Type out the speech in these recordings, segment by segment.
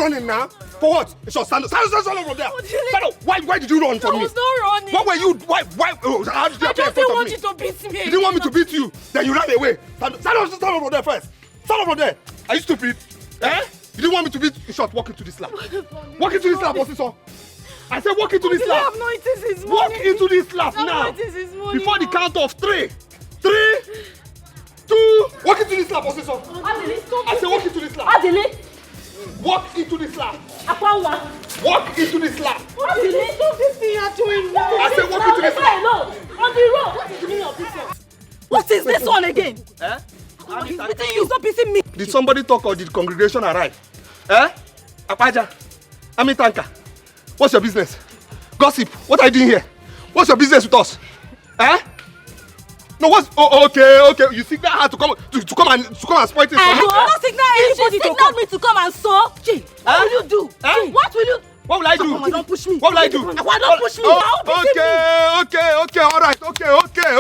running now? For what? Stand up from there. Stand up. Why did you run from me? I was not running. What were you? Why? How did you appear in front of me? I just didn't want you to beat me. You didn't want me to beat you. Then you ran away. Stand up from there first. Stand up from there. Are you stupid? Eh? You didn't want me to beat you. Short. Walk into this lap. Walk into this lap, Osiso. I said walk into this lap. Walk into this lap now. Before the count of 3. 3, 2. Walk into this lap, Osiso. I said walk into this lap. Walk into this lap. Walk into this lap. Stop this thing you're doing now. I said walk into this lap. On the road. What's the meaning of this one? What is this one again? Eh? You stop beating me. Did somebody talk or did the congregation arrive? Eh? Apaja. Amitanka. What's your business? Gossip. What are you doing here? What's your business with us? Eh? No, what's okay. You signal her to come and spoil things for me. I will not signal anybody to come me to come and sew. What will you do? What will you? What will I do? Come on, don't push me. What will I do? Don't push me.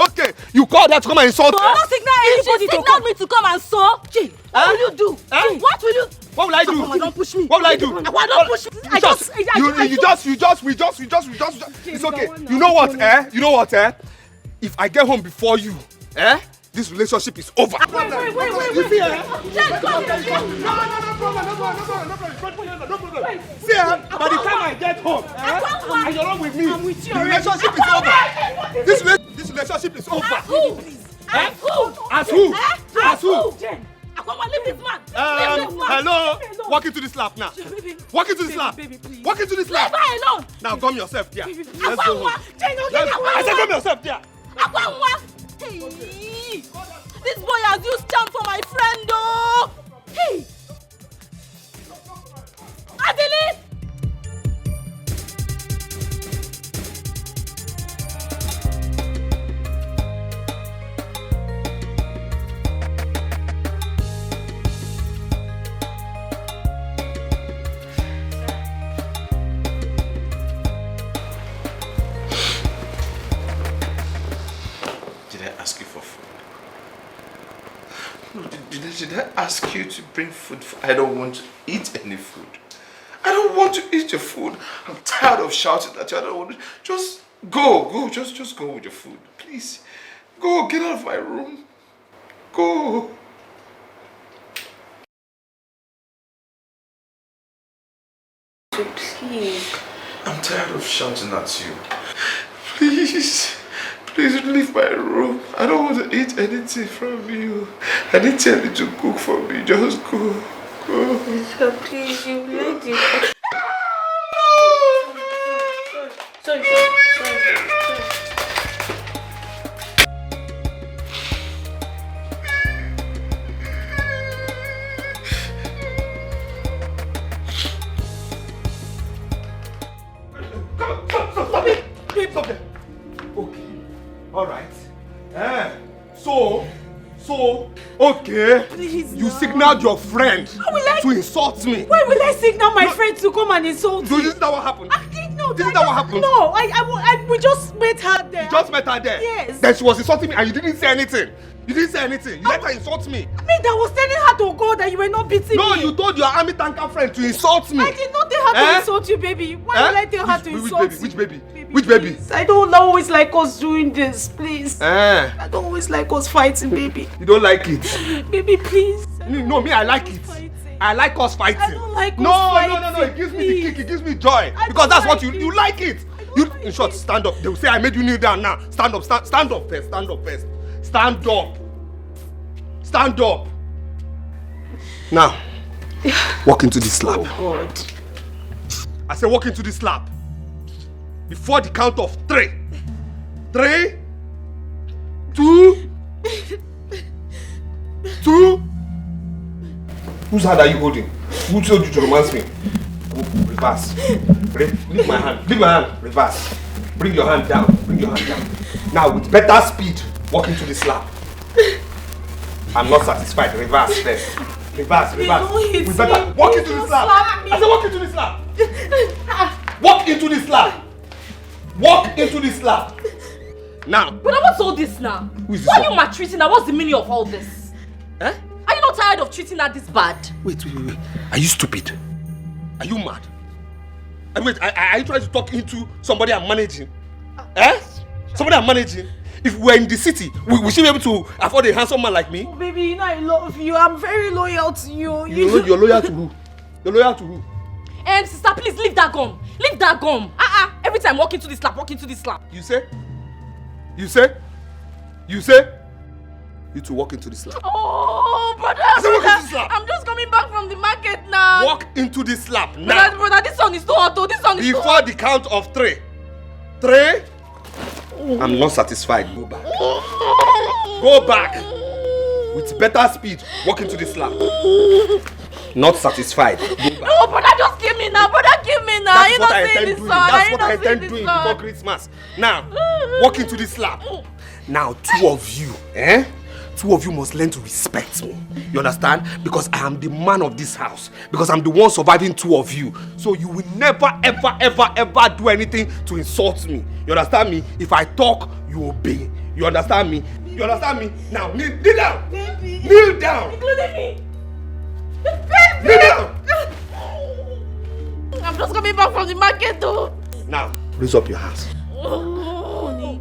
Okay. You called her to come and insult me. I will not signal anybody to come me to come and sew. What will you do? What will you? What will I do? Come on, don't push me. What will I do? Don't push me. We just. It's okay. You know what, eh? If I get home before you, this relationship is over. Wait. No problem. See, by the time I get home, and you're wrong with me, the relationship is over. This relationship is over. As who? Leave this man. Hello. Walk into this lap now. Walk into this lap. Walk into this lap. Leave her alone. Now come yourself there. Let's go home. I said come yourself there. Hey, this boy has used charm for my friend, though. Hey, Adele. Did I ask you to bring food? I don't want to eat any food. I don't want to eat your food. I'm tired of shouting at you. I don't want to. Just go. Just go with your food. Please. Go. Get out of my room. Go. Please. I'm tired of shouting at you. Please. Please leave my room. I don't want to eat anything from you. I need tell you to cook for me. Just go. So please, you let it. Sorry. Stop it. Okay. All right. So, okay. Please, you signaled your friend to insult me. Why will I signal my friend to come and insult me? you? Isn't that what happened? No, isn't that what happened? No, we just met her there. You just met her there? Yes. Then she was insulting me and you didn't say anything. You let her insult me. I was telling her to go, that you were not beating me. No, you told your army tanker friend to insult me. I did not tell her to insult you, baby. Why will I tell her to insult you? Which baby? Which baby? I don't always like us doing this, please. I don't always like us fighting, baby. You don't like it? Baby, please. No, me, I like it. I like us fighting. I don't like us fighting. No. It gives me the kick. It gives me joy. Because that's what you like it. In short, stand up. They will say I made you kneel down now. Stand up first. Stand up. Now, walk into this lap. Oh God. I said walk into this lap. Before the count of 3. 3, 2. Whose hand are you holding? Who told you to romance me? Reverse. Leave my hand. Reverse. Bring your hand down. Now with better speed, walk into this lap. I'm not satisfied. Reverse first. Reverse. We better walk into this lap. I said walk into this lap. Walk into this lap. Now. But what's all this now? Why are you maltreating her? What's the meaning of all this? Are you not tired of treating her this bad? Wait. Are you stupid? Are you mad? And wait, are you trying to talk into somebody I'm managing? Somebody I'm managing? If we're in the city, we should be able to afford a handsome man like me. Oh, baby, you know I love you. I'm very loyal to you. You're loyal to who? You're loyal to who? Sister, please leave that gum. Leave that gum. Every time walk into this slap, walk into this slap. You say? You say? You say? You two walk into this slap. Oh, brother, walk into this slap. I'm just coming back from the market now. Walk into this slap now. Brother, this one is too hot. This one is too hot. Before the count of 3. 3. I'm not satisfied. Go back. Go back. With better speed, walk into this slap. Not satisfied. Go back. No, brother, just give me now. Brother, give me now. That's what I intend doing. That's what I intend doing before Christmas. Now, walk into this slap. Now, 2 of you, 2 of you must learn to respect me. You understand? Because I am the man of this house. Because I'm the one surviving 2 of you. So you will never, ever, ever, ever do anything to insult me. You understand me? If I talk, you obey. You understand me? You understand me? Now, kneel down. Baby. Kneel down. Including me. Baby. Kneel down. I'm just coming back from the market though. Now, raise up your hands. Honey.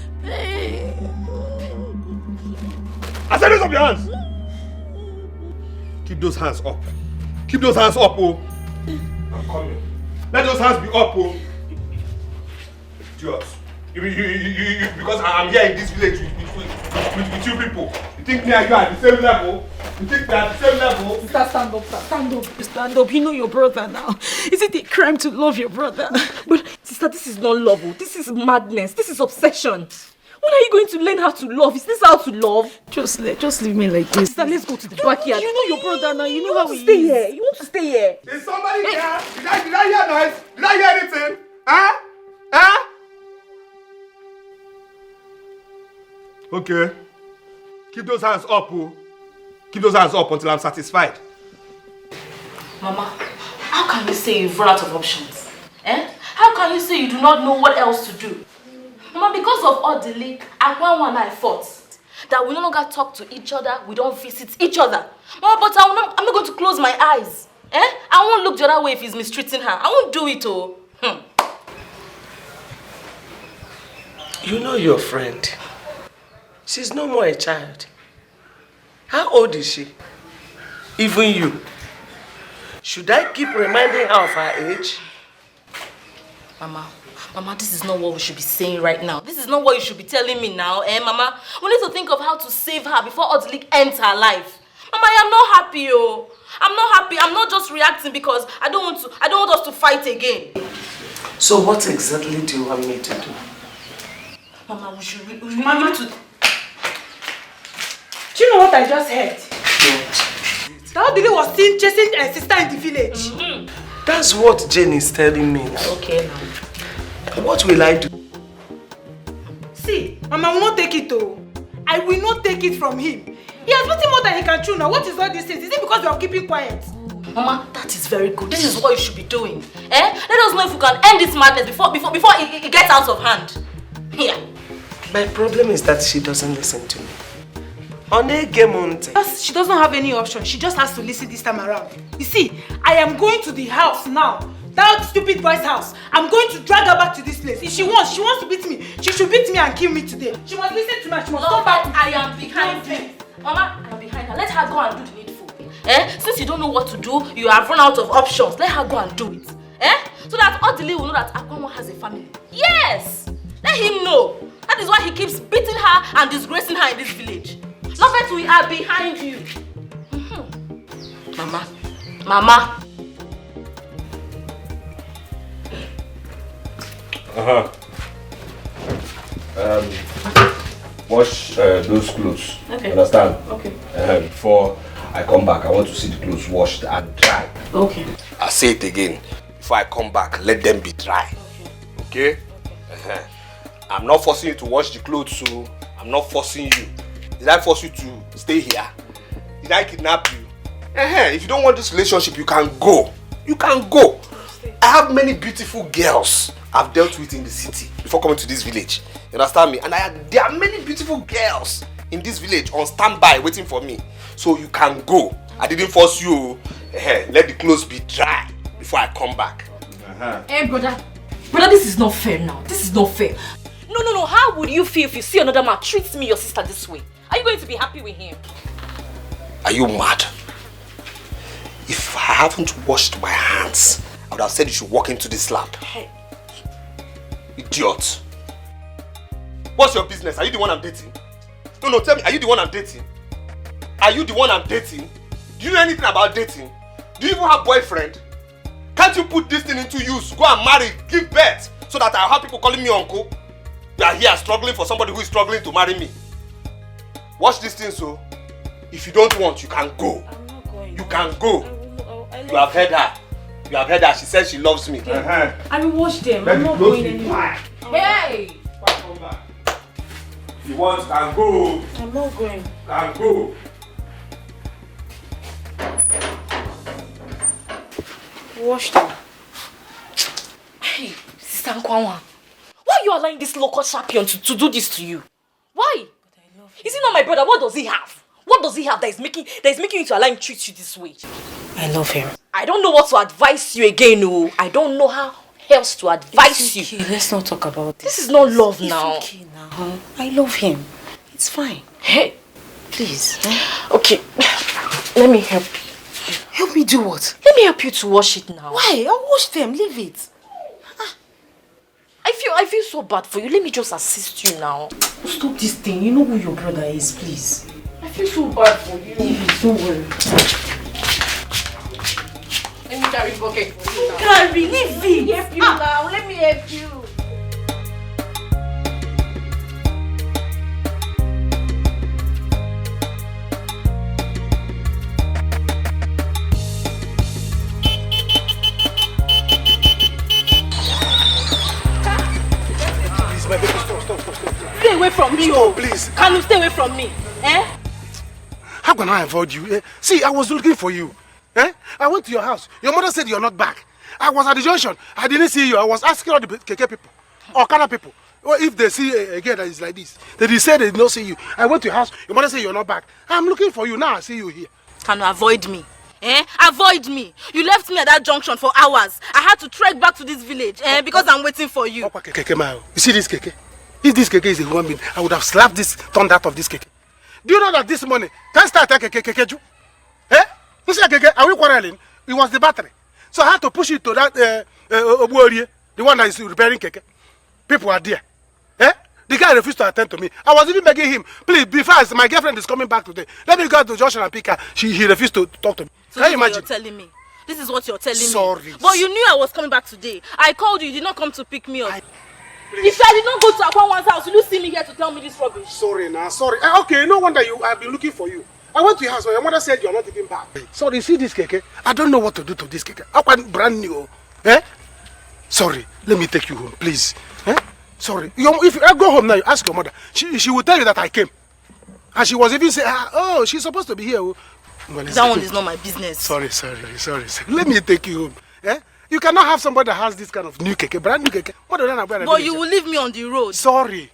I said raise up your hands. Keep those hands up. Keep those hands up, oh. I'm coming. Let those hands be up, oh. Idiot. Because I'm here in this village with you people. You think me and you are at the same level? You think we are at the same level? Sister, stand up, stand up, stand up. You know your brother now. Is it a crime to love your brother? But sister, this is not love. This is madness. This is obsession. When are you going to learn how to love? Is this how to love? Just leave me like this. Sister, let's go to the backyard. You know your brother now. You know how he is. Stay here. You want to stay here? Is somebody here? Did I hear noise? Did I hear anything? Huh? Okay. Keep those hands up, oh. Keep those hands up until I'm satisfied. Mama, how can you say you've run out of options? How can you say you do not know what else to do? Mama, because of all the leak, Akwanwa and I fought. That we no longer talk to each other, we don't visit each other. Mama, but I'm not going to close my eyes. I won't look the other way if he's mistreating her. I won't do it, oh. You know your friend. She's no more a child. How old is she? Even you. Should I keep reminding her of her age? Mama, this is not what we should be saying right now. This is not what you should be telling me now, Mama? We need to think of how to save her before Odlik ends her life. Mama, I am not happy, oh. I'm not happy. I'm not just reacting because I don't want us to fight again. So what exactly do you want me to do? Mama, we should need to... Do you know what I just heard? What? That Odili was seen chasing her sister in the village. That's what Jane is telling me now. Okay, now. What will I do? See, Mama will not take it though. I will not take it from him. He has nothing more than he can chew now. What is all this thing? Is it because you are keeping quiet? Mama, that is very good. This is what you should be doing. Let us know if we can end this madness before it gets out of hand. Here. My problem is that she doesn't listen to me. She doesn't have any option. She just has to listen this time around. You see, I am going to the house now. That stupid boy's house. I'm going to drag her back to this place. If she wants to beat me. She should beat me and kill me today. She must listen to me. She must come back. I am behind her. Mama, I am behind her. Let her go and do the needful. Since you don't know what to do, you have run out of options. Let her go and do it. So that Odili will know that Akwanwa has a family. Yes! Let him know. That is why he keeps beating her and disgracing her in this village. Not that we are behind you. Mama. Wash those clothes. Okay. Understand? Okay. Before I come back, I want to see the clothes washed and dry. Okay. I say it again. Before I come back, let them be dry. Okay? I'm not forcing you to wash the clothes, so I'm not forcing you. Did I force you to stay here? Did I kidnap you? If you don't want this relationship, you can go. You can go. I have many beautiful girls I've dealt with in the city before coming to this village. You understand me? And there are many beautiful girls in this village on standby waiting for me. So you can go. I didn't force you. Let the clothes be dry. before I come back. Hey, brother. Brother, this is not fair now. This is not fair. No. How would you feel if you see another man treat me, your sister, this way? Are you going to be happy with him? Are you mad? If I haven't washed my hands, I would have said you should walk into this lab. Hey. Idiot. What's your business? Are you the one I'm dating? No, tell me, are you the one I'm dating? Are you the one I'm dating? Do you know anything about dating? Do you even have a boyfriend? Can't you put this thing into use? Go and marry, give birth, so that I'll have people calling me uncle? You are here struggling for somebody who is struggling to marry me. Watch this thing, so if you don't want, you can go. I'm not going. You can go. You You have heard her. You have heard her. She says she loves me. I will watch them. I'm not going anywhere. Hey! If you want, can go. I'm not going. Can go. Wash them. Hey, Sister Nkwanwa. Why are you allowing this local champion to do this to you? Why? Is he not my brother? What does he have? What does he have that is making you to allow him to treat you this way? I love him. I don't know what to advise you again, oh. I don't know how else to advise you. Okay, let's not talk about this. This is not love now. It's okay now. I love him. It's fine. Hey, Please. okay. Let me help you. Help me do what? Let me help you to wash it now. Why? I'll wash them. Leave it. I feel so bad for you. Let me just assist you now. Stop this thing. You know who your brother is, please. I feel so bad for you. Leave it. Don't worry. Let me carry bucket for you now. Carry, leave it. Let me help you now. Let me help you. Stay away from me, oh. Please. Can you stay away from me? Eh? How can I avoid you? See, I was looking for you. I went to your house. Your mother said you're not back. I was at the junction. I didn't see you. I was asking all the Keke people, or Kana people, or if they see again that is like this. They said they did not see you. I went to your house. Your mother said you're not back. I'm looking for you now. I see you here. Can you avoid me? Avoid me. You left me at that junction for hours. I had to trek back to this village because I'm waiting for you. Keke, you see this Keke? If this Keke is a human being, I would have slapped this thunder out of this Keke. Do you know that this morning, can start Keke? You see Keke, are we quarreling? It was the battery. So I had to push it to that the one that is repairing Keke. People are there. The guy refused to attend to me. I was even begging him, please be fast. My girlfriend is coming back today. Let me go to Joshua and pick her. He refused to talk to me. So Can you imagine? You're telling me. This is what you're telling me. Sorry. But you knew I was coming back today. I called you. You did not come to pick me up. If I did not go to Akwanwa's house, will you see me here to tell me this rubbish? Sorry now, sorry. Okay, no wonder I've been looking for you. I went to your house, but your mother said you're not even back. Sorry, see this Keke? I don't know what to do to this Keke. I want brand new. Sorry, let me take you home, please. Sorry. If I go home now, you ask your mother. She will tell you that I came. And she was even saying, oh, she's supposed to be here. Well, that one is not my business. Sorry. Let me take you home. You cannot have somebody that has this kind of new Keke, brand new Keke. But you will leave me on the road. Sorry.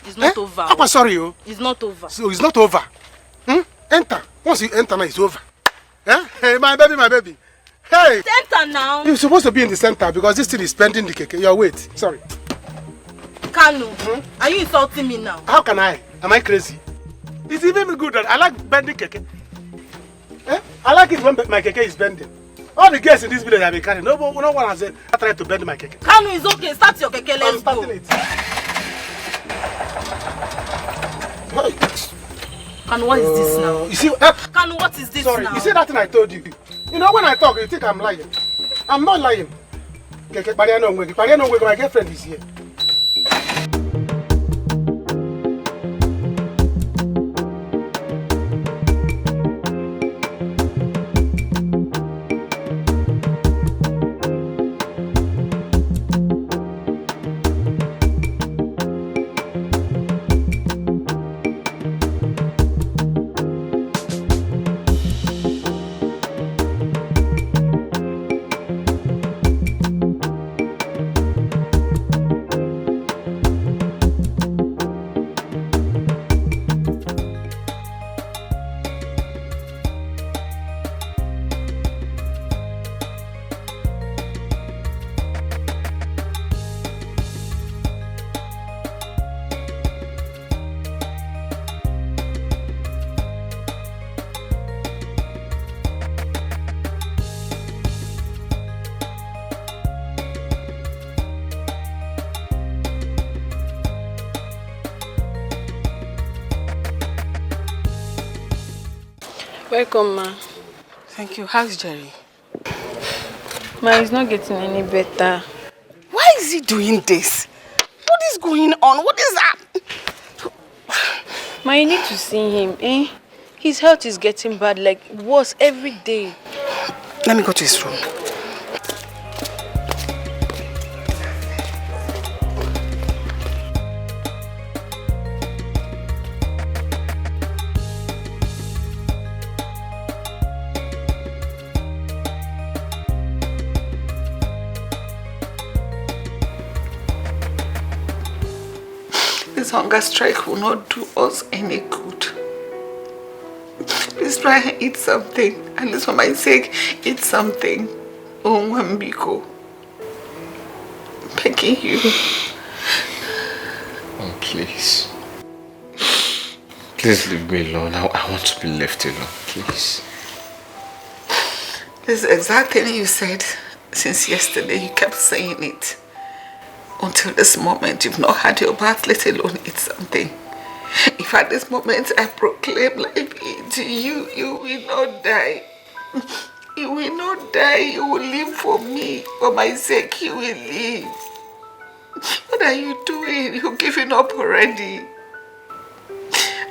It's not over. I'm sorry, oh. It's not over. So it's not over. Enter. Once you enter now, it's over. Hey, my baby. Hey. Enter now. You're supposed to be in the center because this thing is bending the Keke. Your weight. Sorry. Kanu, are you insulting me now? How can I? Am I crazy? It's even good that I like bending Keke. I like it when my Keke is bending. All the girls in this village have been carrying. No one has tried to bend my Keke. Kanu, is okay. Start your Keke. Let's go. Kanu, what is this now? You see, Kanu, what is this sorry, now? you see that thing I told you? You know when I talk, you think I'm lying. I'm not lying. Keke, Pariano, my girlfriend is here. Welcome, ma. Thank you. How's Jerry? Ma, he's not getting any better. Why is he doing this? What is going on? What is that? Ma, you need to see him, eh? His health is getting bad, like worse every day. Let me go to his room. This hunger strike will not do us any good. Please try and eat something. At least for my sake, eat something. Oh, Wambiko. Begging you. Oh, please. Please leave me alone. I want to be left alone, please. This is the exact thing you said since yesterday. You kept saying it. Until this moment, you've not had your bath, let alone eat something. If at this moment I proclaim life into you, you will not die. You will not die. You will live for me. For my sake, you will live. What are you doing? You're giving up already.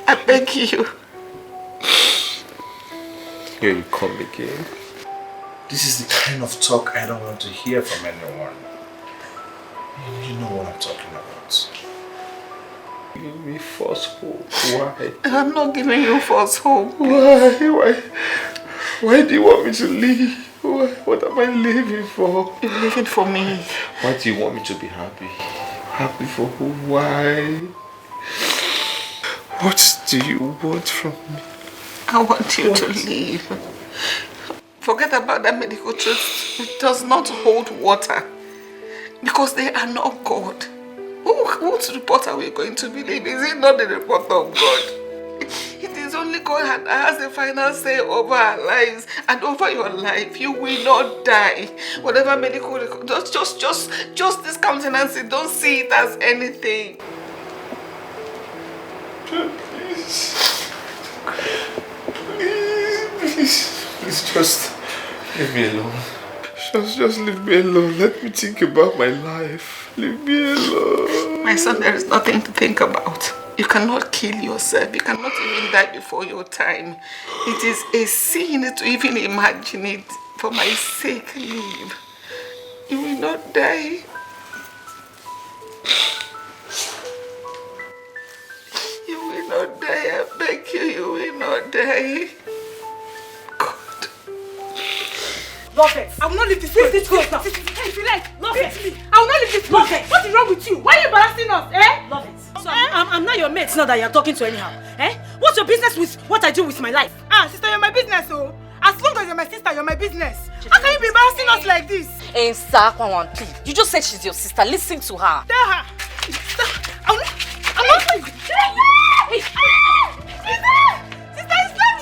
I beg you. Here you come again. This is the kind of talk I don't want to hear from anyone. You know what I'm talking about. Give me false hope. Why? I'm not giving you false hope. Why do you want me to leave? What am I living for? You're living for me. Why do you want me to be happy? Happy for who? Why? What do you want from me? I want you to leave. Forget about that medical truth. It does not hold water. Because they are not God. Whose report are we going to believe? Is it not the report of God? It is only God that has the final say over our lives and over your life. You will not die. Whatever medical record, just this countenance, don't see it as anything. Please, just leave me alone. Just leave me alone. Let me think about my life. Leave me alone. My son, there is nothing to think about. You cannot kill yourself. You cannot even die before your time. It is a sin to even imagine it. For my sake, leave. You will not die. You will not die. I beg you, you will not die. God. Love it. I will not leave this place. This close now. If you like, love it. I will not leave this place. What is wrong with you? Why are you embarrassing us? Eh? Love it. So I'm not your mate now that you're talking to anyhow. Eh? What's your business with what I do with my life? Ah, sister, you're my business, oh. As long as you're my sister, you're my business. How can you be embarrassing us like this? Hey, Sakwan, please. You just said she's your sister. Listen to her. Tell her. I'm not. Sister, you slapped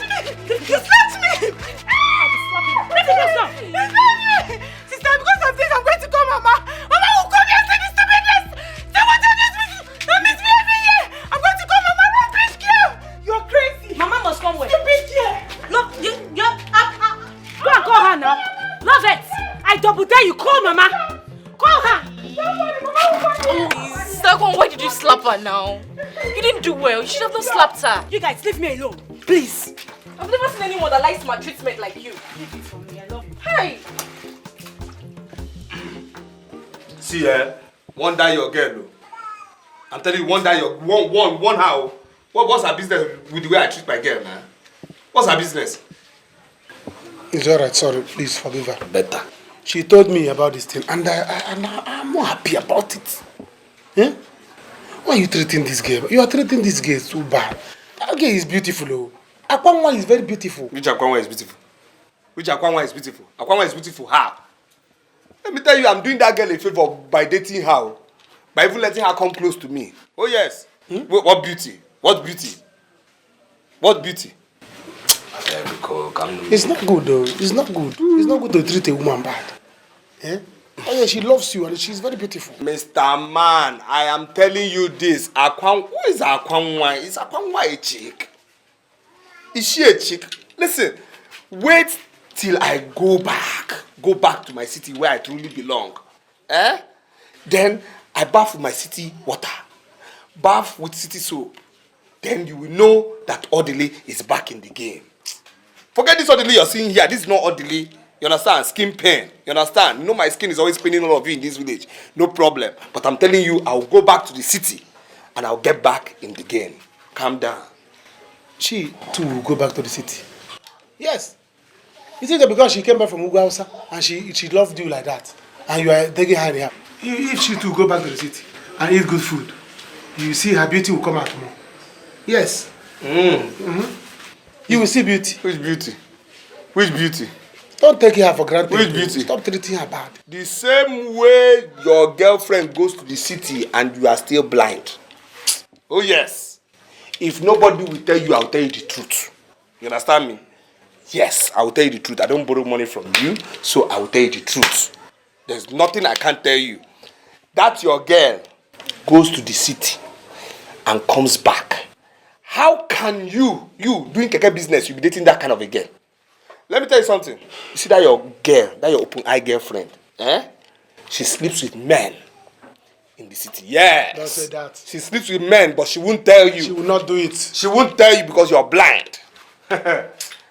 me. You slapped me. Sister, because of this, I'm going to call Mama. Mama will come here and say this stupidness. Say what you do. Don't misbehave here. I'm going to call Mama. Run, bitch, girl. You're crazy. Mama must come where? Stupid girl. Look, go and call her now. Love it. I double dare you. Call Mama. Call her. Sakwan, why did you slap her now? You didn't do well. You should have not slapped her. You guys, leave me alone. Please. I've never seen anyone that likes maltreatment like you. Leave it for me. I love you. Hey! See, one die your girl, no. I'm telling you, one die your one how. What's her business with the way I treat my girl, man? What's her business? It's alright, sorry, please forgive her. Better. She told me about this thing and I'm not happy about it. Eh? Why are you treating this girl? You are treating this girl so bad. That girl is beautiful, oh. Akwanwa is very beautiful. Which Akwanwa is beautiful? Which Akwanwa is beautiful? Akwanwa is beautiful how? Let me tell you, I'm doing that girl a favor by dating her. By even letting her come close to me. Oh yes. What beauty? What beauty? What beauty? It's not good though. It's not good. It's not good to treat a woman bad. Eh? Oh yeah, she loves you and she's very beautiful. Mr. Man, I am telling you this. Who is Akwanwa? Is Akwanwa a chick? Is she a chick? Listen, wait till I go back to my city where I truly belong. Then I bath with my city water, bath with city soap. Then you will know that orderly is back in the game. Forget this orderly you're seeing here. This is not orderly. You understand? Skin pain. You understand? You know my skin is always paining all of you in this village. No problem. But I'm telling you, I'll go back to the city and I'll get back in the game. Calm down. She too will go back to the city. Yes. You think that because she came back from Ugausa and she loved you like that, and you are taking her in her. If she too go back to the city and eat good food, you see her beauty will come out more. Yes. You will see beauty. Which beauty? Which beauty? Don't take her for granted. Which beauty? Stop treating her bad. The same way your girlfriend goes to the city and you are still blind. Oh yes. If nobody will tell you, I'll tell you the truth. You understand me? Yes, I will tell you the truth. I don't borrow money from you, so I will tell you the truth. There's nothing I can't tell you. That your girl goes to the city and comes back. How can you doing keke business, you be dating that kind of a girl? Let me tell you something. You see that your girl, that your open-eye girlfriend, she sleeps with men in the city. Yes. Don't say that. She sleeps with men, but she won't tell you. She will not do it. She won't tell you because you're blind.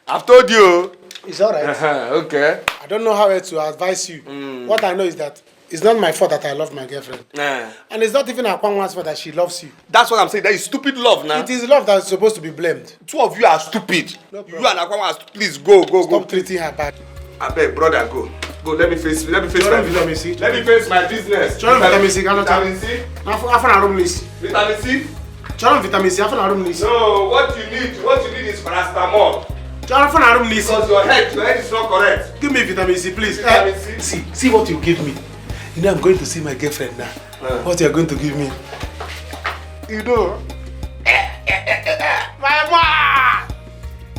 I've told you. It's alright. Okay. I don't know how else to advise you. What I know is that it's not my fault that I love my girlfriend. And it's not even Akwanwa's fault that she loves you. That's what I'm saying. That is stupid love now. It is love that is supposed to be blamed. Two of you are stupid. No You and Akwanwa are stupid. Please go. Stop treating her bad. I beg, brother, go. Go, let me face my business. Vitamin C. Let me face my business. Vitamin C. Vitamin C. After room list. Vitamin C. Vitamin C. After room list. No, what you need is paracetamol. After room list. Because your head is not correct. Give me vitamin C, please. Vitamin C. See what you give me. You know I'm going to see my girlfriend now. What you are going to give me? You know. My mom!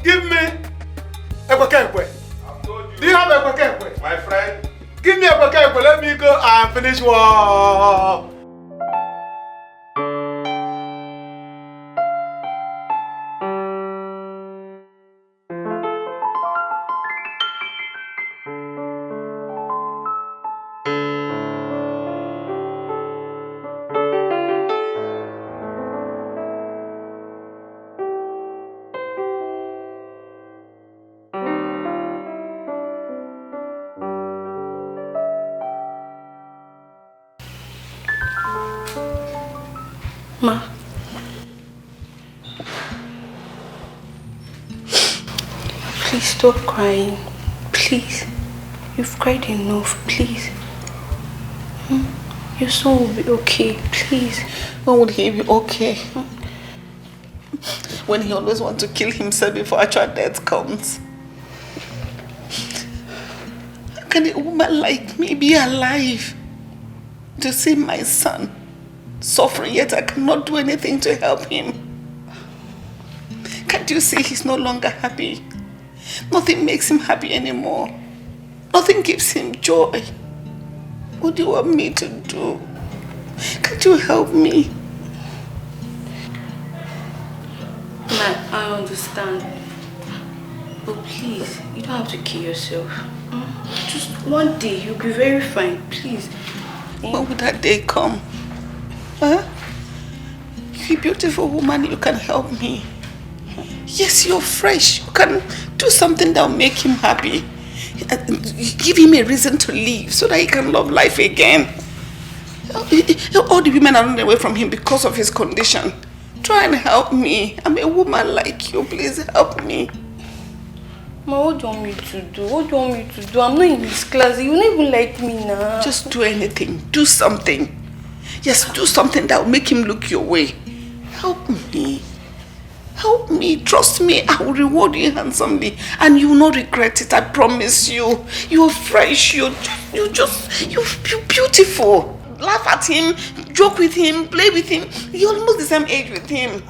Give me a kwekwe. Do you have a kwekwe? My friend. Give me a kwekwe. Let me go and finish work. Ma. Please stop crying. Please. You've cried enough. Please. Your son will be okay. Please. When would he be okay? When he always wants to kill himself before actual death comes. How can a woman like me be alive to see my son suffering, yet I cannot do anything to help him? Can't you see he's no longer happy? Nothing makes him happy anymore. Nothing gives him joy. What do you want me to do? Can't you help me? Ma, I understand. But please, you don't have to kill yourself. Just one day, you'll be very fine. Please. When will that day come? Huh? You're a beautiful woman, you can help me. Yes, you're fresh. You can do something that will make him happy. Give him a reason to live so that he can love life again. All the women are running away from him because of his condition. Try and help me. I'm a woman like you. Please help me. Ma, what do you want me to do? What do you want me to do? I'm not in his class. You don't even like me now. Just do anything. Do something. Yes, do something that will make him look your way. Help me. Help me. Trust me. I will reward you handsomely. And you will not regret it. I promise you. You're fresh. You're beautiful. Laugh at him. Joke with him. Play with him. You're almost the same age with him.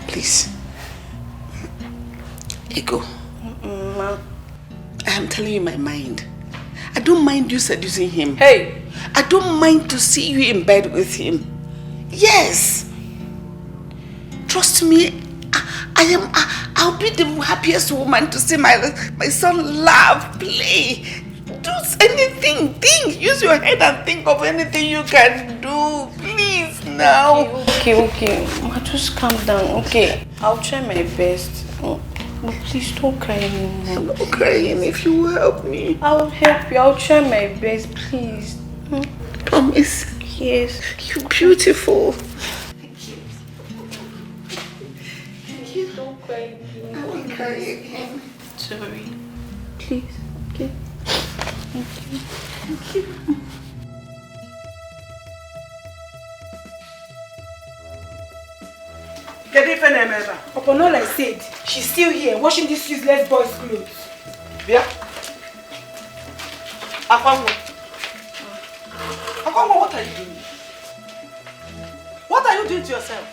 Please. Ego. Ma. I am telling you my mind. I don't mind you seducing him. Hey! I don't mind to see you in bed with him. Yes. Trust me, I'll be the happiest woman to see my son laugh, play, do anything. Think, use your head and think of anything you can do. Please now. Okay. Ma, just calm down. Okay, I'll try my best. But please don't cry anymore. I'm not crying if you will help me. I'll help you. I'll try my best, please. Promise. Yes. You're beautiful. Thank you. Don't cry again. I won't cry again. Sorry. Please. Okay. Thank you. Get it, Fenema. Upon all I said, she's still here washing this useless boy's clothes. Yeah. Akwanwa, what are you doing? What are you doing to yourself?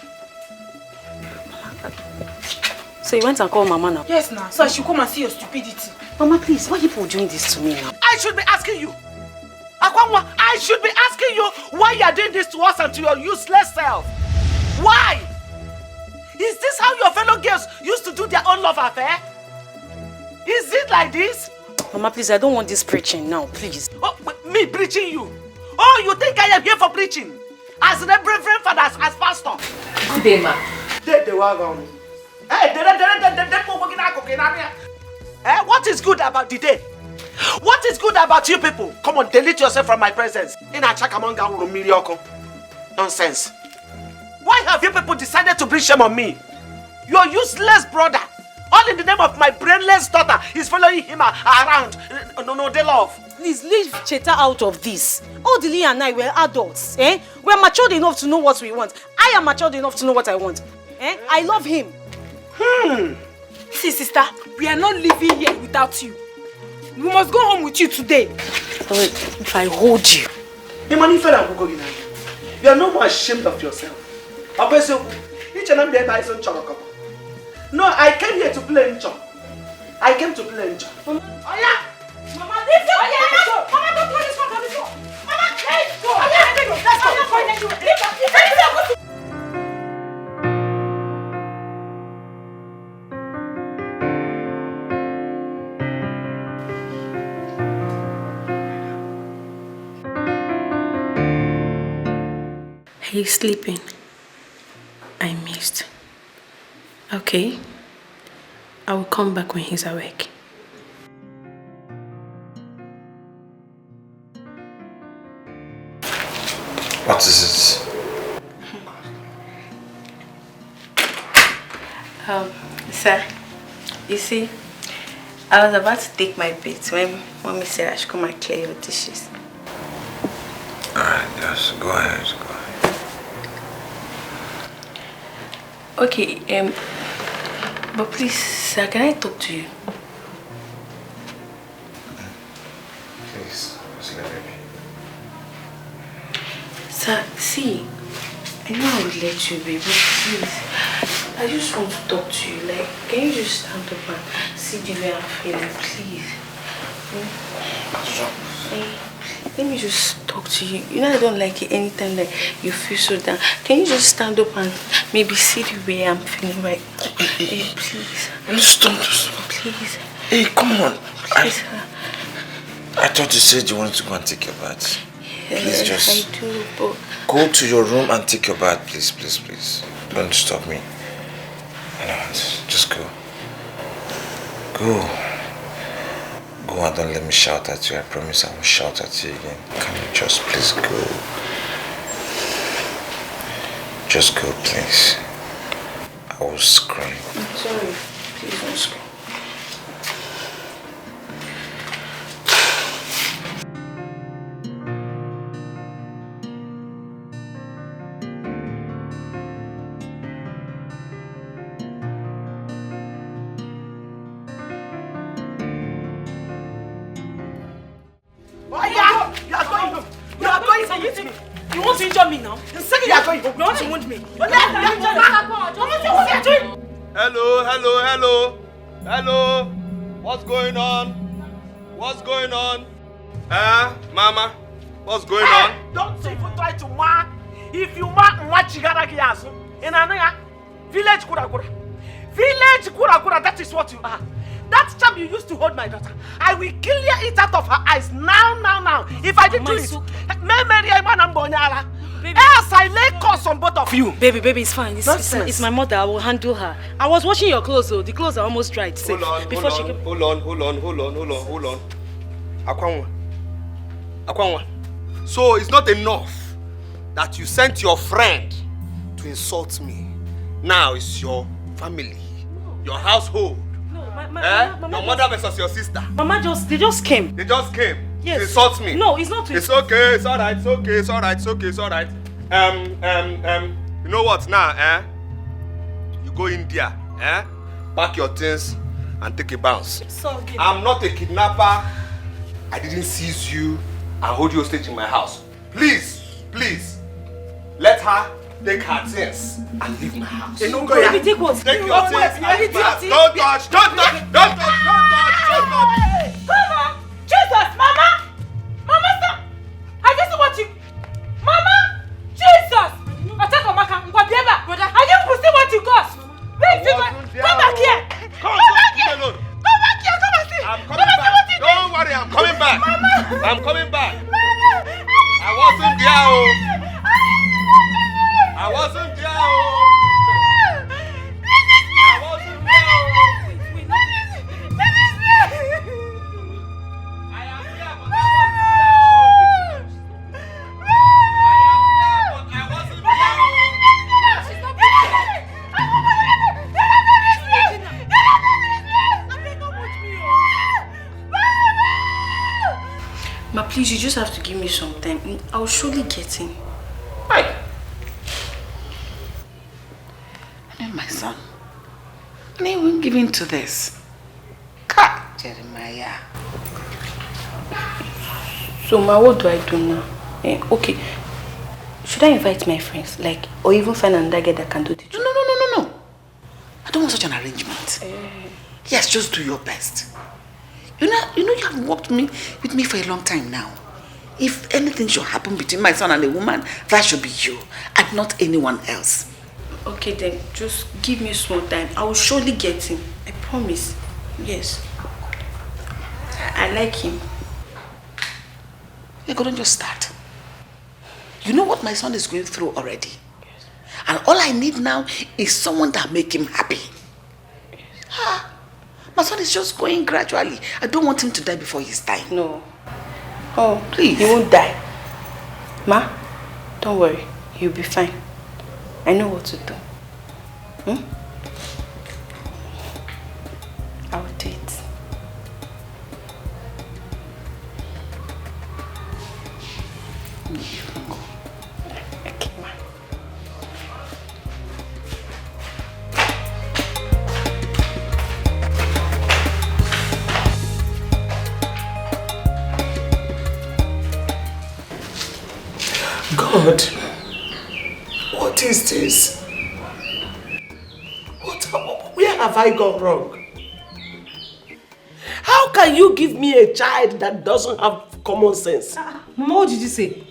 So you went and called Mama now? Yes, now. So I should come and see your stupidity. Mama, please, why are you people doing this to me now? I should be asking you. Akwanwa, I should be asking you why you are doing this to us and to your useless self. Why? Is this how your fellow girls used to do their own love affair? Is it like this? Mama, please, I don't want this preaching now, please. Oh, me preaching you? Oh, you think I am here for preaching? As Reverend Father, as pastor? Good day, ma. What is good about the day? What is good about you people? Come on, delete yourself from my presence. Nonsense. Why have you people decided to bring shame on me? Your useless brother, all in the name of my brainless daughter, is following him around. No, they love. Please leave Cheta out of this. Odili and I were adults. We're matured enough to know what we want. I am matured enough to know what I want. I love him. See, sister, we are not living here without you. We must go home with you today. Wait, if I hold you. You are no more ashamed of yourself. No, I came here to play Ncho. I came to play Ncho. Oh yeah! Mama, leave the Mama, don't do this one. Mama, let's go. Let's go. He's sleeping. I missed. Okay. I will come back when he's awake. What is it? Sir, you see, I was about to take my bait when Mommy said I should come and clear your dishes. Alright, yes, go ahead. Okay, but please, sir, can I talk to you? Please, just let me be. Sir, see, I know I would let you be, but please, I just want to talk to you. Like, can you just stand up and see the way I'm feeling, please? Let me just talk to you. You know I don't like it anytime that you feel so down. Can you just stand up and maybe see the way I'm feeling right? Hey, please. Stop. Please. Hey, come on. Please, I thought you said you wanted to go and take your bath. Please just... I do, but... Go to your room and take your bath, please. Don't stop me. Just go. Go and don't let me shout at you. I promise I won't shout at you again. Can you just please go? Just go, please. I will scream. I'm sorry. Please don't scream. You want to injure me now? The second you are going home, you want to wound me. Hello. What's going on? Mama, what's going on? Don't even try to ma. If you ma chigara giasu, in anaya village kura. Village That is what you are. That charm you used to hold my daughter, I will clear it out of her eyes now. If I did do it, else I lay curse on both of you. Baby, it's fine. It's my mother. I will handle her. I was washing your clothes though. The clothes are almost dried. Hold on. Akwanwa. So it's not enough that you sent your friend to insult me. Now it's your family, your household. Your mother versus your sister. Mama they just came. They just came. Yes. To insult me. No, it's not to It's okay. It's alright. It's alright. You know what now? You go in there. Pack your things and take a bounce. I'm not a kidnapper. I didn't seize you and hold you hostage in my house. Please, let her take her things and leave my house. Take what? Take your things and pass. Don't touch. Come on! Jesus, Mama! Mama, stop! I just want you. Mama! Jesus! Attack Omaka, Nkwabieba! I didn't see what you got! Wait, come back here! Come back here! Come and see! I'm coming back. Don't worry, I'm coming back. Mama! I'm coming back. Mama! I wasn't there. I wasn't there. Ma, please, you just have to give me some time. I'll surely get him. Hey. My son, and he won't give in to this. God, Jeremiah. So, Ma, what do I do now? Okay. Should I invite my friends? Or even find another guy that can do the job? No. I don't want such an arrangement. Yes, just do your best. You know you have worked with me for a long time now. If anything should happen between my son and a woman, that should be you and not anyone else. Okay then, just give me small time. I will surely get him. I promise. Yes. I like him. You're going to just start. You know what my son is going through already. Yes. And all I need now is someone that make him happy. Yes. My son is just going gradually. I don't want him to die before his time. No. Oh, please. He won't die. Ma, don't worry. He'll be fine. I know what to do. I will do it. Okay, ma. God, what is this? Where have I gone wrong? How can you give me a child that doesn't have common sense? Mama, what did you say?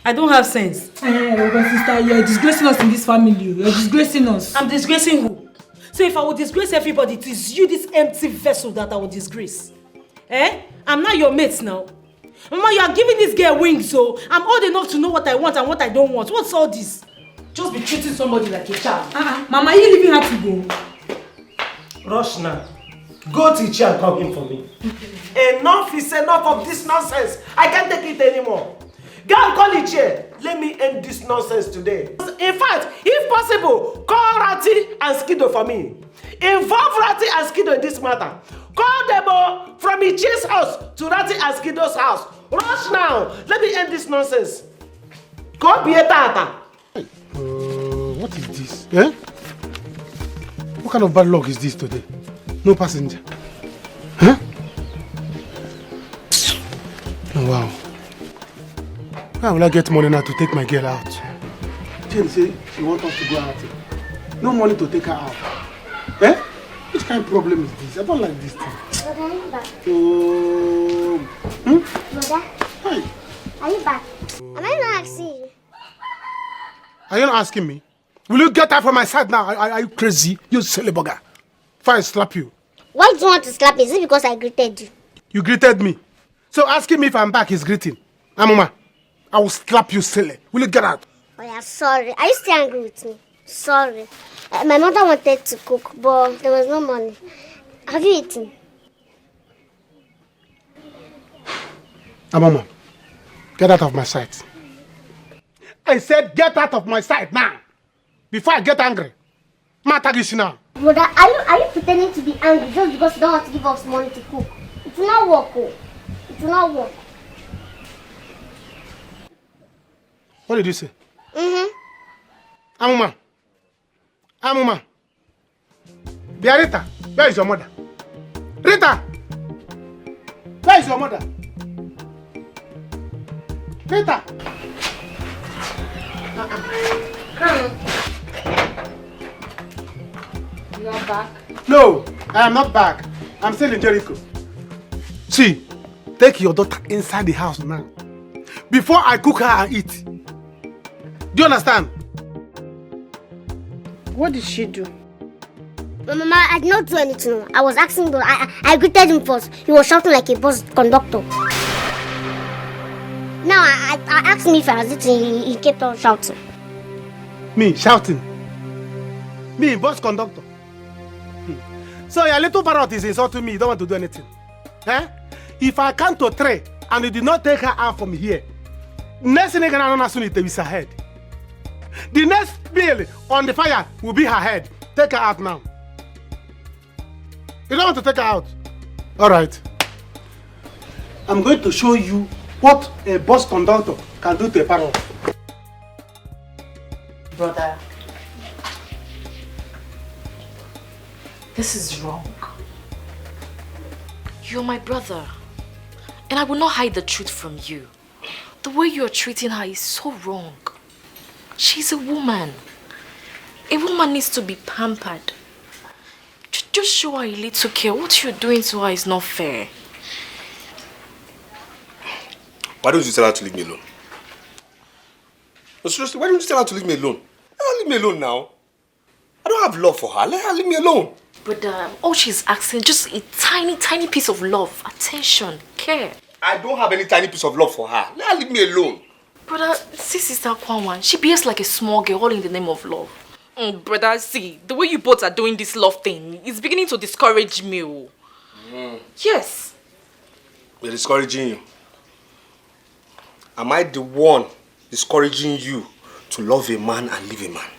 I don't have sense. Sister, you're disgracing us in this family. You're disgracing us. I'm disgracing who? So if I would disgrace everybody, it is you, this empty vessel, that I would disgrace. I'm not your mate now. Mama, you are giving this girl wings, so I'm old enough to know what I want and what I don't want. What's all this? Just be treating somebody like a child. Mama, are you leaving her to go? Rush now. Go to Ichi and come in for me. Enough is enough of this nonsense. I can't take it anymore. Go and call Ichi. Let me end this nonsense today. In fact, if possible, call Rati and Skido for me. Involve Rati and Skido in this matter. Call them from Ichi's house to Rati and Skido's house. Rush now. Let me end this nonsense. Go be a tata. What is this? Eh? What kind of bad luck is this today? No passenger. Huh? Oh, wow. How will I get money now to take my girl out? Jane say she wants us to go out. No money to take her out. Eh? Which kind of problem is this? I don't like this thing. Brother, are you back? Brother? Hi. Are you back? Am I not asking you? Are you not asking me? Will you get out from my side now? Are you crazy? You silly bugger. Before I slap you. Why do you want to slap me? Is it because I greeted you? You greeted me. So asking me if I'm back is greeting. Amuma, I will slap you silly. Will you get out? Oh yeah, sorry. Are you still angry with me? Sorry. My mother wanted to cook, but there was no money. Have you eaten? Amuma, get out of my sight. I said get out of my sight now. Before I get angry. Matagisi now. Brother, are you pretending to be angry just because you don't want to give us money to cook? It will not work, oh. It will not work. What did you say? Mm-hmm. Amuma. Dear Rita, where is your mother? Rita! Where is your mother? Rita! Come. You are back? No, I am not back. I'm still in Jericho. See, take your daughter inside the house now. Before I cook her and eat. Do you understand? What did she do? Mama, I did not do anything. I was asking, but I greeted him first. He was shouting like a bus conductor. Now I asked him if I was eating. He kept on shouting. Me shouting? Me, bus conductor? So your little parrot is insulting me. You don't want to do anything. Eh? If I count to 3 and you did not take her out from here, next thing you're gonna soon it is her head. The next bill on the fire will be her head. Take her out now. You don't want to take her out? Alright. I'm going to show you what a bus conductor can do to a parrot. Brother, this is wrong. You're my brother, and I will not hide the truth from you. The way you are treating her is so wrong. She's a woman. A woman needs to be pampered. Just show her a little care. What you're doing to her is not fair. Why don't you tell her to leave me alone? No, seriously, why don't you tell her to leave me alone? Let her leave me alone now. I don't have love for her. Let her leave me alone. But all she's asking, just a tiny, tiny piece of love, attention, care. I don't have any tiny piece of love for her. Let her leave me alone. Brother, see Sister Kwanwan, she behaves like a small girl all in the name of love. Brother, see, the way you both are doing this love thing is beginning to discourage me. Yes. They're discouraging you. Am I the one discouraging you to love a man and leave a man?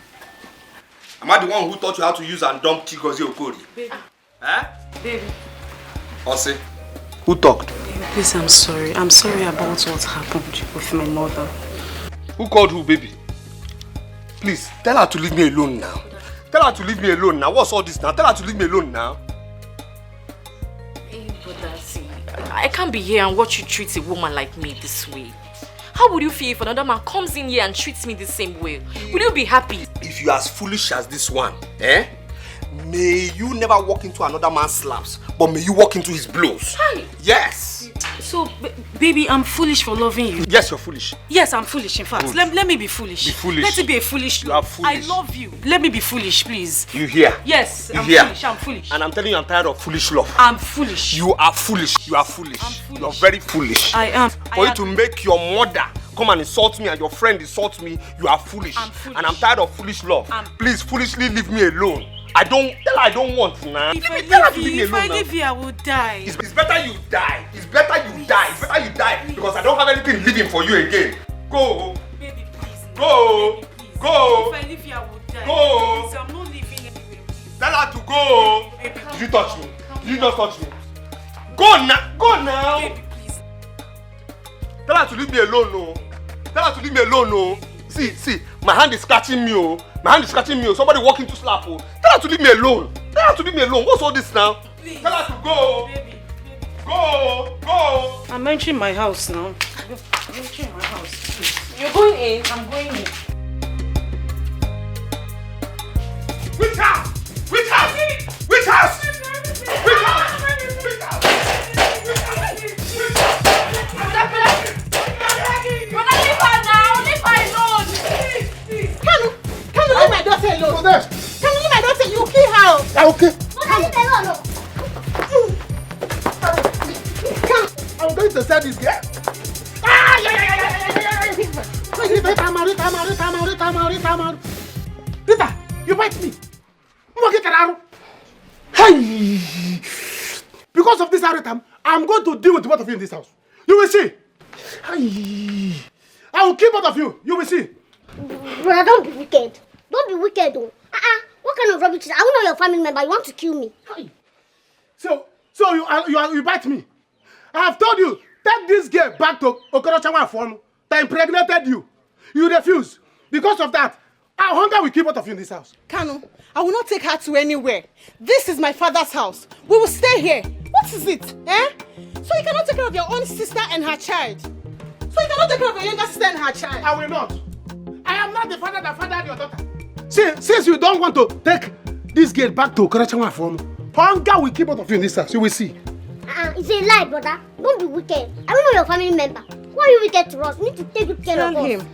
Am I the one who taught you how to use and dump Chigozie Okori? Baby. Eh? Baby. Ose, who talked? Baby, please, I'm sorry. I'm sorry about what happened with my mother. Who called who, baby? Please, tell her to leave me alone now. Tell her to leave me alone now. What's all this now? Tell her to leave me alone now. Hey, brother, see, I can't be here and watch you treat a woman like me this way. How would you feel if another man comes in here and treats me the same way? Will you be happy? If you're as foolish as this one, may you never walk into another man's slaps, but may you walk into his blows. Hi. Yes. So, baby, I'm foolish for loving you. Yes, you're foolish. Yes, I'm foolish, in fact. Let me be foolish. Be foolish. Let it be a foolish You are foolish. I love you. Let me be foolish, please. You hear? Yes, You I'm hear? foolish. I'm foolish. And I'm telling you, I'm tired of foolish love. I'm foolish. You are foolish. You are foolish. I'm foolish. You're very foolish. I am. For you to make your mother come and insult me and your friend insult me, you are foolish. I'm foolish. And I'm tired of foolish love. Please, foolishly leave me alone. Tell her I don't want now. If I leave leave you, I will die. It's better you die. It's better you die. It's better you die. Because I don't have anything living for you again. Go. Baby, please. Go. Baby, please. Go. If I leave you, I will die. Go. Please, I'm not leaving anywhere. Please. Tell her to go. Baby, Did you touch me? Did you just touch me? Go now. Go now. Baby, please. Tell her to leave me alone, no. Tell her to leave me alone, no. See, my hand is scratching me, oh. My hand is scratching me, oh. Somebody walking to slap, oh. Tell her to leave me alone. Tell her to leave me alone. What's all this now? Please. Tell her to go. Baby. Go. I'm entering my house now. I'm entering my house. Please. You're going in? I'm going in. Which house? Which house? Which house? Which house? Which house? Brother, leave her now. Leave her alone. Can you leave my daughter alone? Go there. Can you leave my daughter? You kill her. Okay. What are you no. I'm going to sell this girl. Rita, you bite me. Hey! Because of this Aritam, I'm going to deal with both of you in this house. You will see. Hey! I will kill both of you. You will see. Brother, don't be wicked. Don't be wicked, though. What kind of rubbish is that? I know your family member. You want to kill me. Hey. So you bite me. I have told you, take this girl back to Okorochawa farm that impregnated you. You refuse. Because of that, our hunger will keep both of you in this house. Kanu, I will not take her to anywhere. This is my father's house. We will stay here. What is it? So you cannot take care of your own sister and her child. So you cannot take care of your younger sister and her child. I will not. I am not the father that fathered your daughter. Since you don't want to take this girl back to Okorochawa farm, hunger will keep both of you in this house. You will see. It's a lie, brother. Don't be wicked. I don't know your family member. Why are you wicked to us? We need to take good care of us.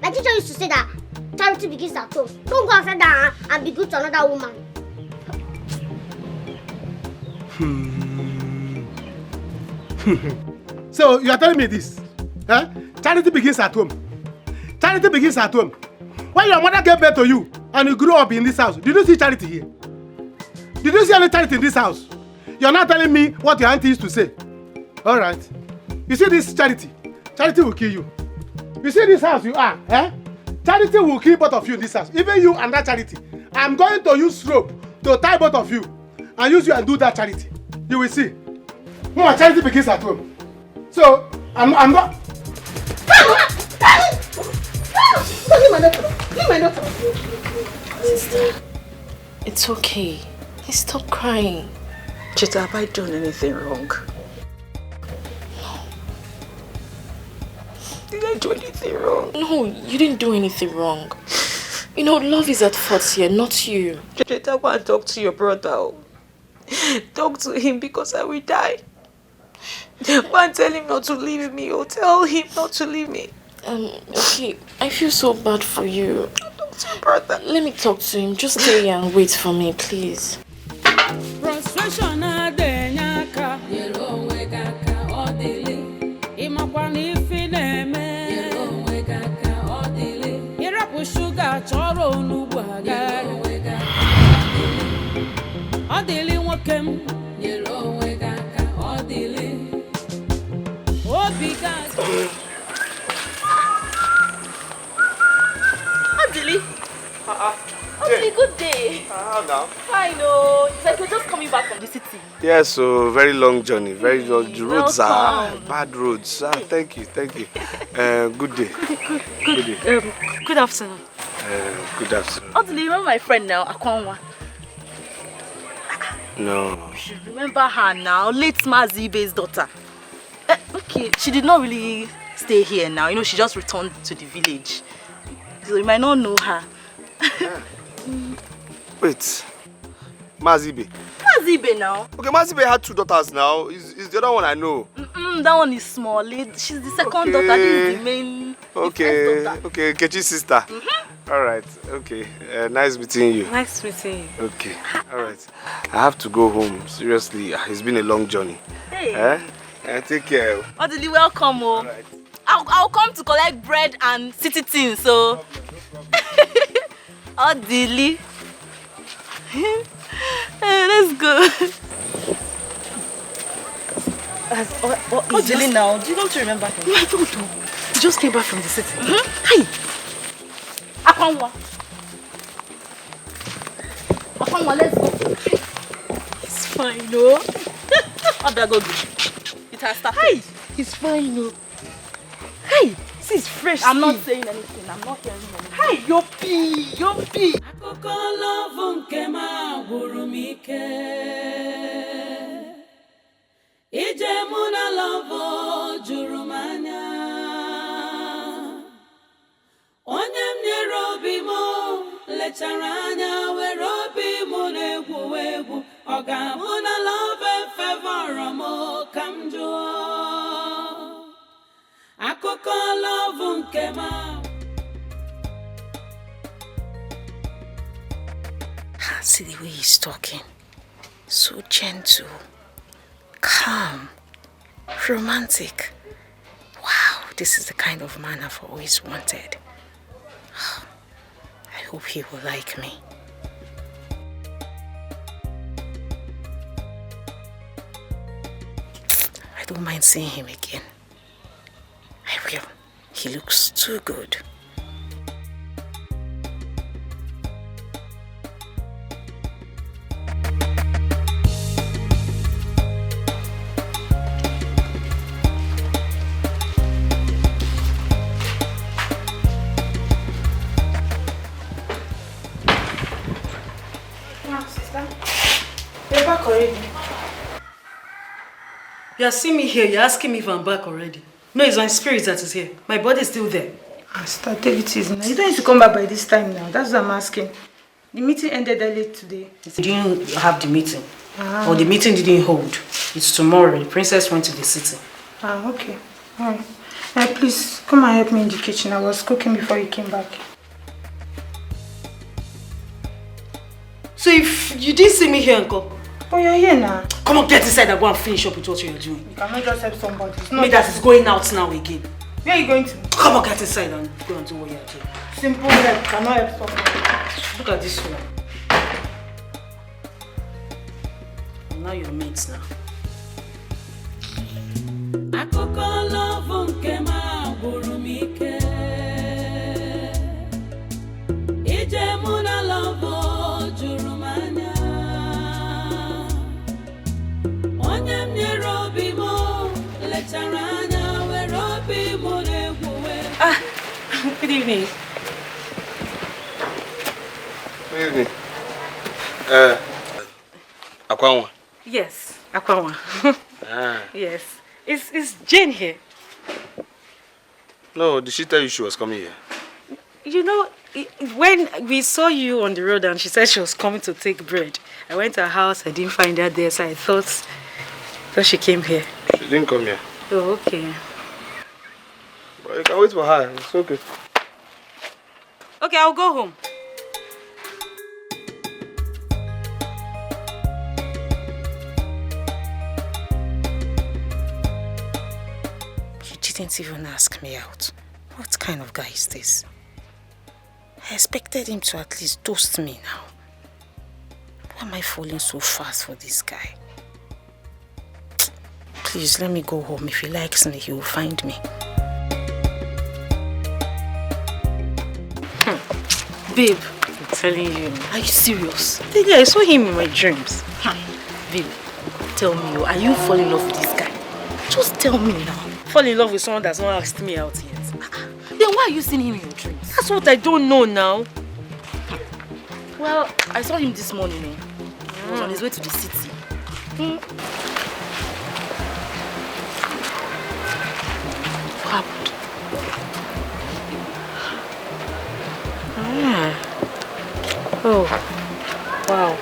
My teacher used to say that charity begins at home. Don't go outside that and be good to another woman. So you are telling me this? Charity begins at home. Charity begins at home. When your mother gave birth to you and you grew up in this house, did you see charity here? Did you see any charity in this house? You're not telling me what your auntie used to say. All right. You see this charity? Charity will kill you. You see this house you are, Charity will kill both of you in this house. Even you and that charity. I'm going to use rope to tie both of you and use you and do that charity. You will see. No, charity begins at home. So, I'm not... Leave my daughter. Sister, it's okay. Stop crying. Cheta, have I done anything wrong? Did I do anything wrong? No, you didn't do anything wrong. You know, love is at fault here, not you. Cheta, go and talk to your brother. Talk to him because I will die. Go and tell him not to leave me, or tell him not to leave me. Okay, I feel so bad for you. Talk to your brother. Let me talk to him. Just stay here and wait for me, please. Frustration adenyaka yelo wegaka odili imakwani fineme yelo wegaka odili irapu sugar choro onugbu aga yelo wegaka odili nwokem yelo wegaka odili obiga Odili. Odili, good day. How now? Fine, oh. It's like you're just coming back from the city. Yes, so very long journey. Very long. The roads are bad roads. Thank you. Good day. Good day. Good afternoon. Good afternoon. Odili, you remember my friend now, Akwanwa? No. You should remember her now, late Mazibe's daughter. Okay, she did not really stay here now. You know, she just returned to the village. So you might not know her. Wait. Mazibe. Mazibe now. Okay, Mazibe had 2 daughters now. Is the other one I know? That one is small. She's the second daughter. This is the main. Okay. Okay, Kechi's sister. All right. Okay. Nice meeting you. Nice meeting you. Okay. All right. I have to go home. Seriously, it's been a long journey. Hey. Take care. Odili, welcome. Oh. Right. I'll come to collect bread and city things. So. Odili. Let's go. Odili now. Do you want to remember him? No, I don't know. He just came back from the city. Hi. Akwanwa. Akwanwa, let's go. He's fine, no? How do I go? It has started. Hi. He's fine, no? Hi. This is fresh. I'm not saying anything. I'm not hearing anything. Hi, Yopi. akụkọ love nke ma gwụrụ m ike ije mụ na love juru m anya onye m nyere obi m lechara anya were obi m na-egwu egwu ọ ga-abụ na love fevọrọ m ka m jụọ akụkọ love nke ma. See the way he's talking. So gentle, calm, romantic. Wow, this is the kind of man I've always wanted. I hope he will like me. I don't mind seeing him again. I will. He looks too good. You're back already. You are seeing me here, you're asking me if I'm back already. No, it's my spirit that is here. My body is still there. Sister, take it easy now. You don't need to come back by this time now. That's what I'm asking. The meeting ended early today. You didn't have the meeting. Or the meeting didn't hold. It's tomorrow. The princess went to the city. Okay. Alright. Please, come and help me in the kitchen. I was cooking before you came back. So if you didn't see me here, Uncle? Oh, you're here now. Come on, get inside and go and finish up with what you're doing. You cannot just help somebody. It's not me that is going out now again. Where are you going to? Come on, get inside and go and do what you're doing. Simple help. Cannot help somebody. Look at this one. Now you're mates now. Akụkọ love nke ma gburu m ike. Ije mụ na love juru m anya. Onye m nyere obi m lechara anya were obi m na-egwu. Good evening. Good evening. Akwanwa. Yes, Akwanwa. Yes. Is Jane here? No, did she tell you she was coming here? You know, when we saw you on the road and she said she was coming to take bread, I went to her house, I didn't find her there, so I thought she came here. She didn't come here. Oh, okay. But you can wait for her, it's okay. Okay, I'll go home. Didn't even ask me out. What kind of guy is this? I expected him to at least toast me now. Why am I falling so fast for this guy? Please, let me go home. If he likes me, he will find me. Babe, I'm telling you. Are you serious? Yeah, I saw him in my dreams. Babe, tell me, are you falling in love with this guy? Just tell me now. Fall in love with someone that's not asked me out yet. Then why are you seeing him in your dreams? That's what I don't know now. Well, I saw him this morning. He was on his way to the city. What happened? Oh, wow.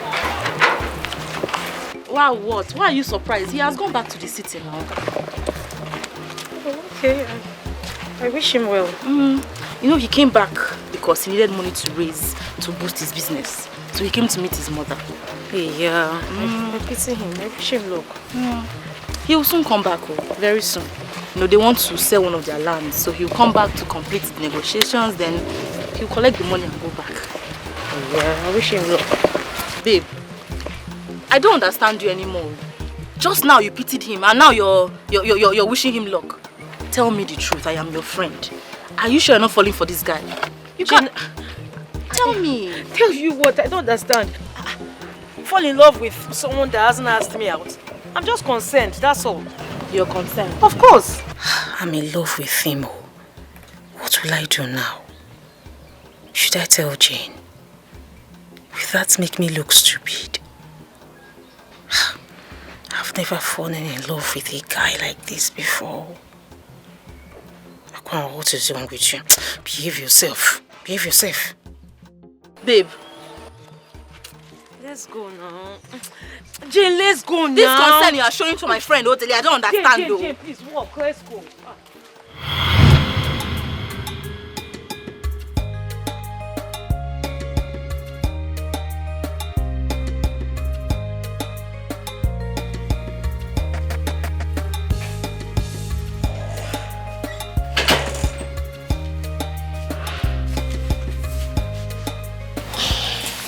Wow, what? Why are you surprised? He has gone back to the city now. Okay, I wish him well. You know, he came back because he needed money to raise to boost his business. So he came to meet his mother. Yeah, I pity him. I wish him luck. He will soon come back, very soon. You know, they want to sell one of their lands, so he'll come back to complete the negotiations, then he'll collect the money and go back. Yeah, I wish him luck. Babe, I don't understand you anymore. Just now you pitied him, and now you're wishing him luck. Tell me the truth, I am your friend. Are you sure you're not falling for this guy? You can't... Tell me. Tell you what, I don't understand. Fall in love with someone that hasn't asked me out. I'm just concerned, that's all. You're concerned? Of course. I'm in love with him. What will I do now? Should I tell Jane? Will that make me look stupid? I've never fallen in love with a guy like this before. Akwan, what is wrong with you? Behave yourself. Behave yourself. Babe. Let's go now. Jane, let's go now. This concern you are showing to my friend, Oteli, I don't understand though. Jane, please walk. Let's go.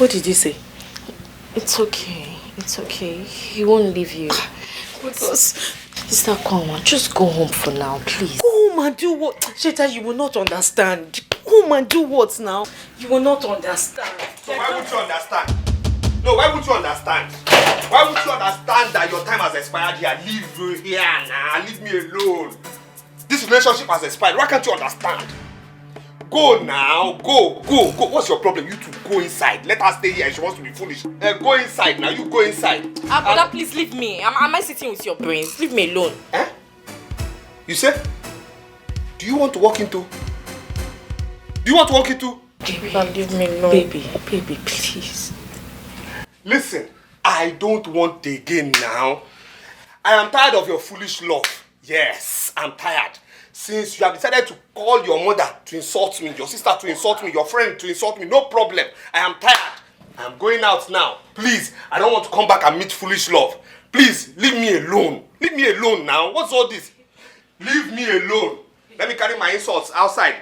What did you say? It's okay. It's okay. He won't leave you. Because, Sister Kwanwa, just go home for now, please. Go home and do what? Sheta, you will not understand. Go home and do what now? You will not understand. So why would you understand? No, why would you understand? Why would you understand that your time has expired here? Leave you here now. Leave me alone. This relationship has expired. Why can't you understand? Go now. Go. What's your problem? You two go inside. Let her stay here. She wants to be foolish. Go inside now. You go inside. Brother, please leave me. Am I sitting with your brains? Leave me alone. Eh? You say? Do you want to walk into? Baby, leave me alone. Baby, please. Listen, I don't want again now. I am tired of your foolish love. Yes, I'm tired. Since you have decided to call your mother to insult me, your sister to insult me, your friend to insult me, no problem. I am tired. I'm going out now. Please, I don't want to come back and meet foolish love. Please, leave me alone. Leave me alone now. What's all this? Leave me alone. Let me carry my insults outside.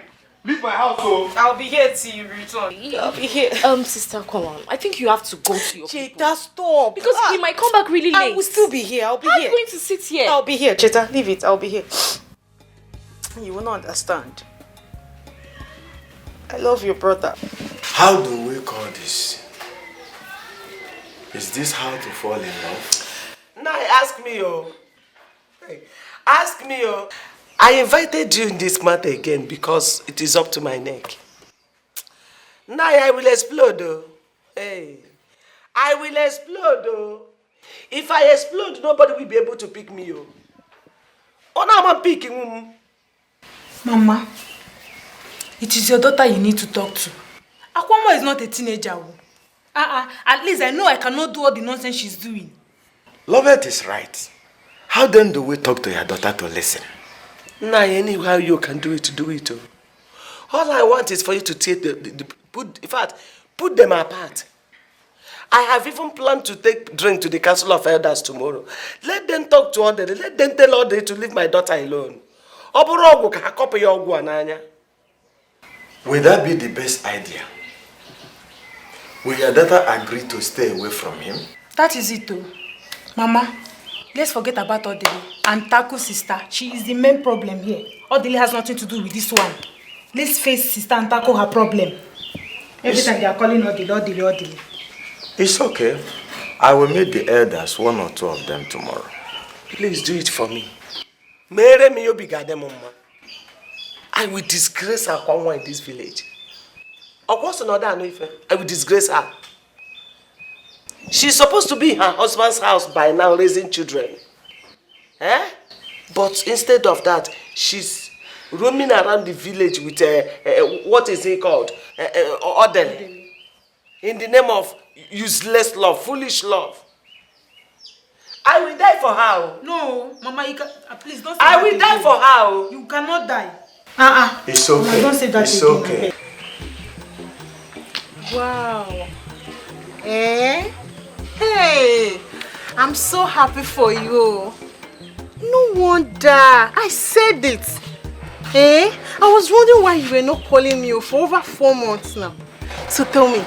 Leave my house, oh. I'll be here till you return. I'll be here. Sister, come on. I think you have to go to your Cheta, stop. Because he might come back really late. I will still be here. I'll be How here. are you going to sit here? I'll be here. Cheta, leave it. I'll be here. You will not understand. I love your brother. How do we call this? Is this how to fall in love? Now ask me, oh. Hey, ask me, oh. I invited you in this matter again because it is up to my neck. Now I will explode, oh. Hey, I will explode, oh. If I explode, nobody will be able to pick me, oh. Oh, now I'm picking. Mama, it is your daughter you need to talk to. Akwamo is not a teenager. At least I know I cannot do all the nonsense she's doing. Lovett is right. How then do we talk to your daughter to listen? Nah, anyhow you can do it, oh. All I want is for you to take put them apart. I have even planned to take drink to the Council of Elders tomorrow. Let them talk to Audrey. Let them tell Audrey to leave my daughter alone. Will that be the best idea? Will your daughter agree to stay away from him? That is it, though. Mama, let's forget about Odile and tackle sister. She is the main problem here. Odile has nothing to do with this one. Let's face sister and tackle her problem. Every time they are calling Odile. It's okay. I will meet the elders, 1 or 2 of them tomorrow. Please do it for me. I will disgrace her in this village. I will disgrace her. She's supposed to be in her husband's house by now raising children. But instead of that, she's roaming around the village with what is it called? Order. In the name of useless love, foolish love. I will die for her. No, Mama, you can, please don't say I will die for her. You cannot die. It's okay. Mama, don't say that it's again. Okay. Wow. Hey, I'm so happy for you. No wonder. I said it. I was wondering why you were not calling me for over 4 months now. So tell me,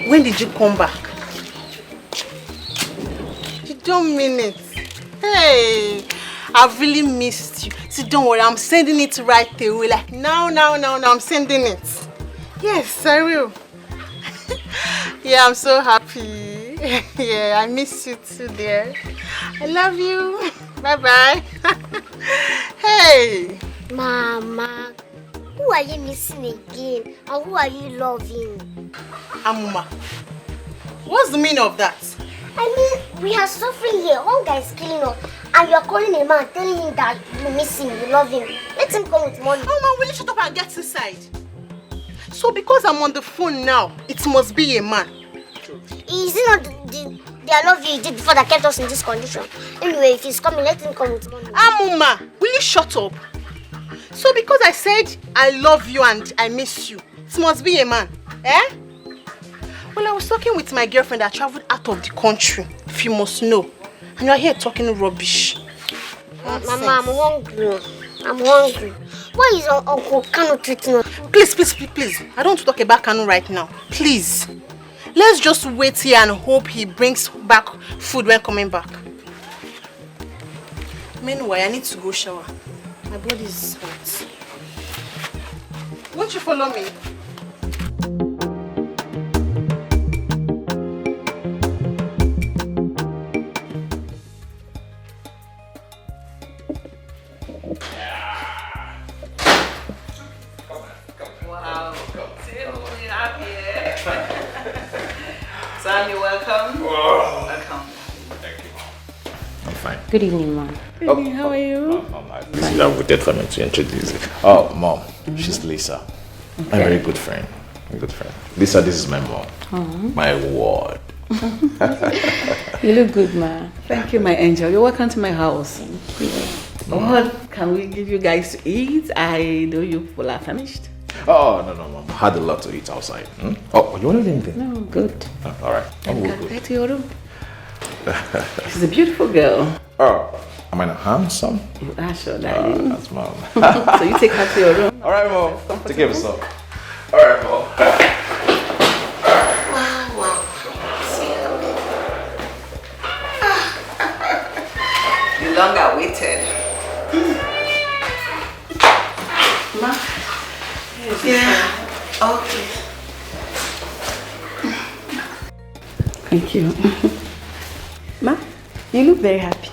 when did you come back? You don't mean it. Hey, I've really missed you. See, don't worry, I'm sending it right away. Like now, I'm sending it. Yes, I will. Yeah, I'm so happy. Yeah, I miss you too, dear. I love you. Bye-bye. Hey. Mama, who are you missing again? And who are you loving? Amuma. What's the meaning of that? I mean, we are suffering here. Hunger is killing us. And you are calling a man, telling him that you miss him, you love him. Let him come with money. Mama, will you shut up and get inside? So because I'm on the phone now, it must be a man. Is it not the I love you did before that kept us in this condition? Anyway, if he's coming, let him come with money. Amuma, will you shut up? So because I said I love you and I miss you, it must be a man, Well, I was talking with my girlfriend that traveled out of the country, if you must know. And you're here talking rubbish. Mama, I'm hungry. I'm hungry. Why is Uncle Kanu treating us? Please. I don't want to talk about Kanu right now. Please. Let's just wait here and hope he brings back food when coming back. Meanwhile, I need to go shower. My body is hot. Won't you follow me? Sam, welcome. Welcome. Thank you. I'm fine. Good evening, Mom. Good evening, how are you? This I would definitely to introduce you. Oh, Mom, she's Lisa. Okay. A very good friend. A good friend. Lisa, this is my mom. My ward. You look good, ma. Thank you, my angel. You're welcome to my house. What can we give you guys to eat? I know you people are famished. Oh, no, Mom. I had a lot to eat outside. Oh, you want anything? No, good. Oh, all right. Can we get to your room? She's a beautiful girl. Oh, am I not handsome? You are sure, darling. That's Mom. So you take her to your room. All right, Mom. Take care of yourself. All right, Mom. Wow. You long awaited. Ma. Yeah. Okay. Thank you. Ma, you look very happy.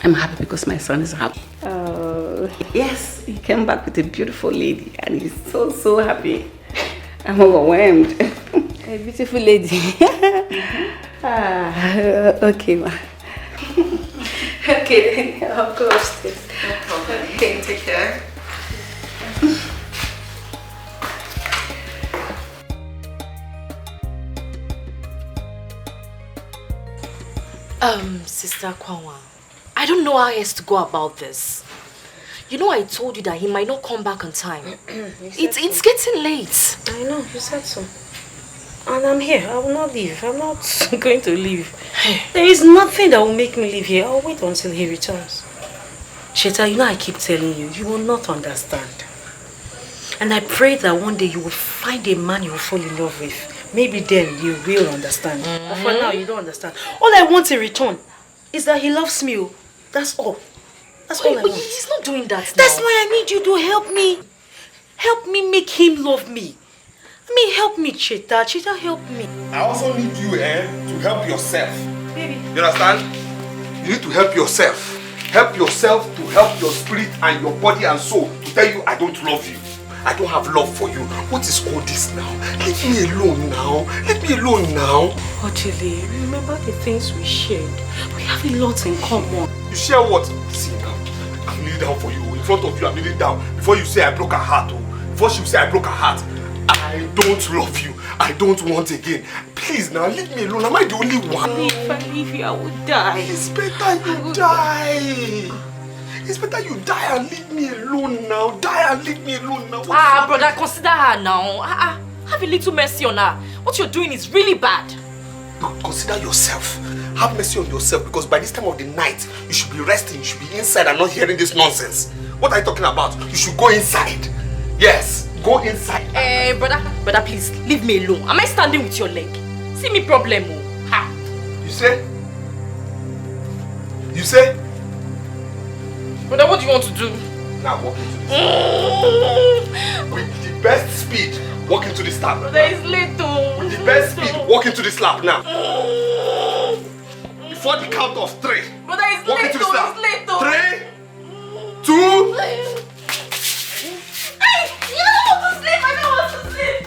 I'm happy because my son is happy. Yes, he came back with a beautiful lady and he's so happy. I'm overwhelmed. A beautiful lady. Okay, ma. Okay, then I'll go upstairs. No problem. Okay, take care. Sister Kwanwa, I don't know how else to go about this. You know, I told you that he might not come back on time. It's getting late. I know, you said so. And I'm here. I will not leave. I'm not going to leave. There is nothing that will make me leave here. I'll wait until he returns. Sheta, you know I keep telling you, you will not understand. And I pray that one day you will find a man you will fall in love with. Maybe then you will understand. But for now, you don't understand. All I want in return is that he loves me. That's all. That's all I want. He's not doing that now. That's why I need you to help me. Help me make him love me. I mean, help me, Cheta. Cheta, help me. I also need you to help yourself. Baby. You understand? You need to help yourself. Help yourself to help your spirit and your body and soul to tell you I don't love you. I don't have love for you. What is all this now? Leave me alone now. Leave me alone now. Otile, remember the things we shared. We have a lot in common. You share what? See now, I'm kneeling down for you. In front of you, I'm kneeling down. Before you say I broke her heart, before she say I broke her heart, I don't love you. I don't want again. Please now, leave me alone. Am I the only one? If I leave you, I would die. It's better you die. It's better you die and leave me alone now. Die and leave me alone now. Brother, consider her now. Have a little mercy on her. What you're doing is really bad. Look, consider yourself. Have mercy on yourself because by this time of the night, you should be resting. You should be inside and not hearing this nonsense. What are you talking about? You should go inside. Yes, go inside. Brother, please, leave me alone. Am I standing with your leg? See me problem. Ha. You say? You say? Brother, what do you want to do? Now walk into this with the best speed, walk into the slab. Brother, it's late though. With the best speed, walk into the slab now. Before the count of 3. Brother, it's walk late into the slab. It's late though. 3, 2. Hey, you don't want to sleep. I don't want to sleep.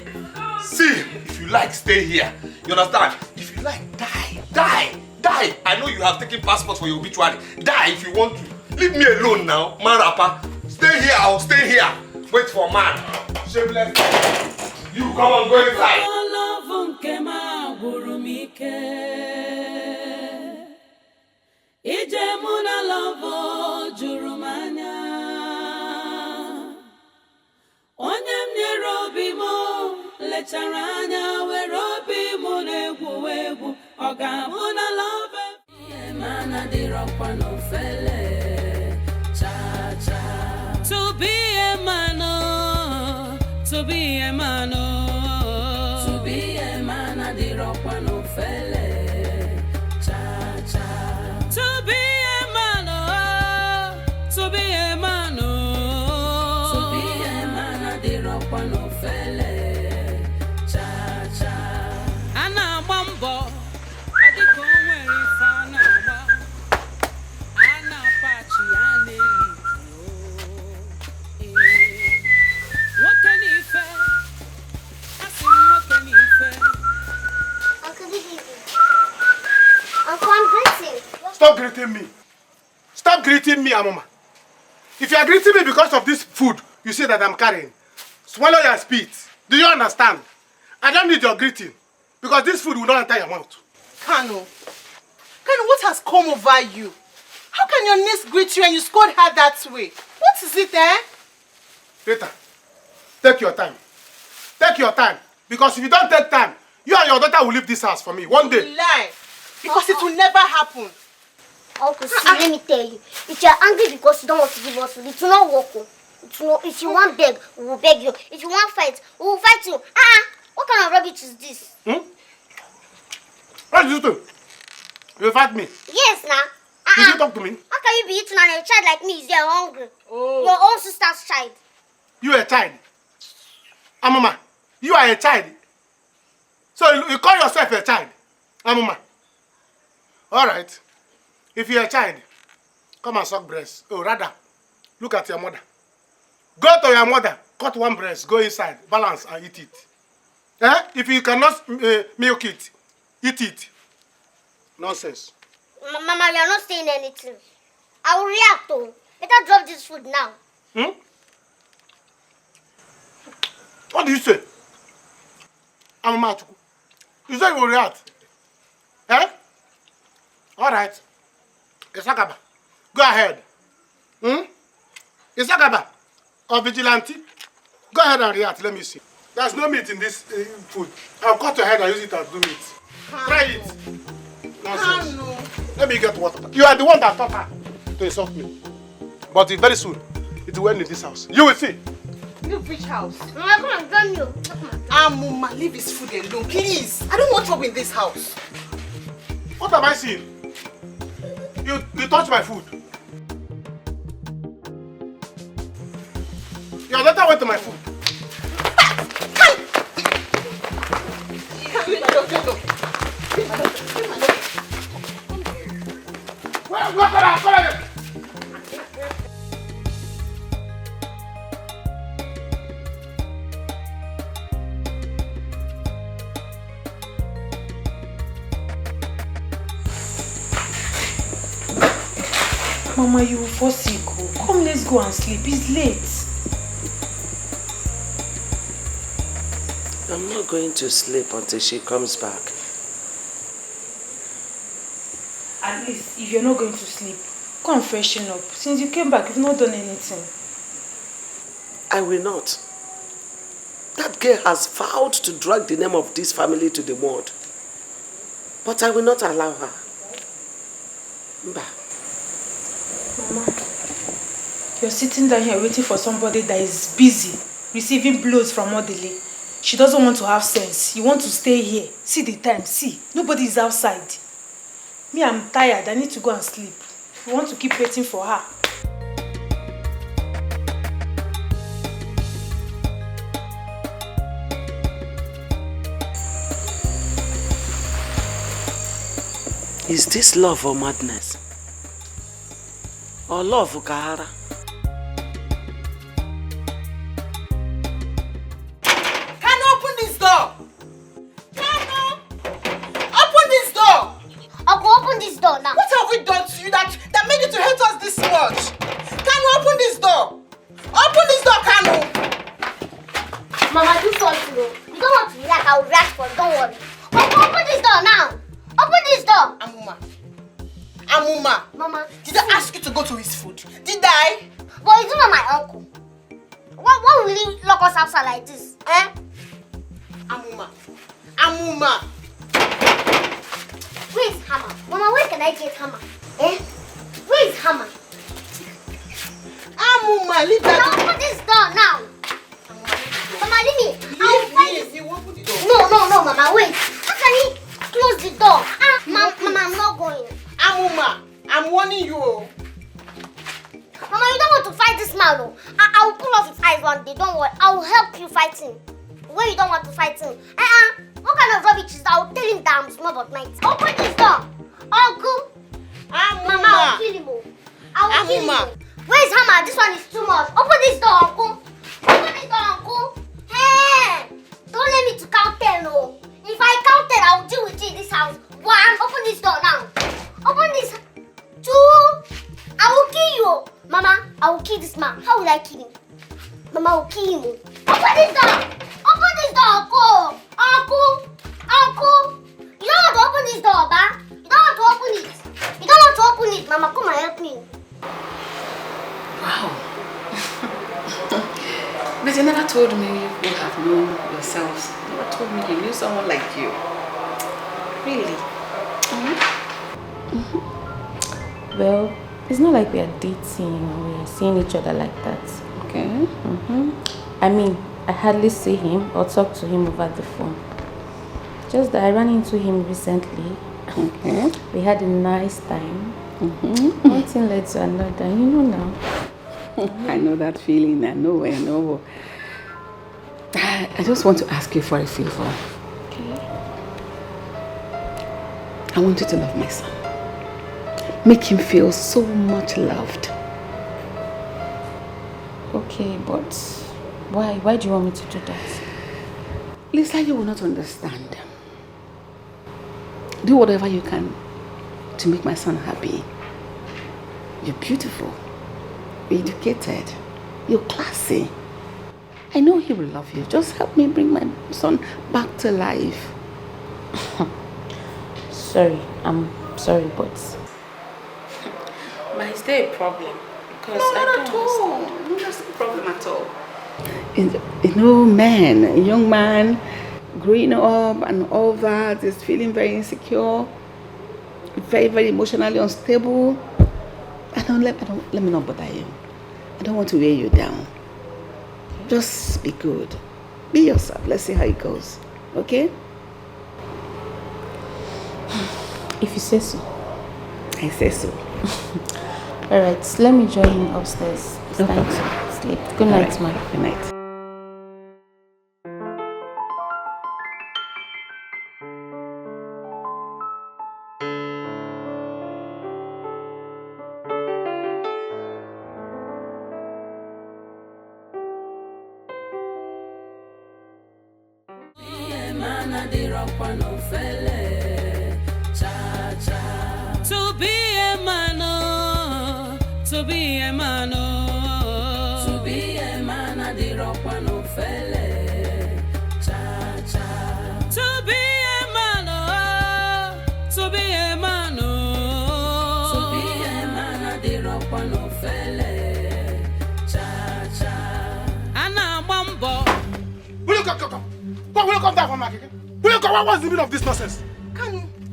See, if you like, stay here. You understand? If you like, die. I know you have taken passports for your obituary. Die if you want to. Leave me alone now, man rapper. Stay here, I'll stay here. Wait for man. Shameless. You come on, go inside. To be a man, oh, to be a man, oh, to be a man, Stop greeting me. Stop greeting me, Amoma. If you are greeting me because of this food you see that I'm carrying, swallow your spit. Do you understand? I don't need your greeting because this food will not enter your mouth. Kanu, what has come over you? How can your niece greet you and you scold her that way? What is it, eh? Rita, take your time. Take your time. Because if you don't take time, you and your daughter will leave this house for me one day. You lie. Because it will never happen. Uncle, see, let me tell you. If you are angry because you don't want to give us food, it will not work. It will not, if you want beg, we will beg you. If you want fight, we will fight you. What kind of rubbish is this? What did you do? You fight me? Yes, now. Did you talk to me? How can you be eating and a child like me is there hungry? Your own sister's child. You are a child. Amoma, you are a child. So you call yourself a child. Amoma. Alright. If you're a child, come and suck breast. Oh, rather, look at your mother. Go to your mother, cut one breast, go inside, balance and eat it. If you cannot milk it, eat it. Nonsense. Mama, you are not saying anything. I will react to. Better drop this food now. What do you say? Amoma, you say you will react? Alright. Isakaba, go ahead. Isakaba, or vigilante, go ahead and react. Let me see. There's no meat in this food. I'll cut your head and use it as do meat. Try it. Nonsense. Let me get water. You are the one that taught her to insult me. But very soon, it will end in this house. You will see. Leave which house? Mama, come on, join you. Mama, leave his food alone, please. I don't want trouble in this house. What am I seeing? You touch my food. Your daughter went to my food. Mama, you will fall sick. Come, let's go and sleep. It's late. I'm not going to sleep until she comes back. At least, if you're not going to sleep, go and freshen up. Since you came back, you've not done anything. I will not. That girl has vowed to drag the name of this family to the mud. But I will not allow her. Mba. Mama, you're sitting down here waiting for somebody that is busy receiving blows from Odile. She doesn't want to have sense. You want to stay here. See the time. See, nobody is outside. Me, I'm tired. I need to go and sleep. You want to keep waiting for her. Is this love or madness? Or love, Ukahara? Can you open this door? Can you open this door? I'll go open this door now. What have we done to you that made you to hate us this much? Can you open this door? Open this door, Kanu. Mama, do something. You don't want to react. I'll react for it. Don't worry. Open this door now. Open this door. Amuma. Mama. Did I ask you to go to his food? Did I? But he's not my uncle. Why will he lock us outside like this? Amuma. Where is hammer? Mama, where can I get hammer? Where is hammer? Amuma, leave that. Now open this door now. Mama, leave me. Leave. You open the door. No, Mama, wait. How can he close the door? Mama, I'm not going. Amuma, I'm warning you. Mama, you don't want to fight this man, though. I will pull off his eyes one day. Don't worry. I will help you fight him. When you don't want to fight him. What kind of rubbish is that? I will tell him that I'm small but mighty. Open this door. Uncle. Mama, I will kill him. I will kill him. Where's hammer? This one is too much. Open this door, Uncle. Open this door, Uncle. Hey! Don't let me to count 10, no. If I count 10, I will deal with you in this house. 1. Open this door now. Open this. I will kill this man. How will I kill him? Mama, I will kill him. Open this door! Open this door, Uncle! Uncle! Uncle! You don't want to open this door, Ba? You don't want to open it. You don't want to open it. Mama, come and help me. Wow. But you never told me you would have known yourselves. You never told me you knew someone like you. Really? Well, it's not like we are dating or we are seeing each other like that. Okay. I mean, I hardly see him or talk to him over the phone. Just that I ran into him recently. Okay. We had a nice time. One thing led to another, you know now. I know that feeling. I know. I just want to ask you for a favor. Okay. I want you to love my son. Make him feel so much loved. Okay, but why? Why do you want me to do that? Lisa, you will not understand. Do whatever you can to make my son happy. You're beautiful. You're educated. You're classy. I know he will love you. Just help me bring my son back to life. Sorry, I'm sorry, but... But is there a problem? Because no, not at all. No, there's no problem at all. You know, a young man, growing up and all that, is feeling very insecure, very, very emotionally unstable. Let me not bother you. I don't want to wear you down. Just be good. Be yourself. Let's see how it goes. Okay? If you say so. I say so. Alright, let me join him upstairs. It's time to sleep. Good night, right. Ma. Good night. To be a man, oh, to be a man, oh, to be a man, I did rock one of felle, cha cha. To be a man, oh, to be a man, oh, to be a man, I did rock one of felle, cha cha. Anna Mambo. Will you come? Will you come down from my keke? Will you come? What's the meaning of this nonsense?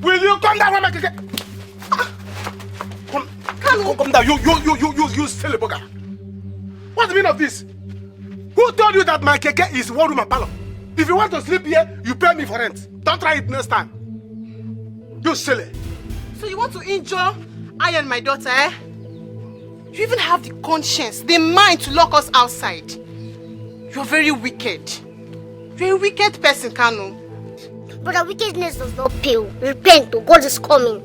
Will you come down from my keke? Come down, you silly bugger. What's the meaning of this? Who told you that my keke is one room and parlor? If you want to sleep here, you pay me for rent. Don't try it next time. You silly. So you want to injure I and my daughter, eh? You even have the conscience, the mind to lock us outside. You're very wicked. You're a wicked person, Kanu. But the wickedness does not pay. Repent, God is coming.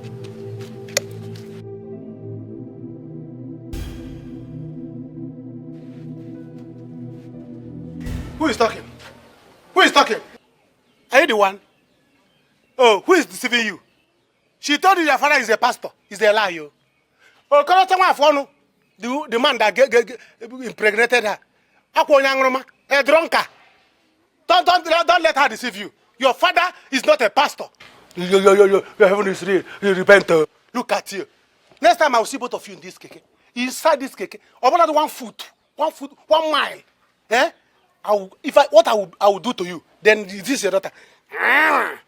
Who is talking? Who is talking? Are you the one? Oh, who is deceiving you? She told you your father is a pastor. He's a liar. Oh, come on, the man that impregnated her. A drunker. Don't let her deceive you. Your father is not a pastor. Your heaven is real. You repent. Look at you. Next time I will see both of you in this keke. Inside this keke. About 1 foot. 1 foot, 1 mile. Eh? I will do to you. Then this is your daughter. I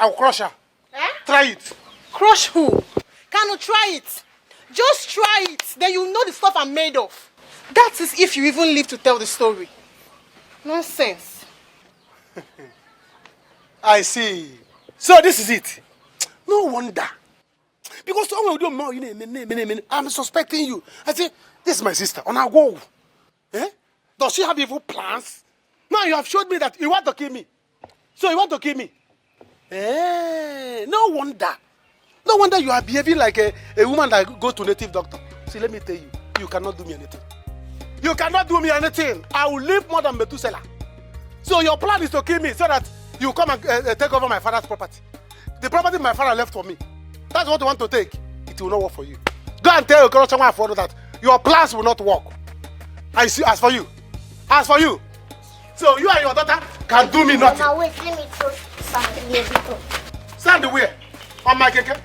will crush her. Eh? Try it. Crush who? Kanu, try it. Just try it. Then you know the stuff I'm made of. That is if you even live to tell the story. Nonsense. I see. So this is it. No wonder. Because someone will do more. I'm suspecting you. I say, this is my sister. On our go. Eh? Does she have evil plans? Now you have showed me that you want to kill me. So you want to kill me. Eh? No wonder. No wonder you are behaving like a woman that goes to native doctor. See, let me tell you, you cannot do me anything. You cannot do me anything. I will live more than Methuselah. So your plan is to kill me so that you come and take over my father's property. The property my father left for me. That's what you want to take. It will not work for you. Go go and tell Okorocha for that your plans will not work. I see. As for you, so you and your daughter can do me nothing. Now wait, let me throw sand here before. Sand where? On my keke.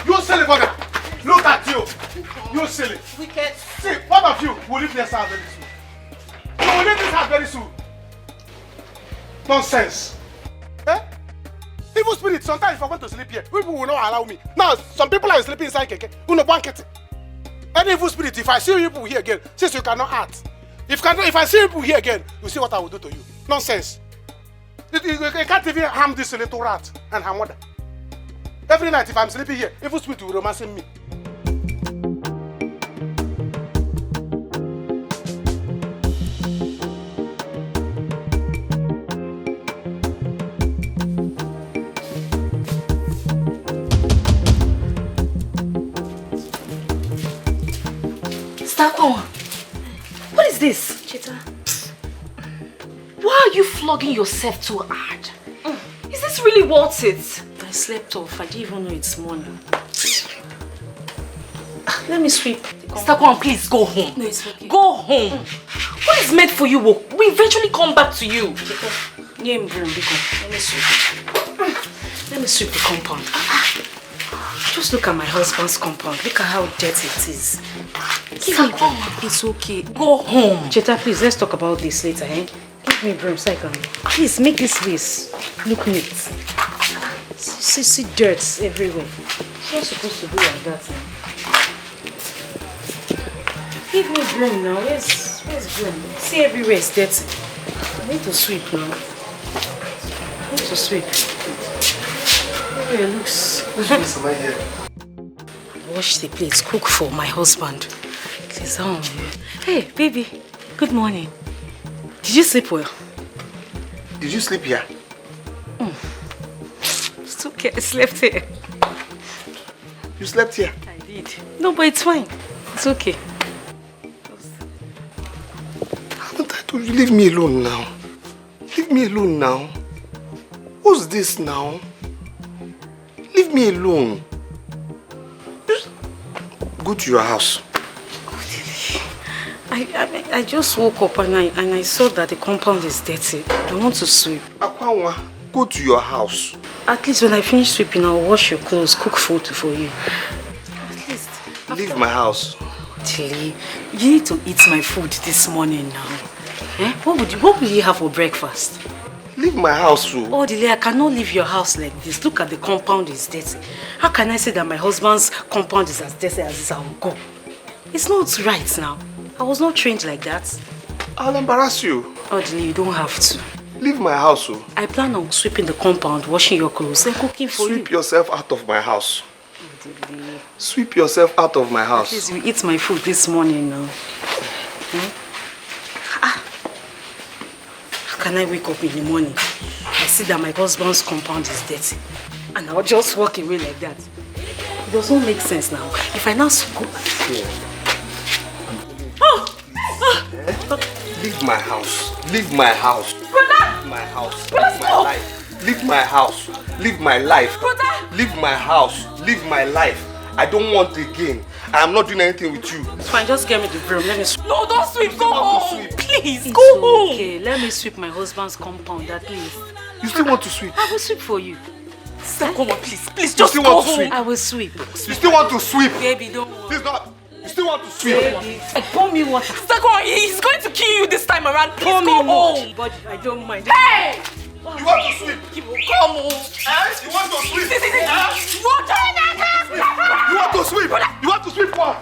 You silly bugger. Look at you. You silly. Wicked. See, one of you will leave this house very soon. You will leave this house very soon. Nonsense. Eh? Evil spirit, sometimes if I want to sleep here, people will not allow me. Now, some people are sleeping inside keke. You know, blanket. Any evil spirit, if I see people here again, since you cannot act, if I see people here again, you see what I will do to you. Nonsense. You can't even harm this little rat and her mother. Every night, if I'm sleeping here, evil spirit will romancing me. What is this? Chita. Why are you flogging yourself too hard? Is this really worth it? I slept off. I didn't even know it's morning. Let me sweep. Stakwan, please go home. No, it's okay. Go home. What is meant for you will eventually come back to you. Let me sweep. Let me sweep the compound. Just look at my husband's compound. Look at how dirty it is. Give me broom. It's okay. Go home. Cheta, please, let's talk about this later, eh? Give me broom so I can... Please, make this place look neat. See dirt everywhere. It's not supposed to be like that, eh? Give me broom now. Where's broom? See, everywhere is dirty. I need to sweep now. I need to sweep. Everywhere looks... Wash the plates, cook for my husband. Please, Hey, baby. Good morning. Did you sleep well? Did you sleep here? It's okay. I slept here. You slept here? I did. No, but it's fine. It's okay. Haven't I told you, leave me alone now? Leave me alone now. What's this now? Leave me alone. Just go to your house. I just woke up and I saw that the compound is dirty. I want to sweep. Akwanwa, go to your house. At least when I finish sweeping, I'll wash your clothes, cook food for you. At least. Leave my house. Tilly, you need to eat my food this morning now. Eh? What will you have for breakfast? Leave my house, too. Oh, Dile, I cannot leave your house like this. Look at the compound is dirty. How can I say that my husband's compound is as dirty as this? I will go. It's not right now. I was not trained like that. I'll embarrass you. Oh, Dile, you don't have to. Leave my house, too. I plan on sweeping the compound, washing your clothes, and cooking for you. Sweep yourself out of my house. Sweep yourself out of my house. Please, you eat my food this morning now. How can I wake up in the morning? I see that my husband's compound is dirty. And I'll just walk away like that. It doesn't make sense now. If I now go back... Leave my house. Leave my house. Leave my house. Leave my life. Leave my house. Leave my life. Leave my house. Leave my life. I don't want again. I am not doing anything with you. It's fine, just get me the broom. Let me sweep. No, don't sweep. Go home. Please, it's go home. Okay, let me sweep my husband's compound at least. You still want to sweep? I will sweep for you. Stop, come on, please, just still go want to home. sweep? I will sweep. You still want to sweep? Baby, don't worry. Please not. You still want to sweep? Baby, pour me water. Stakwan, he's going to kill you this time around. Please Pour me go water. home. But I don't mind. Hey! You want to sweep? Come on. You want to sweep? You want to sweep? You want to sweep what?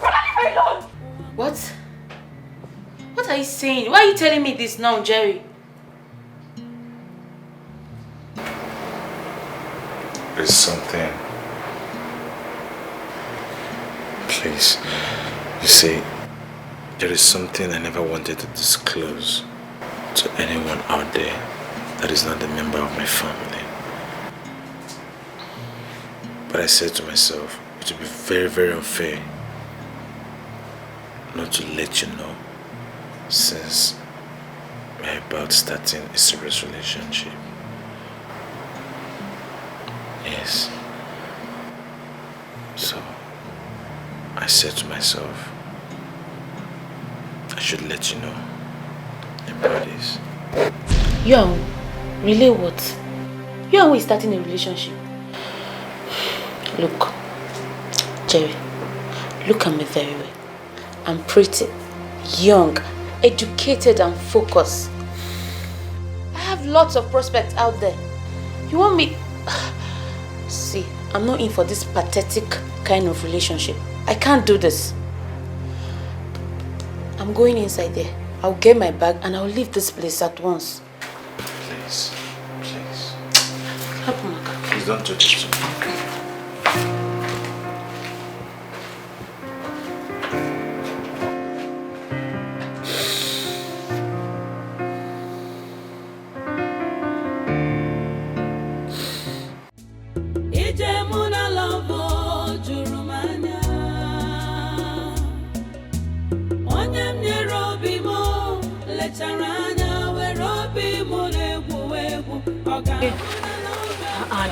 What? What are you saying? Why are you telling me this now, Jerry? There's something. Please. You see, there is something I never wanted to disclose to anyone out there that is not a member of my family. But I said to myself, it would be very, very unfair not to let you know, since we're about starting a serious relationship. Yes. So, I I said to myself, I should let you know about this. Young, really what? You and we starting a relationship. Look, Jerry, look at me very well. I'm pretty, young, educated and focused. I have lots of prospects out there. You want me... See, I'm not in for this pathetic kind of relationship. I can't do this. I'm going inside there. I'll get my bag and I'll leave this place at once. Please, please. Help me. Please don't do this to me.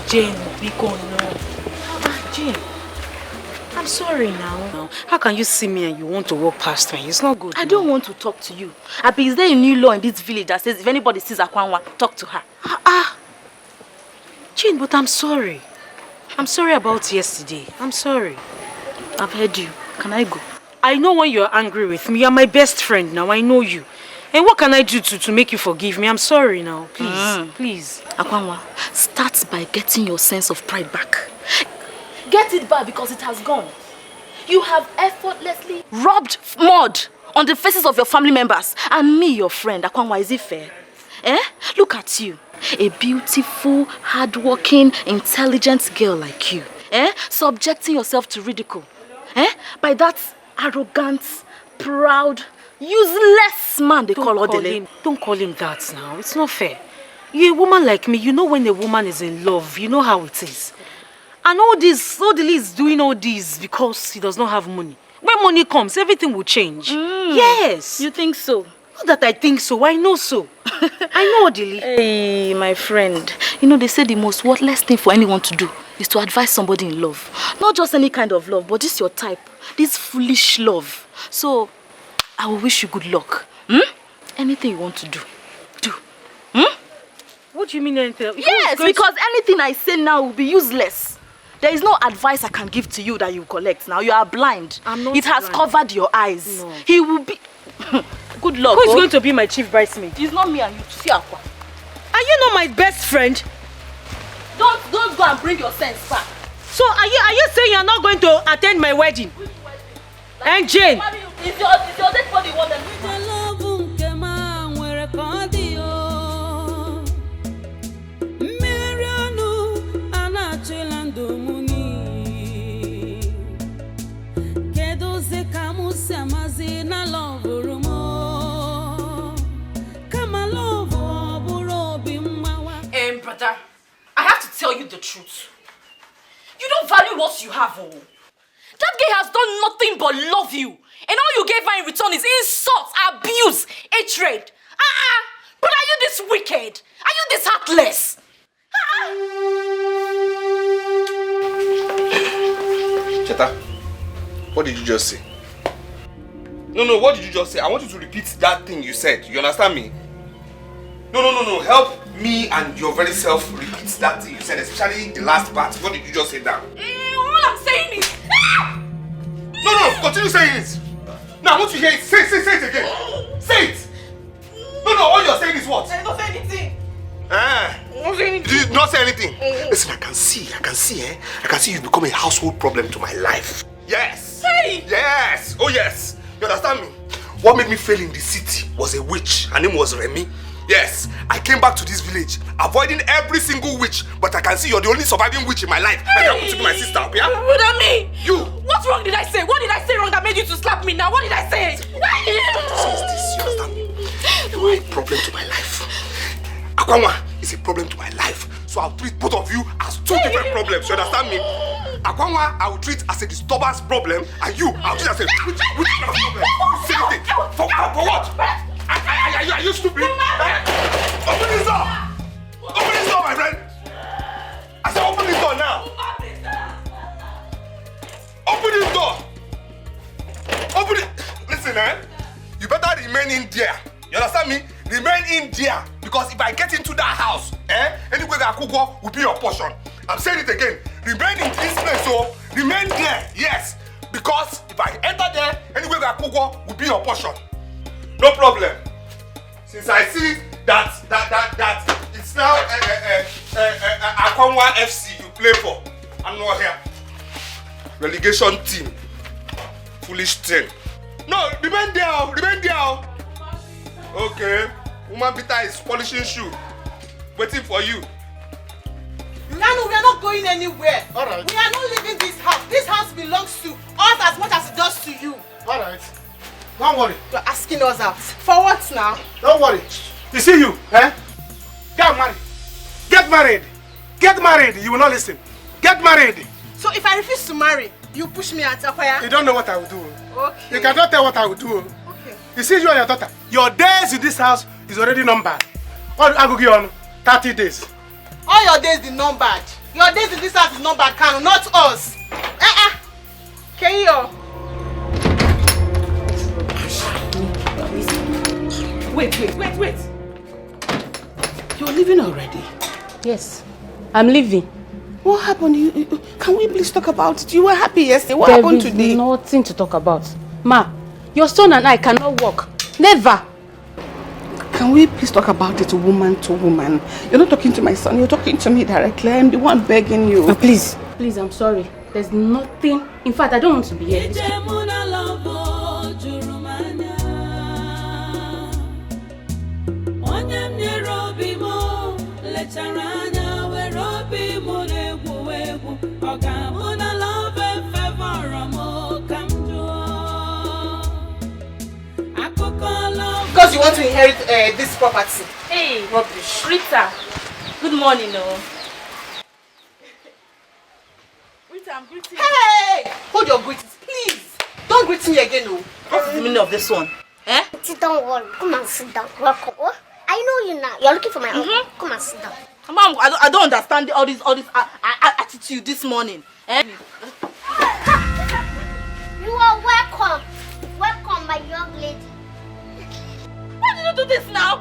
Jane, be gone now. Jane, I'm sorry now. How can you see me and you want to walk past me? It's not good. I don't want to talk to you. Abi, is there a new law in this village that says if anybody sees Akwanwa, talk to her? Jane, but I'm sorry. I'm sorry about yesterday. I'm sorry. I've heard you. Can I go? I know when you're angry with me. You're my best friend now. I know you. And what can I do to make you forgive me? I'm sorry now. Please, please. Akwanwa, start by getting your sense of pride back. Get it back because it has gone. You have effortlessly rubbed mud on the faces of your family members. And me, your friend, Akwanwa, is it fair? Look at you. A beautiful, hardworking, intelligent girl like you. Subjecting yourself to ridicule. By that arrogant, proud, useless man they call Odele. Don't call him that now. It's not fair. You're a woman like me. You know when a woman is in love. You know how it is. And all this, Odele is doing all this because he does not have money. When money comes, everything will change. Yes. You think so? Not that I think so. I know so. I know, Odele. Hey, my friend. You know, they say the most worthless thing for anyone to do is to advise somebody in love. Not just any kind of love, but this your type. This foolish love. So, I will wish you good luck. Anything you want to do, do. What do you mean anything? Yes, because anything I say now will be useless. There is no advice I can give to you that you collect now. You are blind. I'm not It has blind. covered your eyes. No. He will be... Good luck. Who is going to be my chief bridesmaid? It's not me and you. See Akwa. Are you not my best friend? Don't go and bring your sense back. So are you saying you're not going to attend my wedding? And Jane? Is your dead body one that brother, I have to tell you the truth. You don't value what you have, oh. That guy has done nothing but love you. And all you gave her in return is insults, abuse, hatred. But are you this wicked? Are you this heartless? Cheta, what did you just say? No, what did you just say? I want you to repeat that thing you said. You understand me? No. Help me and your very self repeat that thing you said, especially the last part. What did you just say now? All I'm saying is... No, continue saying it. Now I want to hear it. Say it again. Say it. No, all you're saying is what? I don't say anything. Did you not say anything? Listen, I can see, I can see you become a household problem to my life. Yes. Hey. Yes. Oh yes. You understand me? What made me fail in the city was a witch. Her name was Remy. Yes, I came back to this village, avoiding every single witch, but I can see you're the only surviving witch in my life. And you happen to be my sister, okay? What I mean? You! What wrong did I say? What did I say wrong that made you to slap me now? What did I say? This, you understand me? You are a problem to my life. Akwanwa is a problem to my life. So I'll treat both of you as two different problems, you understand me? Akwanwa, I will treat as a disturbance problem, and you, I'll treat as a which problem? Same thing. For what? Are you stupid? Open this door! Open this door, my friend! I said open this door now! Open this door! listen, you better remain in there. You understand me? Remain in there. Because if I get into that house, anywhere that I could go will be your portion. I'm saying it again. Remain in this place, so remain there, yes. Because if I enter there, anywhere that I could go will be your portion. No problem. Since I see that it's now Akonwa FC you play for, I'm not here. Relegation team. Foolish thing. No, remain there, remain there. Okay. Woman Peter is polishing shoe. Waiting for you. Nanu, we are not going anywhere. Alright. We are not leaving this house. This house belongs to us as much as it does to you. Alright. Don't worry. You're asking us out. For what now? Don't worry. You see you, Get married. Get married. Get married. You will not listen. Get married. So if I refuse to marry, you push me out, Akwaya? You don't know what I will do. Okay. You cannot tell what I will do. Okay. You see you and your daughter. Your days in this house is already numbered. I go give you 30 days. All your days is numbered. Your days in this house is numbered, Kanu, not us. Keyo. Wait. You're leaving already? Yes, I'm leaving. What happened? Can we please talk about it? You were happy yesterday. What happened today? There is nothing to talk about. Ma, your son and I cannot walk. Never. Can we please talk about it woman to woman? You're not talking to my son. You're talking to me directly. I'm the one begging you. Please, I'm sorry. There's nothing. In fact, I don't want to be here. Because you want to inherit this property. Hey, Rita. Good morning, Rita, I'm greeting you. Hey! Hold your greetings, please. Don't greet me again, What's the meaning of this one? Don't worry. Come and sit down. Welcome. I know you now. You're looking for my uncle. Come and sit down. Mom, I don't understand all this attitude this morning. You are welcome. Welcome, my young lady. Why did you do this now?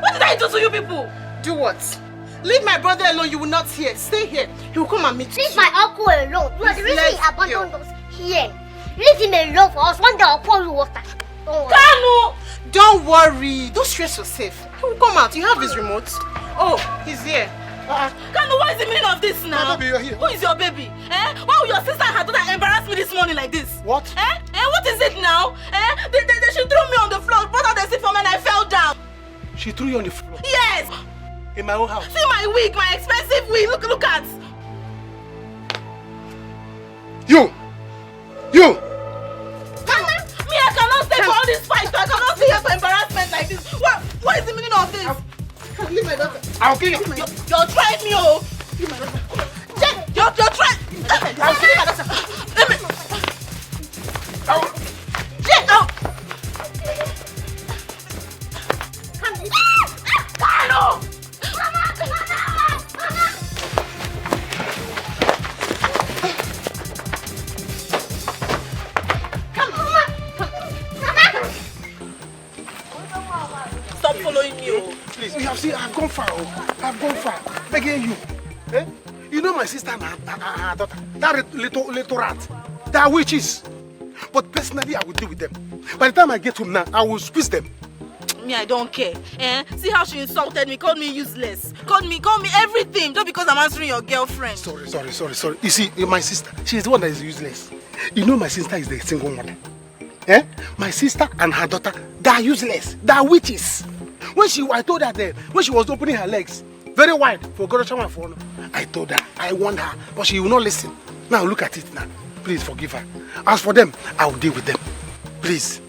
What did I do to you people? Do what? Leave my brother alone. You will not hear. Stay here. He will come and meet you. Leave my uncle alone. You are the reason he abandoned us here. Leave him alone for us. One day I'll pour you water. Don't worry. Kanu! Don't worry. Don't stress yourself. He will come out. You have his remote. Oh, he's here. Kanu, what is the meaning of this now? Baby, you're here. Who is your baby? Why will your sister and her daughter embarrass me this morning like this? What? What is it now? She threw me on the floor, brought out the seat for me and I fell down. She threw you on the floor? Yes! In my own house? See my wig, my expensive wig. Look at. You! Me, I cannot stay for all this fight. I cannot stay here for embarrassment like this. What is the meaning of this? Leave my daughter. I'll kill you. You're trying me, Leave my daughter. You're trying. I'll kill my daughter. Let me. Carlo! Stop following me, Please, you have seen, I've gone far. I've gone far. Begging you. You know my sister and her daughter. That little rat. They are witches. But personally, I will deal with them. By the time I get home now, I will squeeze them. Me, I don't care. See how she insulted me, called me useless, called me everything just because I'm answering your girlfriend. Sorry. You see, my sister, she is the one that is useless. You know my sister is the single mother. My sister and her daughter, they are useless. They are witches. I told her when she was opening her legs very wide for Gorochawa phone, I told her, I warned her, but she will not listen. Now look at it now. Please forgive her. As for them, I will deal with them. Please.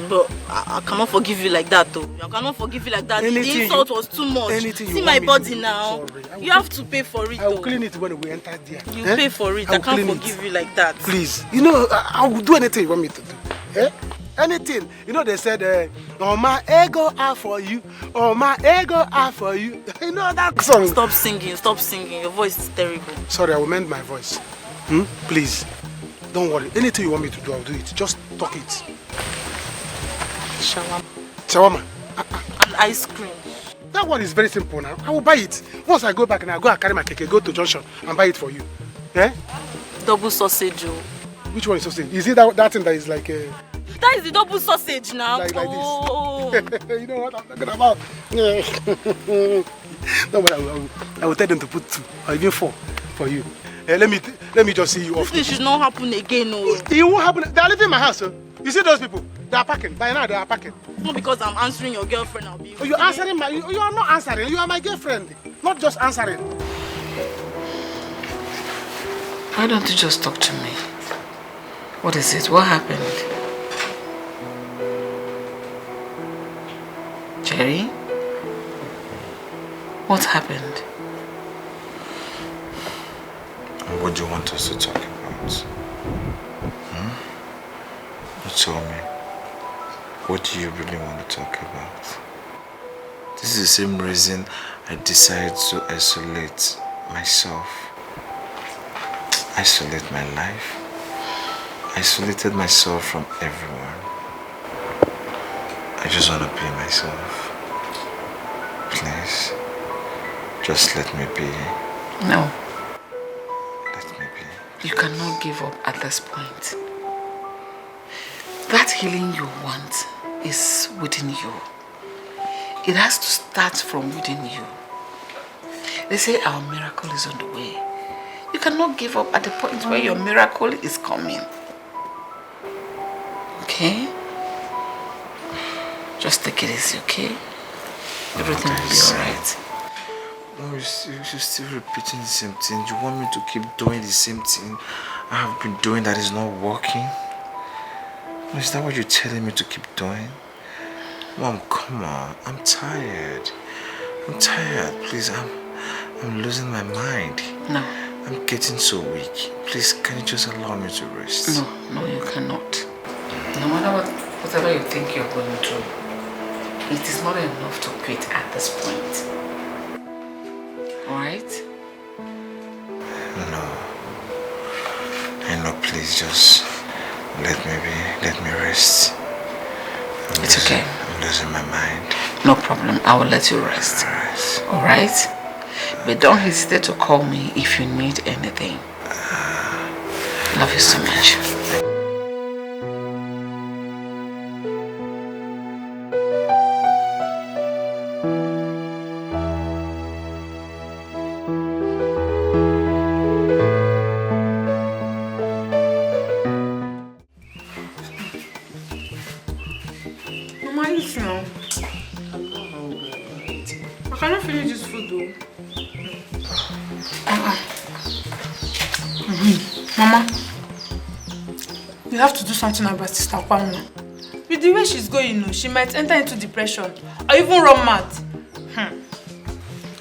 But I cannot forgive you like that, though. I cannot forgive you like that. The insult was too much. See my body now. You have to pay for it, I will clean it when we enter there. You pay for it. I can't forgive you like that. Please. You know, I will do anything you want me to do. Anything. You know, they said, oh, my ego are for you. Oh, my ego are for you. You know that song? Stop singing. Your voice is terrible. Sorry, I will mend my voice. Please. Don't worry. Anything you want me to do, I'll do it. Just talk it. shawarma. Shawarma? And ice cream. That one is very simple now. I will buy it. Once I go back and I go and carry my keke, go to junction and buy it for you. Eh? Double sausage. Which one is sausage? Is it that thing that is like a... That is the double sausage now. Like oh. This. You know what I'm talking about? No, but I will tell them to put 2 or even 4 for you. Let me just see you off. This should not happen again. No. It won't happen. They are leaving my house. You see those people? They are packing. By now they are packing. Not because I'm answering your girlfriend. I'll be. Oh, you're answering my... You are not answering. You are my girlfriend. Not just answering. Why don't you just talk to me? What is it? What happened? Jerry? What happened? What do you want us to talk about? You tell me. What do you really want to talk about? This is the same reason I decided to isolate myself. Isolate my life. Isolated myself from everyone. I just want to be myself. Please. Just let me be. No. Let me be. You cannot give up at this point. That healing you want is within you. It has to start from within you. They say our miracle is on the way. You cannot give up at the point where your miracle is coming. Okay? Just take it easy, okay? Everything will be alright. No, you're still repeating the same thing. You want me to keep doing the same thing I have been doing that is not working? Is that what you're telling me to keep doing? Mom, come on. I'm tired. I'm tired. Please, I'm losing my mind. No. I'm getting so weak. Please, can you just allow me to rest? No, you cannot. No matter whatever you think you're going through, it is not enough to quit at this point. Alright? No. I know, please just let me be. Let me rest. It's okay. I'm losing my mind. No problem. I will let you rest. Alright? But don't hesitate to call me if you need anything. Love you so much. Mama, eat now. I cannot finish this food though. Mama, you have to do something about Sister Kwamna. With the way she's going, she might enter into depression or even run mad.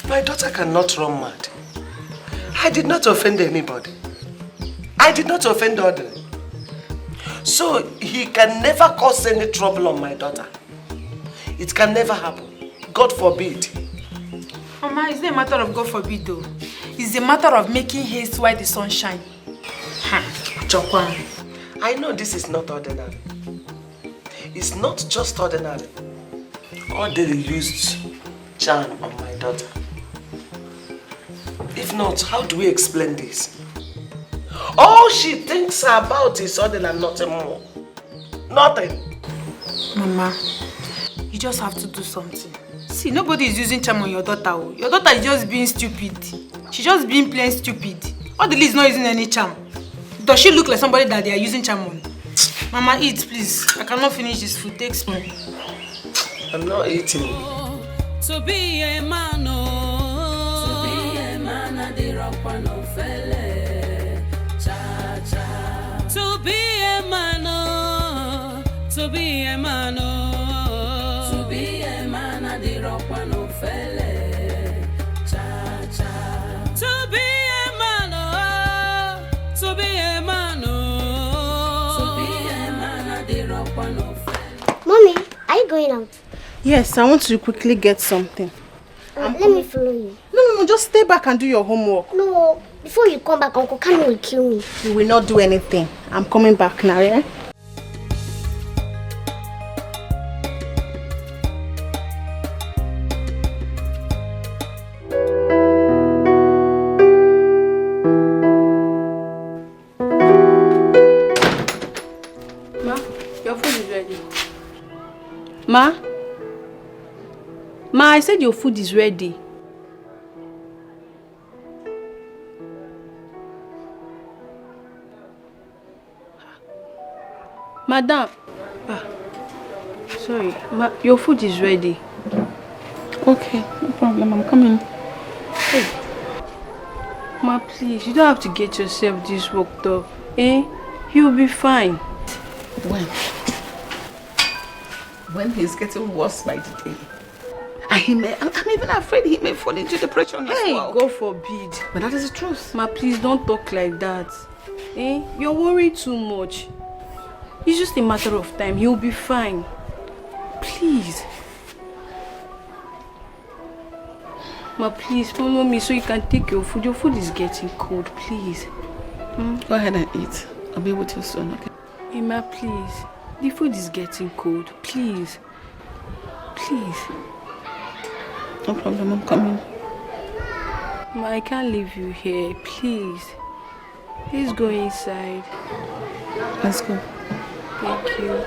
My daughter cannot run mad. I did not offend anybody. I did not offend others. So he can never cause any trouble on my daughter. It can never happen. God forbid. Mama, it's not a matter of God forbid though. It's a matter of making haste while the sun shines. Chokwan, I know this is not ordinary. It's not just ordinary. God did used charm on my daughter. If not, how do we explain this? All she thinks about is ordinary and nothing more. Nothing. Mama, you just have to do something. See, nobody is using charm on your daughter. Your daughter is just being stupid. She's just being plain stupid. All the least not using any charm. Does she look like somebody that they are using charm on? Mama, eat, please. I cannot finish this food. Take spoon. I'm not eating. To be a man, to be a man, the rock one of felle. Cha cha. To be a man, to be a man, to be a man, the rock one of felle. Cha cha. To be a man, to be a man, to be a man, the rock one of felle. Mommy, are you going out? Yes, I want to quickly get something. Let me follow you. No, just stay back and do your homework. No, before you come back, Uncle Kami will kill me. You will not do anything. I'm coming back now, yeah? Your food is ready. Ma? Ma, I said your food is ready. Madam. Sorry. Ma, your food is ready. Okay, no problem. I'm coming. Hey. Ma, please, you don't have to get yourself this worked up. Eh? You'll be fine. When he's getting worse by the day. And I'm even afraid he may fall into depression as well. God forbid. But that is the truth. Ma, please don't talk like that. Eh? You're worried too much. It's just a matter of time. He'll be fine. Please. Ma, please follow me so you can take your food. Your food is getting cold, please. Go ahead and eat. I'll be with you soon, okay? Hey, Ma, please. The food is getting cold. Please. Please. No problem, I'm coming. Ma, I can't leave you here. Please. Please go inside. Let's go. Thank you.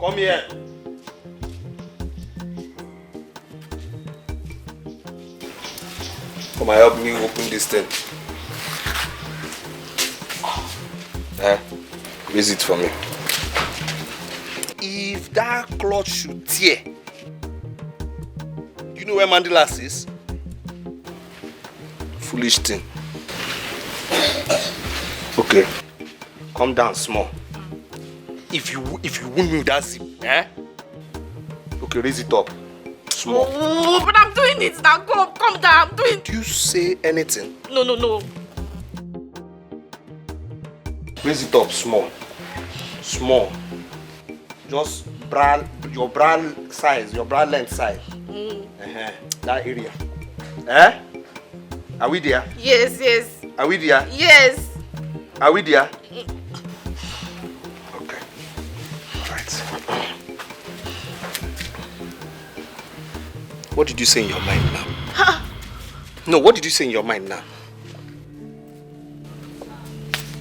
Come here. Come and help me open this thing. Raise it for me. If that cloth should tear, you know where Mandilas is? Foolish thing. Okay, calm down small. If you wound me with that zip, okay, raise it up. Small. Oh, but I'm doing it now. Calm down. I'm doing it. Do you say anything? No. Raise it up, small. Small. Just your bra size, your bra length size. That area. Are we there? Yes. Are we there? Yes. Are we there? Okay. Right. What did you say in your mind now? Huh? No, what did you say in your mind now?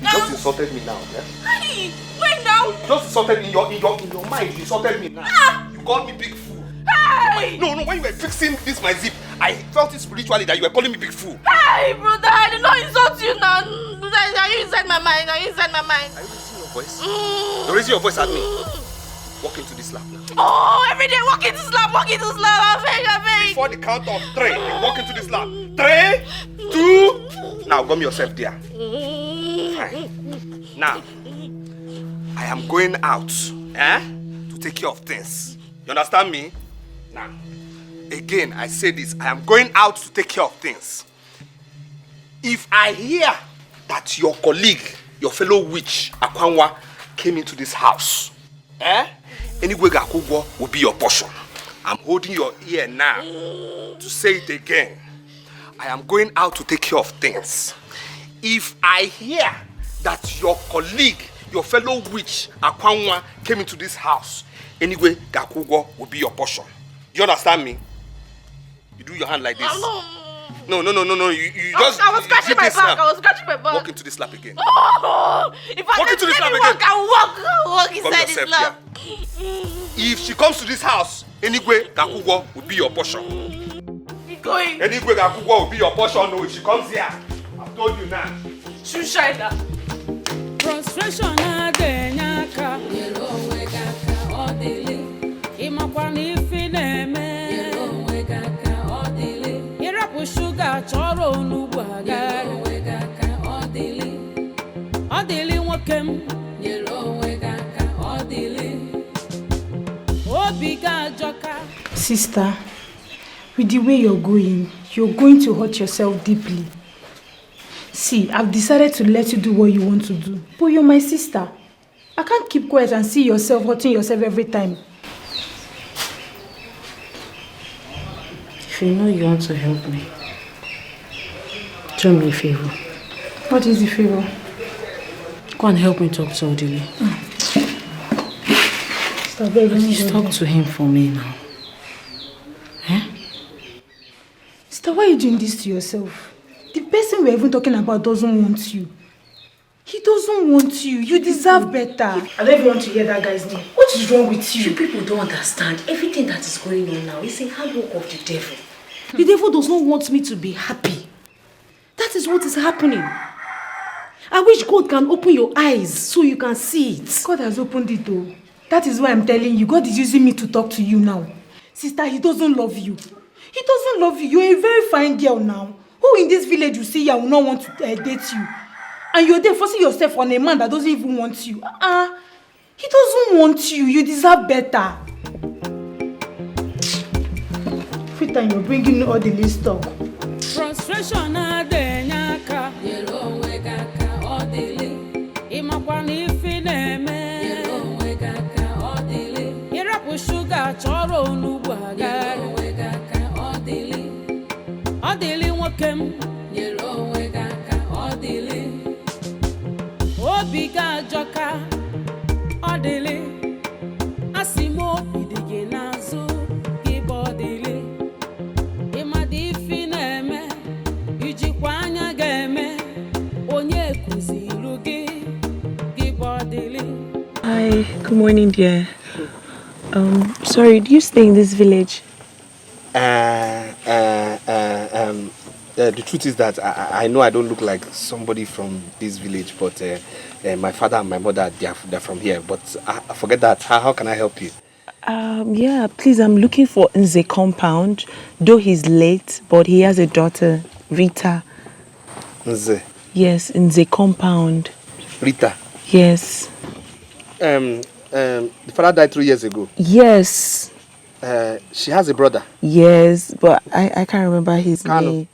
You just insulted me now, Hey, wait now. You just insulted me in your mind. You insulted me now. You called me big fool. Hey! No, when you were fixing this my zip, I felt it spiritually that you were calling me big fool. Hey, brother, I did not insult you now. Are you inside my mind? Are you raising your voice? You're raising your voice at me. Walk into this lap now. Oh, every day walk into slap. I beg. Before the count of 3, you walk into this lap. 3, 2. Now, gum yourself there. Fine. Now, I am going out, to take care of things. You understand me? Now, again, I say this. I am going out to take care of things. If I hear that your colleague, your fellow witch, Akwanwa, came into this house, anyway, Gakugwo will be your portion. I'm holding your ear now to say it again. I am going out to take care of things. If I hear that your colleague, your fellow witch, Akwanwa, came into this house, anyway, Gakugwo will be your portion. You understand me? You do your hand like this. No. You just. I was scratching my back. Walk into this lap again. Oh, if I walk into this lap again. I will walk inside this lap. If she comes to this house, anyway, Gakugwo will be your portion. Going. Anyway, Gakugwo will be your portion. No, if she comes here, I've told you now. Shushaina. Frustration adenyaka. Yelo wegaka odili. Imakwani fineme. Yelo wegaka odili. Irapu sugar choro onugwaga. Yelo wegaka odili. Odili wokem. Yelo wegaka odili. Obiga joka. Sister, with the way you're going to hurt yourself deeply. See, I've decided to let you do what you want to do. But you're my sister. I can't keep quiet and see yourself hurting yourself every time. If you know you want to help me, do me a favor. What is the favor? Go and help me talk to Odile. Please talk to him for me now. Eh? Sister, why are you doing this to yourself? The person we're even talking about doesn't want you. He doesn't want you. You deserve better. I don't even want to hear that guy's name. What is wrong with you? You people don't understand. Everything that is going on now is a handwork of the devil. The devil does not want me to be happy. That is what is happening. I wish God can open your eyes so you can see it. God has opened it though. That is why I'm telling you, God is using me to talk to you now. Sister, he doesn't love you. He doesn't love you. You're a very fine girl now. Who in this village you see here will not want to date you? And you're there forcing yourself on a man that doesn't even want you. He doesn't want you. You deserve better. Every time you're bringing all the list talk. Frustration adenyaka. Yelo wegaka odili. Imakwani fineme. Yelo wegaka odili. Irapu sugar choro onugwaga. Yelo wegaka odili. Odili wokem. Yelo wegaka odili. Obiga joka. Odili. Asimo bidige nazo. Gibodili. Imadi fineme. Ijikwanya geme. Onye kuzirugi. Gibodili. Hi, good morning, dear. Sorry, do you stay in this village? The truth is that I know I don't look like somebody from this village, but my father and my mother, they're from here. But forget that. How can I help you? Yeah, please, I'm looking for Nze compound. Though he's late, but he has a daughter, Rita. Nze? Yes, Nze compound. Rita? Yes. The father died 3 years ago. Yes. She has a brother. Yes, but I can't remember his name.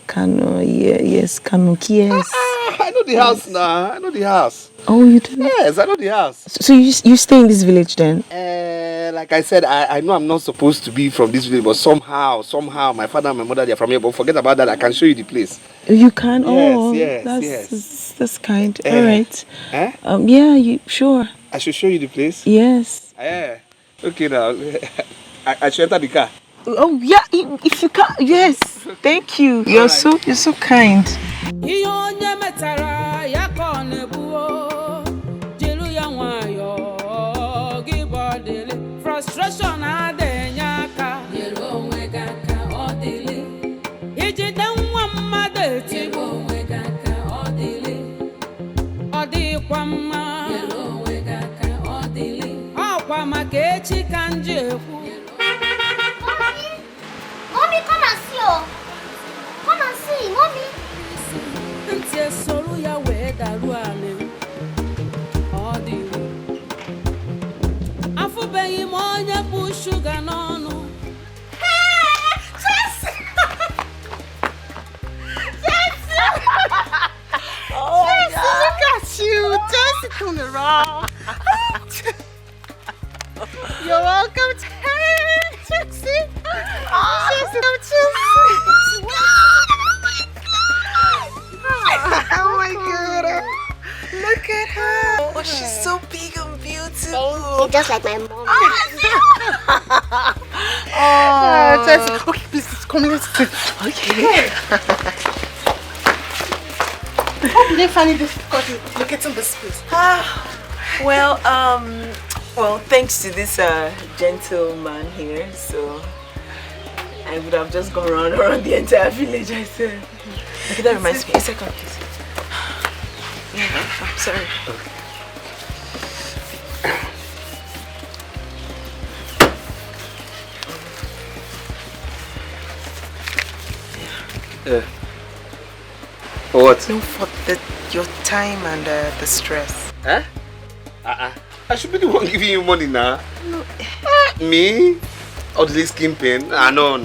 Kano, yeah, yes, Kano, yes. I know the house now. I know the house. Oh, you do? Yes, I know the house. So you stay in this village then? Like I said, I know I'm not supposed to be from this village, but somehow, my father and my mother, they're from here. But forget about that. I can show you the place. You can? Yes, oh, yes. That's kind. All right. Eh? Sure. I should show you the place? Yes. Okay, now. I should enter the car. Oh, yeah, if you can. Yes. Thank you. You're so kind. Frustration adenyaka. Yelo wegaka odili. Ijide nwa deti. Yelo wegaka odili. Odi kwa mma. Yelo wegaka odili. Okwa makechi kanji ekwu. Mommy, come and see, oh. Come and see, mommy. Ntie solu ya we daru ale. Odi. Afubeyi monye pu sugar nonu. Hey, Jessie! Jessie! Oh, Jessie, look at you. Jessie, turn around. You're welcome. Hey, Jessie. Jessie, oh my God. Look at her. Oh, she's so big and beautiful. Just like my mom. Oh, Jessie. Okay, please, come here. Okay. How did they find it difficult locating this place? Well, thanks to this gentleman here, so I would have just gone around the entire village, I said. Okay, that reminds me. A second, please. Yeah, I'm sorry. What? No, for your time and the stress. Huh? I should be the one giving you money now. No. Me? All this skimping? No.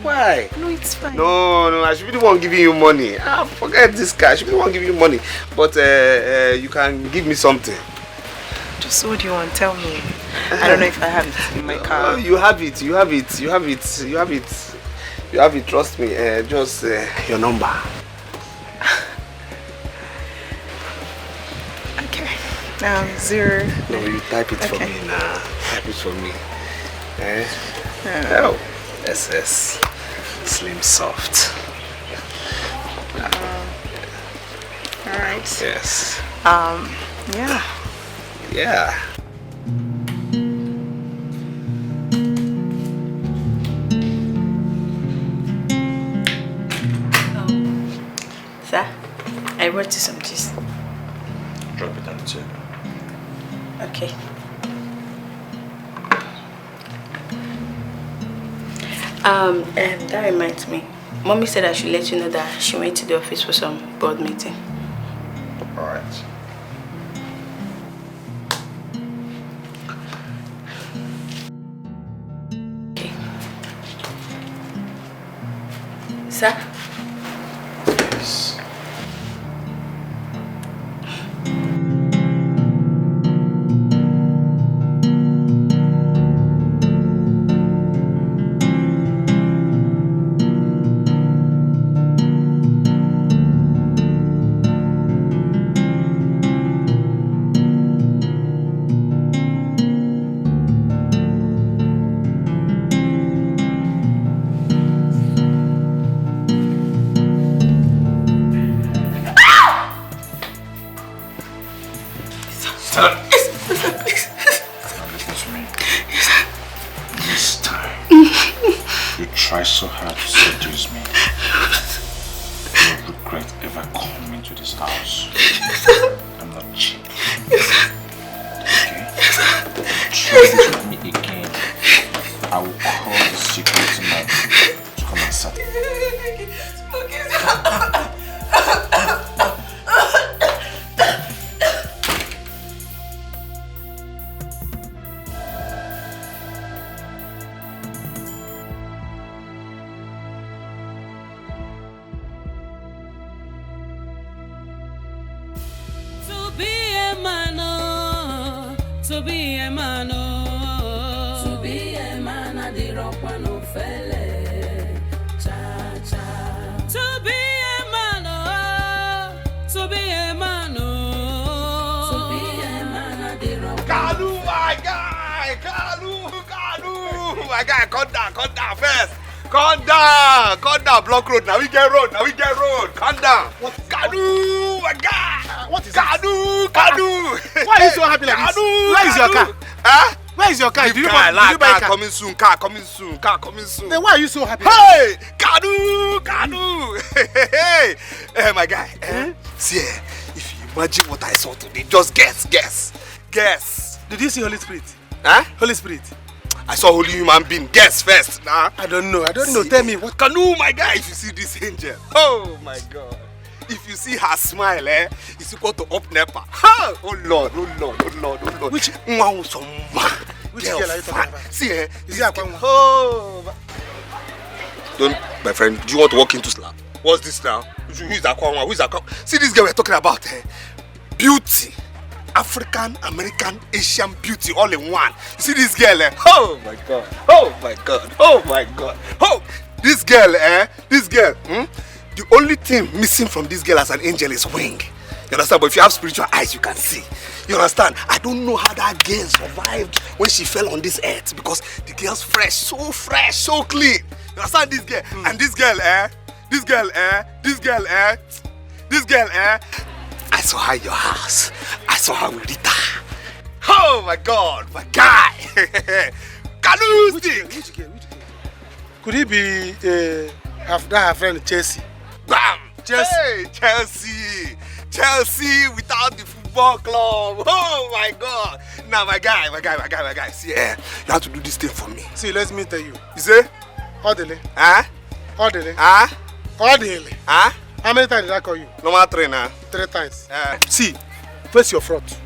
Why? No, it's fine. No, I should be the one giving you money. Forget this guy. I should be the one giving you money. But you can give me something. Just what do you want? Tell me. I don't know if I have it in my car. You have it. Trust me. Just your number. Okay. 0. No, you type it for me now. Type it for me. Oh. SS. Slim soft. Alright. Yes. Yeah. Yeah. Sir, I wrote you some juice. Drop it on the table. Okay. That reminds me. Mommy said I should let you know that she went to the office for some board meeting. Alright. Okay. Sir? Yes. So hard to seduce me. No regret ever coming to this house. I'm not cheap. Okay? Try this with me again. I will call the security man to come and settle. Calm down, block road. Now we get road. Calm down. Kanu, my guy. What is Kanu? Why are you so happy like this? Where is your car? Huh? Where is your car? Did you buy a car? Coming soon. Car coming soon. Then why are you so happy? Hey, Kanu. Hey, my guy. See, if you imagine what I saw today, just guess. Did you see Holy Spirit? Huh? Holy Spirit. I saw holy human being. Guess first. Nah. I don't know. Tell me what. Kanu, my guy, if you see this angel. Oh my God. If you see her smile, it's equal to up Nepa. Oh Lord. Which girl are you talking about? See, Is it Akwanwa? Oh. Don't, my friend, do you want to walk into slap? What's this now? Who is Akwanwa? See this girl we're talking about, beauty. African, American, Asian beauty all in one. You see this girl, Oh my God. Oh, this girl, the only thing missing from this girl as an angel is wing. You understand? But if you have spiritual eyes, you can see. You understand? I don't know how that girl survived when she fell on this earth, because the girl's fresh, so clean. You understand this girl? And this girl, I saw her in your house. I saw her with Rita. Oh my God, my guy. Kanu stick. Which girl? Could it be her friend Chelsea? Bam! Chelsea. Hey, Chelsea. Chelsea without the football club. Oh my God. Now my guy. See, you have to do this thing for me. See, let me tell you. You say? Orderly. Huh? Orderly. Huh? Orderly. Huh? How many times did I call you? Normal 3 now. 3 times. See, face your front.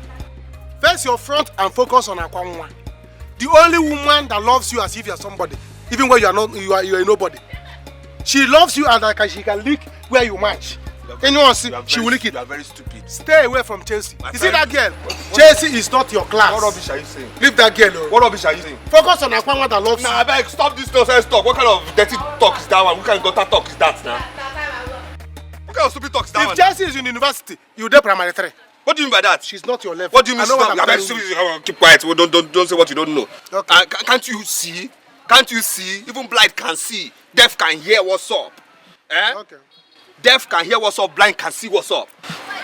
Face your front and focus on Akwanwa. The only woman that loves you as if you're somebody, even when you are not, you are a nobody. She loves you and like she can lick where you match. Anyone see, she will lick it. You are very stupid. Stay away from Chelsea. You see that girl? Chelsea is not your class. What rubbish are you saying? Leave that girl alone. What rubbish are you saying? Focus on Akwanwa that loves you. Nah, I beg, stop this nonsense talk. What kind of dirty talk is that one? What kind of gutter talk is that now? What kind of stupid talk is that one? If Chelsea is in university, you do primary 3. What do you mean by that? She's not your level. What do you mean? Keep quiet. Well, don't say what you don't know. Okay. Can't you see? Can't you see? Even blind can see. Deaf can hear what's up. Eh? Okay. Deaf can hear what's up. Blind can see what's up.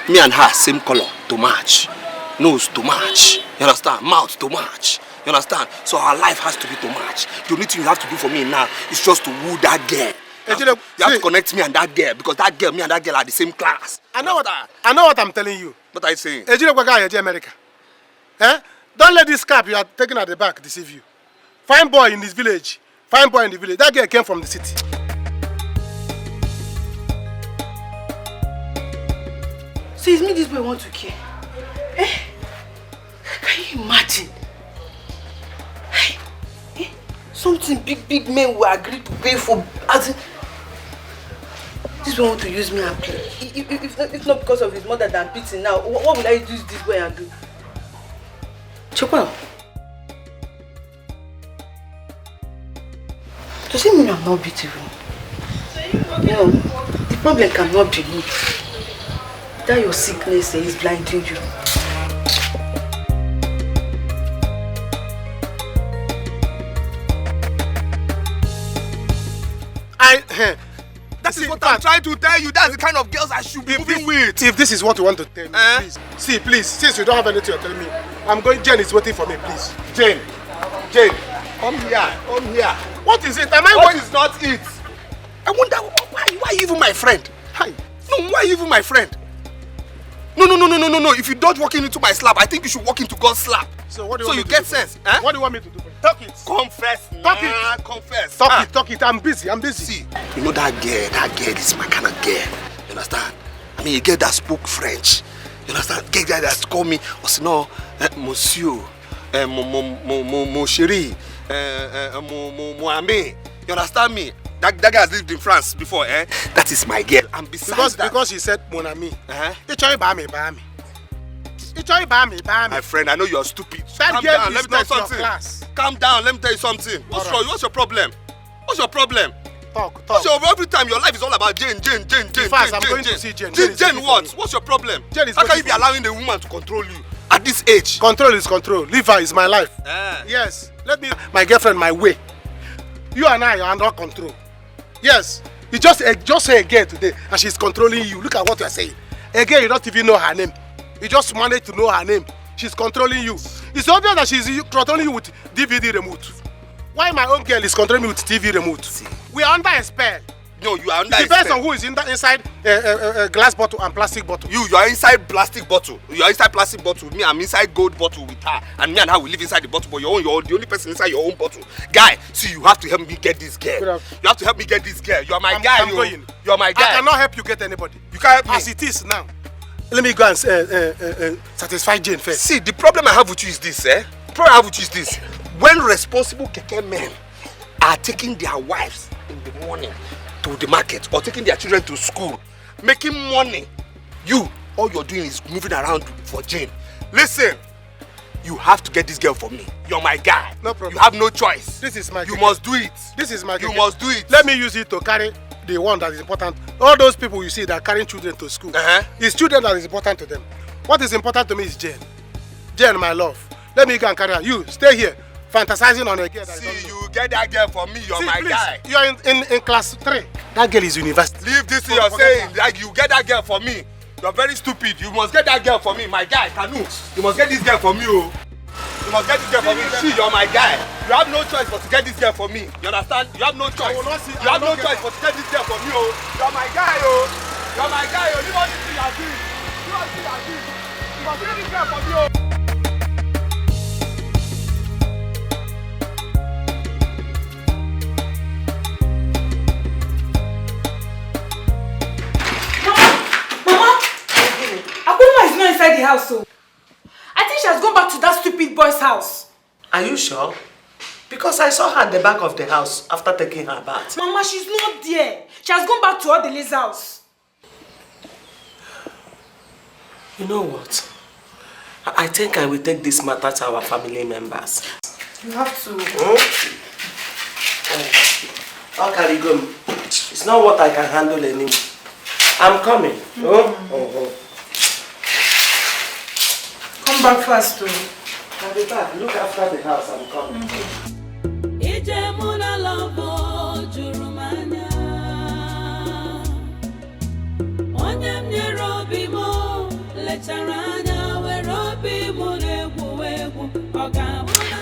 Me and her same color to match, nose to match. You understand? Mouth to match. You understand? So our life has to be to match. The only thing you have to do for me now is just to woo that girl. You have to connect me and that girl because that girl, me and that girl are the same class. I know what I'm telling you. What are you saying? America. Eh? Don't let this cap you are taking at the back deceive you. Fine boy in this village. Fine boy in the village. That girl came from the city. So it's me this boy want to kill? Eh? Can you imagine? Hey, eh? Something big men will agree to pay for. As in, this boy want to use me and play. If not because of his mother that beats him now, what will I use this boy and do? Chopal. Does it mean I'm not beautiful? No, the problem cannot be me. That your sickness is blinding you. That is what I'm trying to tell you. That's the kind of girls I should be moving with. If this is what you want to tell me, please. See, please, since you don't have anything to tell me, I'm going. Jane is waiting for me, please. Jane, come here, come here. What is it? What is not it? I wonder why are you even my friend? Hi. No, why are you even my friend? No. If you don't walk into my slap, I think you should walk into God's slap. So what do you want me to get do? sense. What do you want me to do? Talk it. Confess. Talk it. Confess. Talk it. I'm busy. See, you know that girl is my kind of girl. You understand? I mean, a girl that spoke French. You understand? A girl that called me, no, monsieur, mon chéri, mon ami. You understand me? That guy has lived in France before, eh? That is my girl. And besides because he said mon ami. My friend, I know you're stupid. That girl is not your class. Calm down, let me tell you something. What's wrong? What's your problem? What's your problem? Talk. Every time your life is all about Jane. I'm going to see Jane. Jane what? What's your problem? How can you be allowing a woman to control you at this age? Control is control. Leave her is my life. Yes. Let me my girlfriend my way. You and I are under control. Yes. You just say a girl today and she's controlling you. Look at what you're saying. A girl, you don't even know her name. You just managed to know her name. She's controlling you. It's obvious that she's controlling you with DVD remote. Why my own girl is controlling me with TV remote? See. We are under a spell. No, you are under a spell. It depends on who is inside a glass bottle and plastic bottle. You are inside plastic bottle. You are inside plastic bottle. Me, I'm inside gold bottle with her. And me and her will live inside the bottle. But you're the only person inside your own bottle. Guy, see, you have to help me get this girl. You have to help me get this girl. You're my guy. You're my guy. I cannot help you get anybody. You can't help me. As it is now. Let me go and satisfy Jane first. See, the problem I have with you is this, The problem I have with you is this. When responsible keke men are taking their wives in the morning to the market or taking their children to school, making money, all you're doing is moving around for Jane. Listen, you have to get this girl for me. You're my guy. No problem. You have no choice. This is my You must do it. This is my You must do it. Let me use it to carry the one that is important. All those people you see that are carrying children to school, it's children that is important to them. What is important to me is Jane. Jane, my love. Let me go and carry her. You stay here, fantasizing on a girl. See, you get that girl for me. You're my guy. You are in class 3. That girl is university. Leave this thing you're saying. Like you get that girl for me. You're very stupid. You must get that girl for me, my guy. Kanu, you must get this girl for me, You must get this girl for me. See, you're my guy. You have no choice but to get this girl for me. You understand? You have no choice. You have no choice but to get this girl for me, You're my guy, You're my guy, you want to see your dream. You want to see your dream. You must really care for me. Akuma is not inside the house, so I think she has gone back to that stupid boy's house. Are you sure? Because I saw her at the back of the house after taking her bath. Mama, she's not there. She has gone back to Odele's house. You know what? I think I will take this matter to our family members. You have to. How can you go? It's not what I can handle anymore. I'm coming. Come back fast, too. I'll be back. Look after the house. I'm coming.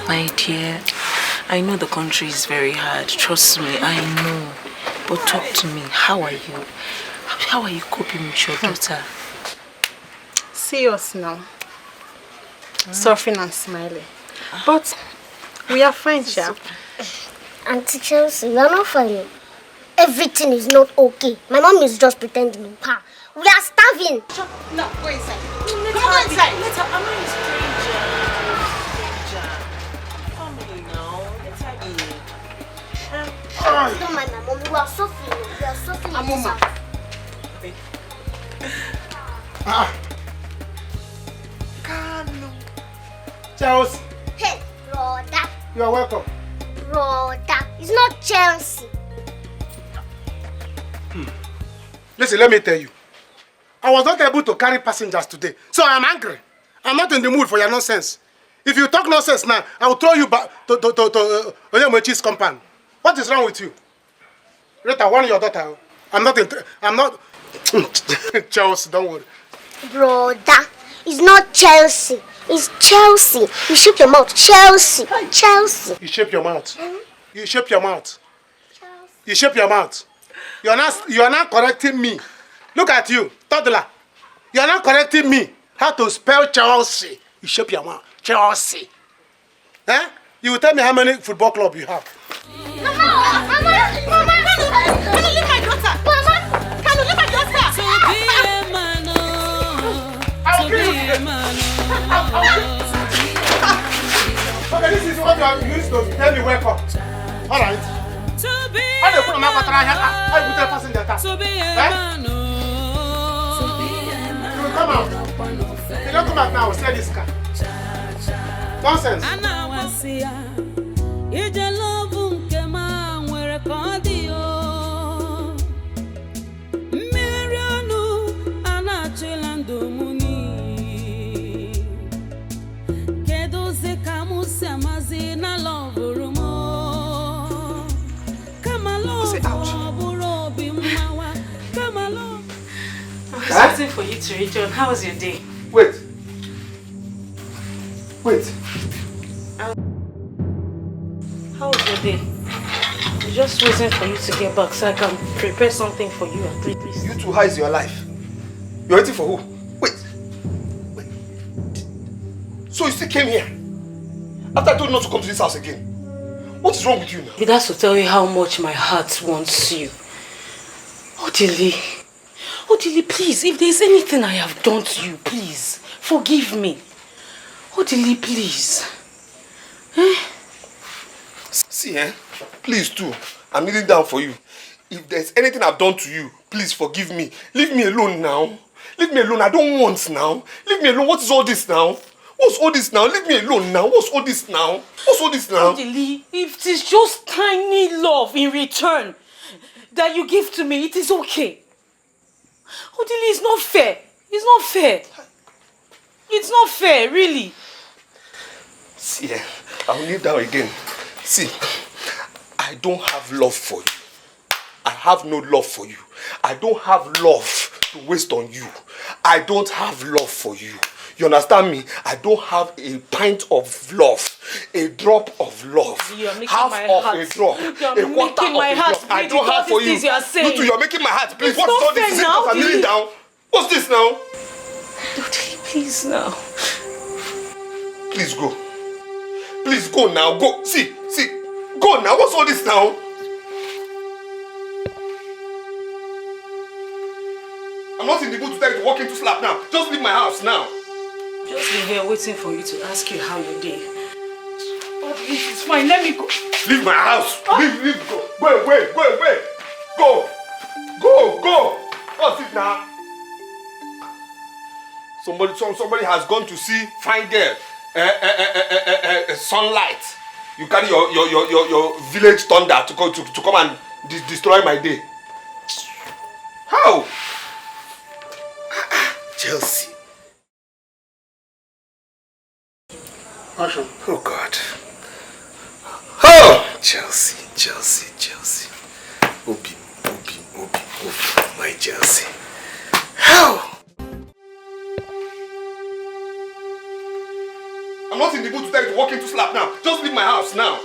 My dear, I know the country is very hard. Trust me, I know. But talk to me. How are you? How are you coping with your daughter? See us now. Suffering and smiling. But we are fine, Sha. Auntie Chelsea, you are not fine. Everything is not okay. My mom is just pretending. Pa, we are starving. No, go inside. Come on inside. I'm not a stranger. Family now. Let her be. Don't mind my mom. We are suffering. We are suffering. Amoma. Chelsea. Hey, brother. You are welcome. Brother. It's not Chelsea. Listen, let me tell you. I was not able to carry passengers today, so I'm angry. I'm not in the mood for your nonsense. If you talk nonsense now, I will throw you back to Oyemochi's compound. What is wrong with you? Rita, warn your daughter. I'm not. Chelsea, don't worry. Brother, it's not Chelsea. It's Chelsea. You shape your mouth. Chelsea. Chelsea. You shape your mouth. You shape your mouth. You shape your mouth. You are not correcting me. Look at you, toddler. You are not correcting me. How to spell Chelsea? You shape your mouth. Chelsea. Eh? You will tell me how many football clubs you have. Mama! Can you leave my daughter? Mama! Can you leave my daughter? I'll kill you. Okay, this is what you are used to tell me welcome. Alright. How do you put a map here? How you put a passenger car? You will come out. You don't come out now, sell this car. Nonsense. I was waiting for you to return. How was your day? Wait. How was your day? I'm just waiting for you to get back so I can prepare something for you and please. You two, how is your life? You're waiting for who? Wait. So you still came here? After I told you not to come to this house again? What is wrong with you now? That's to tell you how much my heart wants you. Odili, please, if there's anything I have done to you, please, forgive me. Odili, please. See, please too. I'm kneeling down for you. If there's anything I've done to you, please forgive me. Leave me alone now. Leave me alone. I don't want now. Leave me alone. What is all this now? What's all this now? Leave me alone now. What's all this now? What's all this now? Odili, if it is just tiny love in return that you give to me, it is okay. Odili, it's not fair. It's not fair. It's not fair, really. See, I'll kneel down again. See, I don't have love for you. I have no love for you. I don't have love to waste on you. I don't have love for you. You understand me? I don't have a pint of love, a drop of love, half of a drop, a quarter of a drop. I don't have for you. You two, you're making my heart. Please, what's all this? Is it because I'm kneeling down? What's this now? Please now. Please go. Please go now. Go. See. Go now. What's all this now? I'm not in the mood to tell you to walk into slap now. Just leave my house now. Just been here waiting for you to ask you how you did. Oh, it's fine. Let me go. Leave my house. Leave. Go away. Go. What's it now? Somebody has gone to see fine girl. Sunlight. You carry your village thunder to come and destroy my day. How? Chelsea. Action. Oh God. Oh! Chelsea. Obi, my Chelsea. How? I'm not in the mood to tell you to walk into slap now. Just leave my house now.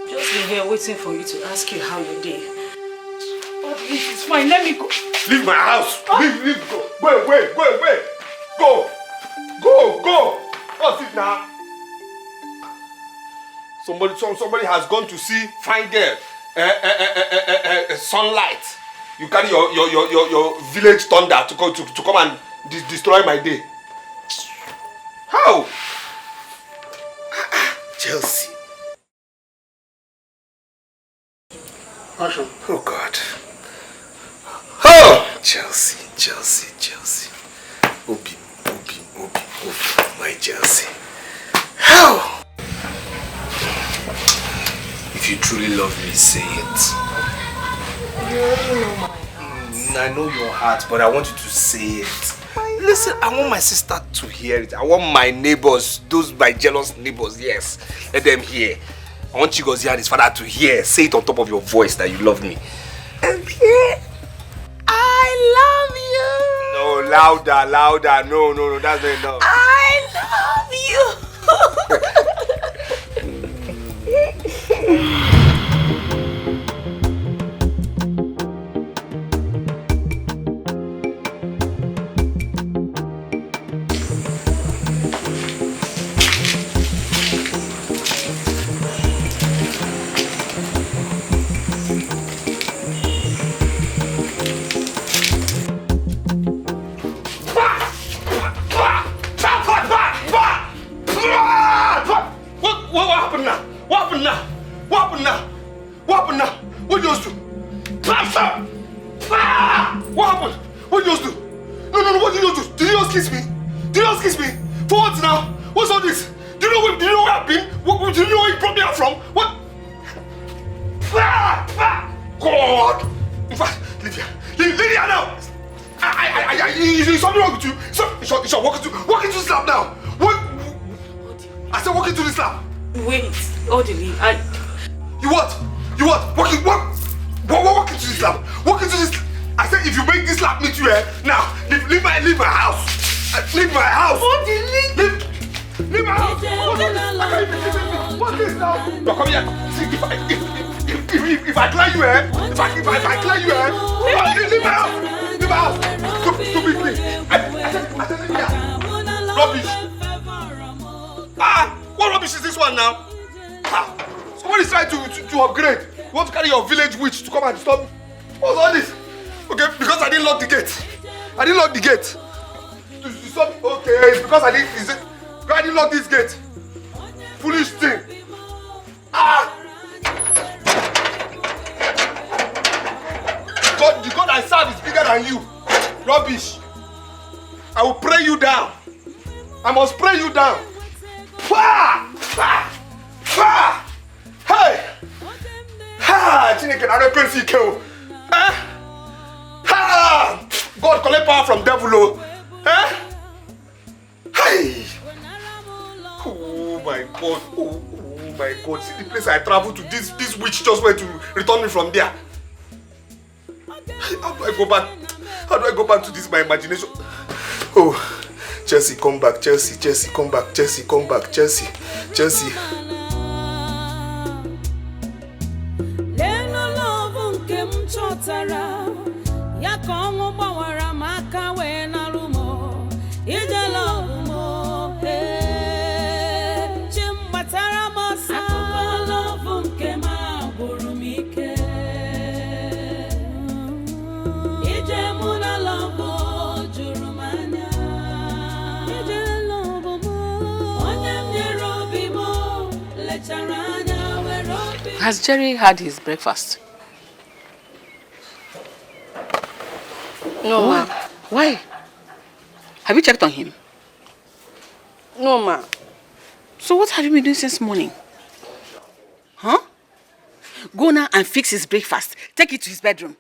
Just been here waiting for you to ask you how you did. Oh, it's fine. Let me go. Leave my house. Leave. Go away. Go. What's it now? Somebody has gone to see fine girl. Sunlight. You carry your village thunder to come and destroy my day. How? Chelsea. Action. Oh God. Oh! Chelsea. Obi, my Chelsea. How? If you truly love me, say it. You already know my heart. I know your heart, but I want you to say it. Listen, I want my sister to hear it. I want my neighbors, my jealous neighbors, yes. Let them hear. I want Chigozie and his father to hear. Say it on top of your voice that you love me. And here, I love you. No, louder. No, that's not enough. I love you. What happened now? What did you do? Stop! What happened? What did you do? No, what did you do? Did you just kiss me? For what now? What's all this? Do you know where I've been? Do you know where you brought me out from? What? God! In fact, leave here now! Is something wrong with you? Walk into the slab now! What? I said walk into the slab! Wait, Odili, You what? Walk into this slab! Walk into this. I said if you make this slab meet you here, now leave my house! Leave my house! Odili! Leave my house! What's this now? No, come here! See, if I clear you here, if I clear you here, leave my house! Leave my house! Stupid thing! I said leave here! Rubbish! What rubbish is this one now? Somebody's trying to upgrade. You want to carry your village witch to come and stop me? What's all this? Okay, because I didn't lock the gate. To stop me. Okay, it's because I didn't lock this gate. Foolish thing. The God I serve is bigger than you. Rubbish. I will pray you down. I must pray you down. Hey! Chineke na don't see kill. God collect power from devil. Hey! Oh my God. See the place I traveled to, this witch just went to return me from there. How do I go back to this my imagination? Oh, Chelsea, come back. Chelsea, Chelsea, come back. Chelsea, come back. Chelsea, Chelsea. Has Jerry had his breakfast? No, ma. Why? Have you checked on him? No, ma. So what have you been doing since morning? Huh? Go now and fix his breakfast. Take it to his bedroom.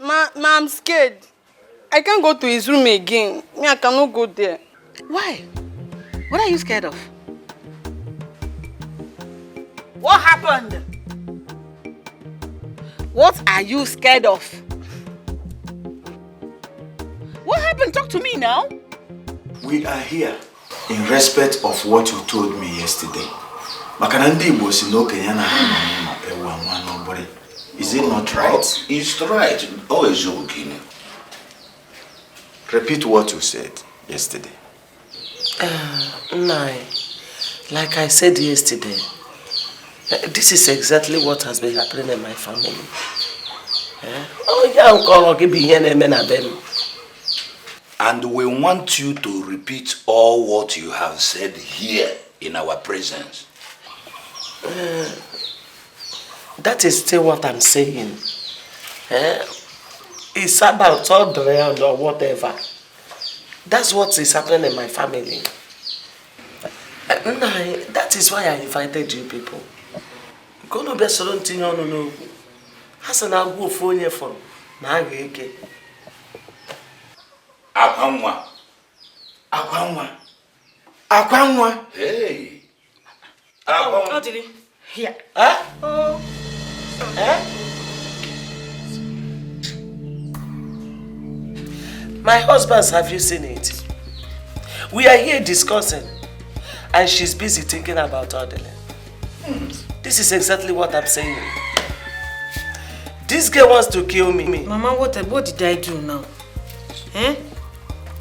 Ma, I'm scared. I can't go to his room again. Me, I cannot go there. Why? What are you scared of? What happened? What are you scared of? What happened? Talk to me now. We are here in respect of what you told me yesterday. Is it not right? It's right. Always joking. Repeat what you said yesterday. Nai, like I said yesterday, this is exactly what has been happening in my family. And we want you to repeat all what you have said here in our presence. That is still what I'm saying. It's about all drowned or whatever. That's what is happening in my family. That is why I invited you people. Gonna be something on no. Hasn't I go for you for Nageke? Akwanwa. Hey. How did he? Here. Huh? Oh. My husband's, have you seen it? We are here discussing, and she's busy thinking about Odile. This is exactly what I'm saying. This girl wants to kill me. Mama, what did I do now?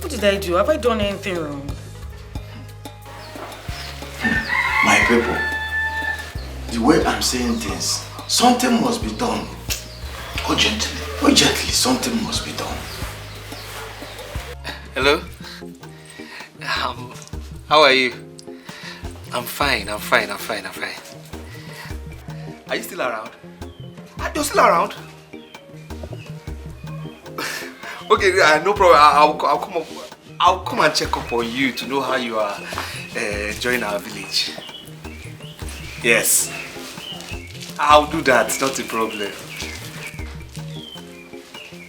What did I do? Have I done anything wrong? My people, the way I'm saying things, something must be done. Urgently. Urgently, something must be done. Hello? How are you? I'm fine. Are you still around? You're still around? Okay, no problem. I'll come and check up on you to know how you are enjoying our village. Yes. I'll do that, not a problem.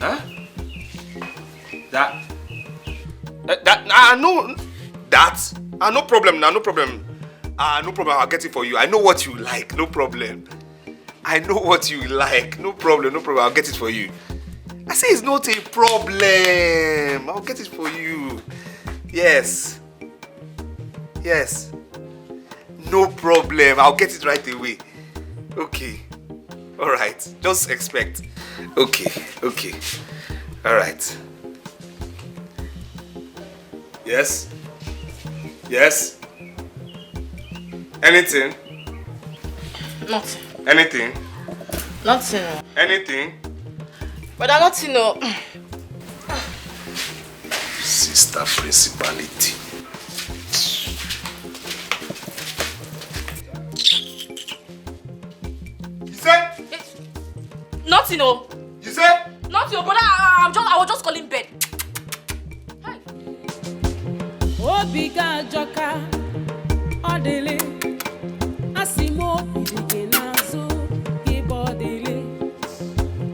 Huh? No problem now, no problem. No problem, I'll get it for you. I know what you like, no problem. I know what you like, no problem, I'll get it for you. I say it's not a problem. I'll get it for you. Yes. No problem, I'll get it right away. Okay. Alright, just expect. Okay. Alright. Yes? Anything? Nothing. Anything? Nothing. Anything? But I'm not, Sister Principality. You said? Nothing, no. You said? Nothing, but I was just calling bed. Hi. Obiga joka odele asimo idike nazo ibodele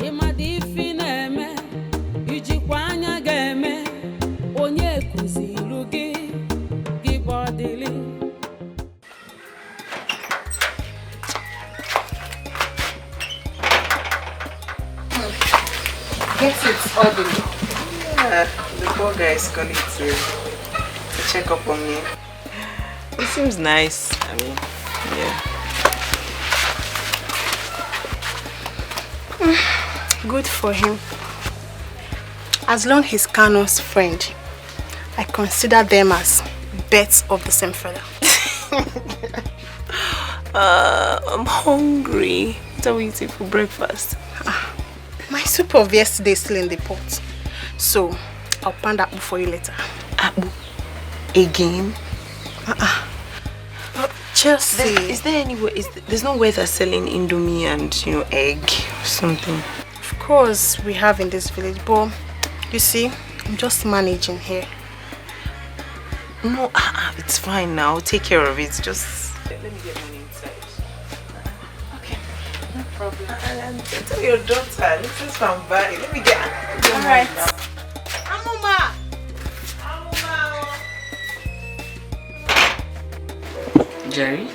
imadi fineme ijikwa anya ga-eme onye kuziru gị ibodele. Get it, orderly. The poor guy is calling to check up on me. It seems nice. I mean, yeah. Good for him. As long as he's Kano's friend, I consider them as birds of the same feather. I'm hungry. What are we eating for breakfast? My soup of yesterday is still in the pot. So, I'll pan that for you later. Abu? Again? Chelsea. Is there any way? There's no way they're selling Indomie and, egg or something? Of course, we have in this village, but you see, I'm just managing here. No, it's fine now. Take care of it. Just let me get money inside. Okay, no problem. And tell your daughter, this is from Bali. Let me get. All right. Amuma. Jerry,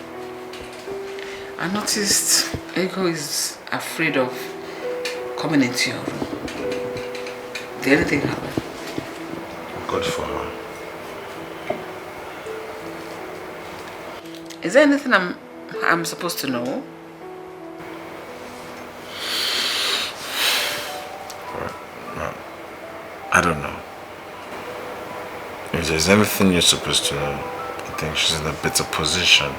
I noticed Ego is afraid of coming into your room. Did anything happen? Good for her. Is there anything I'm supposed to know? No, I don't know. If there's anything you're supposed to know, I think she's in a better position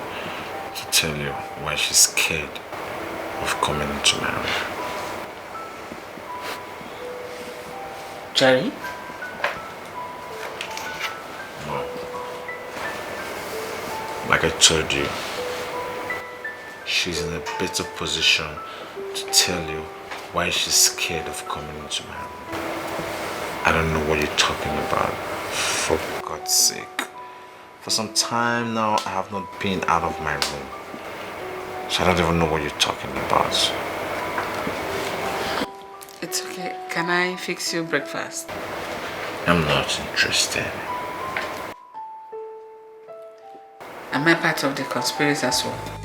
to tell you why she's scared of coming into marriage. Jerry? No. Like I told you, she's in a better position to tell you why she's scared of coming into marriage. I don't know what you're talking about, for God's sake. For some time now, I have not been out of my room. So I don't even know what you're talking about. It's okay. Can I fix you breakfast? I'm not interested. Am I part of the conspiracy as well?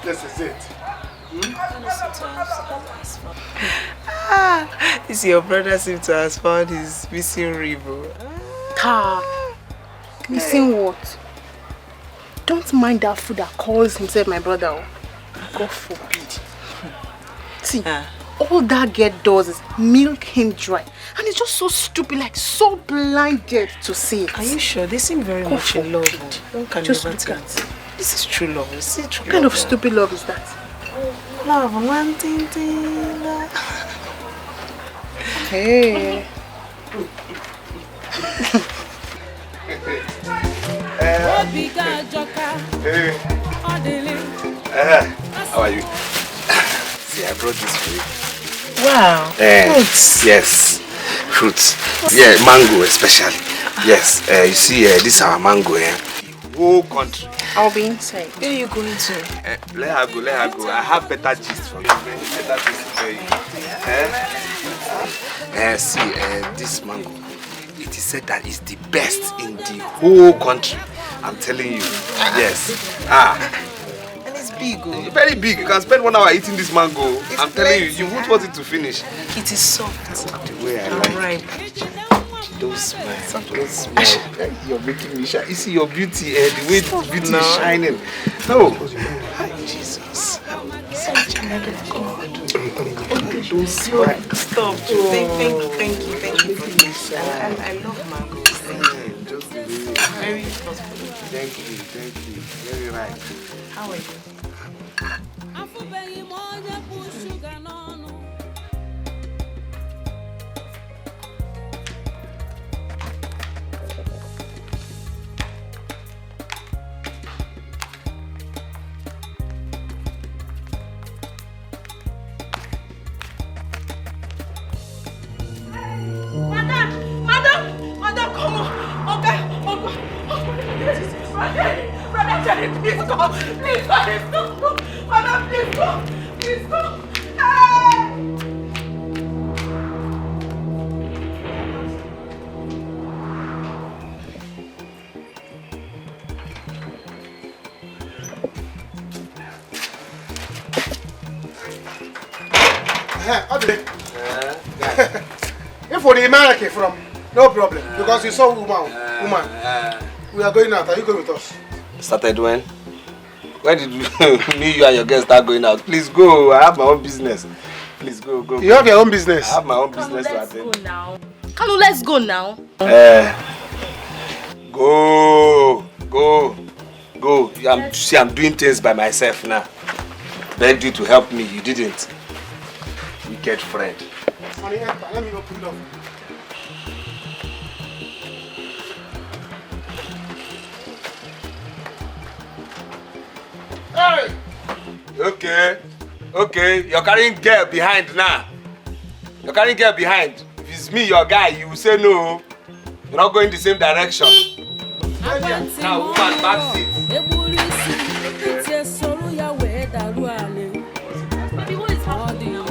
This is it. This your brother seems to have found his missing ribbon. Missing what? Don't mind that fool that calls himself my brother. God forbid. See, all that girl does is milk him dry. And it's just so stupid, like so blinded to see it. Are you sure? They seem very much in love. One can just never look tell. at. This is true love. Is it true What kind love? of stupid love is that? Love, one thing. Hey. How are you? See, I brought this for you. Wow. Fruits. Yes, fruits. Yeah, mango especially. Yes, you see, this is our mango here. The whole country. I'll be inside. Where are you going to? Let her go, let her go. I have better gist for you. Better gist for you. See, this mango, it is said that it's the best in the whole country. I'm telling you. Yes. And it's big. Oh. Very big. You can spend 1 hour eating this mango. I'm telling you, you won't want it to finish. It is soft. The way I like ripe. Don't smile. Don't smile. You're making me shine. You see your beauty, the way the beauty is shining. No. Hi, Jesus. Such a child of God. Don't smile. Stop. Thank you for this. I love mangoes. Thank you. Very thoughtful. Thank you. Very right. How are you? Madam, come on. Okay. Brother Jerry, please come. Please, stop. If for the American from, no problem. Because you saw woman. We are going out. Are you going with us? Started when? When did me, you and your girls start going out? Please go. I have my own business. Please go. You have your own business? I have my own business to attend. Let's go now. Kanu, let's go now. Go. I'm doing things by myself now. Begged you to help me. You didn't. Wicked friend. Honey, let me go put it up. Hey! Okay. You're carrying girl behind now. You're carrying girl behind. If it's me, your guy, you will say no. You're not going the same direction. Now, woman, back seat. Baby, what is happening now?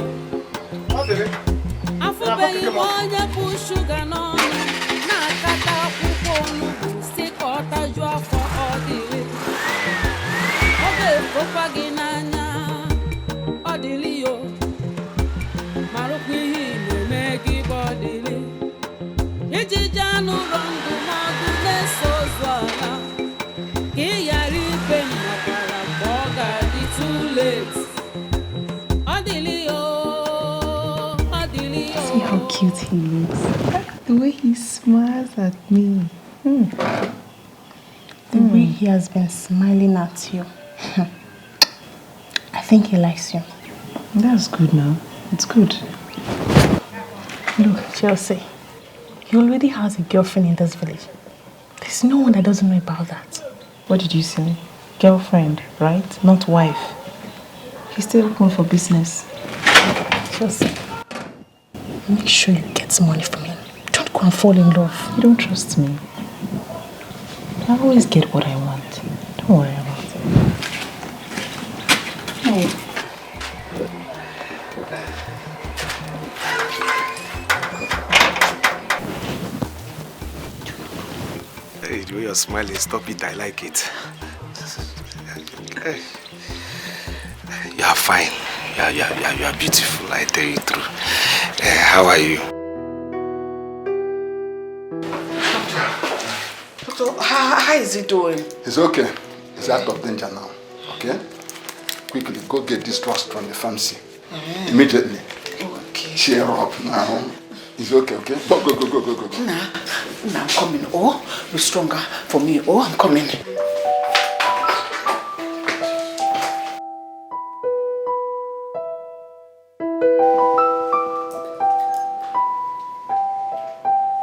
See how cute he looks. The way he smiles at me. The way he has been smiling at you. I think he likes you. That's good now. It's good. Look, Chelsea, he already has a girlfriend in this village. There's no one that doesn't know about that. What did you say? Girlfriend, right? Not wife. He's still open for business. Chelsea, make sure you get some money from him. Don't go and fall in love. You don't trust me. I always get what I want. Don't worry about it. Hey. Hey, the way you're smiling, stop it, I like it. You are fine. You are beautiful, I tell you the truth. How are you? Doctor, how is he doing? He's okay. He's out of danger now. Okay? Quickly, go get this drugs from the pharmacy. Immediately. Okay. Cheer up now. He's okay, okay? Go. Nah, I'm coming. Oh, be stronger for me. Oh, I'm coming.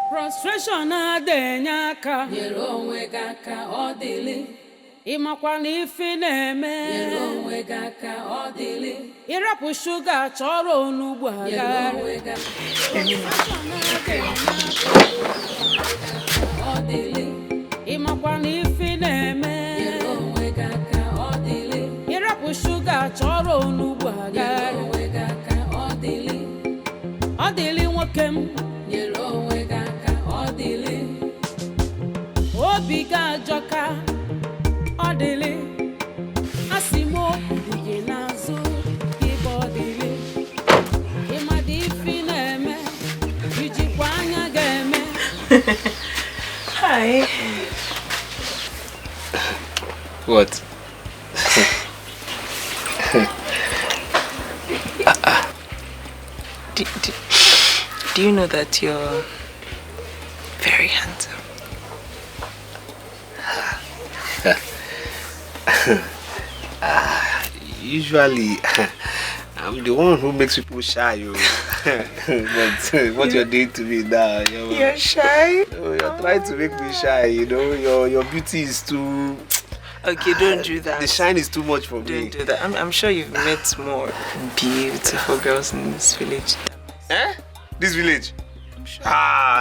Frustration adenyaka nyere onwe gị aka ọ dịlị ịmakwa na ife na-eme nyere onwe gị aka ọ dịlị ịrapụ shuga chọrọ onugbu aga ọ dịlị ịmakwa na ife na-eme nyere onwe gị aka ọ dịlị ịrapụ shuga chọrọ onugbu aga nyere onwe gị aka ọ dịlị nwoke m nyere onwe gị aka ọ dịlị obi ga-ajọka ọ dịlị asị m okwu dị gị n'azụ ịba ọ dịlị ịmadị ife na-eme ijikwa anya ga-eme. Hi. What? Do you know that you're very handsome? Usually, I'm the one who makes people shy. But what you're doing to me now, You're shy? You're trying to make me shy. You know, your beauty is too. Okay, don't do that. The shine is too much for me. Don't do that. I'm sure you've met more beautiful girls in this village. Eh? This village? Sure.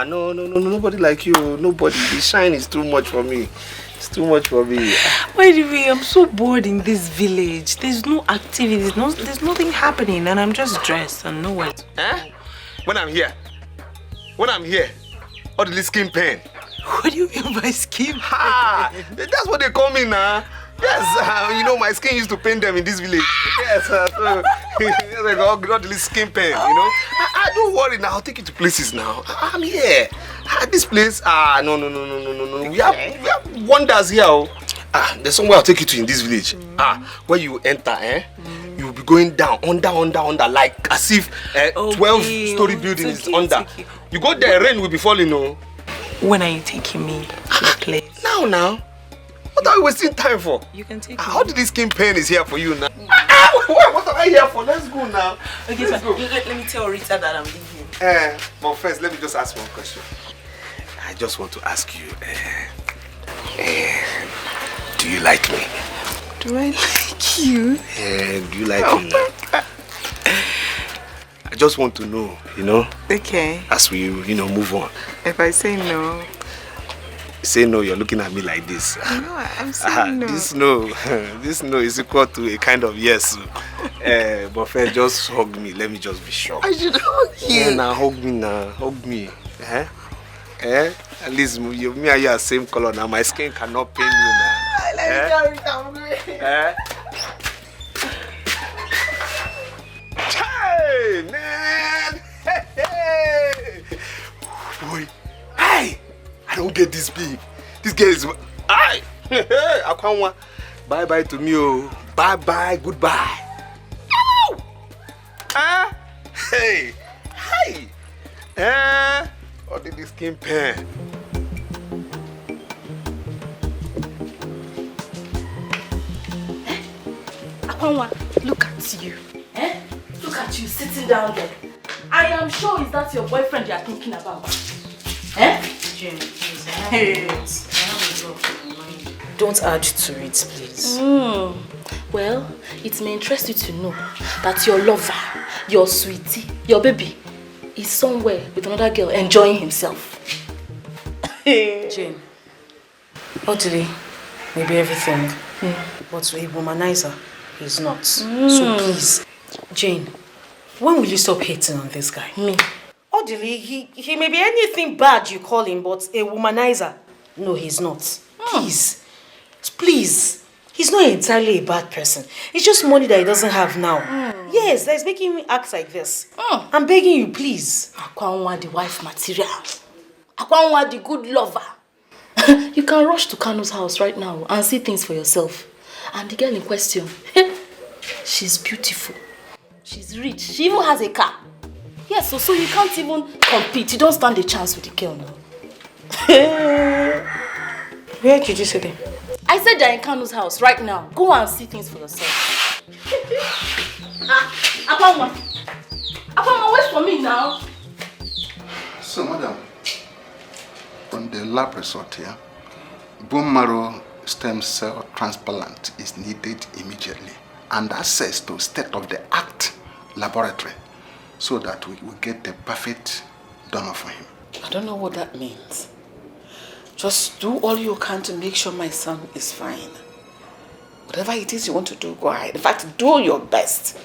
No, nobody like you. Nobody. The shine is too much for me. It's too much for me. By the way, I'm so bored in this village. There's no activities, there's nothing happening, and I'm just dressed and nowhere. Eh? When I'm here, all the skin pain. What do you mean by skin pain? That's what they call me now. Yes, you know, my skin used to pain them in this village. Yes, so they got this skin pain, you know. Don't worry now, I'll take you to places now. I'm here. This place, no. We have wonders here. Oh. There's somewhere I'll take you to in this village. Where you enter, you'll be going down, under, like as if 12-story building is under. You go there, rain will be falling, no. When are you taking me to the place? Now. What are we wasting time for? You can take me. How did this skin pain is here for you now? What am I here for? Let's go now. Okay, Let's go. Let me tell Rita that I'm leaving. But first, let me just ask one question. I just want to ask you, do you like me? Do I like you? Do you like me? I just want to know, you know? Okay. As we, move on. If I say no... Say no, you're looking at me like this. No, I'm saying no. This no is equal to a kind of yes. But first, just hug me. Let me just be sure. I should hug you. Yeah, now hug me. At least me and you are same color now. My skin cannot pain you now. Let me go, Hey, man! Hey! Boy, hey! I don't get this big. This girl is... I can't want... Bye-bye to me, oh. Bye-bye, goodbye. Hey! What did this skin pain? Akwanwa, look at you. Look at you sitting down there. I am sure is that your boyfriend you are thinking about. Jane, please. Don't add to it, please. Well, it may interest you to know that your lover, your sweetie, your baby is somewhere with another girl enjoying himself. Jane, Odili may be everything, but a womanizer is not. So please, Jane, when will you stop hating on this guy? Me? Odili, he may be anything bad you call him, but a womanizer. No, he's not. Please. He's not entirely a bad person. It's just money that he doesn't have now. Yes, that's making me act like this. I'm begging you, please. Akwanwa, the wife material. Akwanwa, the good lover. You can rush to Kanu's house right now and see things for yourself. And the girl in question, she's beautiful. She's rich. She even has a car. Yes, so you can't even compete. You don't stand a chance with the girl now. Where did you say them? I said they're in Kanu's house right now. Go and see things for yourself. Akwanwa, wait for me now. So, madam, on the lab resort here, bone marrow stem cell transplant is needed immediately and access to state-of-the-art laboratory so that we will get the perfect donor for him. I don't know what that means. Just do all you can to make sure my son is fine. Whatever it is you want to do, go ahead. In fact, do your best.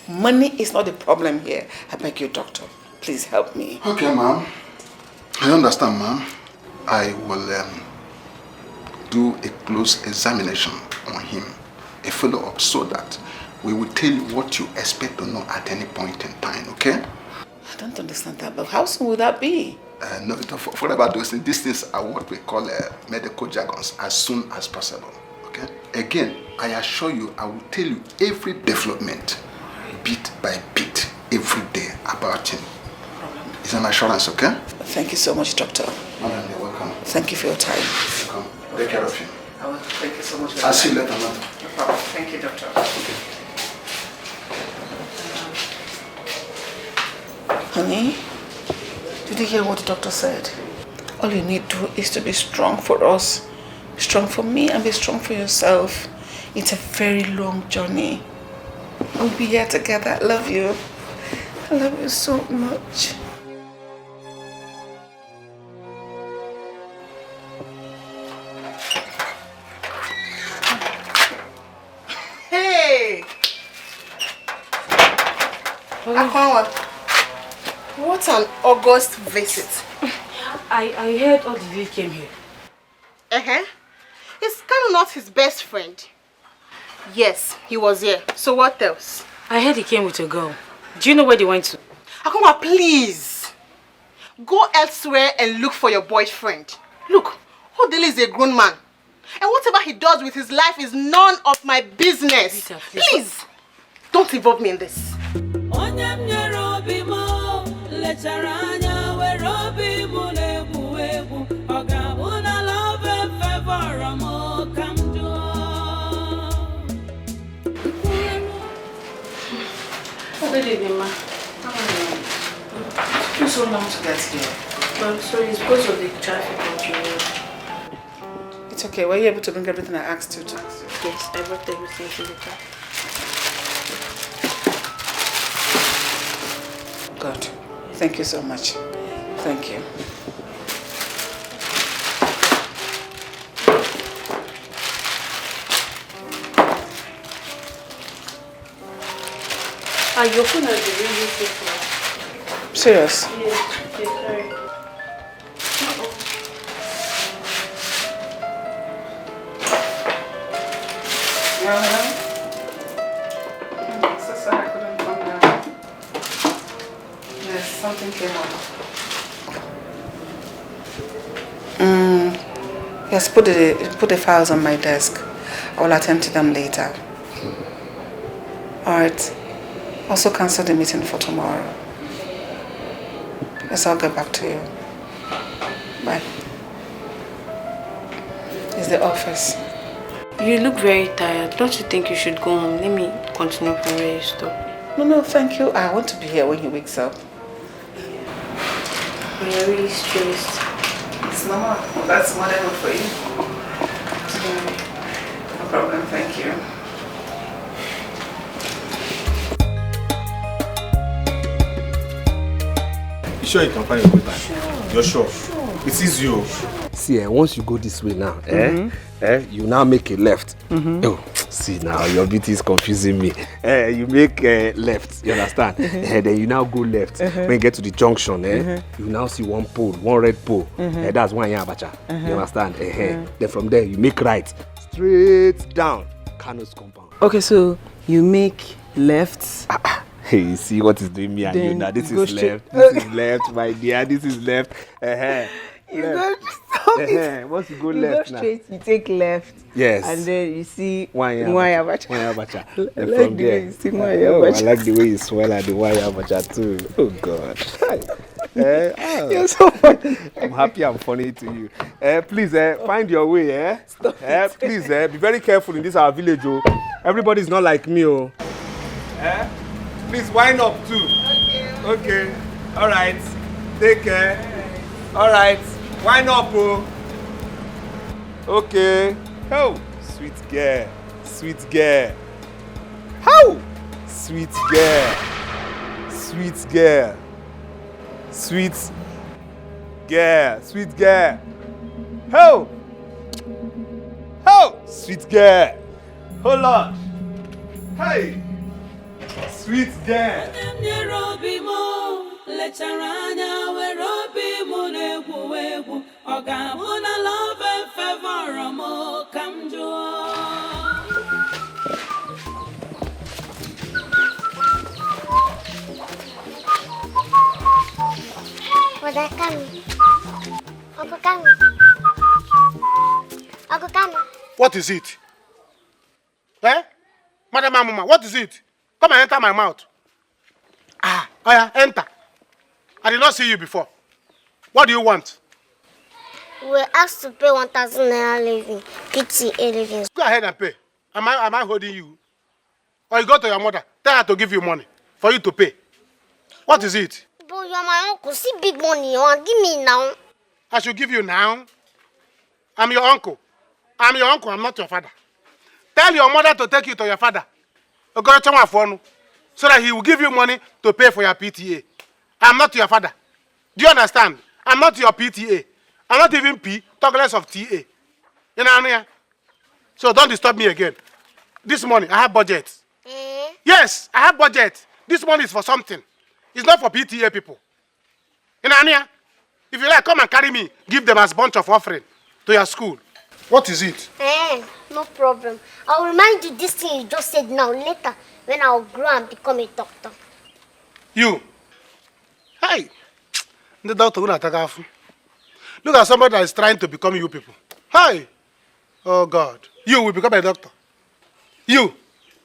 Money is not the problem here. I beg you, doctor. Please help me. Okay, ma'am. I understand, ma'am. I will do a close examination on him, a follow-up, so that we will tell you what you expect to know at any point in time, okay? I don't understand that, but how soon will that be? No, forget about those things. These things are what we call medical jargons, as soon as possible, okay? Again, I assure you, I will tell you every development, bit by bit, every day about him. It's an assurance, okay? Thank you so much, doctor. Madam, you're welcome. Thank you for your time. Welcome. Take care of him. I will. Thank you so much. I'll see you later, madam. No problem. Thank you, doctor. Honey, did you hear what the doctor said? All you need to do is to be strong for us. Be strong for me and be strong for yourself. It's a very long journey. We'll be here together. I love you. I love you so much. Hey! Akwanwa, what an August visit. I heard Odili came here. Is Kanu not his best friend? Yes, he was here. So what else? I heard he came with a girl. Do you know where they went to? Akuma, please. Go elsewhere and look for your boyfriend. Look, Odele is a grown man. And whatever he does with his life is none of my business. Rita, please, don't involve me in this. Good evening, ma. How are you? It took so long to get here. I'm sorry, it's because of the traffic on the road. It's okay. Were you able to bring everything I asked you to? Yes, I brought everything to the car. Good. Thank you so much. Thank you. Your phone has been ringing so far. Serious? Yes, okay, sorry. Yeah, madam. So sorry I couldn't come down. Yes, something came up. Yes, put the files on my desk. I will attend to them later. Alright. Also cancel the meeting for tomorrow. Yes, I'll get back to you. Bye. It's the office. You look very tired. Don't you think you should go home? Let me continue from where you stopped. No, thank you. I want to be here when he wakes up. You're really stressed. It's normal. That's motherhood for you. No problem, thank you. You sure you can find your way back? Sure. You're sure? Sure. It is you. See, once you go this way now, you now make a left. Oh, see now, your beauty is confusing me. You make left, you understand? Then you now go left. When you get to the junction, you now see one pole, one red pole. That's one Abacha. You understand? Then from there, you make right, straight down, Kano's compound. Okay, so you make left. Hey, you see what is doing me and you now? This is left. This is left, my dear. This is left. You go straight. Once you go left go straight, you take left. Yes. And then you see Wanya Abacha. And I like from the there, way you see Wanya Abacha. I like the way you swell at the Wanya Abacha too. Oh God. You're so funny. I'm happy I'm funny to you. Please, find your way. Stop please, be very careful in this our village. Oh. Everybody's not like me. Oh. Please wind up too. Okay. All right. Take care. All right. Wind up, oh. Okay. Oh, sweet girl. Sweet girl. How? Sweet girl. Sweet girl. Sweet girl. Sweet girl. How? How? Sweet girl. Hold on. Hey. Sweet girl. Uncle Kami. What is it? Madam Mama, what is it? Come and enter my mouth. Oh yeah, enter. I did not see you before. What do you want? We were asked to pay 1,000 naira living, PTA living. Go ahead and pay. Am I holding you? Or you go to your mother, tell her to give you money for you to pay. What is it? But you're my uncle. See big money. You want give me now? I should give you now. I'm your uncle. I'm your uncle. I'm not your father. Tell your mother to take you to your father. So that he will give you money to pay for your PTA. I'm not your father. Do you understand? I'm not your PTA. I'm not even P, talk less of TA. You know? So don't disturb me again. This money, I have budget. Yes, I have budget. This money is for something. It's not for PTA people. You know? If you like, come and carry me. Give them as a bunch of offering to your school. What is it? No problem. I'll remind you this thing you just said now later when I'll grow and become a doctor. You. Hey. The doctor will attack off. Look at somebody that is trying to become you people. Hi. Oh God. You will become a doctor. You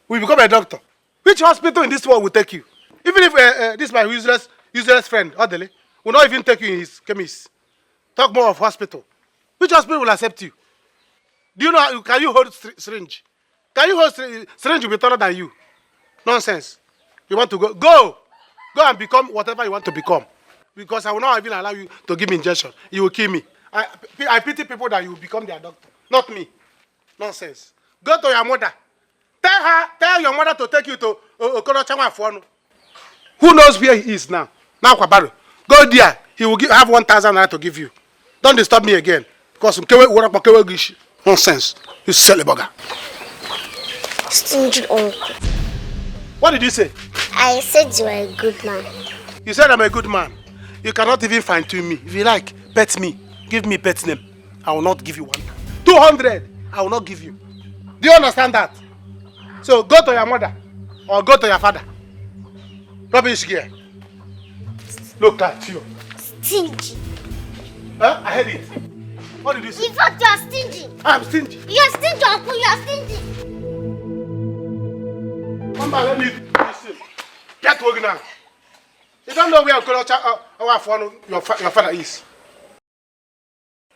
will become a doctor. Which hospital in this world will take you? Even if this is my useless friend, Odele, will not even take you in his chemist. Talk more of hospital. Which hospital will accept you? Do you know, can you hold syringe? Can you hold syringe will be taller than you? Nonsense. You want to go? Go! Go and become whatever you want to become. Because I will not even allow you to give me injection. You will kill me. I pity people that you will become their doctor. Not me. Nonsense. Go to your mother. Tell your mother to take you to Okorochawa. Who knows where he is now? Now Kwabaro. Go there. He will have 1,000 naira to give you. Don't disturb me again. Because nonsense. You silly bugger. Stingy uncle. What did you say? I said you are a good man. You said I'm a good man. You cannot even fine-tune me. If you like, pet me. Give me pet name. I will not give you 1. 200, I will not give you. Do you understand that? So go to your mother or go to your father. Rubbish gear. Look at you. Stingy. Huh? I heard it. What did you say? In fact, you are stingy. I'm stingy. You are stingy, uncle. You are stingy. Come back, let me listen. Get working now. You don't know where your father is.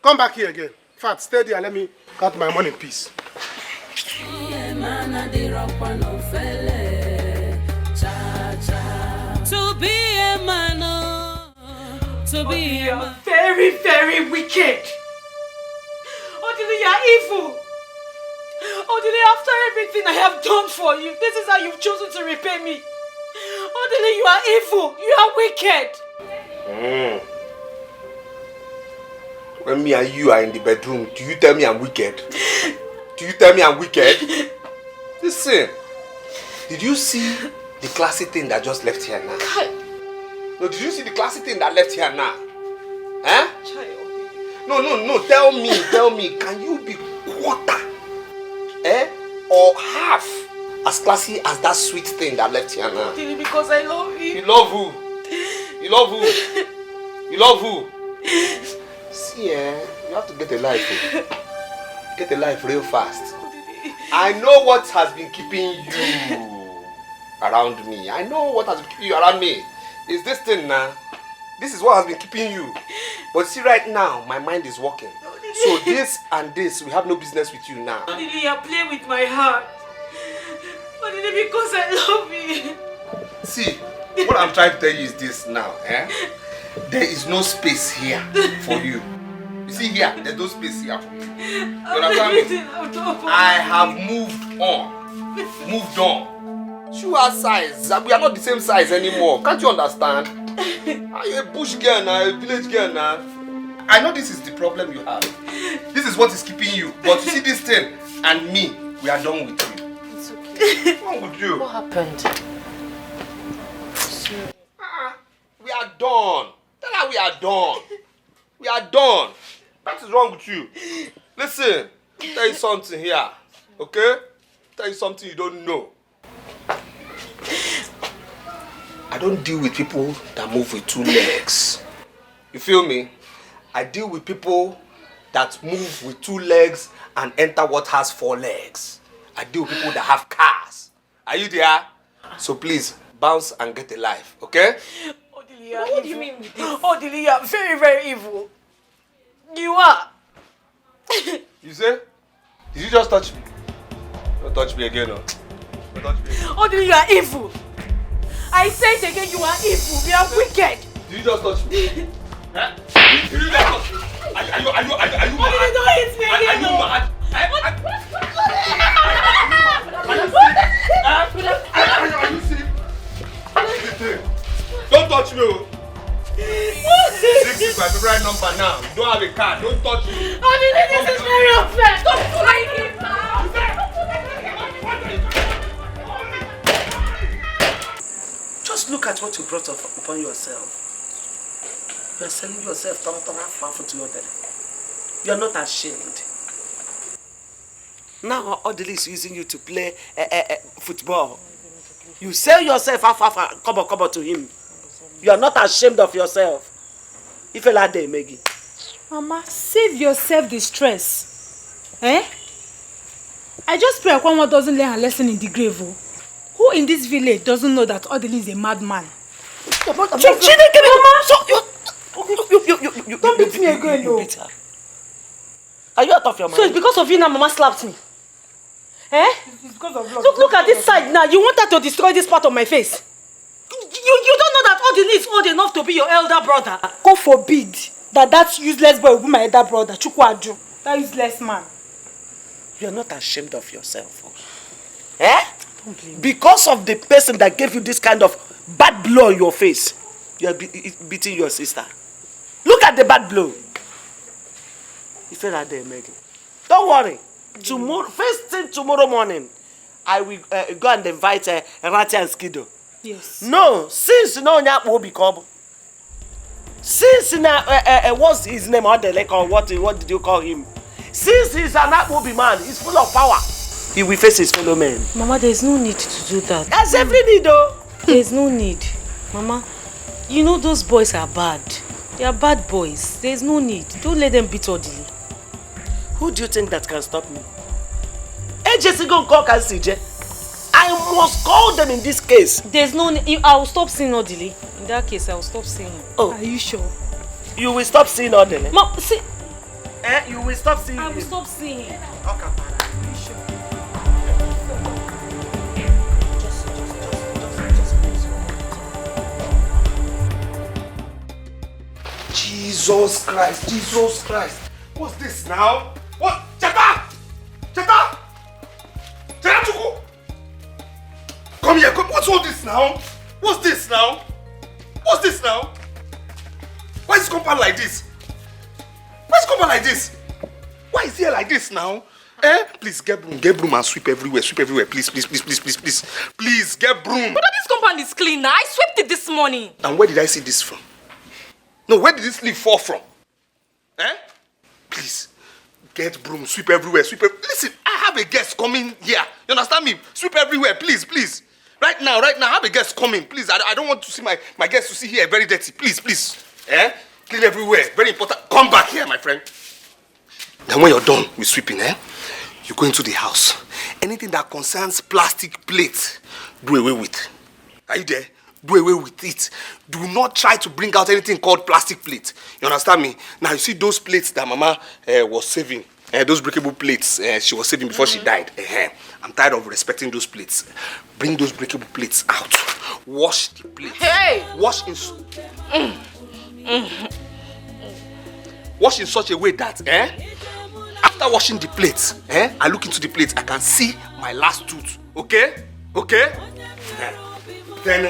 Come back here again. In fact, stay there and let me cut my money in peace. To be a man, to be a man. Very, very wicked. Odile, you are evil. Odile, after everything I have done for you, this is how you've chosen to repay me. Odile, you are evil. You are wicked. When me and you are in the bedroom, do you tell me I'm wicked? Do you tell me I'm wicked? Listen, did you see the classy thing that just left here now? No, did you see the classy thing that left here now? Eh? No, tell me, can you be quarter, or half as classy as that sweet thing that left here now? Because I love you. You love who? You love who? You love who? See, you have to get a life. Get a life real fast. I know what has been keeping you around me. I know what has been keeping you around me. It's this thing now. This is what has been keeping you. But see, right now, my mind is working. So this and this, we have no business with you now. Odile, you are playing with my heart. Odile, because I love you. See, what I'm trying to tell you is this now. There is no space here for you. You see here, there's no space here for you. You understand me? I have moved on. Moved on. You are size. We are not the same size anymore. Can't you understand? Are you a bush girl now, a village girl now? I know this is the problem you have. This is what is keeping you. But you see this thing and me, we are done with you. It's okay. What's wrong with you? What happened? We are done. Tell her we are done. We are done. What is wrong with you? Listen, I'll tell you something here. Okay? Tell you something you don't know. I don't deal with people that move with 2 legs. You feel me? I deal with people that move with 2 legs and enter what has 4 legs. I deal with people that have cars. Are you there? So please, bounce and get a life, okay? What do you mean with this? Odile, you are very, very evil. You are. You say? Did you just touch me? Don't touch me again, no. Don't touch me again. Odile, you are evil. I say it again, you are evil. You are wicked. Did you just touch me? Huh? Did you just touch me? Are you mad? Odile, don't hit me again, no. Are you sick? Don't touch me. 6 is my favorite number now. You don't have a car. Don't touch me. Odile, this is very unfair. Don't do it now. Just look at what you brought upon yourself. You are selling yourself far for 200. You are not ashamed. Now Odile is using you to play football. You sell yourself half cover to him. You are not ashamed of yourself. If you like that, Maggie. Mama, save yourself the stress. Eh? I just pray Akwanwa doesn't learn her lesson in the grave. Who in this village doesn't know that Odile is a madman? Mama! Don't beat me again, no. Are you out of your mind? So it's because of you now Mama slapped me? Eh? It's because of love. Look at this side now. You want her to destroy this part of my face? You don't know that Odile is old enough to be your elder brother. God forbid that useless boy will be my elder brother, Chukwaju. That useless man. You are not ashamed of yourself. Eh? Because of the person that gave you this kind of bad blow on your face, you are beating your sister. Look at the bad blow. You feel like that, Megan. Don't worry. Tomorrow, first thing tomorrow morning, I will go and invite Rati and Skido. Yes. No, since no nyap will become. Since what's his name or what did you call him? Since he's an Akmobi man, he's full of power. He will face his fellow men. Mama, there's no need to do that. That's every need though. There's no need. Mama, you know those boys are bad. They are bad boys. There's no need. Don't let them beat Odile. Who do you think that can stop me? Jesse go call CJ. I must call them in this case. There's no need. I will stop seeing Odile. In that case, I will stop seeing him. Oh. Are you sure? You will stop seeing Odile? Mom, see. You will stop seeing him? I will stop seeing him. Okay. Are you sure? Jesus Christ, Jesus Christ. What's this now? What? Chata! Chata! Chata! Come here, come. What's all this now? What's this now? What's this now? Why is this compound like this? Why is this compound like this? Why is here like this now? Eh? Please get broom and sweep everywhere, please, please, please, please, please, please. Please, get broom. But this compound is clean now. I swept it this morning. And where did I see this from? No, where did this leaf fall from? Eh? Please, get broom, sweep everywhere, Listen, I have a guest coming here. You understand me? Sweep everywhere, please, please. Right now, I have a guest coming. Please, I don't want to see my guest to see here very dirty. Please, please. Eh? Clean everywhere. Very important. Come back here, my friend. Then when you're done with sweeping, you go into the house. Anything that concerns plastic plates, do away with. Are you there? Do away with it. Do not try to bring out anything called plastic plate. You understand me? Now you see those plates that Mama was saving. Those breakable plates she was saving before she died. I'm tired of respecting those plates. Bring those breakable plates out. Wash the plates. Hey! Wash in such a way that after washing the plates, I look into the plates, I can see my last tooth. Okay? Okay? Then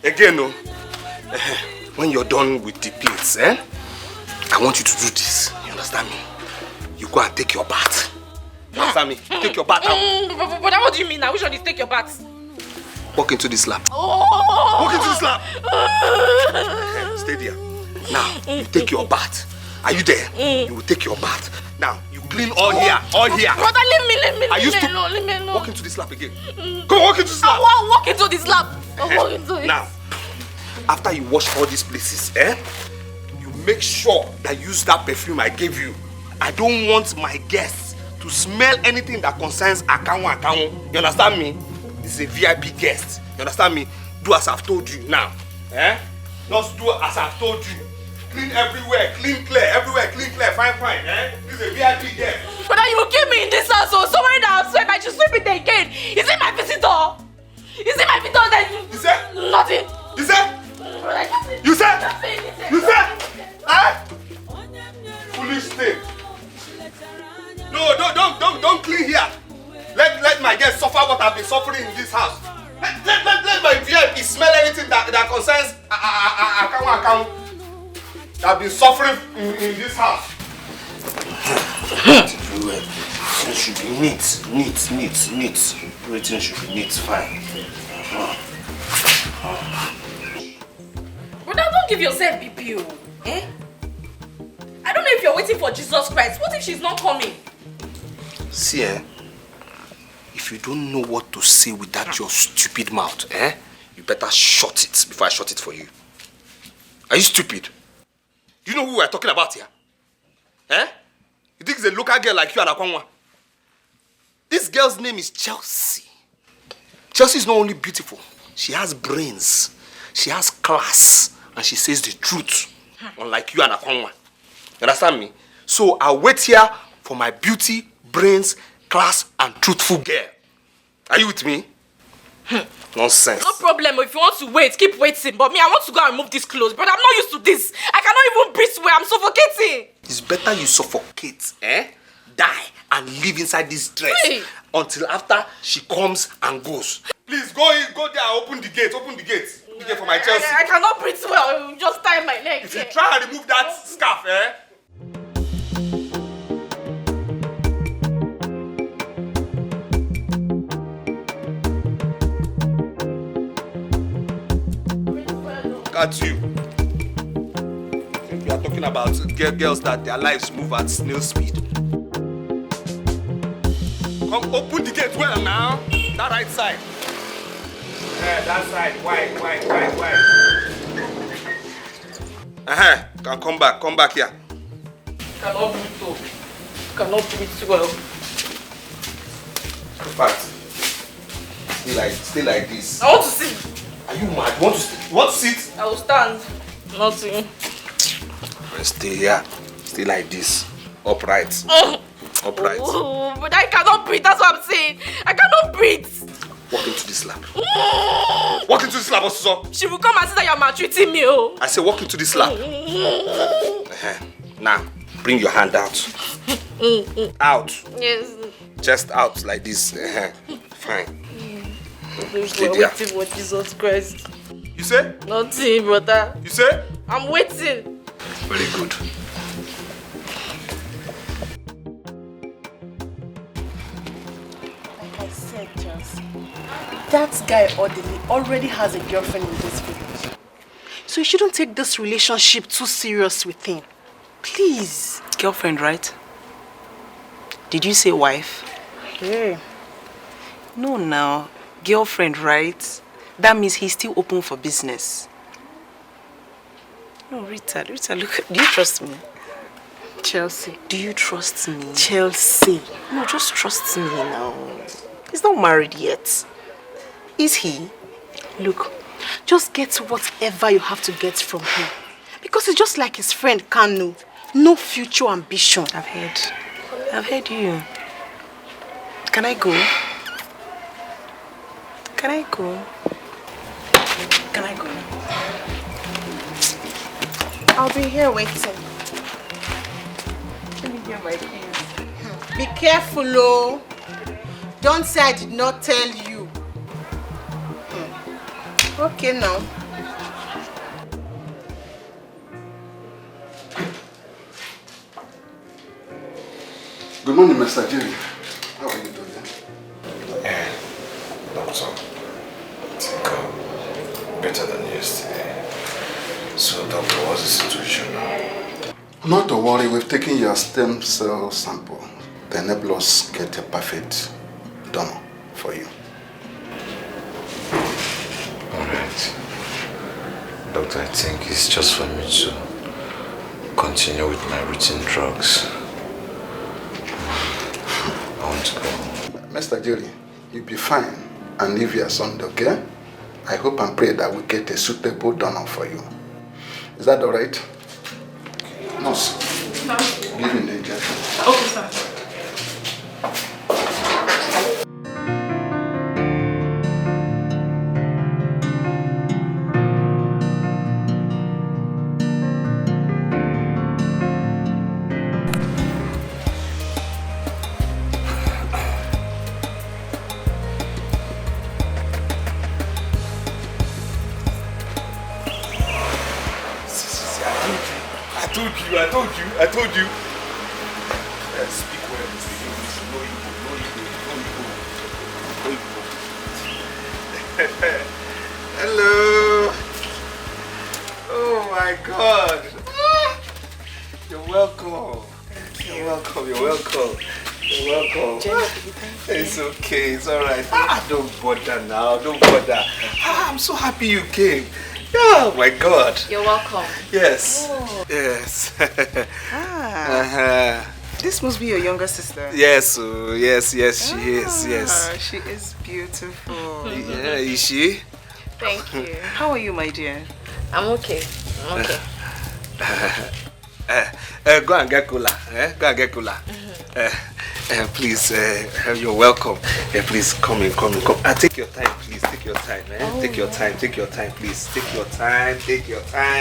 again, when you're done with the plates, I want you to do this. You understand me? You go and take your bath. You understand me? Take your bath out. But what do you mean now? Which one is take your bath? Walk into this lap. Oh. Walk into this lap. Stay there. Now, you take your bath. Are you there? You will take your bath. Now, you clean all here. All here. Brother, leave me alone. Leave me alone. Walk into this lap again. Go walk into this lap. I'll walk into this lap. I'll walk into it. Now, after you wash all these places, you make sure that you use that perfume I gave you. I don't want my guests to smell anything that concerns Akanwo. You understand me? This is a VIP guest. You understand me? Do as I've told you now. Just do as I've told you. Clean everywhere, clean clear, everywhere, clean clear, fine. This is a VIP guest. Brother, you will keep me in this house, so somebody that I've swept, I should sweep it again. Is it my visitor? Is it my visitor that you said? Nothing. You said? You said? You said? Foolish thing. No, don't clean here. Let my guests suffer what I've been suffering in this house. Let my VIP smell anything that concerns Akanwo. I've been suffering in this house. Everywhere. It should be neat. Everything should be neat, fine. Brother, don't give yourself BPO. I don't know if you're waiting for Jesus Christ. What if she's not coming? See, if you don't know what to say with that your stupid mouth, you better shut it before I shut it for you. Are you stupid? Do you know who we're talking about here? You think it's a local girl like you and Akwangwa? This girl's name is Chelsea. Chelsea is not only beautiful, she has brains, she has class, and she says the truth, unlike you and Akwangwa. You understand me? So I'll wait here for my beauty, brains, class, and truthful girl. Are you with me? Nonsense. No problem. If you want to wait, keep waiting. But me, I want to go and remove this clothes. But I'm not used to this. I cannot even breathe well. I'm suffocating. It's better you suffocate, die, and live inside this dress until after she comes and goes. Please go in, go there, open the gate, open the gate. Open the gate for my Chelsea. I cannot breathe well. Just tie my leg. If you try and remove that scarf, At you. We are talking about girls that their lives move at snail speed. Come open the gate well now. That right side. That side. Wide. Can come back here. Cannot breathe though. Cannot breathe well. In fact, stay like this. I want to sit. Are you mad? You want to sit? I will stand. Nothing. Stay here. Stay like this. Upright. Upright. Oh, but I cannot breathe. That's what I'm saying. I cannot breathe. Walk into this lab. Walk into this lab, also. She will come and say that you're maltreating me. Oh. I say walk into this lab. Now, bring your hand out. Out. Yes. Chest out like this. Fine. Stay there. Waiting for Jesus Christ. You say? Nothing, brother. You say? I'm waiting. Very good. Like I said, Chelsea, that guy already has a girlfriend in this village. So you shouldn't take this relationship too serious with him. Please. Girlfriend, right? Did you say wife? Yeah. No, now. Girlfriend, right? That means he's still open for business. No, Rita, look, do you trust me? Chelsea. Do you trust me? Chelsea. No, just trust me now. He's not married yet. Is he? Look, just get whatever you have to get from him. Because it's just like his friend Kanu. No future ambition. I've heard you. Can I go? Can I go? I'll be here waiting. Let me get my keys. Be careful, oh. Don't say I did not tell you. Okay, now. Good morning, Mr. Jerry. How are you doing? Doctor, I think I'm better than yesterday. So, doctor, what's the situation now? Not to worry, we've taken your stem cell sample. To enable us get a perfect donor for you. Alright. Doctor, I think it's just for me to continue with my routine drugs. I want to go. Mr. Jerry, you'll be fine. And leave your son, okay? I hope and pray that we get a suitable donor for you. Is that all right? Nurse. No. Give him the injection. Okay, sir. I told you. Speak well, speak English. No Igbo. Hello. Oh my God. You're welcome. You're welcome. welcome. It's okay, it's alright. Don't bother now, don't bother. I'm so happy you came. Oh my God. You're welcome. Yes. Oh. Yes. This must be your younger sister. Yes, yes, she is. Yes. She is beautiful. Yeah, is she? Thank you. How are you, my dear? I'm okay. Go and get cooler. Go and get cooler. Please, you're welcome. Please come in. Take your time, please. Take your time. Take your time, please. Take your time. Take your time.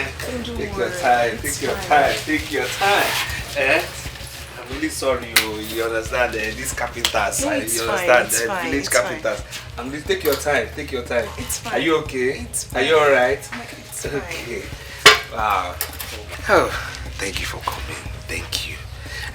I'm really sorry, you understand these carpenters. No, You understand village carpenters. Fine. Take your time. It's fine. Are you okay? It's fine. Are you alright? It's fine. Okay. Wow. Oh, thank you for coming. Thank you.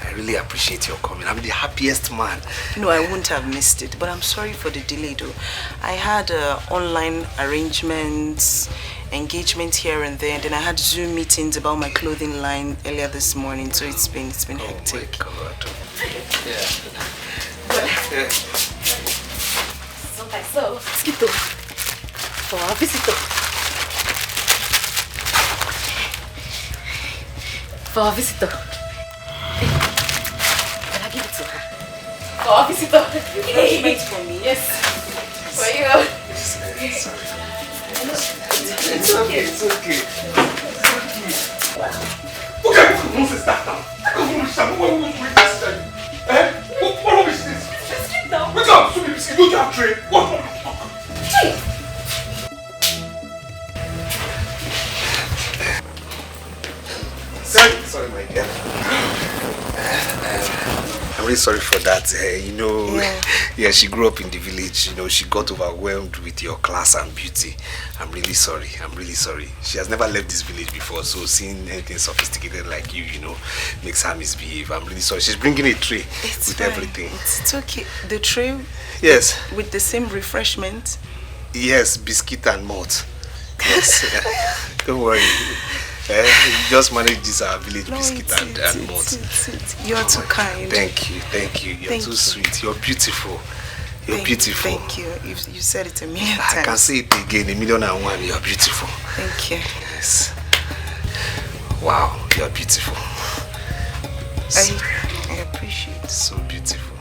I really appreciate your coming. I'm the happiest man. No, I wouldn't have missed it, but I'm sorry for the delay though. I had online arrangements, engagement here and there, and then I had Zoom meetings about my clothing line earlier this morning, so it's been hectic. Oh my God. Yeah. So, Skito, for our visitor. For our visitor. Can I give it to her? For our visitor. You wait for me? Yes. For you. It's okay. Okay, who is that now? What rubbish is this? Wake up, stupid biscuit. Don't you have tray? What? Sorry, my dear. I'm really sorry for that. Yeah, she grew up in the village. She got overwhelmed with your class and beauty. I'm really sorry. She has never left this village before, so seeing anything sophisticated like you, makes her misbehave. I'm really sorry. She's bringing a tray with fine. everything. It's okay. The tray? Yes. With the same refreshment? Yes, biscuit and malt. Yes. Don't worry. Just manage this village biscuit and malt. You're too kind. Thank you. You're too sweet. You're beautiful. Beautiful. Thank you. You said it a million times. I can say it again, 1,000,001. You're beautiful. Thank you. Yes. Wow, you're beautiful. I appreciate it. So beautiful.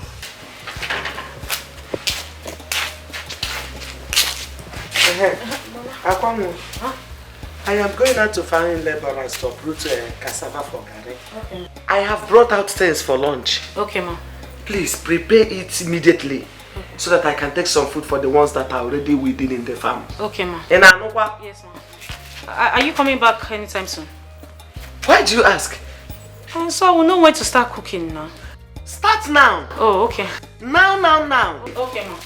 I am going out to find laborers to uproot cassava for garden. Okay. I have brought out things for lunch. Okay, ma. Please prepare it immediately so that I can take some food for the ones that are already within in the farm. Okay, ma. And Anokwa? Yes, ma. Are you coming back anytime soon? Why do you ask? So I will know when to start cooking now. Start now. Oh, okay. Now. Okay, ma.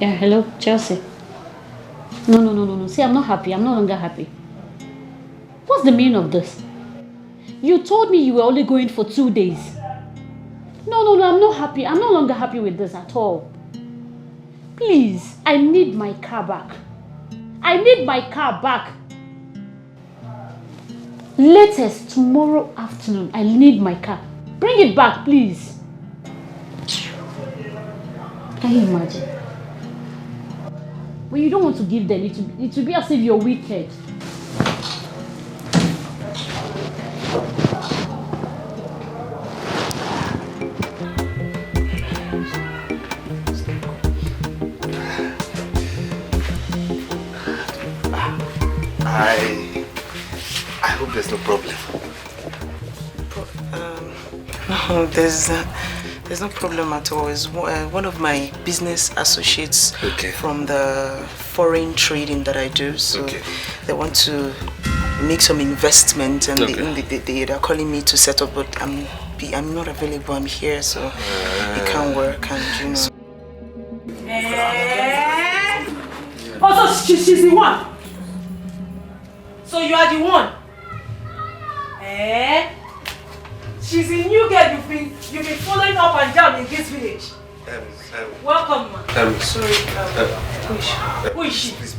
Yeah, hello, Chelsea. No. See, I'm not happy. I'm no longer happy. What's the meaning of this? You told me you were only going for 2 days. No, I'm not happy. I'm no longer happy with this at all. Please, I need my car back. Latest tomorrow afternoon, I need my car. Bring it back, please. Can you imagine? When you don't want to give them, it will be as if you're wicked. I hope there's no problem. No, There's no problem at all. It's one of my business associates from the foreign trading that I do. So they want to make some investment and they're calling me to set up, but I'm not available. I'm here, so it can't work, and you know. Oh, so she's the one. So you are the one. She's a new girl you've been following up and down in this village. Welcome, man. Sorry. Who is she? Please.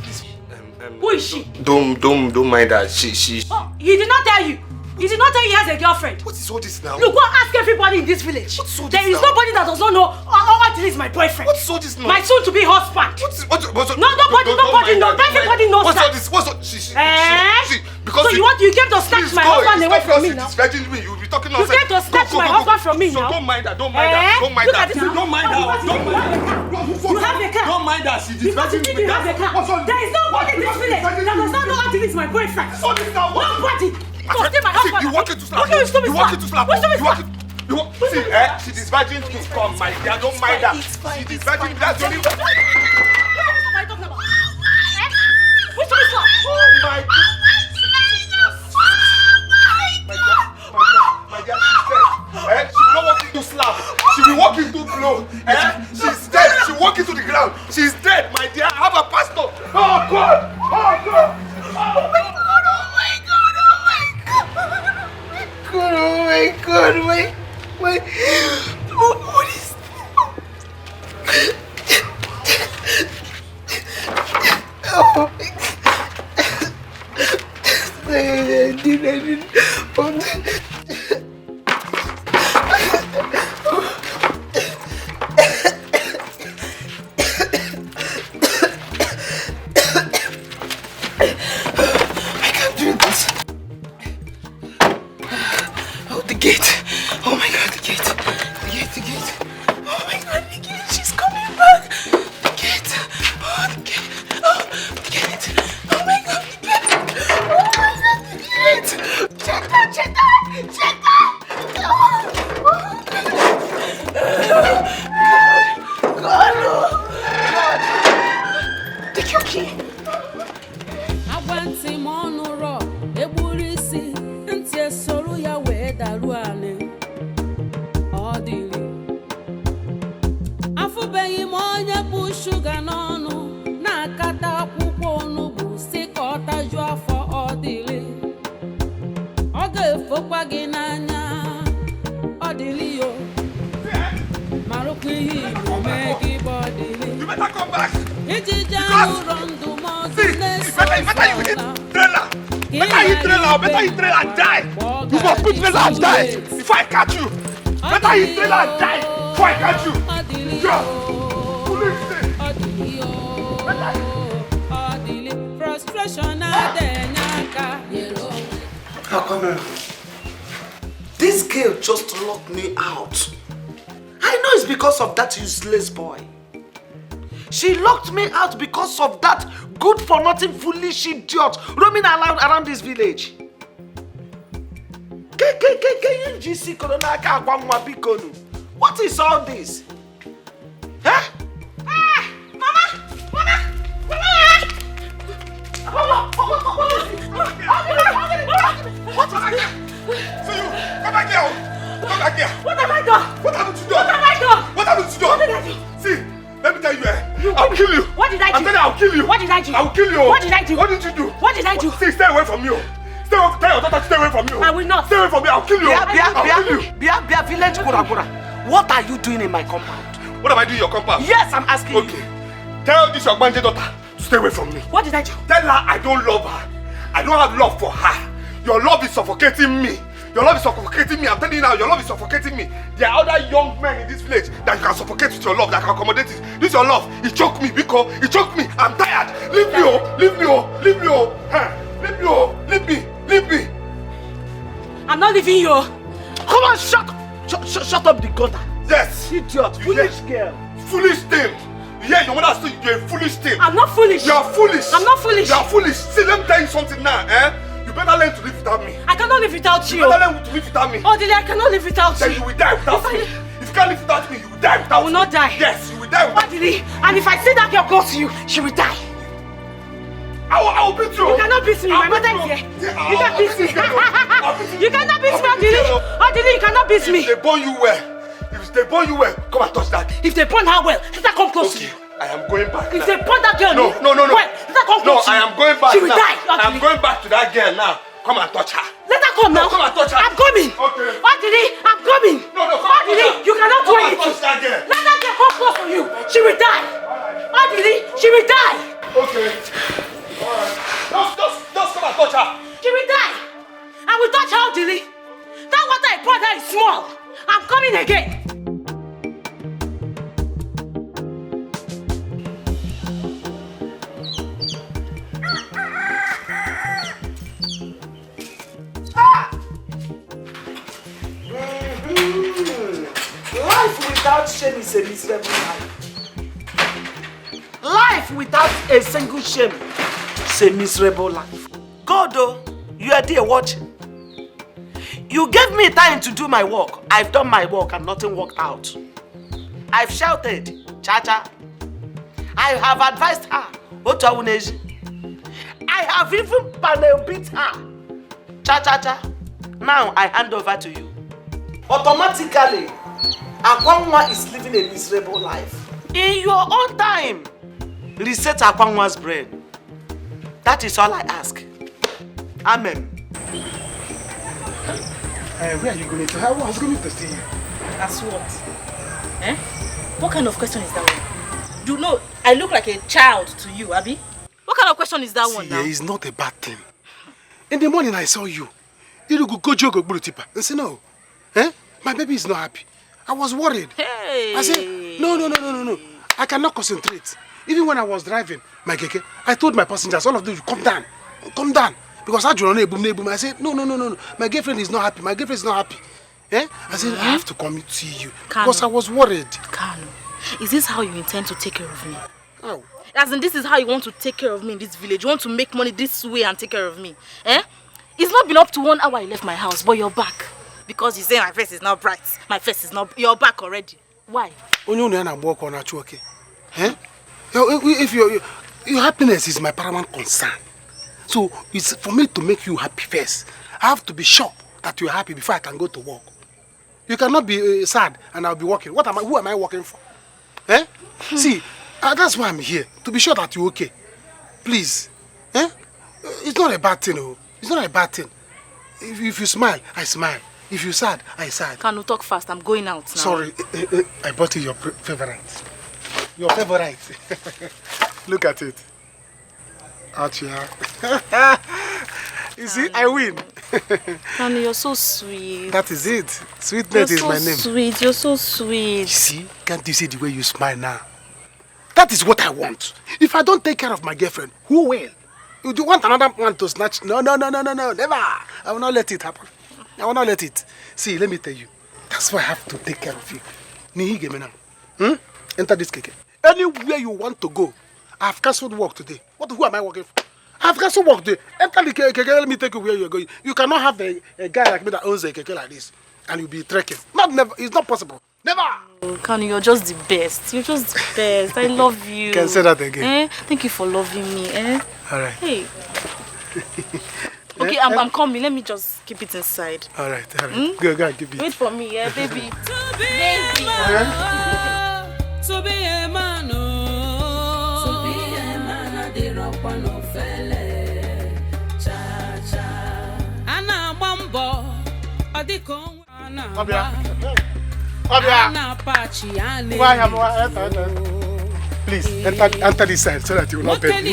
Who is she? Don't mind her. She. Oh, he did not tell you. He did not tell you he has a girlfriend. What is all this now? Look, go and ask everybody in this village. What's all this There is now? nobody that does not know until he's my boyfriend. What's all this now? My soon-to-be husband. No, nobody knows. Everybody knows that. What's all this? So you came to snatch my husband away from me now? You'll be talking You came to snatch my husband from me now? So don't mind her. Don't mind her. Don't mind her. Don't mind her. You have a car. Don't mind her. She's Because you think you have a car. There is nobody in this village that does not know until he's my boyfriend. Nobody. You walk into slap. You walk into slap. See, she's this virgin to come, my dear. Don't mind her. She's this virgin. That's the only way. Oh my God. My dear, she's dead. She will not walk into slap. She will walk into blow. She's dead. She will walk into the ground. She's dead, my dear. I have a pastor. Oh God. Oh God. Oh my God. Oh my God, wait. What is oh my God. I didn't. I can't do this. The gate. Oh my God, the gate. The gate. Oh my God, the gate. She's coming back. The gate. Oh, the gate. Oh, the gate. Oh my God, the gate. Oh my God, the gate. Check that. Oh, God. Take your key. I went to Monoro. Eburisi. Ntie soro ya we daru ale. Odili. Afubeghị m onye bụ shuga n'ọnụ na-akata akwụkwọ onugbu si ka ọ tajuo afọ ọdịlị. Ọ ga-efokwa gị n'anya ọdịlị yo. Marụkwa ihe Igbo mee gị bụ ọdịlị. Ijiji ahụ rọ ndụmọdụ na-eso ụzọ. Better you trailer and die. You must put trailer and die before I catch you. Better you trailer and die before I catch you. Frustration. How come? This girl just locked me out. I know it's because of that useless boy. She locked me out because of that good-for-nothing foolish idiot roaming around this village. What is all this? Huh? What is it? So you, come back here. What have I done? What happened to you? What have I done? What happened to you? What did I do? See, let me tell you, I'll kill you. What did I do? I'm telling you, I'll kill you. What did I do? I'll kill you. What did I do? What did you do? What did I do? See, stay away from you. Tell your daughter to stay away from you. I will not. Stay away from me, I'll kill you. I'll kill you. Bia, village Kuragura. What are you doing in my compound? What am I doing in your compound? Yes, I'm asking you. Tell this your daughter to stay away from me. What did I do? Tell her I don't love her. I don't have love for her. Your love is suffocating me. Your love is suffocating me. I'm telling you now, your love is suffocating me. There are other young men in this village that you can suffocate with your love, that can accommodate it. This is your love. It choked me, Biko. It choked me. I'm tired. Leave me, oh. Leave me, oh. Leave me, oh. Leave me, oh. Leave me. Leave me. I'm not leaving you. Come on, shut up the gutter. Yes. Idiot. Foolish girl. Foolish thing. Yeah, your mother said you're a foolish thing. I'm not foolish. You're foolish. I'm not foolish. You're foolish. See, let me tell you something now, You better learn to live without me. I cannot live without you. You better learn to live without me. Oh, Dile, I cannot live without then you. You will die without me. If you can't live without me. You will die without me. I will not die. Yes, you will die without me. And if I see that girl close to you, she will die. I will beat you. You cannot beat me. My mother is here. You can't beat me. You cannot beat me, Odili. Odili, you cannot beat me. If they burn you well, come and touch that. If they burn her well, let her come close to you. I am going back. If they burn that girl, no. well, let her come close to you. I am going back. She will die. I am going back to that girl now. Come and touch her. Let her come now. Come and touch her. I'm coming. Okay. Odili, I'm coming. No, come Odili, you cannot do anything. Touch that girl. Let that girl come close to you. She will die. Odili, she will die. Okay. Alright. Just come and touch her. She will die. I will touch her, Odili. That water I poured her is small. I'm coming again. Life without shame is a miserable life. Life without a single shame is a miserable life. God, though, you are there watching. You gave me time to do my work. I've done my work and nothing worked out. I've shouted, Chacha. I have advised her, Otawuneji. I have even panel beat her. Cha-cha-cha. Now I hand over to you. Automatically, Akwanwa is living a miserable life. In your own time, reset Akwanwa's brain. That is all I ask. Amen. Where are you going to? I was going to see you. As what? Eh? What kind of question is that one? You know, I look like a child to you, Abi. What kind of question is that one now? It's not a bad thing. In the morning I saw you. You go joke tipa. And say no. Eh? My baby is not happy. I was worried. Hey. I said, no. I cannot concentrate. Even when I was driving my keke, I told my passengers, all of them, come down. Come down. Because I said, no. My girlfriend is not happy. My girlfriend is not happy. Eh? I said, I have to come to see you. Kano. Because I was worried. Kano, is this how you intend to take care of me? How? As in, this is how you want to take care of me in this village? You want to make money this way and take care of me? Eh? It's not been up to 1 hour I left my house, but you're back. Because you say my face is not bright. My face is not... You're back already. Why? Eh? If your happiness is my paramount concern. So it's for me to make you happy first. I have to be sure that you're happy before I can go to work. You cannot be sad and I'll be working. Who am I working for? Eh? See, that's why I'm here. To be sure that you're okay. Please. Eh? It's not a bad thing. Oh. It's not a bad thing. If you smile, I smile. If you're sad, I sad. Can you talk fast? I'm going out now. Sorry, I bought you your favorite. Your favorite. Look at it. Out here. You see, I win. Kanu, you're so sweet. That is it. Sweetness is my name. Sweet. You're so sweet. You see, can't you see the way you smile now? That is what I want. If I don't take care of my girlfriend, who will? You want another one to snatch? No, never. I will not let it happen. I will not let it. See, let me tell you. That's why I have to take care of you. Nihi now. Enter this keke. Anywhere you want to go, I have cancelled work today. Who am I working for? I have cancelled work today. Enter the keke, let me take you where you're going. You cannot have a guy like me that owns a keke like this and you'll be trekking. Never. It's not possible. Never. Oh, Kanu, you're just the best. You're just the best. I love you. Can say that again. Thank you for loving me. All right. Hey. Okay, I'm coming. Let me just keep it inside. All right. Go and keep it. Wait for me, baby. Baby. To be a man, to be a man, the rock one of felle, cha cha. Ana mambo, adiko ana. Ana pachi ane. Please enter this side so that you will not bend.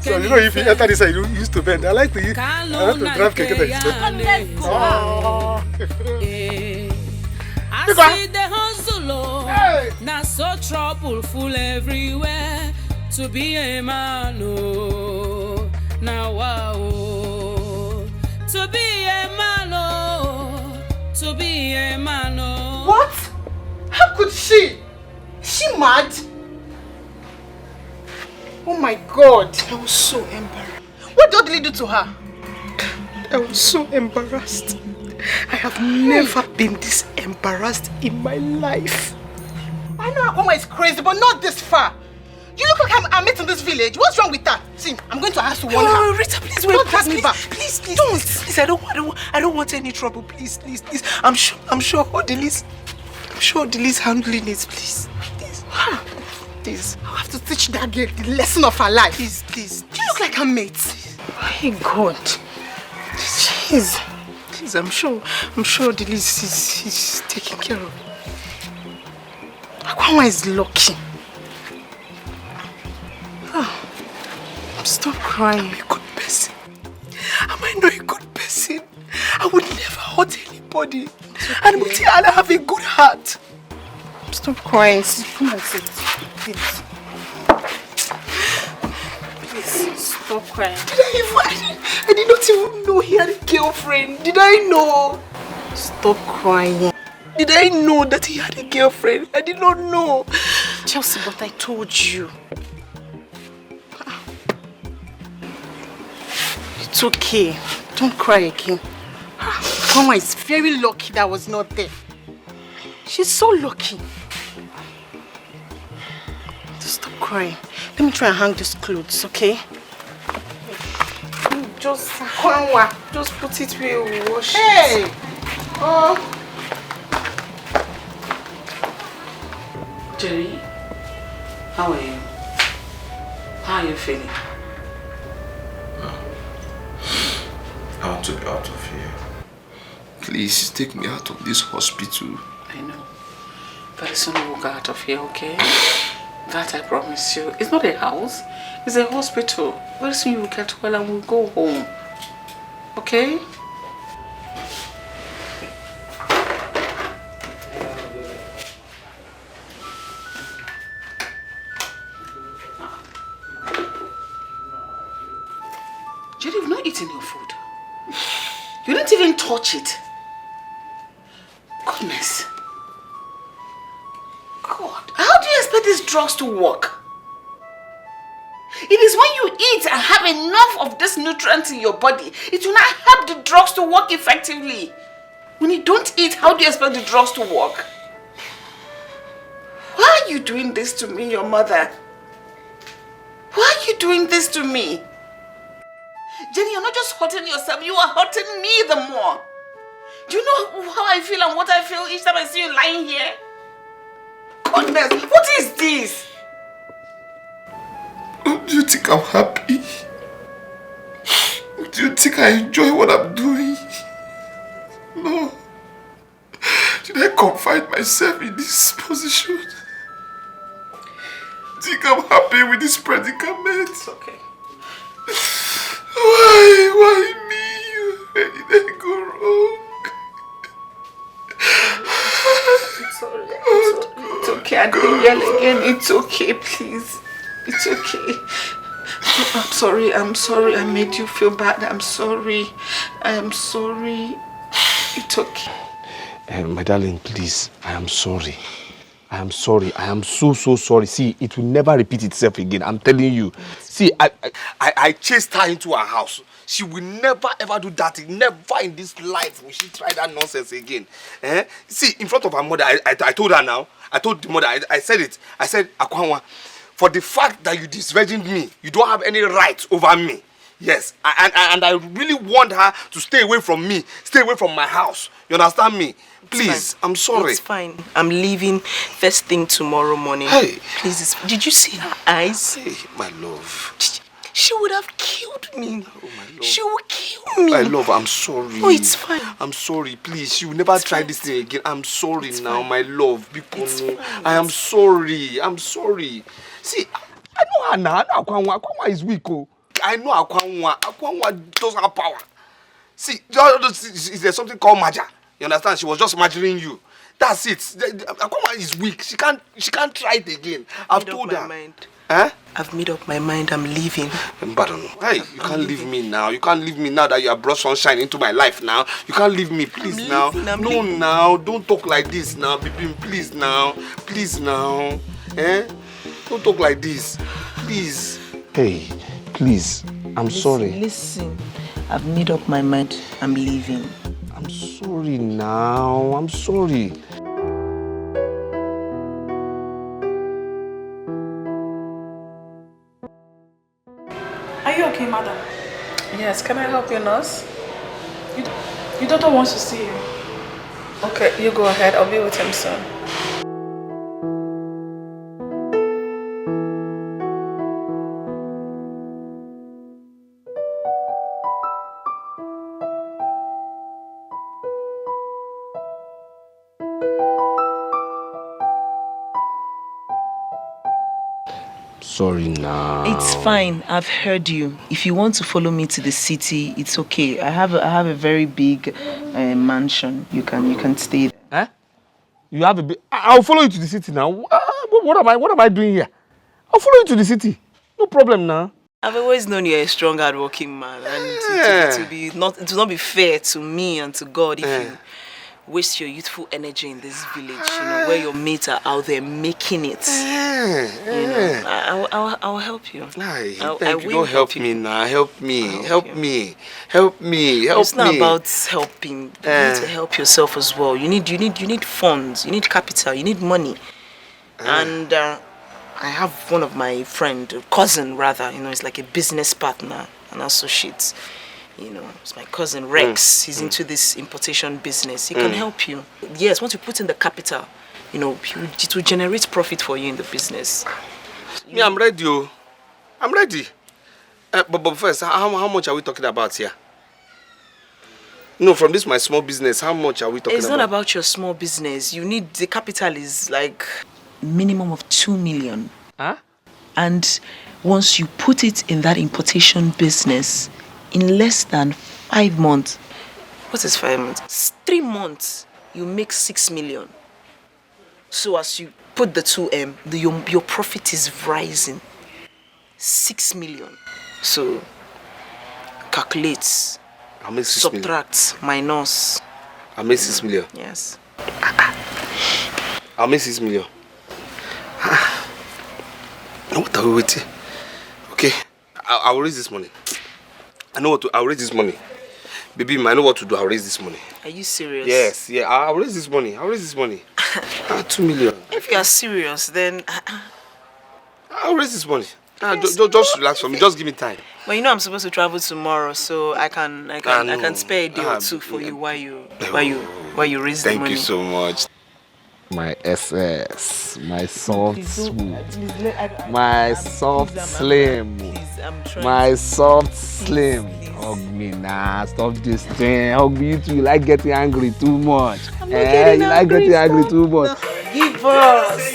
So you know if you enter this side, you used to bend. I like to drive keke that I see the hustle, now so troubleful everywhere. To be a man, oh, now wow. To be a man, oh, to be a man, oh. What? How could she? Is she mad? Oh my God. I was so embarrassed. What did Odili do to her? I was so embarrassed. I have never been this embarrassed in my life. I know Akwanwa is crazy, but not this far. You look like I'm in this village. What's wrong with that? See, I'm going to ask to warn her. Rita, please wait. Don't drag me back. Please, I don't want any trouble. Please. I'm sure Odili's handling it. Please. Please. I'll have to teach that girl the lesson of her life. Please. You look like her mate. My God. Jeez. Please, I'm sure Odili's is taken care of. Akwanwa is lucky. Stop crying. I'm a good person. Am I not a good person? I would never hurt anybody. And I'll have a good heart. Stop crying. Come and sit. Please. Please, stop crying. I did not even know he had a girlfriend. Did I know? Stop crying. Did I know that he had a girlfriend? I did not know. Chelsea, but I told you. It's okay. Don't cry again. Mama is very lucky that I was not there. She's so lucky. Just stop crying. Let me try and hang these clothes, okay? Just put it where we wash it. Hey! Oh. Jerry, how are you? How are you feeling? I want to be out of here. Please take me out of this hospital. I know. Very soon we'll go out of here, okay? That I promise you. It's not a house. It's a hospital. Very soon you will get well and we'll go home. Okay? Jerry, you've not eaten your food. You didn't even touch it. Goodness. God, how do you expect these drugs to work? It is when you eat and have enough of this nutrients in your body, it will not help the drugs to work effectively. When you don't eat, how do you expect the drugs to work? Why are you doing this to me, your mother? Why are you doing this to me? Jenny, you're not just hurting yourself, you are hurting me the more. Do you know how I feel and what I feel each time I see you lying here? Goodness, what is this? Do you think I'm happy? Do you think I enjoy what I'm doing? No. Did I confine myself in this position? Think I'm happy with this predicament? It's okay. Why me? Where did I go wrong? It's okay. I didn't yell again. It's okay, please. It's okay. I'm sorry. I made you feel bad. I'm sorry. It's okay. My darling, please, I am sorry. I am sorry. I am so sorry. See, it will never repeat itself again. I'm telling you. See, I chased her into her house. She will never ever do that. Never in this life will she try that nonsense again. See, in front of her mother, I told her now. I told the mother, I said it. I said, Akwanwa, for the fact that you disvirgined me, you don't have any right over me. Yes, and I really want her to stay away from me, stay away from my house. You understand me? Please, I'm sorry. It's fine. I'm leaving first thing tomorrow morning. Hey. Please, did you see her eyes? Hey, my love. She would have killed me. Oh, my love. She would kill me. My love, I'm sorry. Oh, it's fine. I'm sorry. Please, you will never try this thing again. I'm sorry now, my love. Because I am sorry. I'm sorry. See, I know her now. I know Akwanwa. Akwanwa is weak. Oh. I know Akwanwa. Akwanwa doesn't have power. See, there's something called Maja. You understand? She was just imagining you. That's it. Akwanwa is weak. She can't try it again. I've told her. Huh? I've made up my mind. I'm leaving. Pardon. Hey, you can't leave me now. You can't leave me now that you have brought sunshine into my life now. You can't leave me, please now. No, now. Don't talk like this now, baby. Please now. Please now. Don't talk like this. Please. Hey, please. I'm sorry. Listen. I've made up my mind. I'm leaving. I'm sorry now. I'm sorry. Are you okay, madam? Yes, can I help you, nurse? Your daughter wants to see you. Okay, you go ahead. I'll be with him soon. Sorry now. It's fine. I've heard you. If you want to follow me to the city, it's okay. I have a very big mansion. You can stay there. Eh? You have a big... I'll follow you to the city now. What am I doing here? I'll follow you to the city. No problem now. I've always known you're a strong, hardworking man, and it will not be fair to me and to God if you waste your youthful energy in this village, where your mates are out there making it. I'll help you. Don't help me now. Help me. Help me. It's not about helping. You need to help yourself as well. You need funds. You need capital. You need money. And I have one of my cousin rather. It's like a business partner, an associate. It's my cousin Rex. He's into this importation business. He can help you. Yes, once you put in the capital, it will generate profit for you in the business. Me, I'm ready. I'm ready. But first, how much are we talking about here? From this my small business, how much are we talking about? It's not about your small business. The capital is like minimum of 2 million. Huh? And once you put it in that importation business, in less than 5 months, what is 5 months? 3 months, you make 6 million. So as you put the 2M, your profit is rising. 6 million. So calculate, subtract, minus. I'll make 6 million. Yes. I'll make 6 million. What are we waiting? Okay, I will raise this money. I'll raise this money. Baby, I know what to do. I'll raise this money. Are you serious? Yes, I'll raise this money. 2 million. If you are serious, then I'll raise this money. Just relax for me. Just give me time. Well, I'm supposed to travel tomorrow, so I can spare a day or two for you while you raise the money. Thank you so much. My SS, my soft smooth, my soft slim, my soft slim. Hug me now, stop this thing. Hug me, you too. You like getting angry too much. I'm not getting angry, like getting angry too much. Give us.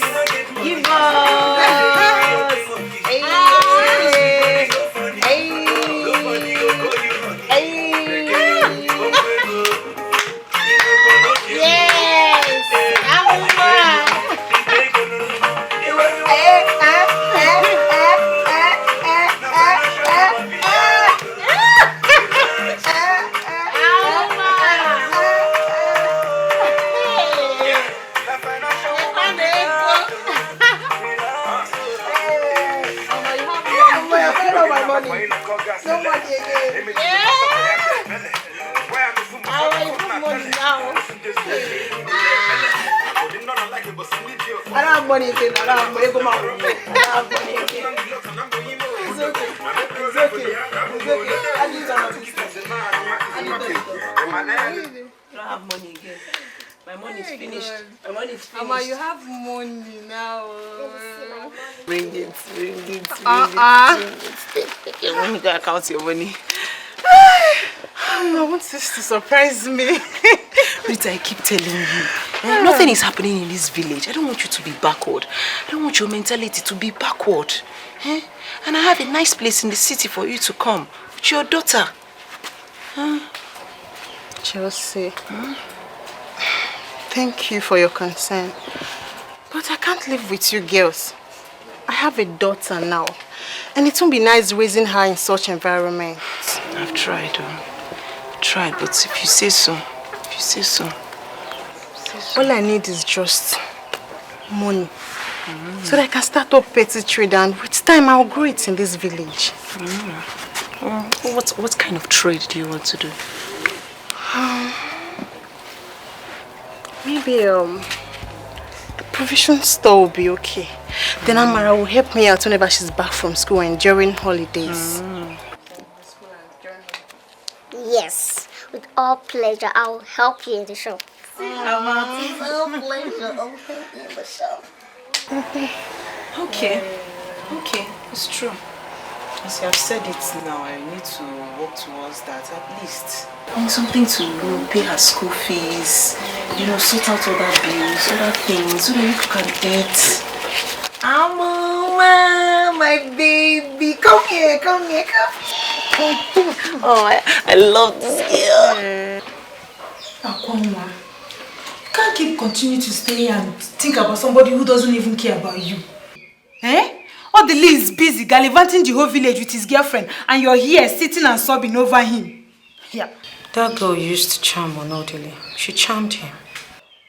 I don't have money again. I don't have money. Go out with me. I don't have money again. It's okay. I need some business. I don't have money again. My money is finished. My money is finished. Mama, you have money now. Bring it. Take your money. Go count your money. I want this to surprise me. Rita, I keep telling you, nothing is happening in this village. I don't want you to be backward. I don't want your mentality to be backward. And I have a nice place in the city for you to come with your daughter. Chelsea, thank you for your concern. But I can't live with you girls. I have a daughter now. And it won't be nice raising her in such environment. I've tried, but if you say so, all I need is just money. So that I can start up petty trade, and with time I'll grow it in this village. What kind of trade do you want to do? Maybe the provision store will be okay. Then Amara will help me out whenever she's back from school and during holidays. Yes, with all pleasure, I will help you in the shop. It's all pleasure. I'll help you in the shop. Okay, it's true. As you have said it now, I need to work towards that at least. I want something to pay her school fees, sort out other bills, other things, so that you can eat. Mama, my baby, come here. Oh, I love this girl. Akwanwa, you can't keep continuing to stay here and think about somebody who doesn't even care about you. Eh? Odili is busy gallivanting the whole village with his girlfriend, and you're here sitting and sobbing over him. Yeah. That girl used charm on Odili. She charmed him.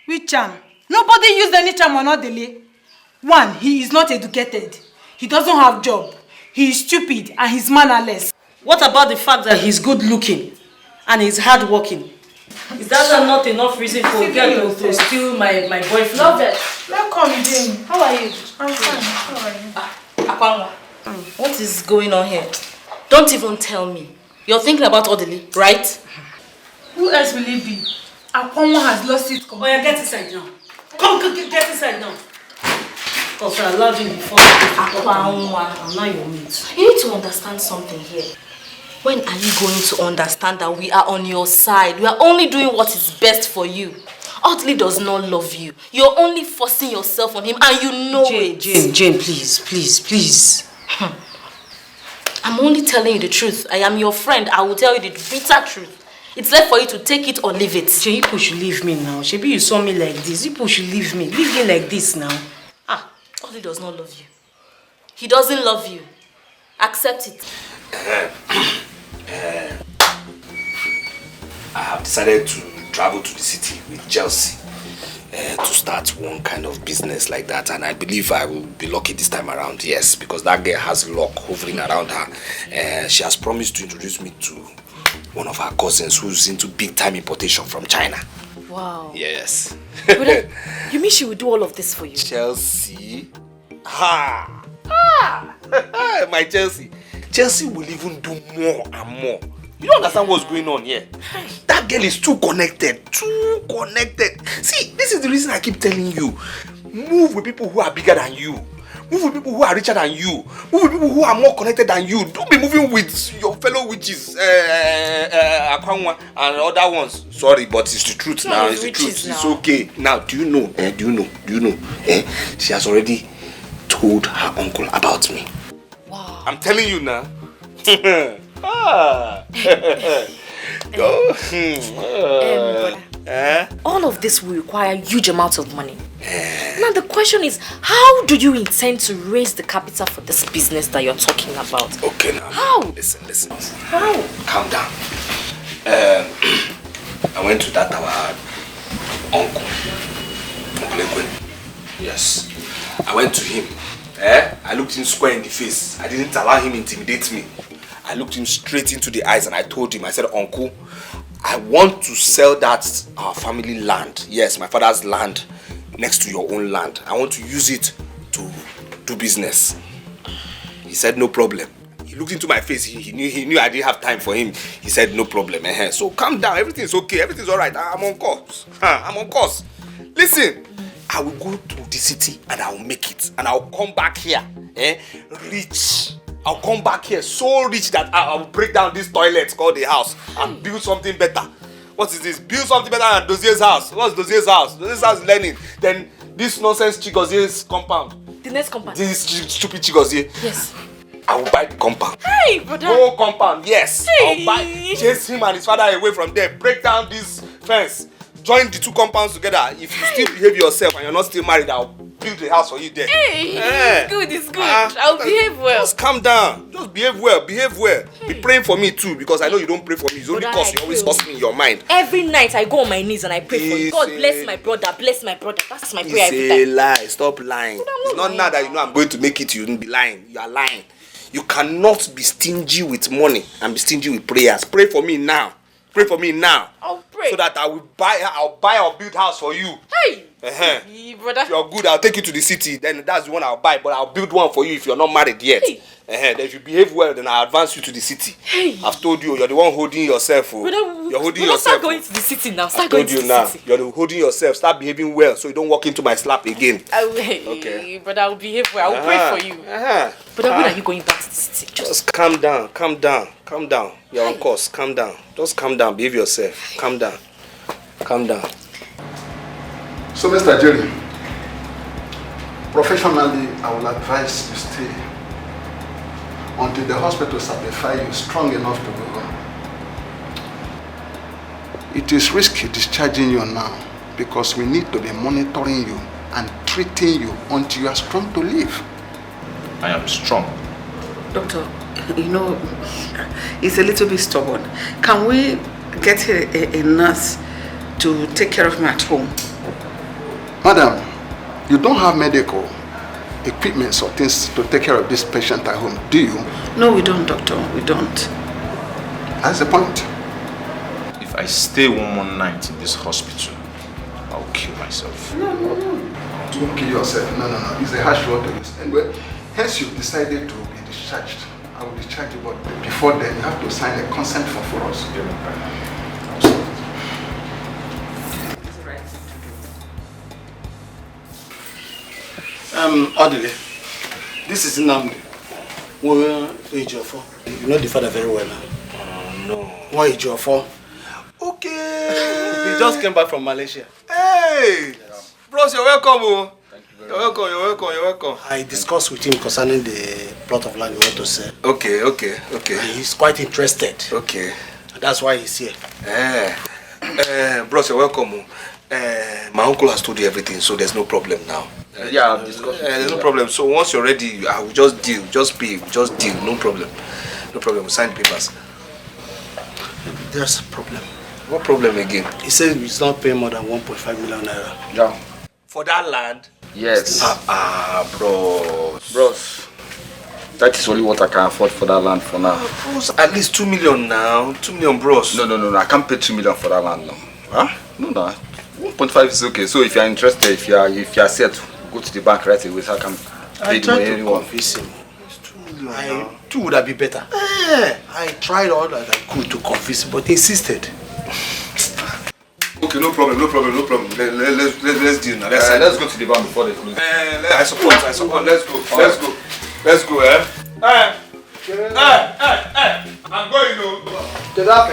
Which charm? Nobody used any charm on Odili. One, he is not educated. He doesn't have job. He is stupid and he's mannerless. What about the fact that he's good looking and he's hard working? Is that not enough reason for a girl to steal my boyfriend? Love it. Welcome, Jane. How are you? I'm fine. How are you? Akwanwa, what is going on here? Don't even tell me. You're thinking about Odili, right? Who else will it be? Akwanwa has lost it completely. Oh yeah, get inside now. Come, get inside now. Because I allowed you before. Akwanwa, I'm not your mate. You need to understand something here. When are you going to understand that we are on your side? We are only doing what is best for you. Odili does not love you. You're only forcing yourself on him and you know it. Jane, please. I'm only telling you the truth. I am your friend. I will tell you the bitter truth. It's left for you to take it or leave it. Jane, you should leave me now. Shebi, you saw me like this. You should leave me. Leave me like this now. Odili does not love you. He doesn't love you. Accept it. I have decided to travel to the city with Chelsea to start one kind of business like that, and I believe I will be lucky this time around. Yes, because that girl has luck hovering around her. She has promised to introduce me to one of her cousins who's into big time importation from China. Wow. Yes. But you mean she will do all of this for you? Chelsea? My Chelsea. Chelsea will even do more and more. You don't understand what's going on here. That girl is too connected. See, this is the reason I keep telling you. Move with people who are bigger than you. Move with people who are richer than you. Move with people who are more connected than you. Don't be moving with your fellow witches, Akwanwa and other ones. Sorry, but it's the truth now. It's the truth. It's okay. Now, do you know? She has already told her uncle about me. Wow. I'm telling you now. All of this will require huge amounts of money. Now the question is, how do you intend to raise the capital for this business that you're talking about? Okay now. How? Listen. How? Calm down. I went to that our uncle Ekwen. Yes. I went to him. I looked him square in the face. I didn't allow him to intimidate me. I looked him straight into the eyes and I told him, I said, Uncle, I want to sell that our family land. Yes, my father's land next to your own land. I want to use it to do business. He said, no problem. He looked into my face. He knew I didn't have time for him. He said, no problem. So calm down. Everything's okay. Everything's all right. I'm on course. I'm on course. Listen, I will go to the city and I will make it. And I'll come back here rich. I'll come back here so rich that I will break down this toilet called the house and build something better. What is this? Build something better than Dozier's house. What's Dozier's house? Dozier's house is learning. Then this nonsense Chigozier's compound. The next compound? This stupid Chigozie. Yes. I will buy the compound. Hey, brother. Whole compound, yes. Hey. I'll chase him and his father away from there. Break down this fence. Join the two compounds together. If you still behave yourself and you're not still married, I'll build a house for you there. Hey, it's good. I'll behave well. Just calm down. Just behave well. Be praying for me too, because I know you don't pray for me. It's only because you always curse me in your mind. Every night I go on my knees and I pray for you. God bless my brother. Bless my brother. That's my prayer every time. It's a lie. Stop lying. It's not now that you know I'm going to make it. You wouldn't be lying. You are lying. You cannot be stingy with money and be stingy with prayers. Pray for me now. Pray for me now. I'll pray. pray. So that I'll buy or build house for you. Hey! Hey, brother. If you're good, I'll take you to the city. Then that's the one I'll buy. But I'll build one for you if you're not married yet. Hey. Then if you behave well, then I'll advance you to the city. Hey. I've told you, you're the one holding yourself. Oh. Brother, you're holding we'll yourself. Start going to the city now. Start going to the city. You're holding yourself. Start behaving well so you don't walk into my slap again. Okay. Brother, I'll behave well. I'll pray for you. Brother, when are you going back to the city? Just calm down. You're on course. Calm down. Just calm down. Behave yourself. Calm down. So, Mr. Jerry, professionally, I will advise you stay until the hospital certify you strong enough to go home. It is risky discharging you now because we need to be monitoring you and treating you until you are strong to live. I am strong. Doctor, you know, he's a little bit stubborn. Can we get a nurse to take care of him at home? Madam, you don't have medical equipment or things to take care of this patient at home, do you? No, we don't, doctor. We don't. That's the point. If I stay one more night in this hospital, I'll kill myself. No. Don't kill yourself. No. It's a harsh word to use. Anyway, hence you've decided to be discharged. I will discharge you, but before then, you have to sign a consent form for us. Orderly, this is Nnamdi. Where age of 4? You know the father very well now. No. Why age of 4? Okay. He just came back from Malaysia. Hey! Bros, you're welcome. Oh. You're welcome. I discussed with him concerning the plot of land we want to sell. Okay. And he's quite interested. Okay. That's why he's here. Bros, you're welcome. My uncle has told you everything, so there's no problem now. Yeah, I've discussed. There's no problem. So once you're ready, I will just deal. Just pay. Just deal. No problem. We'll sign the papers. There's a problem. What problem again? He said he's not paying more than 1.5 million naira. Yeah. For that land? Yes. Bros. That is only what I can afford for that land for now. Bros, at least 2 million now. 2 million, bros. No. I can't pay 2 million for that land now. Huh? No. 1.5 is okay. So if you are interested, if you are set, go to the bank right away so I can pay the money anyone. It's 2 million. 2 would have been better. I tried all that I could to convince him, but he insisted. Okay, no problem. Let's deal now. Let's go to the bank before they close. I support. Let's go, eh? I'm going to. To that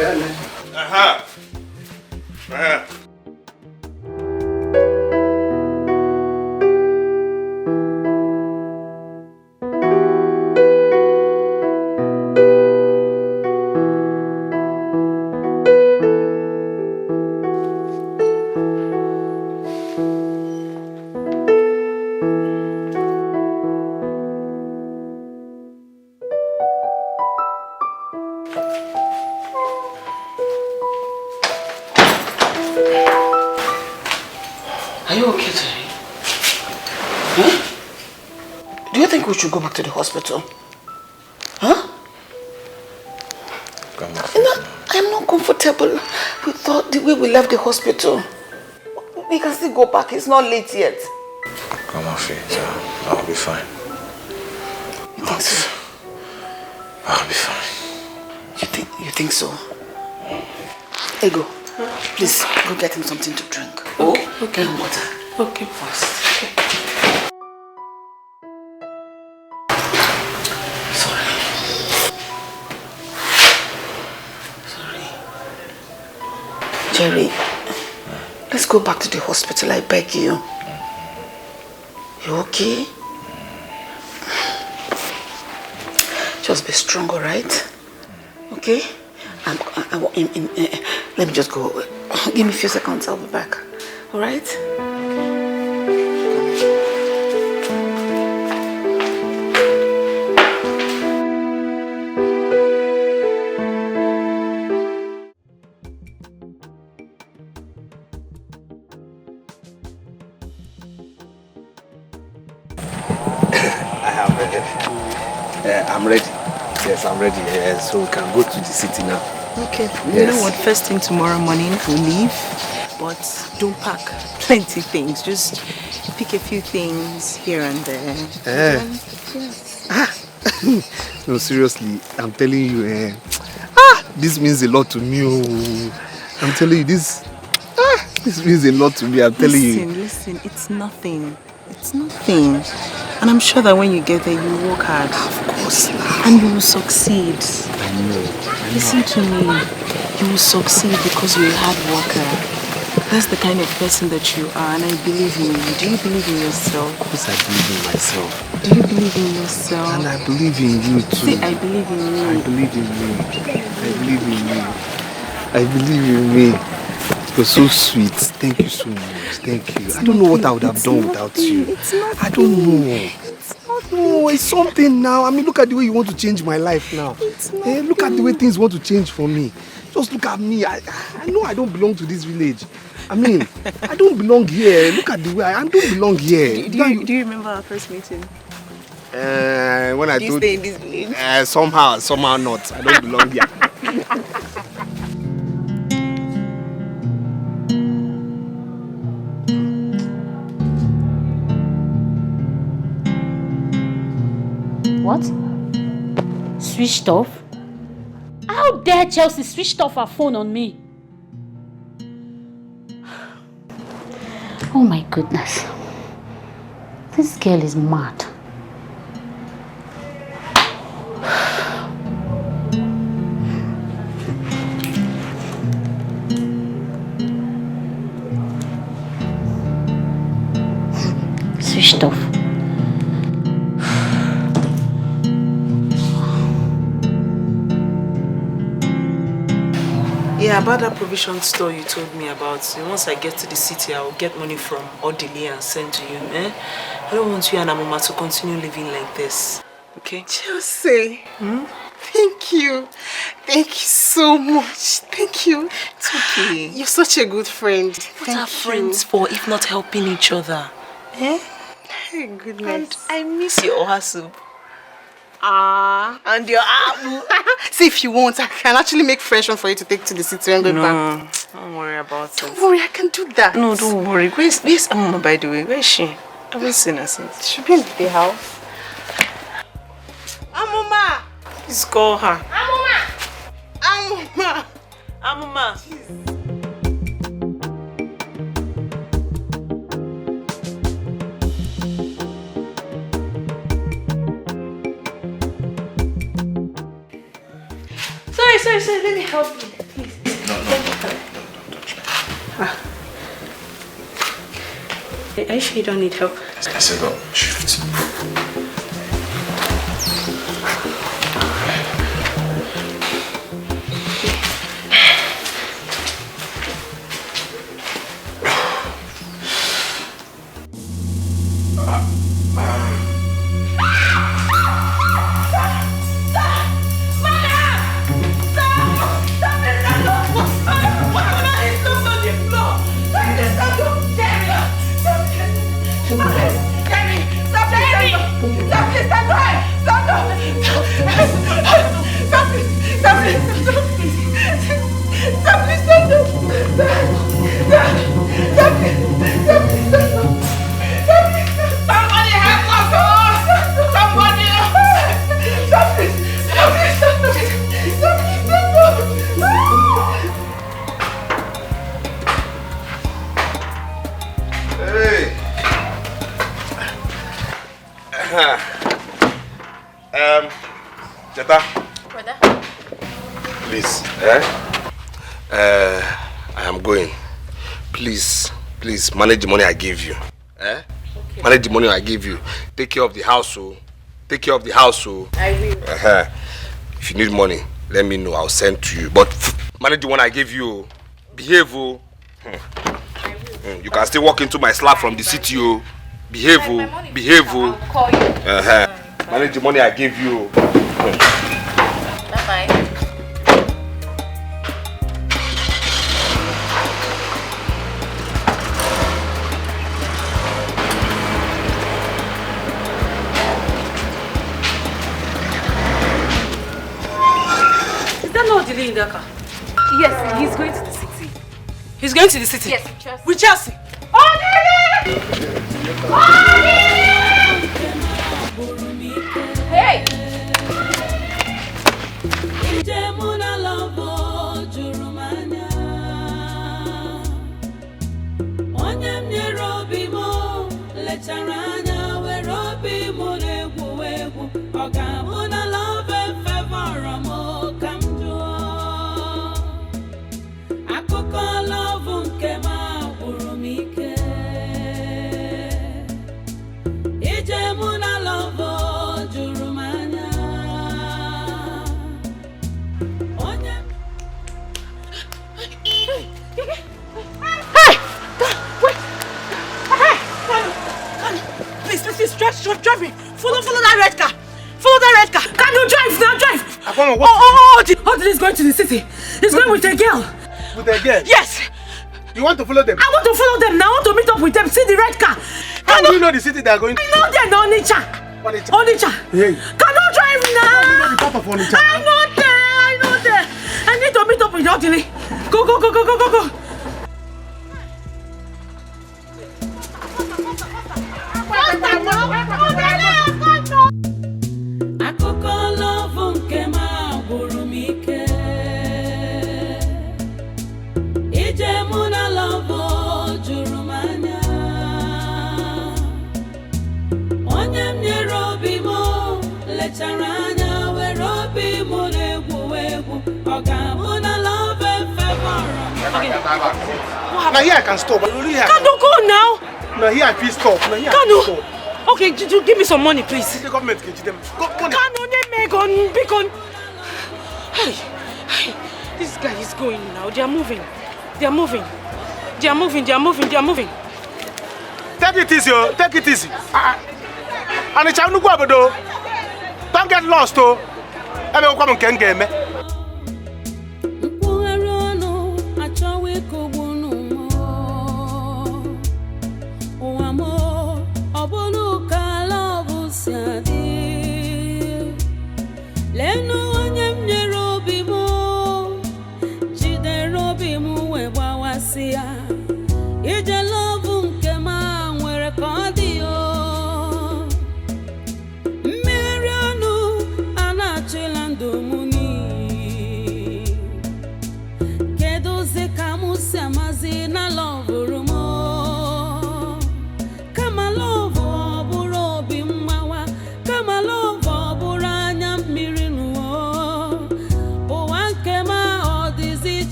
Are you okay, Jerry? Huh? Do you think we should go back to the hospital? Huh? I'm not comfortable with the way we left the hospital. We can still go back. It's not late yet. Come on, Faith. I'll be fine. You think so? I'll be fine. You think so? Ego, please go get him something to drink. Okay. And water. Okay. First. Sorry. Jerry, let's go back to the hospital, I beg you. You okay? Just be strong, alright? Okay? Let me just go. Give me a few seconds, I'll be back. Alright? I'm ready. Yes, I'm ready. So we can go to the city now. Okay. Yes. You know what? First thing tomorrow morning, we'll leave. But don't pack plenty things. Just pick a few things here and there. Yes. No, seriously, I'm telling you, this means a lot to me. Oh. I'm telling you, this means a lot to me. I'm telling you. Listen, it's nothing. It's nothing. And I'm sure that when you get there, you will work hard. Of course. And you will succeed. I know. Listen to me. You will succeed because you're a hard worker. That's the kind of person that you are, and I believe in you. Do you believe in yourself? Of course I believe in myself. Do you believe in yourself? And I believe in you too. See, I believe in you. I believe in you. I believe in you. I believe in me. You're so sweet. Thank you so much. Thank you. I don't know what I would have done without you. It's not. I don't know. No, it's something now. I mean, look at the way you want to change my life now. Look at the way things want to change for me. Just look at me. I know I don't belong to this village. I mean, I don't belong here. Look at the way I don't belong here. Do you remember our first meeting? When I Do you told stay in this village? somehow not. I don't belong here. What? Switched off? How dare Chelsea switched off her phone on me? Oh my goodness. This girl is mad. Switched off. Yeah, about that provision store you told me about. So once I get to the city, I will get money from Odili and send to you. I don't want you and Amoma to continue living like this. Okay? Chelsea, thank you. Thank you so much. Thank you. It's okay. You're such a good friend. What are friends for if not helping each other? Hey, goodness. And I miss your oha soup. And your apple. See, if you want, I can actually make fresh one for you to take to the city and go back. Don't worry about it. Don't worry, I can do that. No, don't worry. Where's Amoma, by the way? Where is she? I haven't seen her since. She'll be in the house. Amoma! Please call her. Amoma! Amoma! Sorry, let me help you, please. No, don't touch me. Are you sure you don't need help? I said go, shift. Jetta. Brother? Please, I am going. Please, manage the money I give you. Okay. Manage the money I give you. Take care of the house, Take care of the house, I will. If you need money, let me know. I'll send to you. But manage the one I gave you. Behave, You can still walk into my slab from the city, Behave, behave, I'll call you. Manage the money I gave you. Bye-bye. Is that not delay in that car? He's going to the city? Yes, with Chelsea. With Chelsea? Hey! Drive me. Follow that red car. Follow that red car. Can you drive now? Drive. Odile is going to the city. He's going with a girl. With a girl? Yes. You want to follow them? I want to follow them now. I want to meet up with them. See the red car. How do you know the city they are going to? I know they're not Onitsha. Hey. Can you drive now? How do you know the part of Onitsha? I know there. I need to meet up with Odile. Go. Now here I can stop. Kanu, go now. Now here I feel stop. Kanu. Okay, give me some money, please. The government can give them. Kanu, Beacon. Hey, this guy is going now. They are moving. Take it easy, take it easy. And it's not go abodo. Don't get lost, oh. I will come and can get me.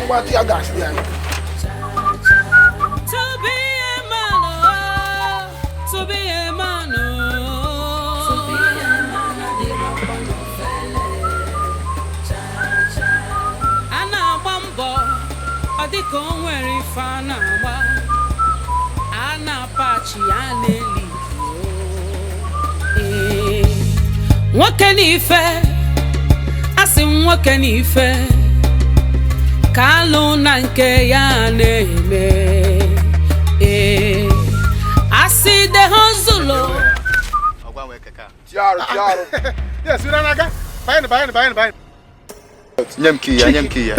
What you got there? To be a man, Anna Bumbo, I did go where if Anna Pachi and what can he fair? I say, what can he fair? Kalu nanke ya neme I see the hustle Tiaro Yes, we naga Bye. Nyamki ya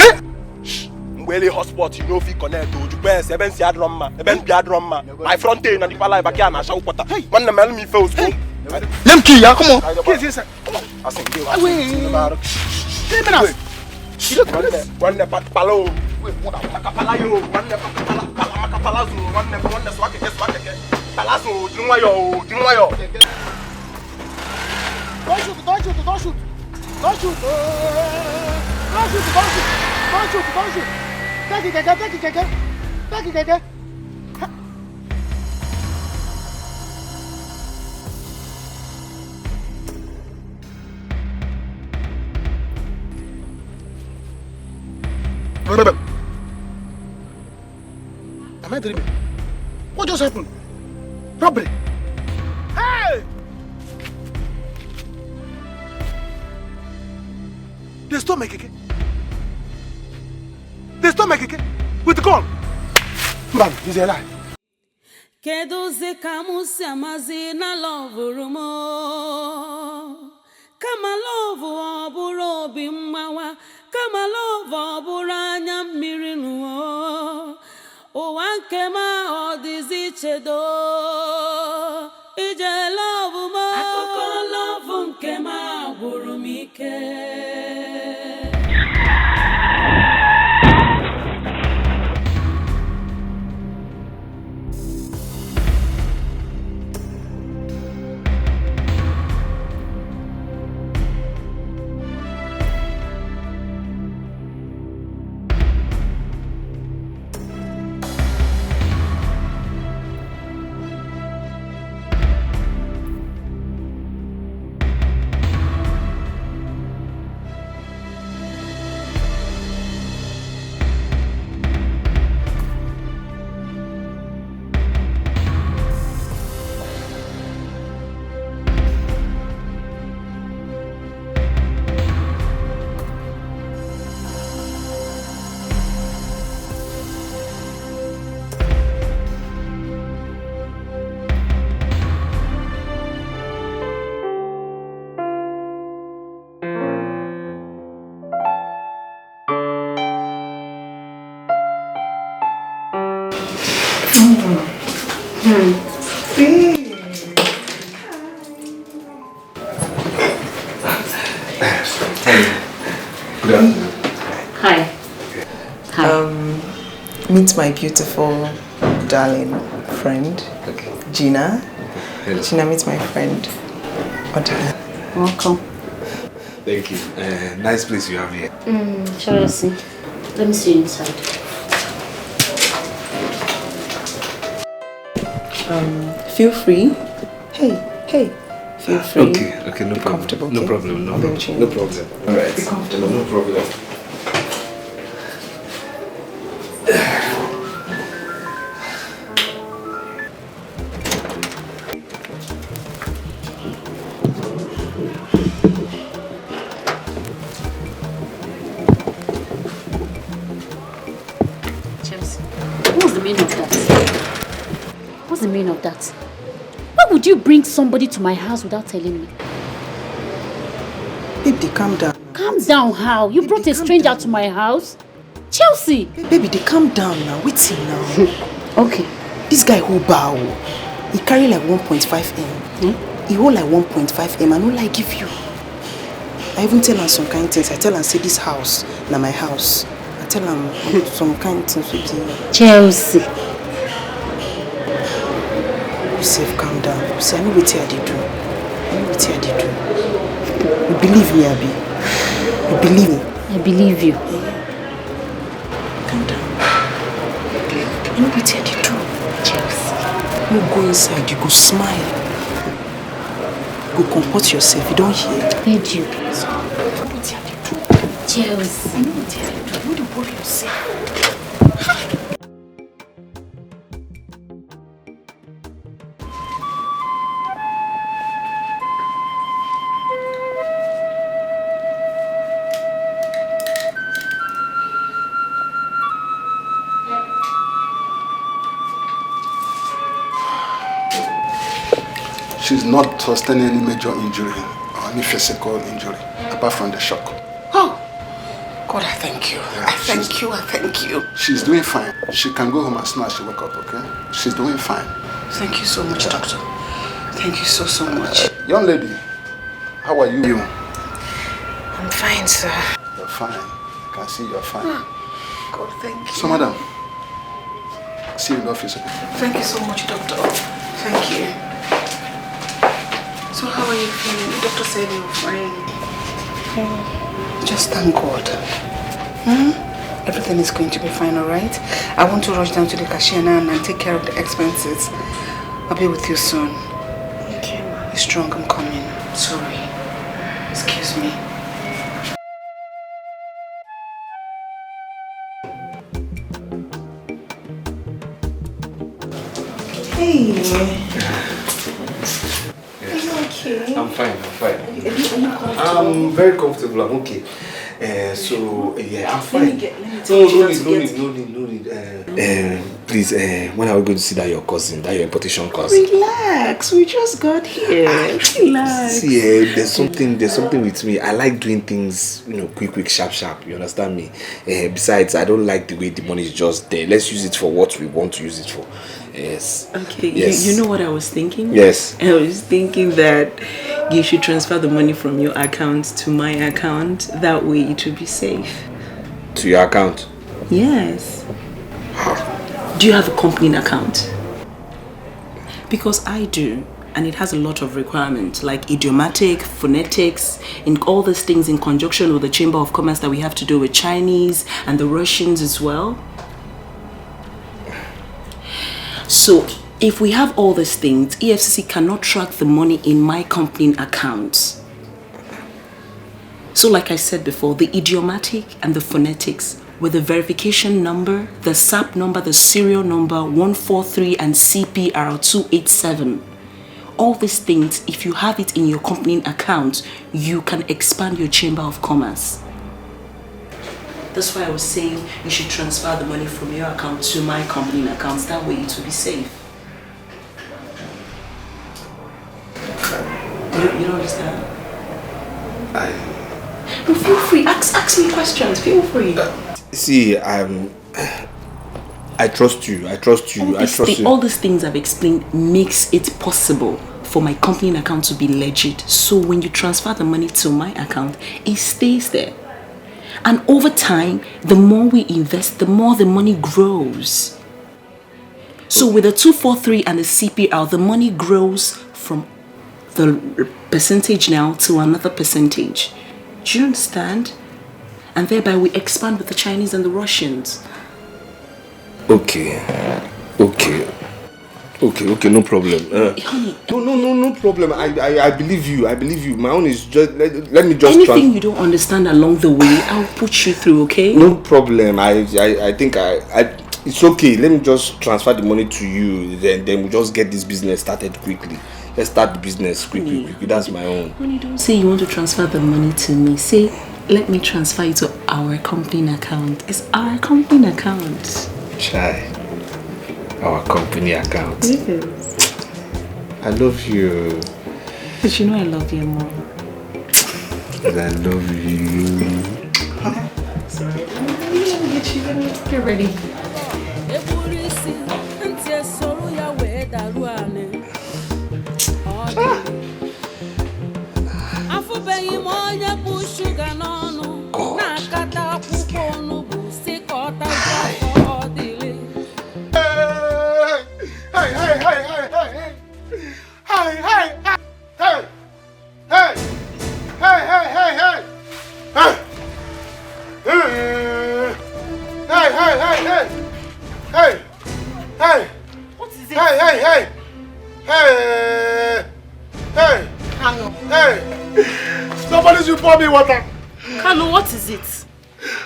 Mwele hotspot you know fi connect to you best even si adroma even bi adroma my front end na the live back na sha upota man na mel me fe usko Nyamki ya come on Yes, sir. I think Wait. 3 minutes. One palo. Wait, what? Palayo. One palazo. One swag. Palazo. Dinwayo. Don't shoot. Take it. Am I dreaming? What just happened? Robbery! Hey! They stole my keke. With the gun. Man, he's alive. Keduzi kamusi amazi na love rumo. Kama love oburo obi mmawa. Kama love oburo anya mmiri nuo. Ụwa nke ma ọ dịzi chedo. Ije love mo. Akụkọ love nke ma gwụrụ m ike. Hi. Meet my beautiful, darling friend, Gina. Hello. Gina, meet my friend, Odile. Welcome. Thank you. Nice place you have here. Shall I see? Let me see you inside. Feel free. Hey. Feel free. Okay, no problem. Comfortable. No problem. No problem. All right. Be comfortable. No problem. What's the meaning of that? What's the meaning of that? Why would you bring somebody to my house without telling me? Baby, calm down. Calm down how? You brought a stranger to my house? Chelsea! Baby, calm down now. Wait till now. Okay. This guy who bow, he carry like 1.5 M. He hold like 1.5 M. I don't like give you. I even tell him some kind things. I tell him say this house, na my house. I tell him some kind things with you. Chelsea. You safe, calm down. See, I know what I did do. You believe me, Abby? You believe me? I believe you. Calm down. I know what I did do. Chelsea. You go inside, you go smile. Go comport yourself, you don't hear? Heard you. Chelsea. I know what I did do. You don't worry yourself. She's not sustaining any major injury or any physical injury, apart from the shock. Oh, God, I thank you. I thank you. She's doing fine. She can go home as soon as she wake up, okay? She's doing fine. Thank you so much, doctor. Thank you so much. Young lady, how are you? I'm fine, sir. You're fine. I can see you're fine. God, thank you. So, madam, see you in the office. Thank you so much, doctor. Thank you. So how are you feeling? The doctor said you're fine. Just thank God. Everything is going to be fine, alright? I want to rush down to the cashier now and take care of the expenses. I'll be with you soon. Okay. Be strong, I'm coming. Sorry. Excuse me. Hey. Are you okay? I'm fine. I'm very comfortable. I'm okay. I'm fine. No need. Please, when are we going to see that your cousin, that your importation cousin? Relax, we just got here. Relax. See, there's something with me. I like doing things, quick, sharp. You understand me? Besides, I don't like the way the money is just there. Let's use it for what we want to use it for. Yes. Okay, yes. You know what I was thinking? Yes. I was thinking that you should transfer the money from your account to my account. That way it will be safe. To your account? Yes. Do you have a company account? Because I do, and it has a lot of requirements like idiomatic, phonetics, and all these things in conjunction with the Chamber of Commerce that we have to do with Chinese and the Russians as well. So, if we have all these things, EFCC cannot track the money in my company account. So like I said before, the idiomatic and the phonetics with the verification number, the SAP number, the serial number 143 and CPR 287. All these things, if you have it in your company account, you can expand your Chamber of Commerce. That's why I was saying you should transfer the money from your account to my company accounts. That way it will be safe. You don't understand? No, feel free. Ask me questions. Feel free. See, I trust you. All these things I've explained makes it possible for my company account to be legit. So when you transfer the money to my account, it stays there. And over time, the more we invest, the more the money grows. So with the 243 and the CPR, the money grows from the percentage now to another percentage. Do you understand? And thereby we expand with the Chinese and the Russians. Okay, no problem. Honey, no problem. I believe you. My own is just let me just anything you don't understand along the way, I'll put you through, okay? No problem. I think it's okay. Let me just transfer the money to you. Then we just get this business started quickly. Let's start the business quickly. That's my own. Honey, don't say you want to transfer the money to me. Say, let me transfer it to our company account. It's our company account. Chai. Our company account. Yes. I love you. But you know I love you more. I love you. Sorry. Let me get ready. What is it? Hey! Hang on. Hey! Somebody should pour me water. Kanu, what is it?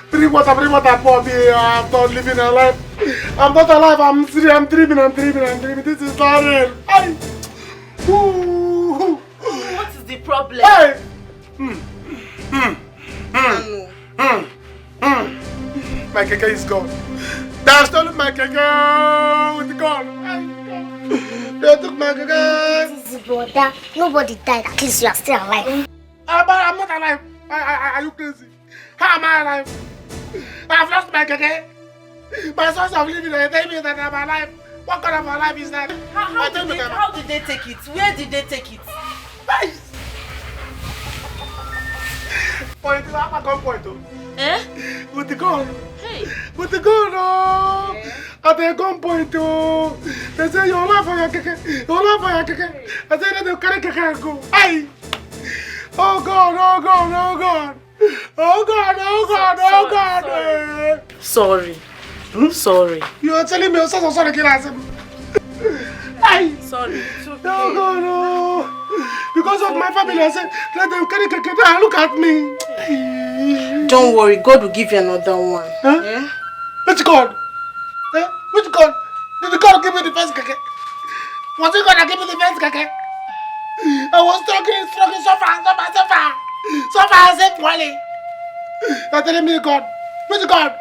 Bring water, pour me. I'm not living a life. I'm not alive. I'm dreaming. This is not real. Hey! What is the problem? Hey! My keke is gone. They have stolen my keke with the gun. They took my keke. Brother, nobody died. At least you are still alive. I'm not alive. Are you crazy? How am I alive? I have lost my keke. My source of living, they tell me that I'm alive. What kind of a life is that? How did they take it? Where did they take it? point, at gunpoint. Eh? With the gun. Hey. With the gun, oh. At the gunpoint, oh. They say you're alive for your keke. You're alive for your keke. I say they'll carry keke and go. Aye. Oh God, oh God, oh God. Oh God, oh God, oh God. Sorry. Sorry. You are telling me you're so sorry, Kilasem. Aye. Sorry. It's okay. No, God, no. Because of my family, I said, let them carry keke and look at me. Don't worry, God will give you another one. Huh? Yeah? Which God? Huh? Which God? Did the God give me the first keke? Was it God that gave me the first keke? I was struggling so far, I said, Wally. You're telling me God. Which God?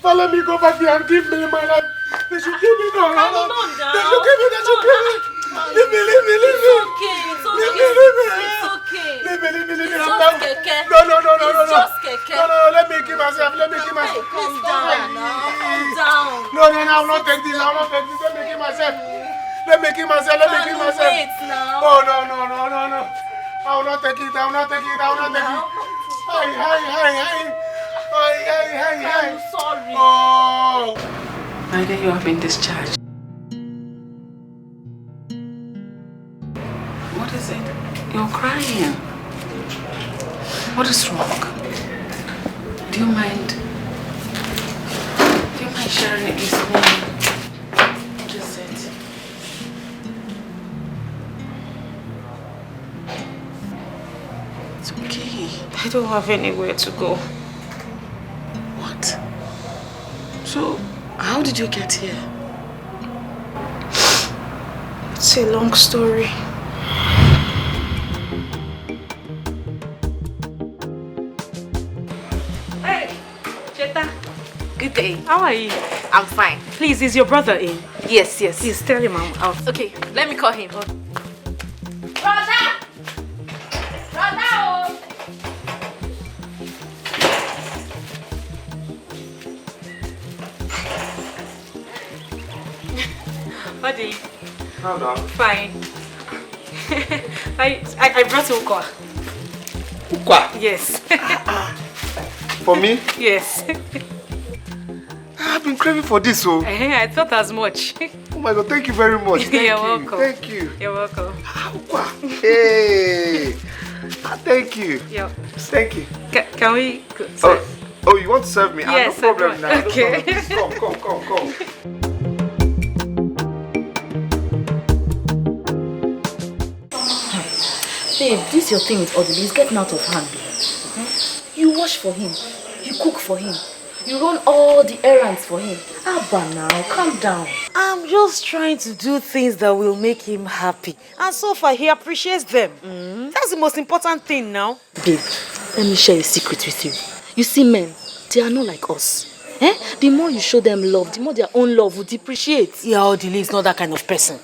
Follow me, go back there and give me my life. They should give me no. They should give me. Leave me. It's okay. Leave me. It's I'm just down. keke. No. It's just keke. No, let me kill myself. Calm down now. Calm down. No, I will not take this. Let me kill myself. Let me kill myself. Wait now. Oh, no. I will not take it. Hi. I'm sorry. Oh. My dear, you have been discharged. What is it? You're crying. What is wrong? Do you mind sharing it with me? What is it? It's okay. I don't have anywhere to go. What? So, how did you get here? It's a long story. Hey, Cheta. Good day. How are you? I'm fine. Please, is your brother in? Yes. Please tell him I'm out. Okay, let me call him. Brother! Oh! What do you? How down? Fine. I brought Ukwa. Ukwa? Yes. For me? Yes. I've been craving for this, so. I thought as much. Oh my God, thank you very much. You're welcome. Thank you. You're welcome. Ukwa. Hey. Thank you. Yeah. Thank you. Can we? Oh, you want to serve me? Yes. No problem now. Okay. No problem. Please come. Babe, this your thing with Odile is getting out of hand. You wash for him, you cook for him, you run all the errands for him. Abba now, calm down. I'm just trying to do things that will make him happy. And so far, he appreciates them. That's the most important thing now. Babe, let me share a secret with you. You see, men, they are not like us. The more you show them love, the more their own love will depreciate. Yeah, Odile is not that kind of person.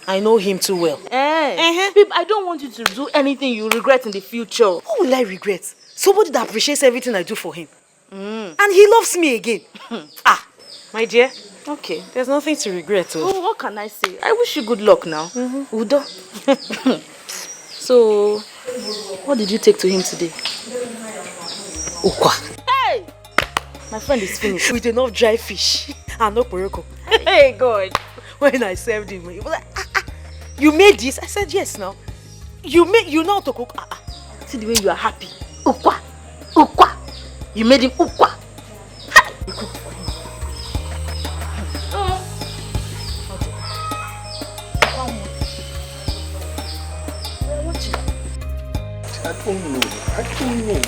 I know him too well. Babe, I don't want you to do anything you regret in the future. What will I regret? Somebody that appreciates everything I do for him. And he loves me again. My dear. Okay. There's nothing to regret. Oh, what can I say? I wish you good luck now. Udo. So, what did you take to him today? Ukwa. Hey! My friend is finished. With enough dry fish and no poroko. Hey, God. When I served him, he was like, you made this? I said, yes, now. You know how to cook? See the way you are happy. Ukwa. You made him ukwa. You cook for him. I don't know.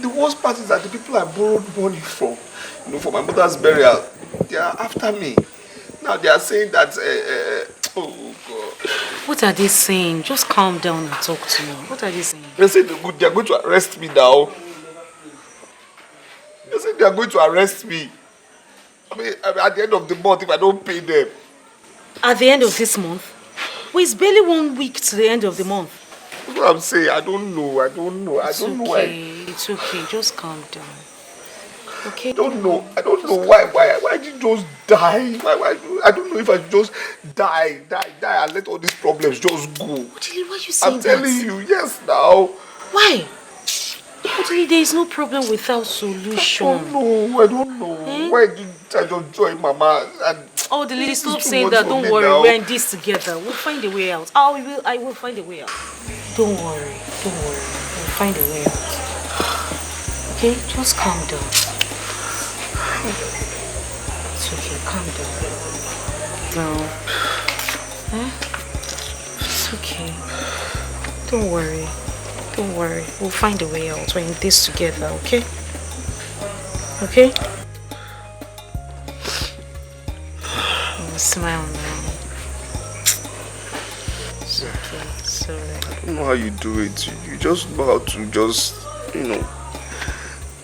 The worst part is that the people I borrowed money from, for my mother's burial, they are after me. Now they are saying that, oh God. What are they saying? Just calm down and talk to me. What are they saying? They say they are going to arrest me now. They say they are going to arrest me. I mean, at the end of the month, if I don't pay them. At the end of this month? Well, it's barely 1 week to the end of the month. That's what I'm saying. I don't know. I don't know why. It's okay. Just calm down. Okay. I don't know why did you just die? Why I don't know if I should just die and let all these problems just go. Why are you saying I'm telling you, yes now. Why? Totally, there is no problem without solution. I don't know. Why did I just join Mama? And oh, the lady, stop saying that. Don't worry, we're in this together. We'll find a way out. I will find a way out. Don't worry. We'll find a way out. Okay, just calm down. It's okay, calm down. No. Huh? It's okay. Don't worry. We'll find a way out. We're in this together, okay? Okay? Smile now. It's okay. It's alright. I don't know how you do it. You just know how to just,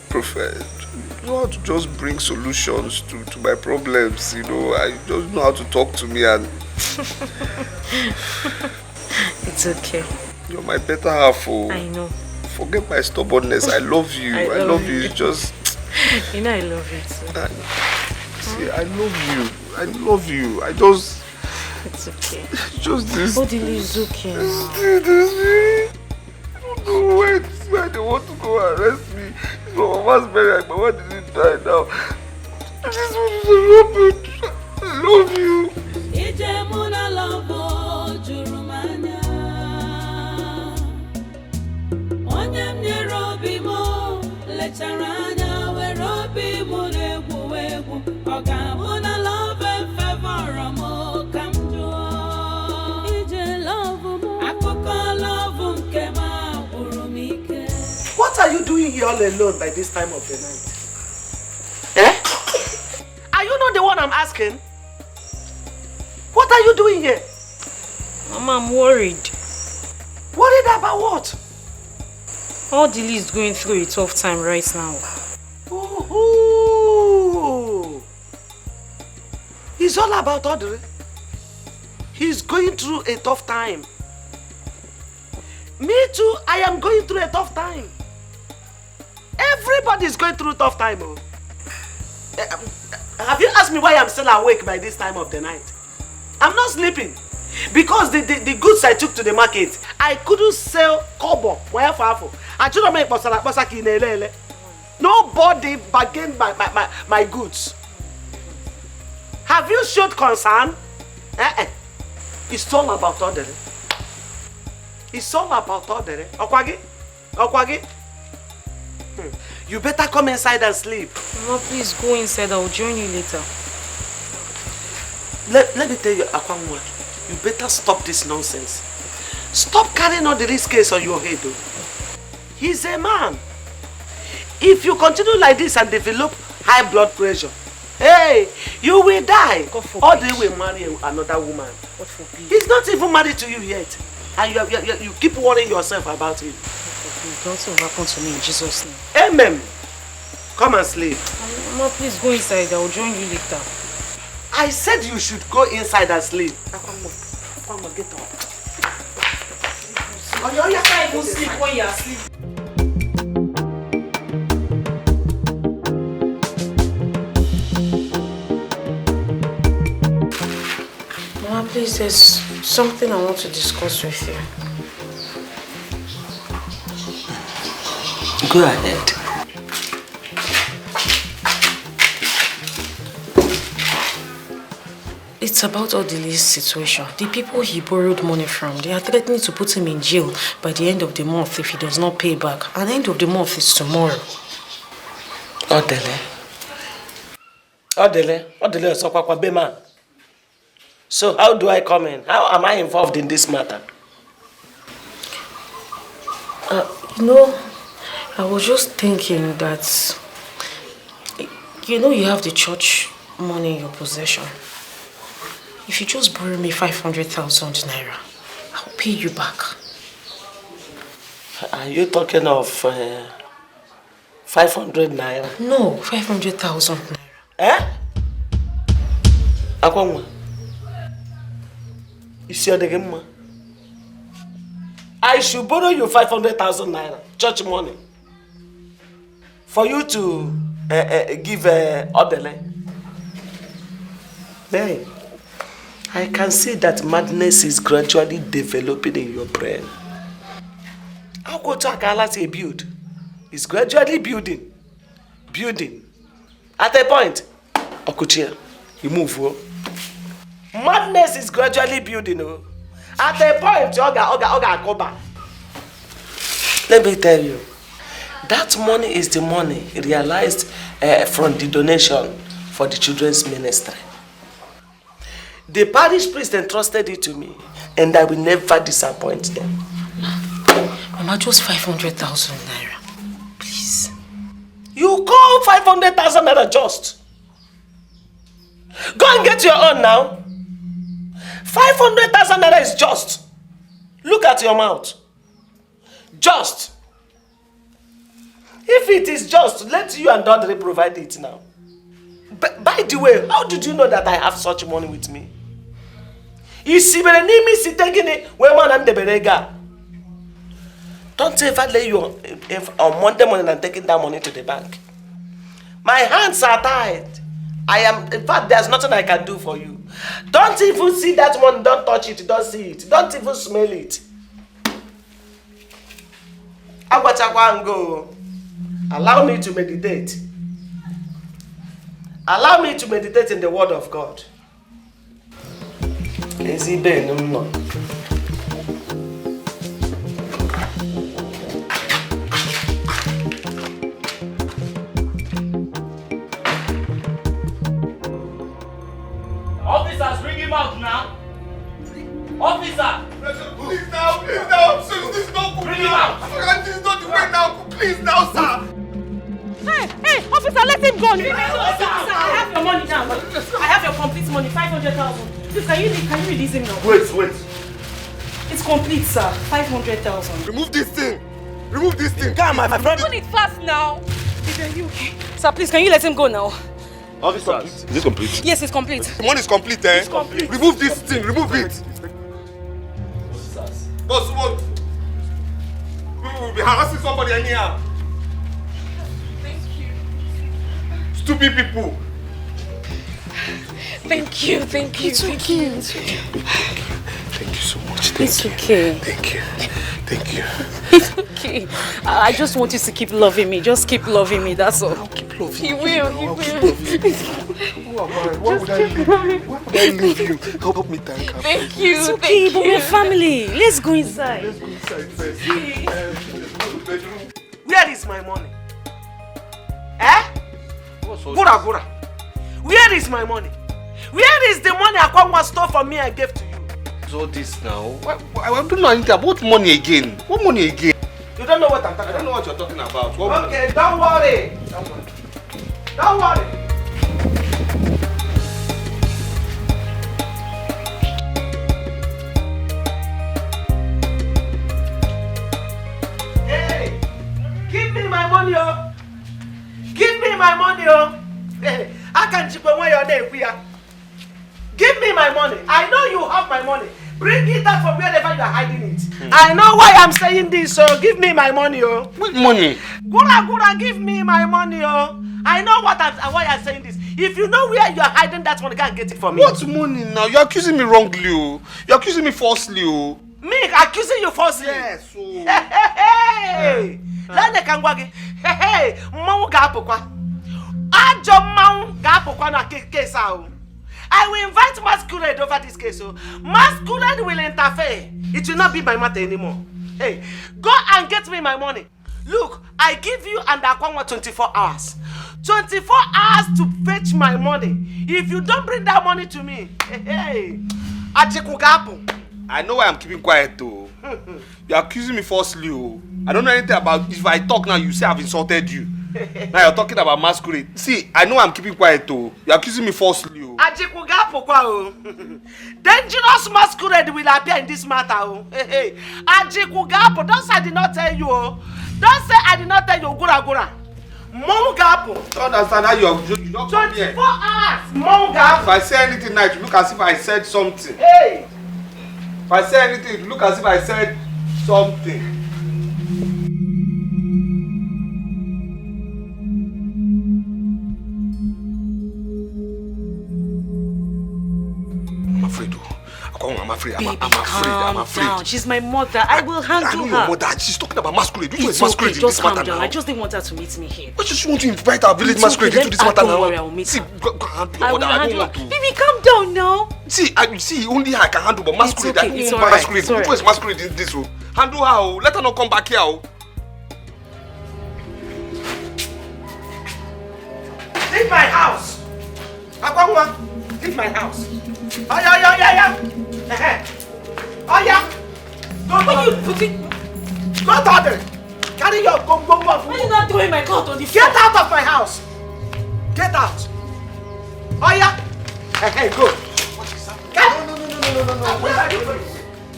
perfect. You know how to just bring solutions to my problems, I just know how to talk to me and... It's okay. You're my better half. I know. Forget my stubbornness. I love you. I love you. It's just... I love you too. See, I love you. I just... It's okay. Just this... Odili is okay. I don't know where they want to go arrest me. It's my mama's burial. My mama didn't die now. This one is a rubbish. I love you. What are you doing here all alone by this time of the night? Are you not the one I'm asking? What are you doing here? Mama, I'm worried. Worried about what? All the is going through a tough time right now. Ooh. It's all about Audrey. He's going through a tough time. Me too, I am going through a tough time. Everybody is going through a tough time. Oh. Have you asked me why I'm still awake by this time of the night? I'm not sleeping. Because the goods I took to the market, I couldn't sell kobo. Nobody bargained my goods. Have you showed concern? It's all about order. It's all about order. Okwagi? You better come inside and sleep. Mama, please go inside. I'll join you later. Let me tell you, Akwangwa, you better stop this nonsense. Stop carrying all the risk case on your head, though. He's a man. If you continue like this and develop high blood pressure, hey, you will die. Or they will marry another woman. He's not even married to you yet. And you keep worrying yourself about him. Nothing will happen to me in Jesus' name. Amen. Come and sleep. Mama, please go inside. I will join you later. I said you should go inside and sleep. Come on, get up. You can't even sleep when you are asleep. Mama, please, there's something I want to discuss with you. Go ahead. It's about Odili's situation. The people he borrowed money from, they are threatening to put him in jail by the end of the month if he does not pay back. And the end of the month is tomorrow. Odile is a man. So how do I come in? How am I involved in this matter? I was just thinking that, you have the church money in your possession. If you just borrow me 500,000 naira, I'll pay you back. Are you talking of 500 naira? No, 500,000 naira. Eh? Akwangwa, is your degema? I should borrow you 500,000 naira, church money, for you to give Odele. Hey, I can see that madness is gradually developing in your brain. I'll go to Akala say build. It's gradually building. Building. At a point, Okuchia, you move. Oh. Madness is gradually building. Oh. At a point, Oga, go back. Let me tell you, that money is the money realized from the donation for the children's ministry. The parish priest entrusted it to me, and I will never disappoint them. Mama, just 500,000 naira. Please. You call 500,000 naira just? Go and get your own now. 500,000 naira is just. Look at your mouth. Just. If it is just, let you and Dodre provide it now. But by the way, how did you know that I have such money with me? Don't ever lay you on Monday morning and taking that money to the bank. My hands are tied. In fact, there's nothing I can do for you. Don't even see that money, don't touch it, don't see it, don't even smell it. Go. Allow me to meditate. Allow me to meditate in the word of God. Lazy Ben, no. Officers, bring him out now. Officer! Please now, sir, this is not good. Bring him out. This is not the way now. Please now, sir. Hey, officer, let him go. Officer, I have your money now. I have your complete money, 500,000. Please, can you release him now? Wait. It's complete, sir. 500,000. Remove this thing. Remove this thing. Come on, my friend. Open it fast now. Are you okay? Sir, please, can you let him go now? Officers, is this complete? Yes, it's complete. The money is complete, eh? It's complete. Remove this thing. Remove it. Boss, what? We will be harassing somebody anyhow. Thank you. Stupid people. Thank you. It's okay. Thank you so much. It's okay. Thank you. It's okay. I just want you to keep loving me. Just keep loving me, that's all. I'll keep loving you. He will. Why would I leave you? Help me thank her. Thank you. It's okay, but we're family. Let's go inside. Let's go inside first. Where is my money? Eh? Gura. Where is my money? Where is the money Akwanwa stole from me and gave to you? All this now? I don't know anything about money again. What money again? You don't know what I'm talking about? I don't know what you're talking about. Okay, don't worry. Don't worry. Hey, give me my money, oh. Give me my money, oh. Hey, I can't chip away your name, give me my money. I know you have my money. Bring it out from wherever you are hiding it. I know why I'm saying this, so give me my money, oh. What money? Gura, give me my money, oh. I know why I'm saying this. If you know where you are hiding that money, go and get it for me. What money now? You're accusing me wrongly, oh. You're accusing me falsely, oh. Me accusing you falsely? Yes, oh. Hey. Hey. Mmanwu ga-apụkwa. Ajọ mmanwu ga-apụkwa na case ahụ. I will invite Masquerade over this case. So Masquerade will interfere. It will not be my matter anymore. Hey, go and get me my money. Look, I give you and Akwanwa 24 hours. 24 hours to fetch my money. If you don't bring that money to me, hey, I know why I'm keeping quiet though. You're accusing me falsely, oh. I don't know anything about. If I talk now, you say I've insulted you. Now you're talking about Masquerade. See, I know I'm keeping quiet though. You're accusing me falsely, oh. Dangerous Masquerade will appear in this matter, oh. Hey. Don't say I did not tell you, oh. Don't say I did not tell you, Gura. Mongapo. Don't understand how you don't come here. 24 hours. Mongapo. If I say anything now, it look as if I said something. Hey. If I say anything, it look as if I said something. I'm afraid, I'm afraid. Baby, I'm afraid. down. She's my mother. I will handle her. I know your mother. She's talking about masquerade. Which is masquerade in just this matter calm down. now? I just didn't want her to meet me here. But you want to invite our village masquerade into this matter now? Don't worry, I will meet her. Go handle your mother. I don't want to. Baby, calm down now. See, only her can handle, but masquerade. It's okay. It's alright. Masquerade. Which is masquerade in this room? Handle her. Let her not come back here. Leave my house! Akwangwa, leave my house. Oya. Oya! Go to there. Carry your go. Why are you not throwing my coat on the floor? Get out of my house! Get out! Oya! Go. What is happening? No. Where are you going?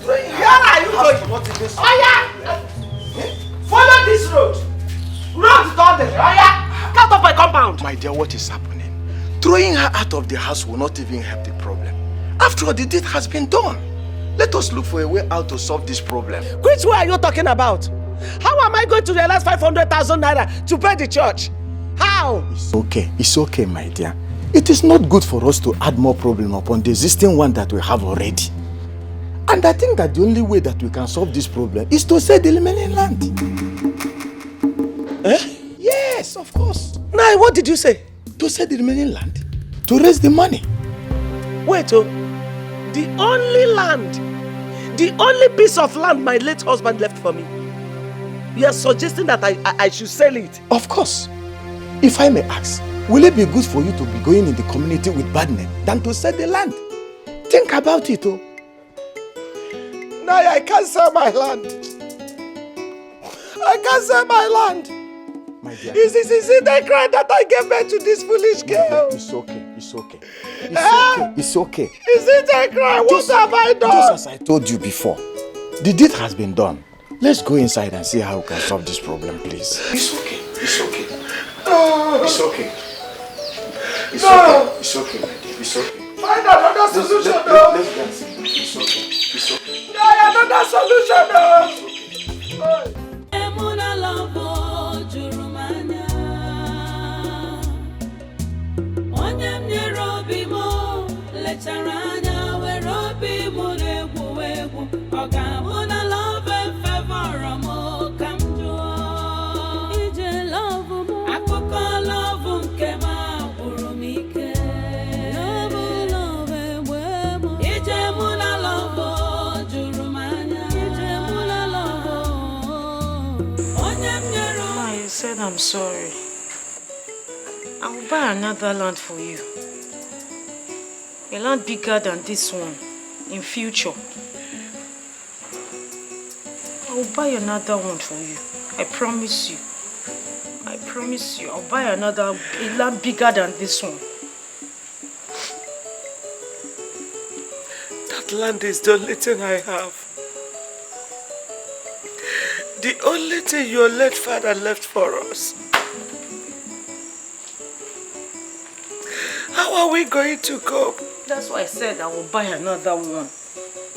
Where are you going? What is this? Oya! Follow this road. Road down there. Oya! Get off my compound! My dear, what is happening? Throwing her out of the house will not even help the problem. After all, the deed has been done. Let us look for a way out to solve this problem. Which way are you talking about? How am I going to realize 500,000 naira to pay the church? How? It's okay, my dear. It is not good for us to add more problem upon the existing one that we have already. And I think that the only way that we can solve this problem is to sell the remaining land. Yes, of course. Now, what did you say? To sell the remaining land. To raise the money. Wait, the only land, the only piece of land my late husband left for me. You are suggesting that I should sell it? Of course. If I may ask, will it be good for you to be going in the community with bad name than to sell the land? Think about it, No, I can't sell my land. I can't sell my land. My dear. Is it a crime that I gave birth to this foolish girl? It's okay. It's okay. Is it a crime? What have I done? Just as I told you before, the deed has been done. Let's go inside and see how we can solve this problem, please. It's okay. No. It's okay, my dear. It's okay. Find another solution, Let's dance. It's okay. Another solution, I said I'm sorry. I will buy another land for you. A land bigger than this one in future. I will buy another one for you. I promise you. I'll buy a land bigger than this one. That land is the only thing I have. The only thing your late father left for us. How are we going to cope? That's why I said I will buy another one.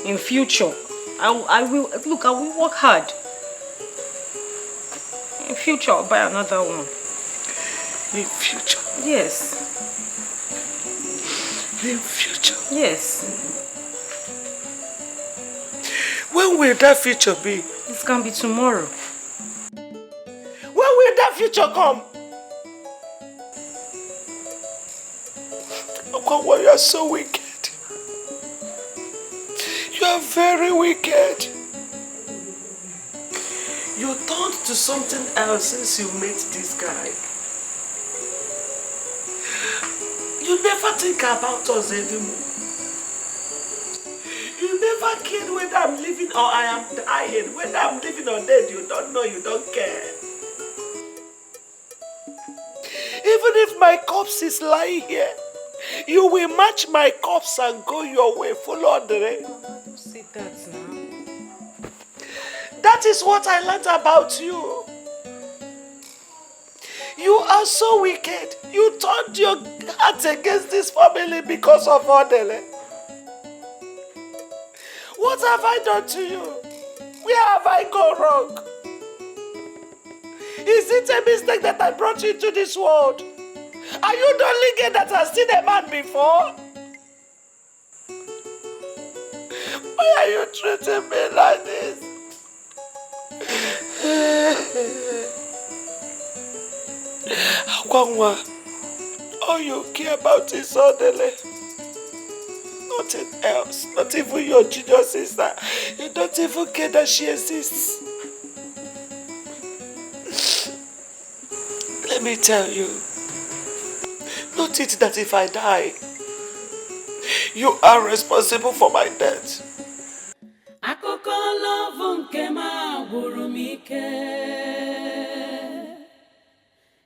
In future, I will work hard. In future, I'll buy another one. In future? Yes. In future? Yes. When will that future be? It can be tomorrow. When will that future come? Okwawa, you are so wicked. You are very wicked. You turned to something else since you met this guy. You never think about us anymore. You never cared whether I'm living or I am dying. Whether I'm living or dead, you don't know, you don't care. Even if my corpse is lying here, you will match my corpse and go your way, full order. Don't say that now. That is what I learned about you. You are so wicked. You turned your heart against this family because of Odele. What have I done to you? Where have I gone wrong? Is it a mistake that I brought you into this world? Are you the only girl that has seen a man before? Why are you treating me like this? Akwangwa, all you care about is Odele. Nothing else. Not even your junior sister. You don't even care that she exists. Let me tell you. Not it that if I die, you are responsible for my death. Akụkọ love nke m agwụrụ m ike.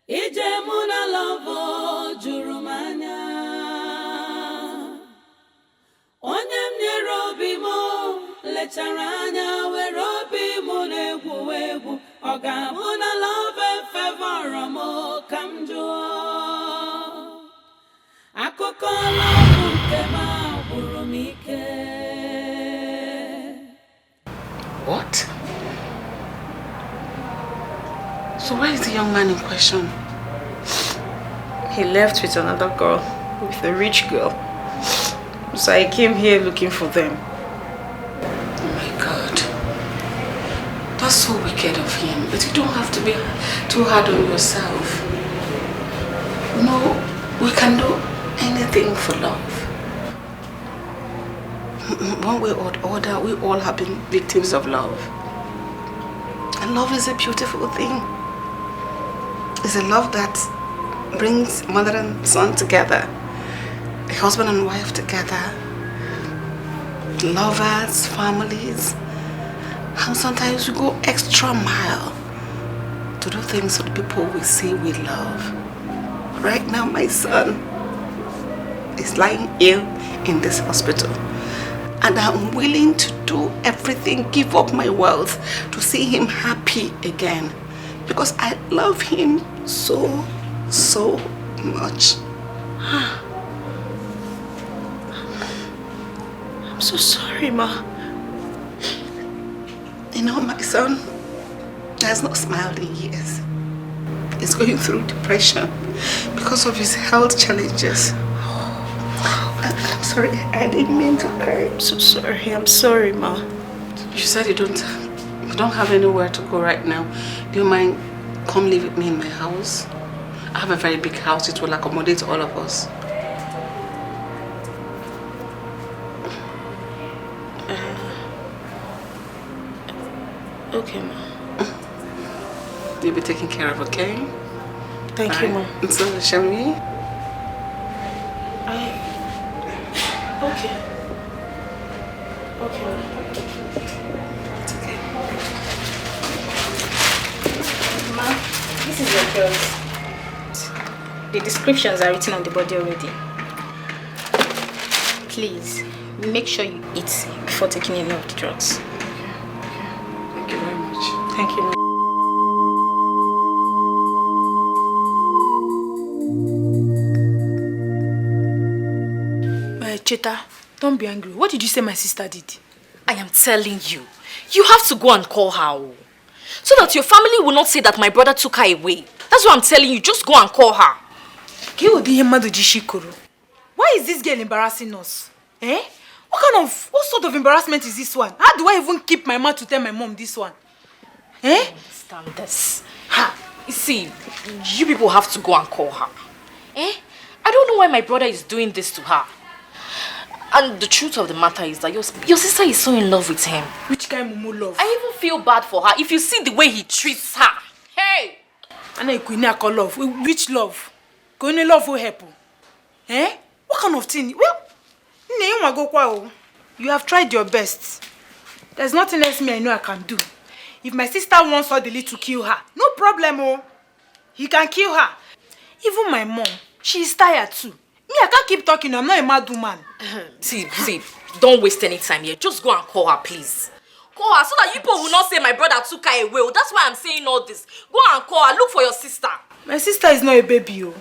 Ije mụ na love juru m anya. Onye m nyere obi m lechara anya were obi m na-egwu egwu. Ọ ga-abụ na love fevọrọ m ka m jụọ. Akụkọ love nke m agwụrụ m ike. What? So where is the young man in question? He left with another girl, with a rich girl. So I came here looking for them. Oh my God. That's so wicked of him. But you don't have to be too hard on yourself. No, we can do anything for love. One way or other, we all have been victims of love. And love is a beautiful thing. It's a love that brings mother and son together, a husband and wife together, lovers, families. And sometimes we go extra mile to do things for the people we say we love. Right now, my son is lying ill in this hospital. And I'm willing to do everything, give up my wealth to see him happy again. Because I love him so, so much. I'm so sorry, Ma. You know, my son has not smiled in years. He's going through depression because of his health challenges. I'm sorry, I didn't mean to cry. I'm so sorry. I'm sorry, Ma. You said you don't have anywhere to go right now. Do you mind come live with me in my house? I have a very big house. It will accommodate all of us. Okay, Ma. You'll be taken care of, okay? Thank you, Ma. So, shall we? Okay. Okay. It's okay. Ma, this is your drugs. The descriptions are written on the body already. Please, make sure you eat before taking any of the drugs. Thank you very much. Thank you, Ma. Cheta, don't be angry. What did you say my sister did? I am telling you, you have to go and call her. So that your family will not say that my brother took her away. That's what I'm telling you, just go and call her. Why is this girl embarrassing us? Eh? What sort of embarrassment is this one? How do I even keep my mouth to tell my mom this one? Eh? I don't understand this. Ha! You see, you people have to go and call her. Eh? I don't know why my brother is doing this to her. And the truth of the matter is that your sister is so in love with him. Which kind of mumu love? I even feel bad for her if you see the way he treats her. Hey! I call love. Which love? Going love will help. Eh? What kind of thing? Well, you have tried your best. There's nothing else I know I can do. If my sister wants Odili to kill her, no problem, oh. He can kill her. Even my mom, she's tired too. Me, I can't keep talking. I'm not a mad woman. See, don't waste any time here. Just go and call her, please. Call her so that you people will not say my brother took her away. That's why I'm saying all this. Go and call her. Look for your sister. My sister is not a baby, oh.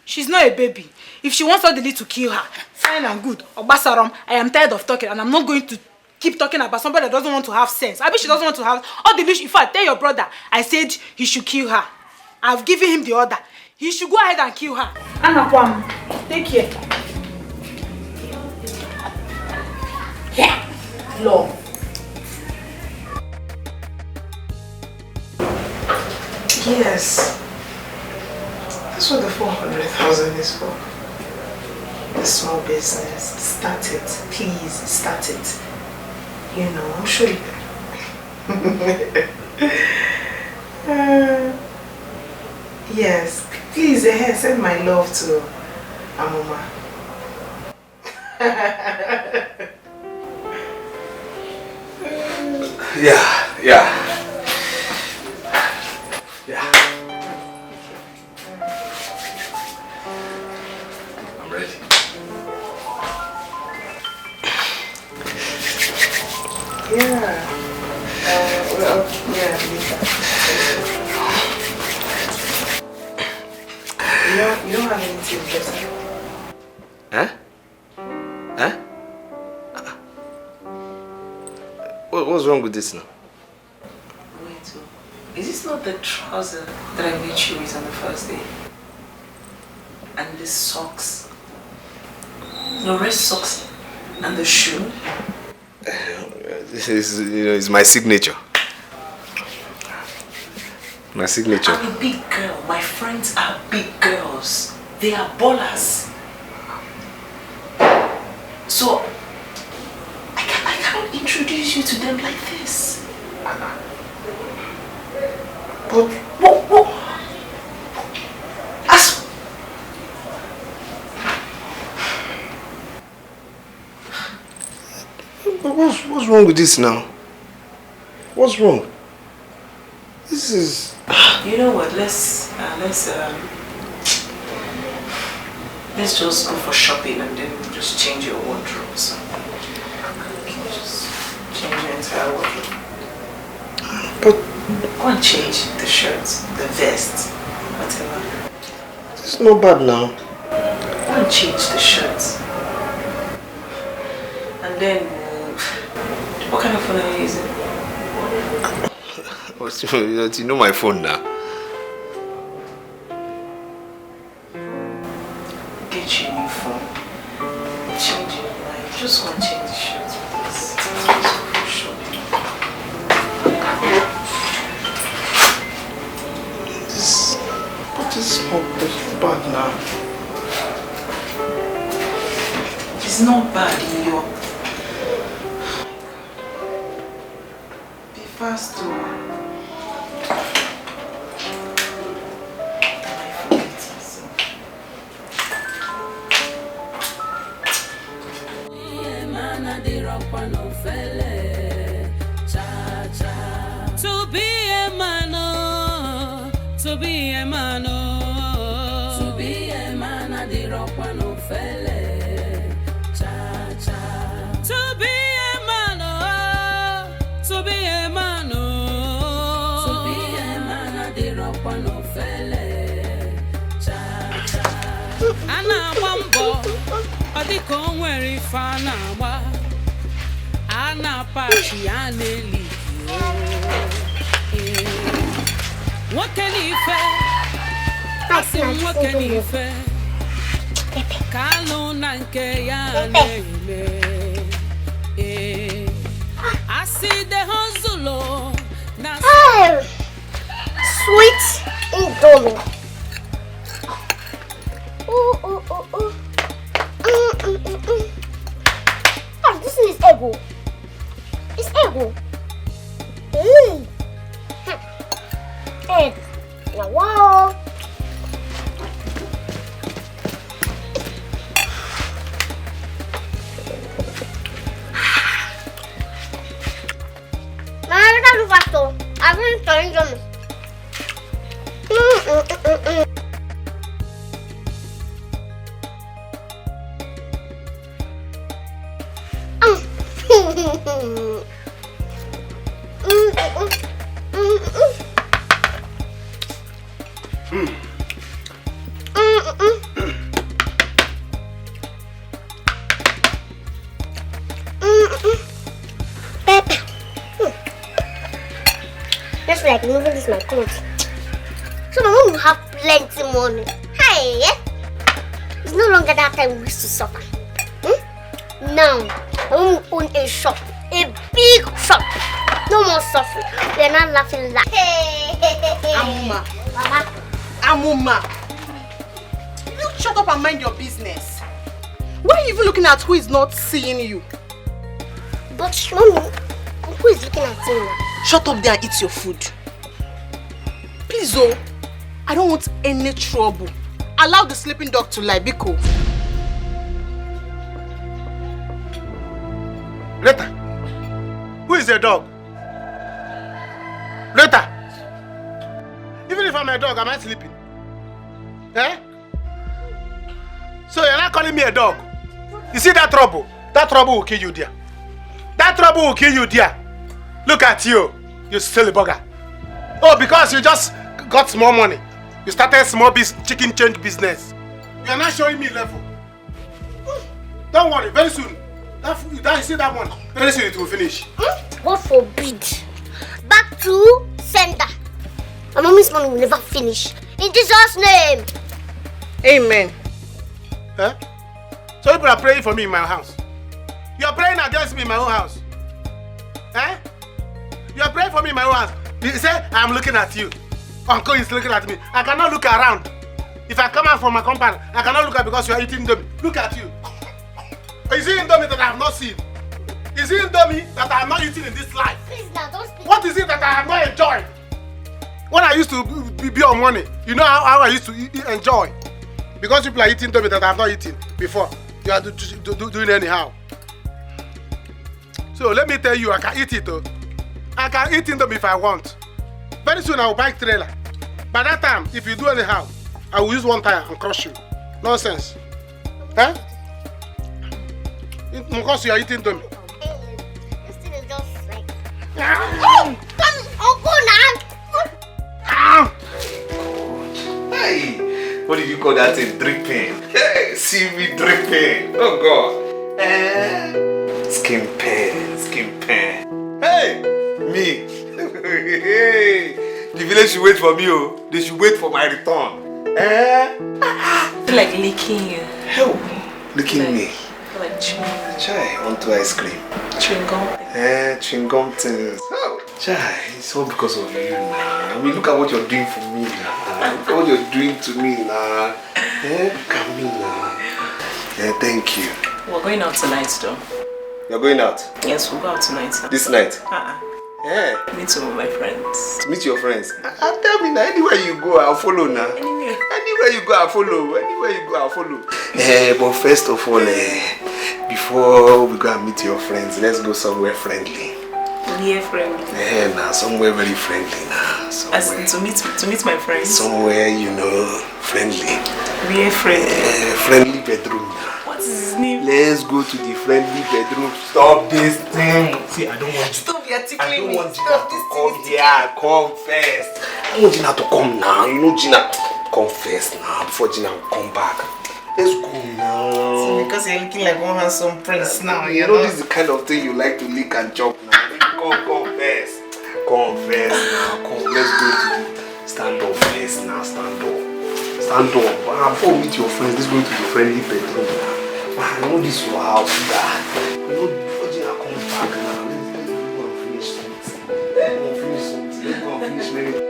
She's not a baby. If she wants Odili to kill her, fine and good. Obasaram, I am tired of talking and I'm not going to keep talking about somebody that doesn't want to have sense. I bet she doesn't want to have Odili. In fact, tell your brother, I said he should kill her. I've given him the order. He should go ahead and kill her. Anakwam, take care. Yeah. Love. Yes. That's what the 400,000 is for. The small business. Start it. Please, start it. You know, I'm sure you yes. Please, send my love to Amoma. Yeah. I'm ready. Yeah. Well, yeah, you don't have anything better? Huh? Huh? What's wrong with this now? Wait, is this not the trouser that I met you with on the first day? And the socks? The red socks and the shoe? This is, it's my signature. My signature. I'm a big girl. My friends are big girls. They are ballers. So, I can't introduce you to them like this. But, what? What's wrong with this now? What's wrong? This is... You know what? Let's just go for shopping and then just change your wardrobe. So, just change your entire wardrobe. But go and change the shirts, the vest, whatever. It's not bad now. Go and change the shirts. And then, what kind of phone are you using? You know my phone now. Get you a new phone. Change it. Like, just want to change the shirts with this. But this is not bad now. It's not bad in your... Be fast too. To be a man, oh, to be a man, oh, to be a man, I did rock one of felle. Cha cha. To be a man, oh, to be a man, oh, to be a man, I did rock one of felle. Cha cha. Ana wambo, adi konweri fana wa. Ana pachi aneli. What can he what can he Kalunanke ya neme. I see the hustle. Sweet Indomie. Oh. Oh, this is ego. It's ego. Egg. Now, wow. I'm going to turn them. Just like moving is my clothes. So my mom will have plenty money. Hey, it's no longer that time we used to suffer. Now, my mom will own a shop A big shop. No more suffering. We are not laughing like. Amuma. Mama. Amuma. You shut up and mind your business. Why are you even looking at who is not seeing you? But mommy, who is looking at you now? Shut up there and eat your food. Please, oh, I don't want any trouble. Allow the sleeping dog to lie, Biko. Rita, who is the dog? Rita, even if I'm a dog, am I sleeping? Eh? So you're not calling me a dog? You see that trouble? That trouble will kill you there. That trouble will kill you there. Look at you. You silly bugger. Oh, because you just got small money. You started small chicken change business. You are not showing me level. Don't worry, very soon. You see that one? Very soon it will finish. God forbid. Back to sender. My mommy's money will never finish. In Jesus' name. Amen. Huh? So people are praying for me in my house. You are praying against me in my own house. Eh? You are praying for me in my own house. You say, I'm looking at you. Uncle is looking at me. I cannot look around. If I come out from my compound, I cannot look at because you are eating indomie. Look at you. Is it indomie that I have not seen? Is it indomie that I have not eaten in this life? Please now, don't speak. What is it that I have not enjoyed? When I used to be on money, you know how I used to enjoy. Because people are eating indomie that I have not eaten before. You are doing anyhow. So let me tell you, I can eat it though. I can eat indomie if I want. Very soon I will buy trailer. By that time, if you do anyhow, I will use one tire and crush you. Nonsense. Huh? Because you are eating indomie. This thing is just like. Oh! Uncle now! Hey! What did you call that thing? Dripping. Hey! See me dripping. Oh God. Skin pain. Skin pain. Hey! Me. Hey! The village should wait for me. Oh. They should wait for my return. I feel like licking you. Hell, licking me. Like chewing. Chai, want to ice cream. Chewing gum. Chewing gum things. Oh, Chai, it's all because of you now. I mean, look at what you're doing for me now. Look at what you're doing to me now. Look at me now. Thank you. We're going out tonight though. You're going out? Yes, we'll go out tonight. This night? Yeah. Meet some of my friends. To meet your friends? Tell me now, anywhere you go, I'll follow now. Anywhere you go, I'll follow. Anywhere you go, I'll follow. But first of all, before we go and meet your friends, let's go somewhere friendly. Yeah, friendly. Now somewhere very friendly now. As in to meet my friends. Somewhere, you know, friendly. Yeah, friendly. Friendly bedroom now. What's his name? Let's go to the friendly bedroom. Stop this thing. See, I don't want Stop, you're tickling I don't me. want Gina to come here. Come first. I don't want Gina to come now. You know Gina. Come first now before Gina will come back. Let's go now. So because you're looking like one handsome prince now, you know this is the kind of thing you like to lick and chop now. Come first. Come first now. Come. Let's go to the stand up first now. Stand up. Stand up. Before we meet your friends, let's go to the friendly bedroom now. I know this is your house, Dad. You know before Gina comes back now. Let's go and finish something. Let's go and finish maybe.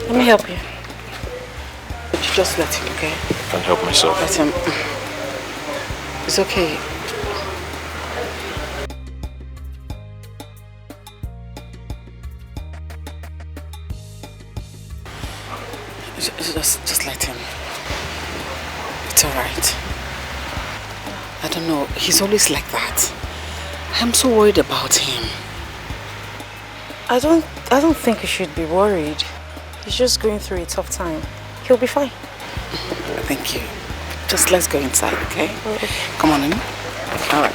Let me help you. You just let him, okay? I can't help myself. Let him. It's okay. Just let him. It's alright. I don't know. He's always like that. I'm so worried about him. I don't think you should be worried. He's just going through a tough time. He'll be fine. Thank you. Just let's go inside, okay? Come on in. All right.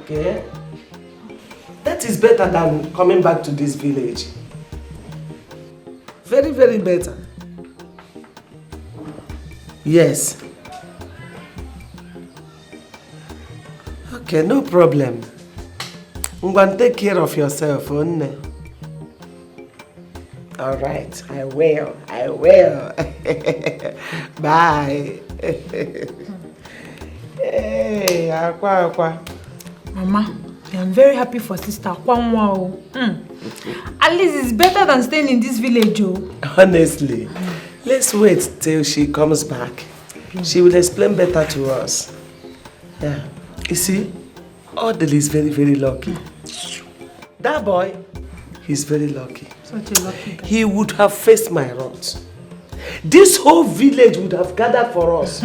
Okay. That is better than coming back to this village. Very, very better. Yes. Okay, no problem. I'm going to take care of yourself, Onne. All right, I will. I will. Bye. Hey, Akwa, Akwa. Mama, I am very happy for Sister Akwa. At least it's better than staying in this village. Honestly, let's wait till she comes back. She will explain better to us. Yeah. You see, Odile is very, very lucky. That boy, he's very lucky. Such a lucky guy. He would have faced my wrath. This whole village would have gathered for us.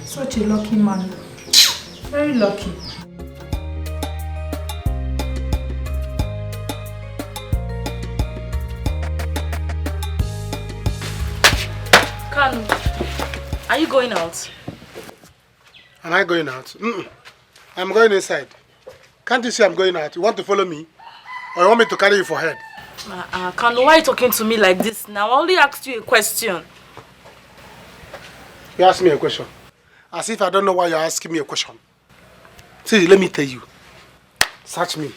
Such a lucky man. Very lucky. Kanu, are you going out? Am I going out? I'm going inside. Can't you see I'm going out? You want to follow me? Or you want me to carry you for head? Kanu, why are you talking to me like this now? I only asked you a question. You asked me a question. As if I don't know why you're asking me a question. See, let me tell you. Search me.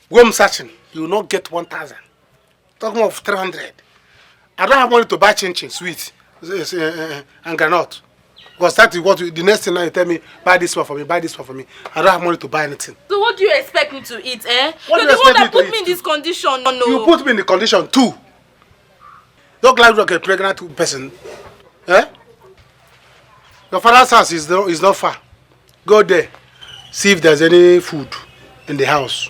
When I'm searching, you will not get 1,000. Talking of 300. I don't have money to buy chin-chin, sweet, and granite. Because that is what the next thing now you tell me, buy this one for me, buy this one for me. I don't have money to buy anything. So what do you expect me to eat, eh? What You're do the you one that expect me to put me in this condition. No. You put me in the condition too. Don't like like a pregnant person. Eh? Your father's house is not far. Go there. See if there's any food in the house.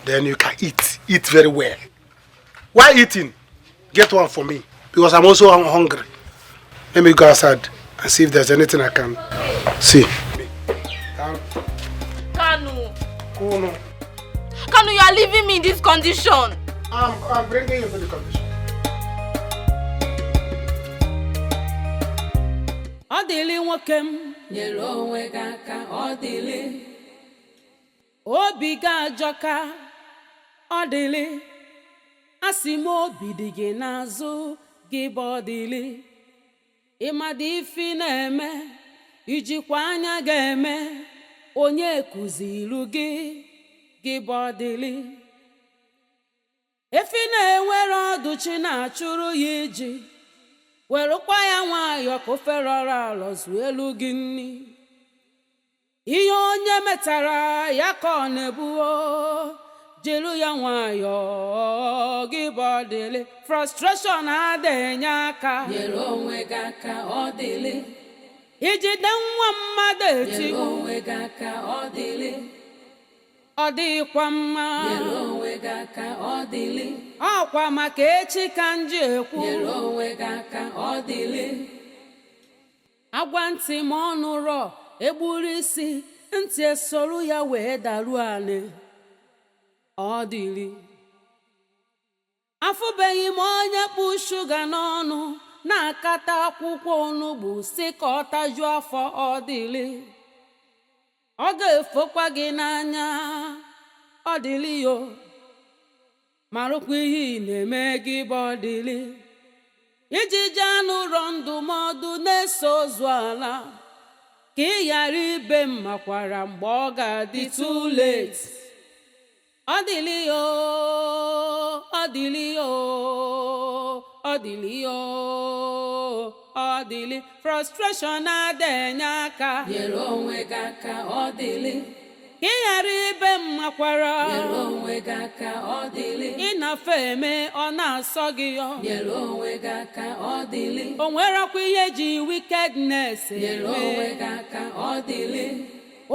Then you can eat. Eat very well. While eating, get one for me. Because I'm also hungry. Let me go outside and see if there's anything I can see. Kanu. Kanu, you are leaving me in this condition. I'm bringing you to the condition. Odili nwokem nyere onwe gị aka odili obi gị ajọka odili asị m obi dị gị n'azụ gị bụ odili ịmadị ifi na-eme ijikwa anya ga-eme onye kụziru gị bụ odili efi na-enwere ọdụ chi na-achụrụ ya iji werekwa ya nwayọ ka ofe rọrọ alọ zuo elu gị nni ihe onye metara ya ka ọ na-ebuo jiri ya nwayọ gị bụ ọdịlị frustration adịghị aka nyere onwe gị aka ọdịlị ijide nwa mmadụ etigbu nyere onwe gị aka ọdịlị ọ dịkwa mma nyere onwe gị aka ọdịlị ọkwa maka echi ka nji ekwu nyere onwe gị aka ọdịlị agwa ntị ma ọnụ rọ egburu isi ntị esoro ya wee daruo anị ọdịlị afụbeghị m onye kpụ shuga n'ọnụ na-akata akwụkwọ onugbu si ka ọ tajuo afọ ọdịlị ọ ga-efokwa gị n'anya ọdịlị yo marụkwa ihe ị na-eme gị bụ ọdịlị iji je n'ụlọ ndụmọdụ na-eso ozu ala ka ị ghara ibe mmakwara mgbe ọ ga-adị too late ọdịlị yo ọdịlị yo ọdịlị yo ọdịlị frustration adịghị aka nyere onwe gị aka ọdịlị ka ị ghara ibe mmakwara nyere onwe gị aka ọdịlị ịnafe eme ọ na-asọ gị yọ nyere onwe gị aka ọdịlị o nwerekwa ihe ji wickedness nyere onwe gị aka ọdịlị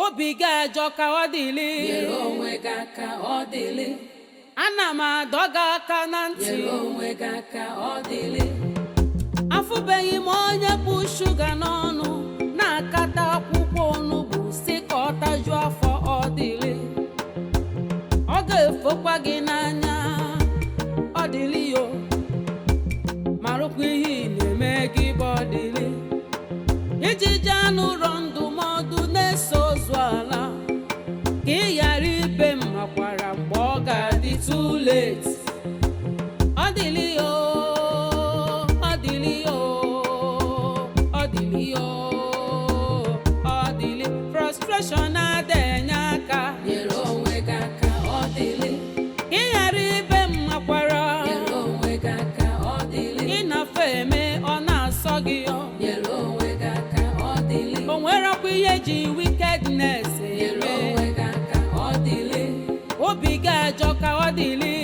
obi gị ajọ ka ọdịlị nyere onwe gị aka ọdịlị ana m adọ gị aka na ntị nyere onwe gị aka ọdịlị afụbeghị m onye bụ shuga n'ọnụ na-akata akwụkwọ onugbu si ka ọ tajuo afọ ọdịlị ọ ga-efokwa gị n'anya ọdịlị yo marụkwa ihe ị na-eme gị bụ ọdịlị iji je n'ụlọ ndụmọdụ na-eso ozu ala ka ị ghara ibe mmakwara mgbe ọ ga-adị too late ọdịlị yo frustration adịghị aka nyere onwe gị aka ọdịlị ị ghara ibe mmakwara nyere onwe gị aka ọdịlị ịnafe eme ọ na-asọ gị yọ nyere onwe gị aka ọdịlị o nwerekwa ihe ji wickedness nyere onwe gị aka ọdịlị obi gị ajọ ka ọdịlị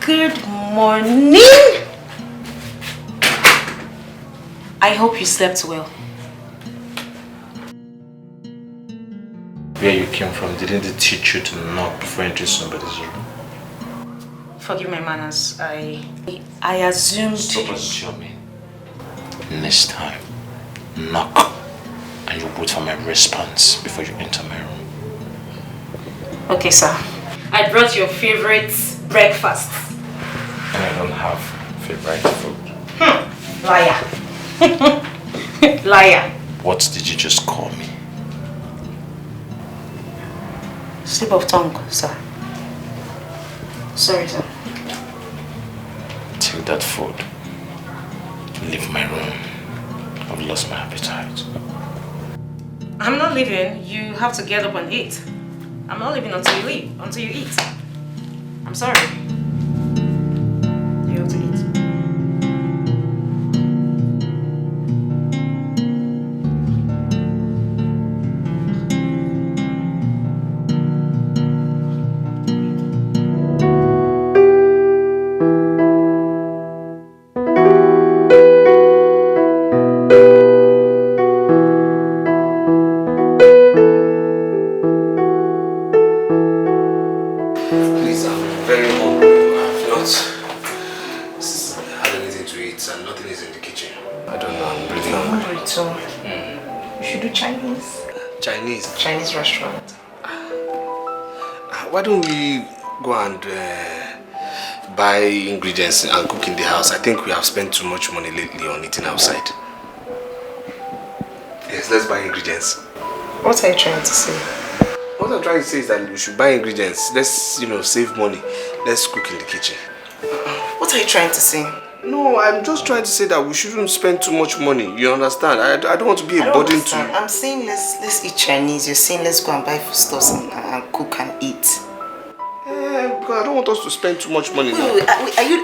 Good morning. I hope you slept well. Where you came from, didn't they teach you to knock before entering somebody's room? Forgive my manners. I assumed... Stop assuming. Next time, knock and you wait for my response before you enter my room. Okay, sir. I brought your favorite breakfast. And I don't have favorite food. Liar. Liar. What did you just call me? Slip of tongue, sir. Sorry, sir. Take that food. Leave my room. I've lost my appetite. I'm not leaving. You have to get up and eat. I'm not leaving until you leave, until you eat. I'm sorry. You have to eat. Please, I'm very hungry. I've not had anything to eat and nothing is in the kitchen. I don't know, I'm really hungry. So, you should do Chinese. Chinese? Chinese restaurant. Why don't we go and buy ingredients and cook in the house? I think we have spent too much money lately on eating outside. Yes, let's buy ingredients. What are you trying to say? What I'm trying to say is that we should buy ingredients. Let's, save money. Let's cook in the kitchen. What are you trying to say? No, I'm just trying to say that we shouldn't spend too much money. You understand? I don't want to be a burden to you. I'm saying let's eat Chinese. You're saying let's go and buy foodstuffs and cook and eat. Because I don't want us to spend too much money now. Wait,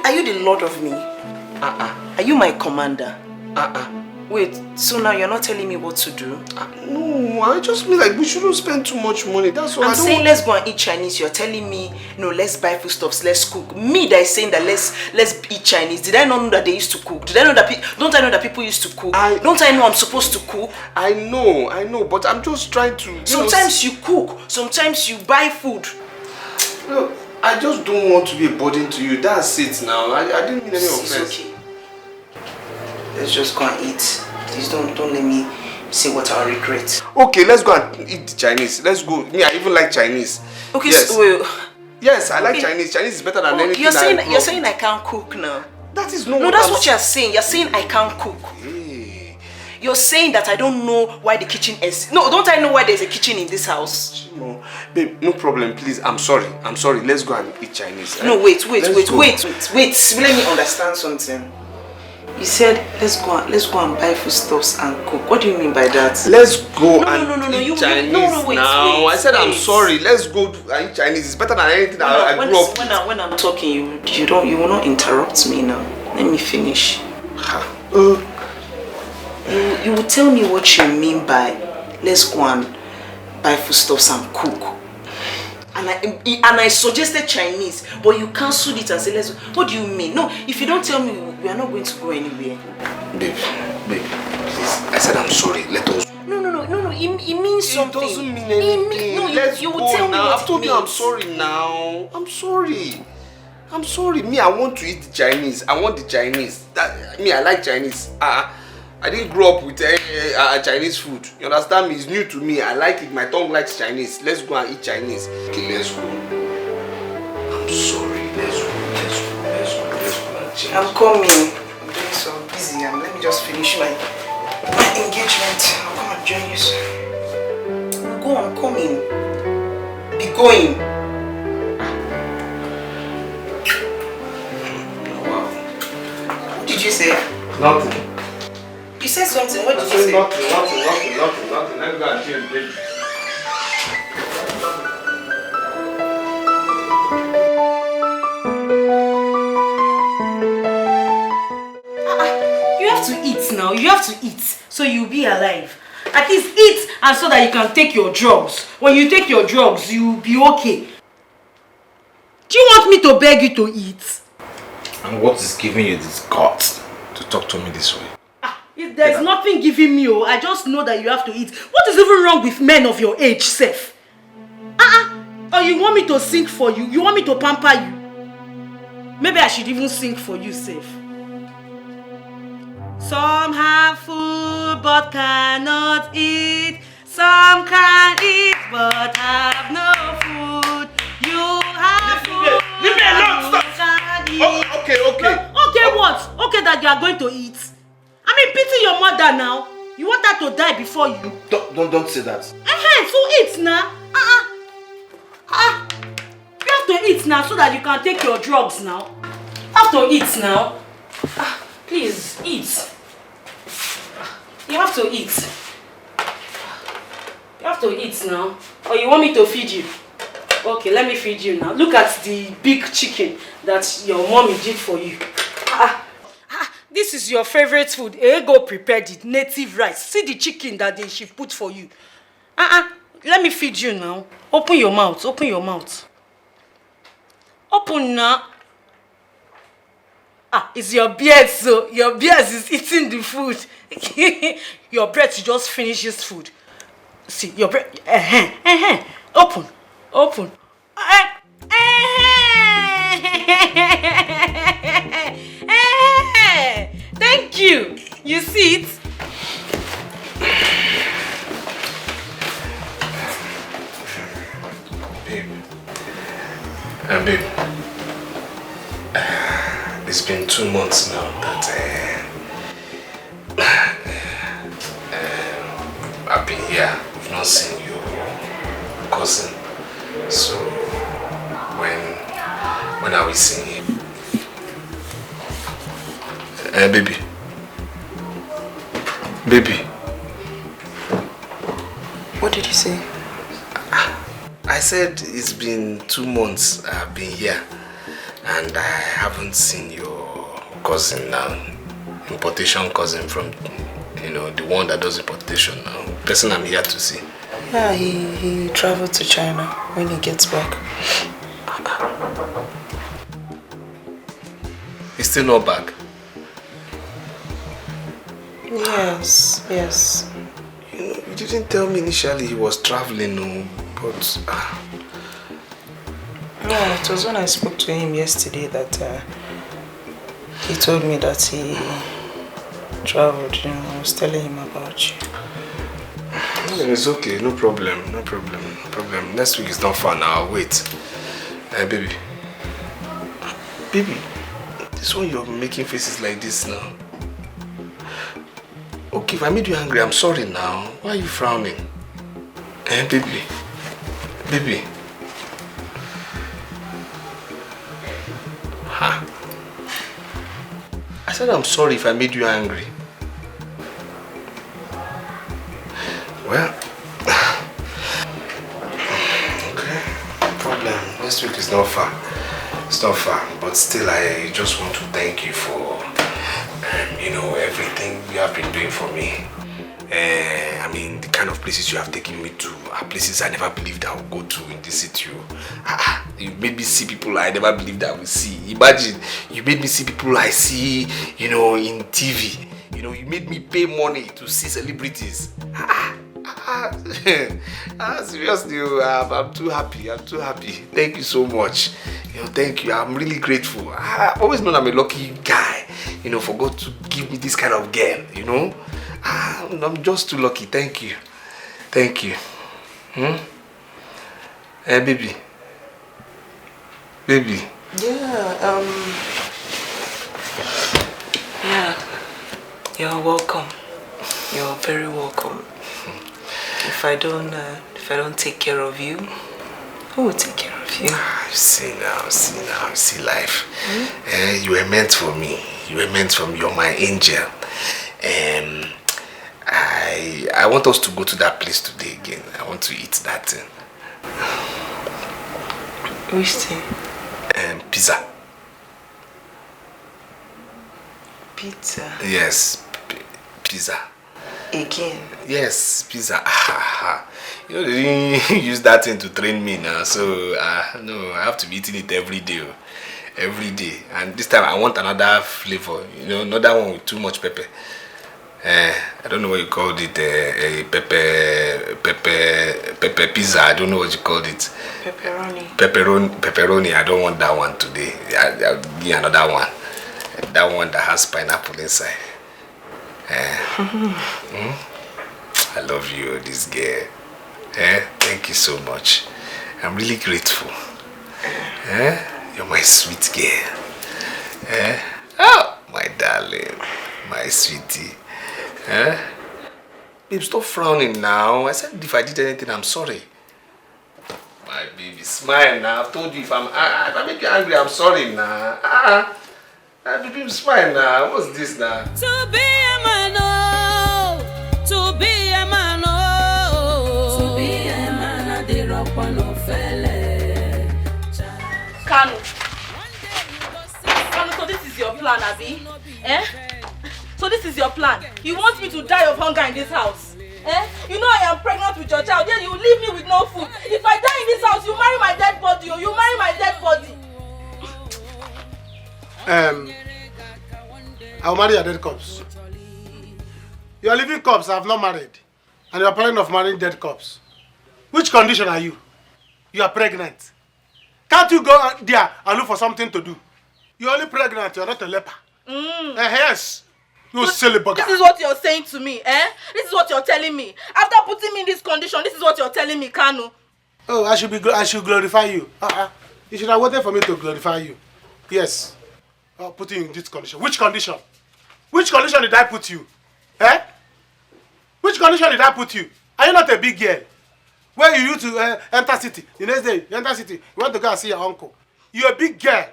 are you the lord of me? Are you my commander? Wait, so now you're not telling me what to do? No, I just mean like we shouldn't spend too much money. That's all. I'm saying let's go and eat Chinese. You're telling me no, let's buy foodstuffs, let's cook. Me that is saying that let's eat Chinese. Did I not know that they used to cook? Did I know that don't I know that people used to cook? Don't I know I'm supposed to cook? I know, but I'm just trying to. Sometimes you cook, sometimes you buy food. Look, I just don't want to be a burden to you. That's it now. I didn't mean any offense. It's okay. Let's just go and eat. Please don't let me say what I'll regret. Okay, let's go and eat Chinese. Let's go. Me, I even like Chinese. Okay, yes. so yes, I like Chinese. Chinese is better than anything. You're saying I can't cook now. That is not. No, that's what you're saying. You're saying I can't cook. Hey. You're saying that I don't know why the kitchen is. No, don't I know why there's a kitchen in this house? No, babe, no problem. Please, I'm sorry. Let's go and eat Chinese. No, wait. Let me understand something. You said let's go and buy foodstuffs and cook. What do you mean by that? Let's go eat Chinese wait, now. I said I'm sorry. Let's go and eat Chinese. It's better than anything I grew up with. When I'm talking, you will not interrupt me now. Let me finish. You will tell me what you mean by let's go and buy foodstuffs and cook. And I suggested Chinese, but you cancelled it and said let's. What do you mean? No, if you don't tell me, we are not going to go anywhere. Babe, please. I said I'm sorry. Let us. No. It means something. It doesn't mean anything. Let's you will tell me what I've told you I'm sorry now. I'm sorry. Me, I want to eat the Chinese. I want the Chinese. I like Chinese. I didn't grow up with Chinese food. You understand me? It's new to me. I like it. My tongue likes Chinese. Let's go and eat Chinese. Okay, let's go. I'm sorry. Let's go and change. I'm coming. I'm doing so busy. Let me just finish my engagement. I'll come and join you soon. Go, I'm coming. Be going. Wow. What did you say? Nothing. You said something. What did you say? Nothing. Let me go and change, baby. You have to eat now. You have to eat so you'll be alive. At least eat and so that you can take your drugs. When you take your drugs, you'll be okay. Do you want me to beg you to eat? And what is giving you this guts to talk to me this way? There's nothing giving me. I just know that you have to eat. What is even wrong with men of your age, Seth? Or you want me to sing for you? You want me to pamper you? Maybe I should even sing for you, Seth. Some have food but cannot eat. Some can eat but have no food. You have food. Leave me alone. Stop. Okay, what? you are going to eat? I mean, pity your mother now. You want her to die before you? Don't say that. So eat now. You have to eat now so that you can take your drugs now. You have to eat now. Please, eat. You have to eat. You have to eat now. Or you want me to feed you? Okay, let me feed you now. Look at the big chicken that your mommy did for you. This is your favorite food. Ego prepared it, native rice. See the chicken that she put for you. Let me feed you now. Open your mouth. Open your mouth. Open now. It's your beard, so your beard is eating the food. Your breath just finish this food. See, your breath. Open. Open. Thank you. You see it? Babe, it's been 2 months now that I've been here. I've not seen your cousin. So when are we seeing him? Baby. What did you say? I said it's been 2 months I've been here and I haven't seen your cousin now. Importation cousin from, the one that does importation now. Person I'm here to see. Yeah, he traveled to China when he gets back. He's still not back? Yes. You didn't tell me initially he was traveling, no, but... Yeah, it was when I spoke to him yesterday that he told me that he traveled, I was telling him about you. It's okay, no problem. Next week is not far now, I'll wait. Baby, this one you're making faces like this now. Okay, if I made you angry, I'm sorry now. Why are you frowning? Baby. I said I'm sorry if I made you angry. Well, okay, no problem. Next week is not far. It's not far, but still I just want to thank you for, everything you have been doing for me. I mean, the kind of places you have taken me to are places I never believed I would go to in this city. You made me see people I never believed I would see. Imagine, you made me see people I see, in TV. You made me pay money to see celebrities. Seriously, I'm too happy. Thank you so much. Thank you. I'm really grateful. I've always known I'm a lucky guy. For God to give me this kind of girl. I'm just too lucky. Thank you. Baby. Yeah. You're welcome. You're very welcome. If I don't take care of you, who will take care of you? See life. You were meant for me. You're my angel. I want us to go to that place today again. I want to eat that thing. Which thing? Pizza. Pizza? Yes, pizza. Again? Yes, pizza. They didn't use that thing to train me now, so no, I have to be eating it every day. And this time I want another flavor, another one with too much pepper. I don't know what you called it, pepper pizza. I don't know what you called it. Pepperoni. I don't want that one today. I'll give me another one. That one that has pineapple inside. I love you, this girl. Thank you so much. I'm really grateful. You're my sweet girl. Oh, my darling. darling, my sweetie. Eh? Babe, stop frowning now. I said if I did anything, I'm sorry. My baby, smile now. I've told you if I make you angry, I'm sorry now. Baby, smile now. What's this now? To be a man, oh, to be a man, oh, to be a man, I did rock one of felle. Kanu, so this is your plan, Abi? Eh? So this is your plan? You want me to die of hunger in this house? Eh? You know I am pregnant with your child, then you leave me with no food. If I die in this house, you marry my dead body, or you marry my dead body. I'll marry your dead corpse. You are living corpse, I have not married. And you are planning of marrying dead corpse. Which condition are you? You are pregnant. Can't you go there and look for something to do? You're only pregnant, you're not a leper. Yes. You silly bugger. This is what you're saying to me, eh? This is what you're telling me. After putting me in this condition, this is what you're telling me, Kanu. Oh, I should glorify you. You should have waited for me to glorify you. Yes. I'll put you in this condition. Which condition? Which condition did I put you? Eh? Which condition did I put you? Are you not a big girl? Where you used to enter city. The next day, you enter city. You want to go and see your uncle. You're a big girl.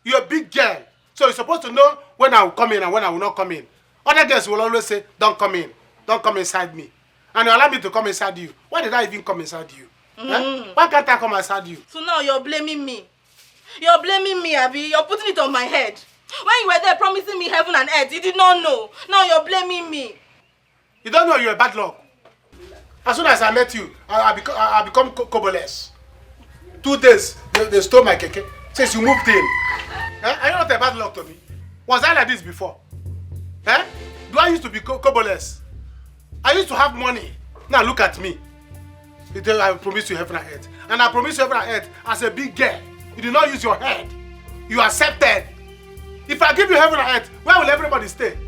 You're a big girl. So you're supposed to know when I will come in and when I will not come in. Other girls will always say, don't come in. Don't come inside me. And you allow me to come inside you. Why did I even come inside you? Why can't I come inside you? So now you're blaming me. You're blaming me, Abi. You're putting it on my head. When you were there promising me heaven and earth, you did not know. Now you're blaming me. You don't know you're a bad luck. As soon as I met you, I become Koboless. 2 days, they stole my keke. Since you moved in. Are you not a bad luck to me? Was I like this before? Do I used to be Koboless? I used to have money. Now look at me. I promised you heaven and earth. And I promised you heaven and earth as a big girl. You did not use your head. You accepted. If I give you heaven and earth, where will everybody stay?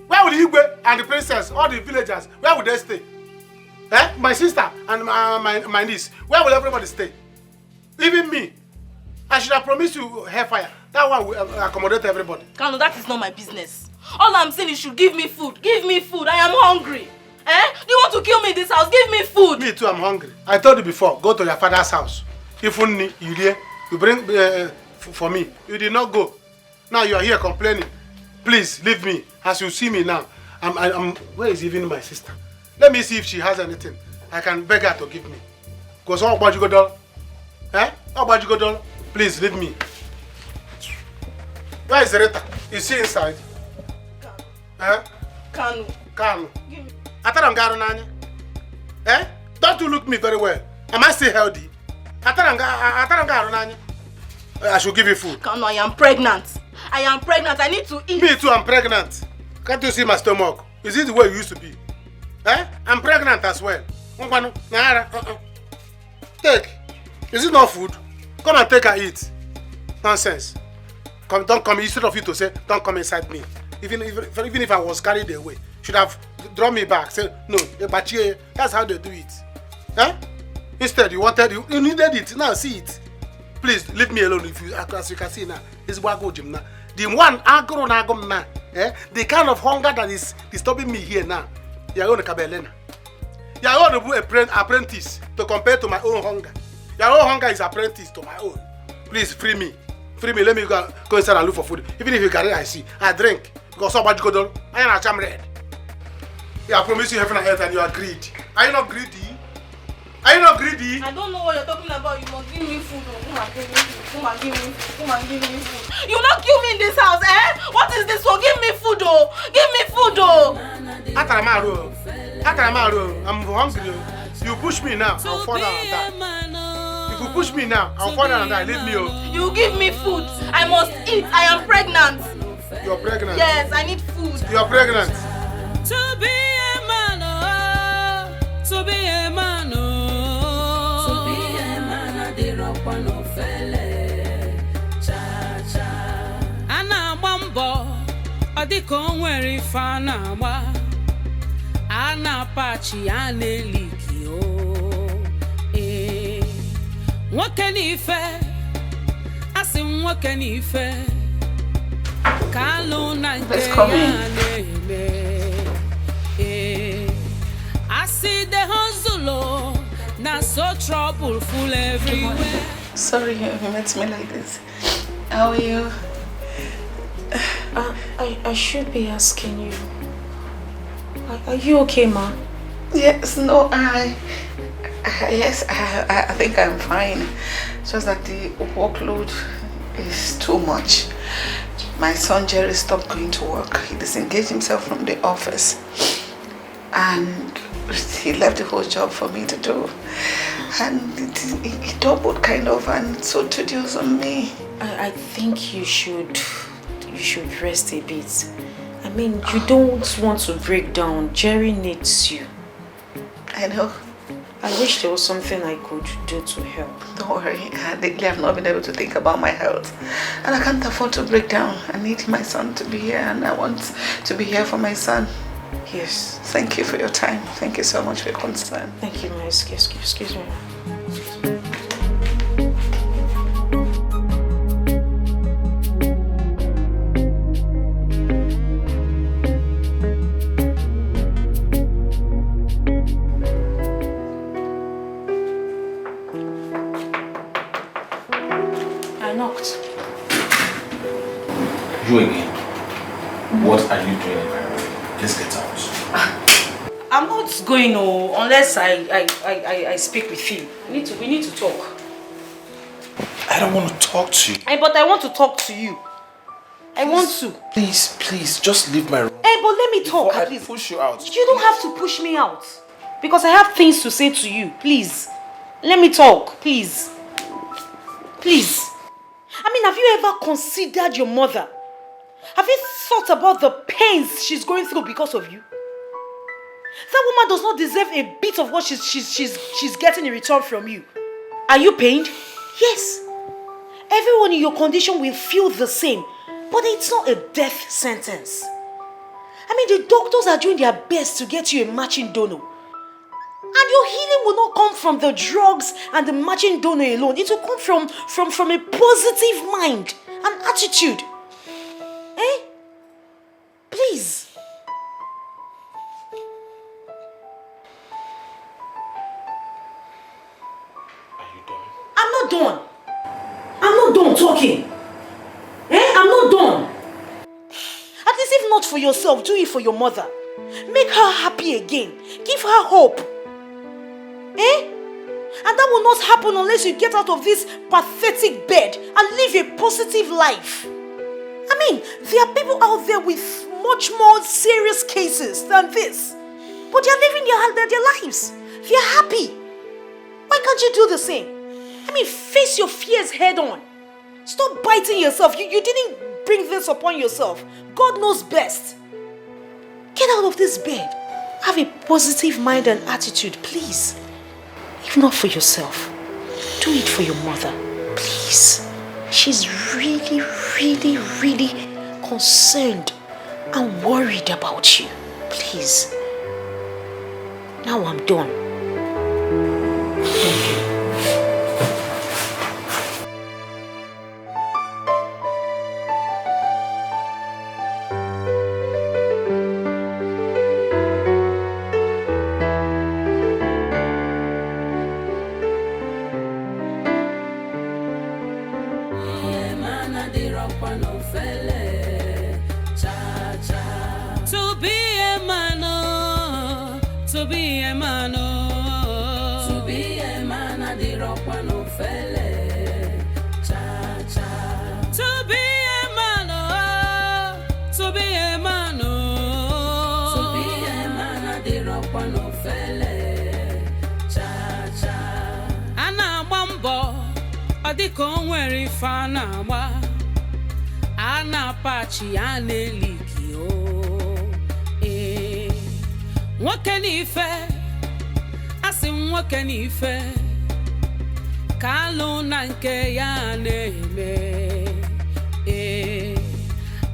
Where will Igwe and the princess, all the villagers, where will they stay? My sister and my niece, where will everybody stay? Even me. I should have promised you hellfire. That one will accommodate everybody. Kanu, that is not my business. All I'm saying is you should give me food. Give me food. I am hungry. Do you want to kill me in this house? Give me food. Me too, I'm hungry. I told you before, go to your father's house. If only you there, you bring for me. You did not go. Now you are here complaining. Please leave me. As you see me now, where is even my sister? Let me see if she has anything. I can beg her to give me. Because how about you go down? How about you go down? Please leave me. Where is Rita? Is she inside? Kanu. Kanu. Don't you look me very well? Am I still healthy? I should give you food. Kanu, I am pregnant. I am pregnant. I need to eat. Me too, I'm pregnant. Can't you see my stomach? Is it the way it used to be? I'm pregnant as well. Take. Is it not food? Come and take and eat. Nonsense. Don't come. Instead of you to say, don't come inside me. Even if I was carried away, should have drawn me back. Say, no, but that's how they do it. Instead, you needed it. Now see it. Please leave me alone. As you can see now, it's Wago Jim now. The one agro nagum now. The kind of hunger that is disturbing me here now. You're going to Kabelena. You're going to be an apprentice to compare to my own hunger. Your own hunger is apprentice to my own. Please free me. Free me. Let me go inside and look for food. Even if you carry, I see. I drink. Because so much go down. I am a jam red. I promise you heaven and earth and you are greedy. Are you not greedy? Are you not greedy? I don't know what you're talking about. You must give me food. Come and give me food. Come and give me food. Come and give me food. You will not kill me in this house, What is this for? Give me food, Give me food, I'm hungry. You push me now, I'll fall down and die. If you push me now, I'll fall down and die. Leave me. You give me food. I must eat. I am pregnant. You're pregnant? Yes, I need food. You're pregnant. To be a man, to be a man, to be a man, the rock one of felle, cha cha. Ana mambo, adiko nwere fana wa, ana pachi ane liki Nwoke n'ife, asị nwoke n'ife, Let's come in. I see the hustle, not so troubleful everywhere. Sorry you met me like this. How are you? I should be asking you. Are you okay, Ma? Yes, no, yes, I think I'm fine. Just that the workload is too much. My son Jerry stopped going to work. He disengaged himself from the office. And he left the whole job for me to do. And he doubled kind of and so tedious on me. I think you should rest a bit. I mean, you don't want to break down. Jerry needs you. I know. I wish there was something I could do to help. Don't worry. Lately I've not been able to think about my health. And I can't afford to break down. I need my son to be here and I want to be here for my son. Yes. Thank you for your time. Thank you so much for your concern. Thank you, my excuse me. I knocked. You again? What are you doing in my room? Let's get out. I'm not going unless I speak with you. We need to talk. I don't want to talk to you. Hey, but I want to talk to you. I want to. Please, just leave my room. Hey, but let me talk at least. Push you out. You don't have to push me out. Because I have things to say to you. Please. Let me talk. Please. Please. I mean, have you ever considered your mother? Have you thought about the pains she's going through because of you? That woman does not deserve a bit of what she's getting in return from you. Are you pained? Yes. Everyone in your condition will feel the same, but it's not a death sentence. I mean, the doctors are doing their best to get you a matching donor. And your healing will not come from the drugs and the matching donor alone. It will come from a positive mind and attitude. Eh? Please. I'm not done. I'm not done talking. I'm not done. At least if not for yourself, do it for your mother. Make her happy again. Give her hope. And that will not happen unless you get out of this pathetic bed and live a positive life. I mean, there are people out there with much more serious cases than this. But they are living their lives. They are happy. Why can't you do the same? I mean, face your fears head on. Stop biting yourself. You didn't bring this upon yourself. God knows best. Get out of this bed. Have a positive mind and attitude, please. If not for yourself, do it for your mother, please. She's really, really, really concerned and worried about you. Please. Now I'm done. Thank you.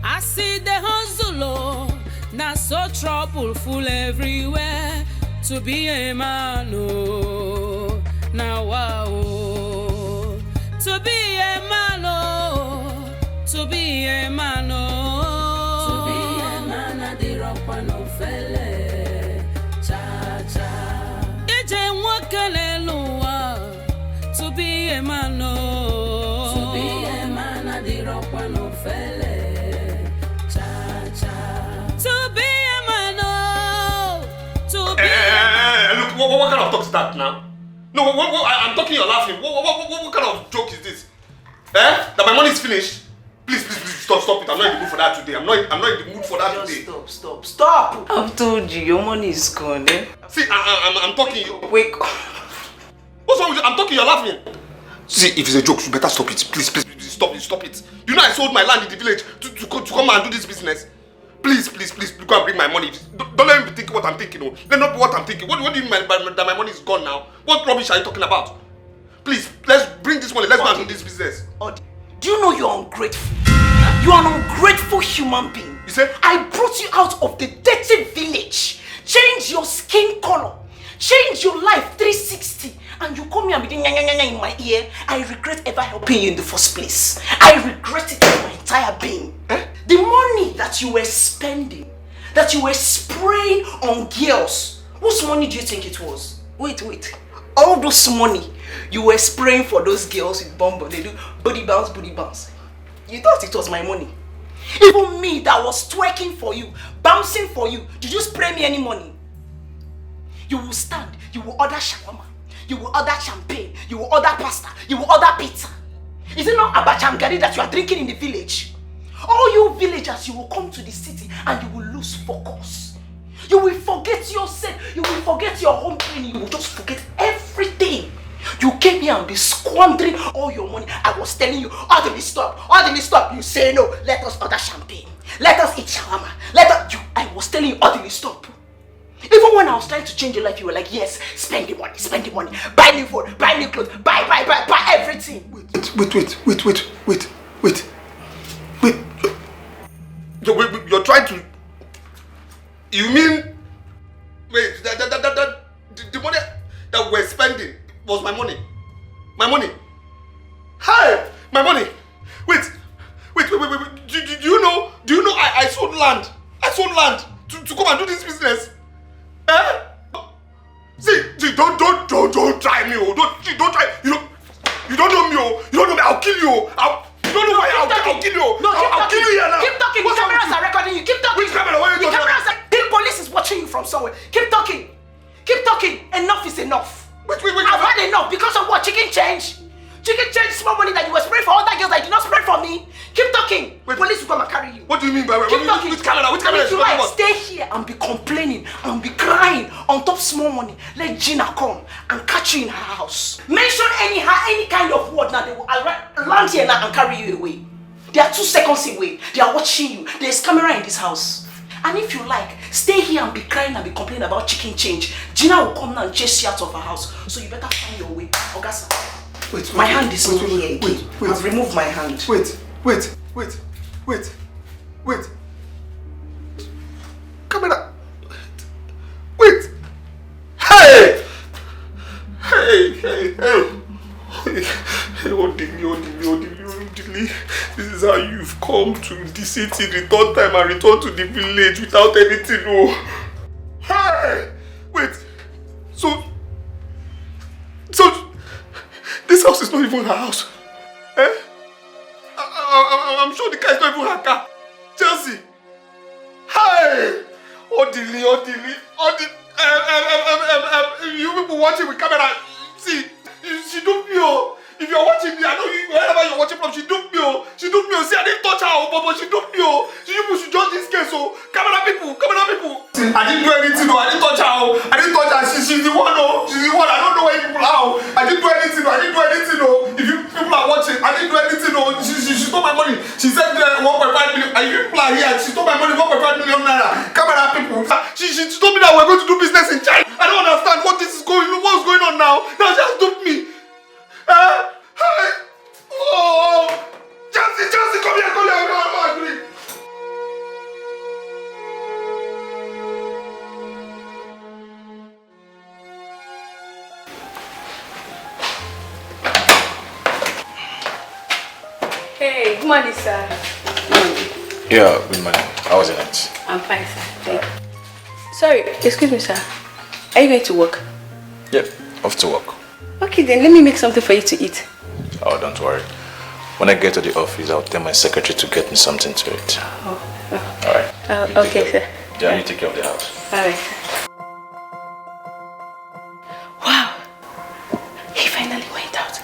I see the hustle, not so troubleful everywhere. To be a man, oh, now wow. To be a man, oh, to be a man, oh. oh. To be a man at the rock one of felle. Cha cha. To be a man, oh. To be Look, what kind of talk is that now? No, I'm talking, you're laughing. What kind of joke is this? That my money is finished? Please, stop it. I'm not in the mood for that today. I'm not in the mood for that today. Stop. I've told you, your money is gone, eh? See, I'm talking. Wake up. What's wrong with you? I'm talking, you're laughing. See, if it's a joke, you better stop it. Please, stop it. You know I sold my land in the village to come and do this business. Please, go and bring my money. Don't let me be thinking what I'm thinking. No. Let not be what I'm thinking. What do you mean that my money is gone now? What rubbish are you talking about? Please, let's bring this money. Let's go and do this business. Do you know you're ungrateful? You are an ungrateful human being. You said? I brought you out of the dirty village. Change your skin color. Change your life 360. And you come here and be doing in my ear. I regret ever helping you in the first place. I regret it with my entire being. The money that you were spending, that you were spraying on girls, whose money do you think it was? Wait. All those money you were spraying for those girls with bum, they do booty bounce. You thought it was my money. Even me that was twerking for you, bouncing for you, did you spray me any money? You will stand, you will order shawarma, you will order champagne, you will order pasta, you will order pizza. Is it not abacha and gari that you are drinking in the village? All you villagers, you will come to the city and you will lose focus. You will forget yourself, you will forget your home training, you will just forget everything. You came here and be squandering all your money. I was telling you, orderly stop. You say no, let us order champagne. Let us eat shawarma. I was telling you, orderly stop. Even when I was trying to change your life, you were like, yes, spend the money. Buy new phone, buy new clothes, buy everything. Wait. You're trying to... You mean... Wait, the money that we're spending was my money. My money. Hey! My money. Wait. Do you know I sold land? I sold land to come and do this business. See, don't try me. Don't try. You don't know me. You don't know me. I'll kill you. You don't know why I'll kill you. No, I'll kill you here now. Keep talking. The cameras are recording you. Keep talking. Which camera? What are you talking about? The police is watching you from somewhere. Keep talking. Enough is enough. Wait. I've had enough because of what? Chicken change, small money that you were spraying for other girls that you did not spray for me. Keep talking. Police will come and carry you. What do you mean by keep talking? Which camera? If you like, stay here and be complaining and be crying on top small money. Let Gina come and catch you in her house. Mention any kind of word now, they will land here now and carry you away. They are 2 seconds away. They are watching you. There is camera in this house. And if you like, stay here and be crying and be complaining about chicken change. Gina will come now and chase you out of her house. So you better find your way. Ogasa. Wait. My hand is not here. Wait. I've removed my hand. Wait. Camera. Wait. Hey. Odili. This is how you've come to the city the 3rd time and return to the village without anything. Oh. Hey. Wait. So this house is not even her house. I'm sure the car is not even her car. Chelsea. Hey. Odili. You people watching with camera. See, she duped me. If you're watching me, I know you, wherever you're watching from, she duped me. See, I didn't touch her, but she duped me. You people should judge this case. Camera people. See, I didn't do anything. I didn't touch her. She's the one. I don't know where you people are. I didn't do anything. If you people are watching, I didn't do anything. She stole my money. She said 1.5 million. And you people are here. She stole my money, 1.5 million naira. Camera people. She told me that we're going to do business in China. I don't understand what's going on now. Now she has duped me. Chelsea, come here. I'm agree. Hey, good morning, sir. Yeah, good morning. How was the night? I'm fine, sir. Thank you. Sorry, excuse me, sir. Are you going to work? Yep, off to work. Okay, then let me make something for you to eat. Oh, don't worry. When I get to the office, I'll tell my secretary to get me something to eat. Alright. Okay, sir. Yeah, you take care of the house. Alright. Wow. He finally went out.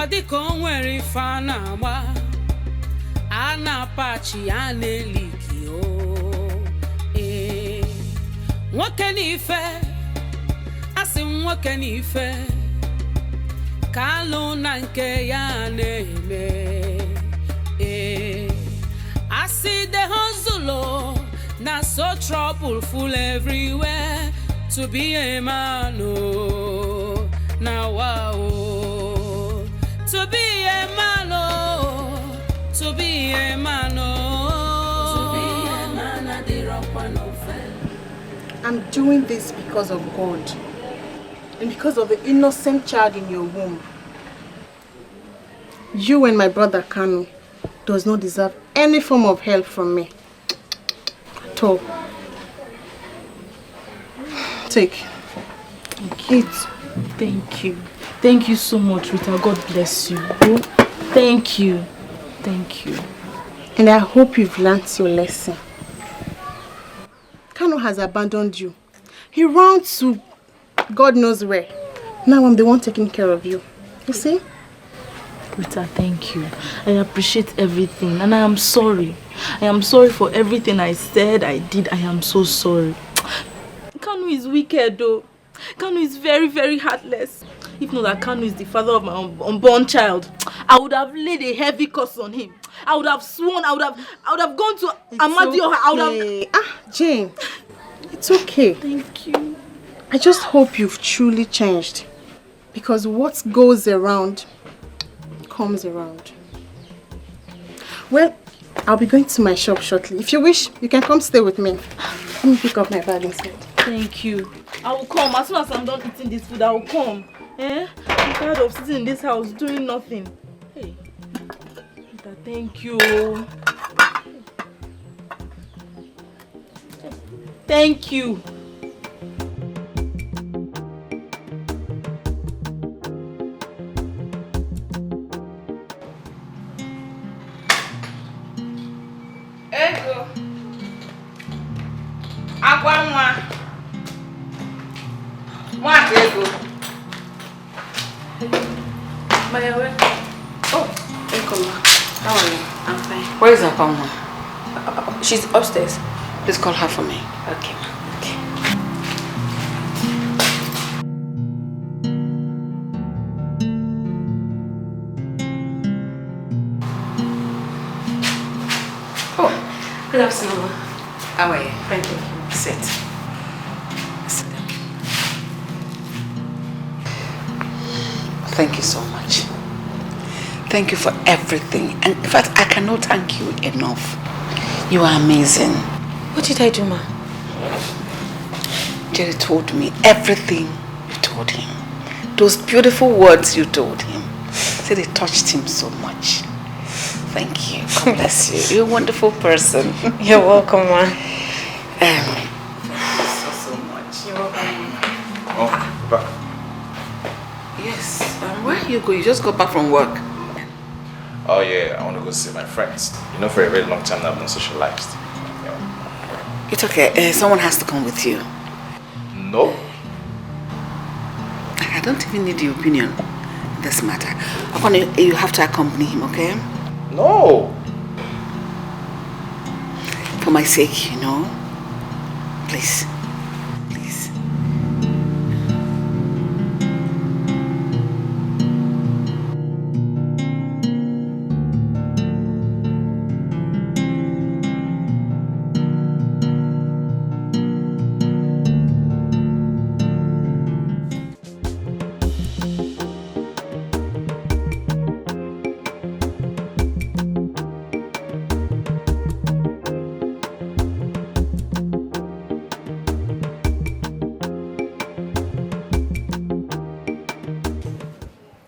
Dịka o nwere ife a na-agba a na-apachi ya na-eliki nwoke n'ife asị nwoke n'ife ka alụ na nke ya na-eme asị the hustle na so trouble full everywhere to be a man now wow. To be a man, oh, to be a man, oh, to be a man, I did rock one I'm doing this because of God and because of the innocent child in your womb. You and my brother Kanu does not deserve any form of help from me at all. Take. Eat. Thank you. Thank you so much, Rita. God bless you. Thank you. Thank you. And I hope you've learned your lesson. Kanu has abandoned you. He ran to God knows where. Now I'm the one taking care of you. You see? Rita, thank you. I appreciate everything and I am sorry. I am sorry for everything I said, I did. I am so sorry. Kanu is wicked though. Kanu is very, very heartless. If not that Kanu is the father of my unborn child, I would have laid a heavy curse on him. I would have sworn, I would have gone to Amadio. I would have... Jane, it's okay. Thank you. I just hope you've truly changed. Because what goes around comes around. Well, I'll be going to my shop shortly. If you wish, you can come stay with me. Let me pick up my bag instead. Thank you. I will come. As soon as I'm done eating this food, I will come. I'm tired of sitting in this house doing nothing. Hey, thank you. Thank you. Ego. Agwa nwa. What ego? Maya, where? Oh, Ekoma. How are you? I'm fine. Where is Akoma? She's upstairs. Please call her for me. Okay. Oh, good afternoon. How are you? Thank you. Sit. Sit down. Thank you so much. Thank you for everything. And in fact, I cannot thank you enough. You are amazing. What did I do, ma? Jerry told me everything you told him. Those beautiful words you told him. Said it touched him so much. Thank you. God bless you. You're a wonderful person. You're welcome, ma. Thank you so much. You're welcome. Oh, back. Yes. Where are you going? You just got back from work. Oh yeah, I want to go see my friends. You know, for a very long time now I've not socialized. Yeah. It's okay. Someone has to come with you. No. I don't even need your opinion in this matter. You have to accompany him, okay? No. For my sake, you know. Please. Please.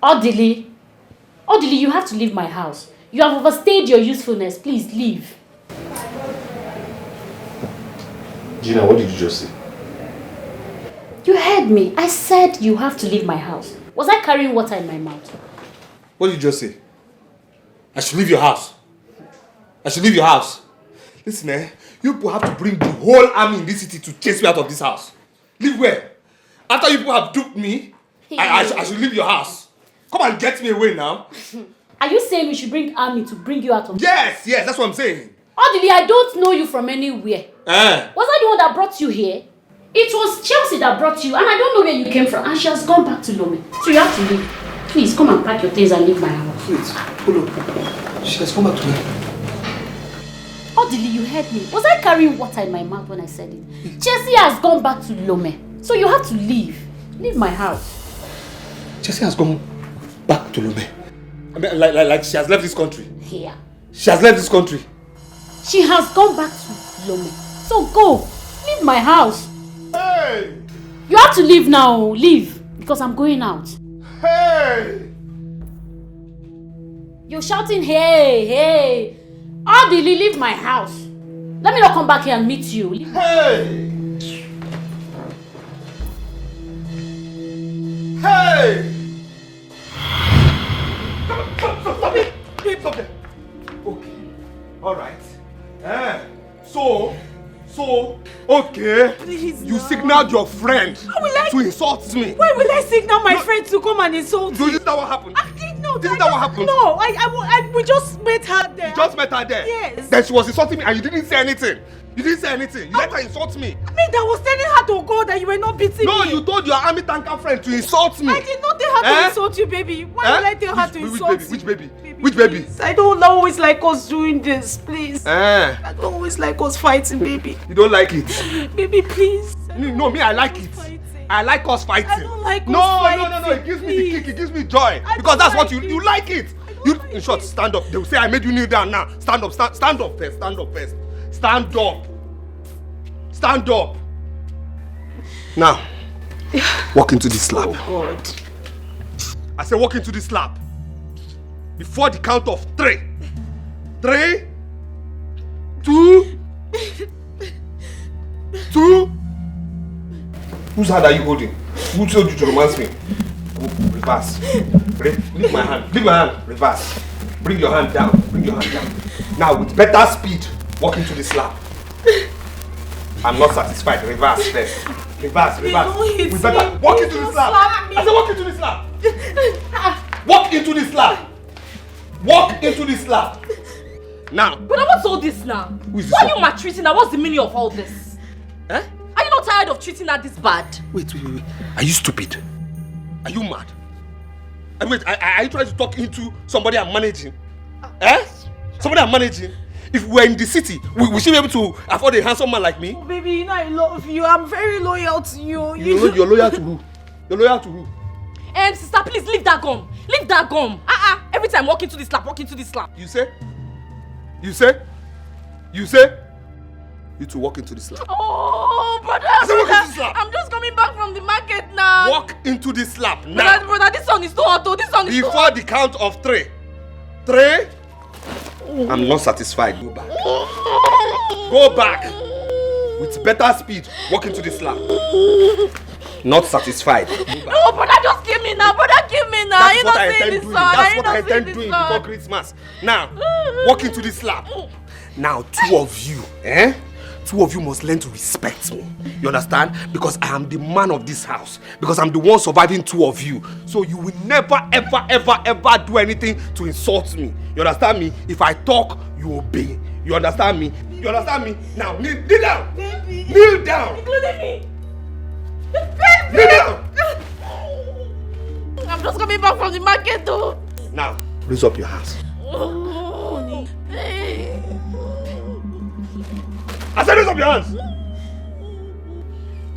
Odili, you have to leave my house. You have overstayed your usefulness. Please leave. Gina, what did you just say? You heard me. I said you have to leave my house. Was I carrying water in my mouth? What did you just say? I should leave your house. I should leave your house. Listen, you people have to bring the whole army in this city to chase me out of this house. Leave where? After you people have duped me, I should leave your house. Come and get me away now. Are you saying we should bring army to bring you out of Yes, that's what I'm saying. Odili, I don't know you from anywhere. Was I the one that brought you here? It was Chelsea that brought you, and I don't know where you came from, and she has gone back to Lome. So you have to leave. Please, come and pack your things and leave my house. Wait, hold on. She has come back to me. Odili, you heard me. Was I carrying water in my mouth when I said it? Chelsea has gone back to Lome. So you have to leave. Leave my house. Chelsea has gone back to Lome. I mean, like she has left this country. Here. She has left this country. She has gone back to Lome. So go. Leave my house. Hey! You have to leave now. Leave. Because I'm going out. Hey! You're shouting, hey, hey. Odili, leave my house. Let me not come back here and meet you. Hey! Hey! Stop it! Stop it! Okay. Alright. So, okay. Please, you signaled your friend to insult me. Why will I signal my friend to come and insult you? Is that what happened? I didn't know. Is that what happened? No, we just met her there. You just met her there? Yes. Then she was insulting me and you didn't say anything. You didn't say anything. You let her insult me. I mean, that was telling her to go, that you were not beating me. No, you told your army tanker friend to insult me. I did not tell her to insult you, baby. Why will I tell her to insult you? Which baby? Which baby? I don't always like us doing this, please. I don't always like us fighting, baby. You don't like it? Baby, please. No, me, I like it. I like us fighting. I don't like us fighting. No. It gives me the kick. It gives me joy. Because that's what you like it. You, in short, stand up. They will say I made you kneel down now. Stand up first. Stand up first. Stand up. Stand up. Now, walk into this slab. Oh, God. I said walk into this slab. Before the count of 3. 3, 2, 2. Whose hand are you holding? Who told you to romance me? Reverse. Leave my hand. Reverse. Bring your hand down. Now, with better speed, walk into the slab. I'm not satisfied. Reverse first. Reverse. With better. Walk into the slab. I said walk into the slab. Walk into the slab. Now. But what's all this now? Why are you maltreating her? What's the meaning of all this? Eh? Are you not tired of treating her this bad? Wait. Are you stupid? Are you mad? Wait, are you trying to talk into somebody I'm managing? Somebody I'm managing? If we're in the city, we should be able to afford a handsome man like me. Oh, baby, you know I love you. I'm very loyal to you. You're loyal to who? You're loyal to who? Sister, please leave that gum. Leave that gum. Every time walk into this slap. You say? You to walk into the slab. Oh, brother. Walk into the slab. I'm just coming back from the market now. Walk into the slab now. Brother, this one is too hot. Before the count of 3. 3. I'm not satisfied. Go back. With better speed. Walk into the slab. Not satisfied. No, brother, just give me now. That's what I intend doing before Christmas. Now, walk into the slab. Now, 2 of you, 2 of you must learn to respect me. You understand? Because I am the man of this house. Because I'm the one surviving 2 of you. So you will never, ever do anything to insult me. You understand me? If I talk, you obey. You understand me? Now, kneel down. Baby. Kneel down. Including me. Baby. Kneel down. I'm just coming back from the market though. Now, raise up your hands. I said raise up your hands.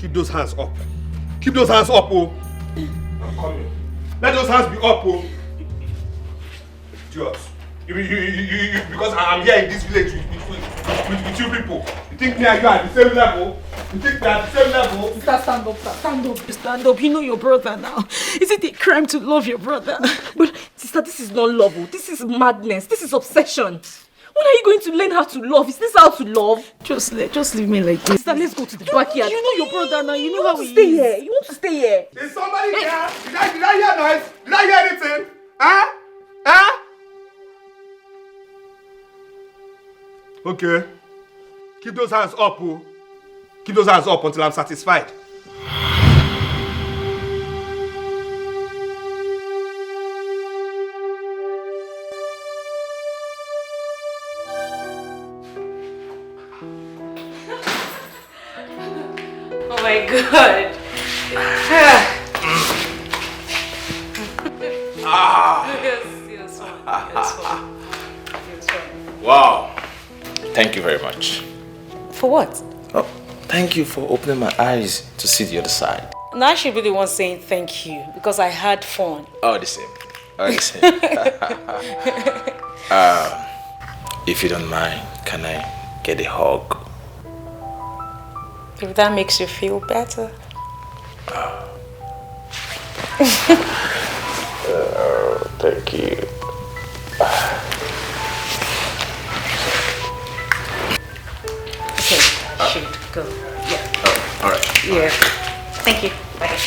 Keep those hands up. Oh. I'm coming. Let those hands be up, oh. Just. Because I'm here in this village with you people. You think me and you are at the same level? You think they're at the same level? Sister, stand up, sir. Stand up. Stand up. You know your brother now. Is it a crime to love your brother? But sister, this is not love. This is madness. This is obsession. When are you going to learn how to love? Is this how to love? Just leave me like this. Sister, let's go to the backyard. You know your brother now. You know how he is. Stay here. You want to stay here? Is somebody here? Did I hear noise? Did I hear anything? Huh? Huh? Okay. Keep those hands up, oh. Keep those hands up until I'm satisfied. Oh my God. Yes, Wow. Thank you very much. For what? Oh, thank you for opening my eyes to see the other side. Now I should be the one saying thank you because I had fun. Oh, the same. Oh, the same. If you don't mind, can I get a hug? If that makes you feel better. Thank you. Okay, I should go. Yeah. Oh, all right. Yeah. Thank you. Bye.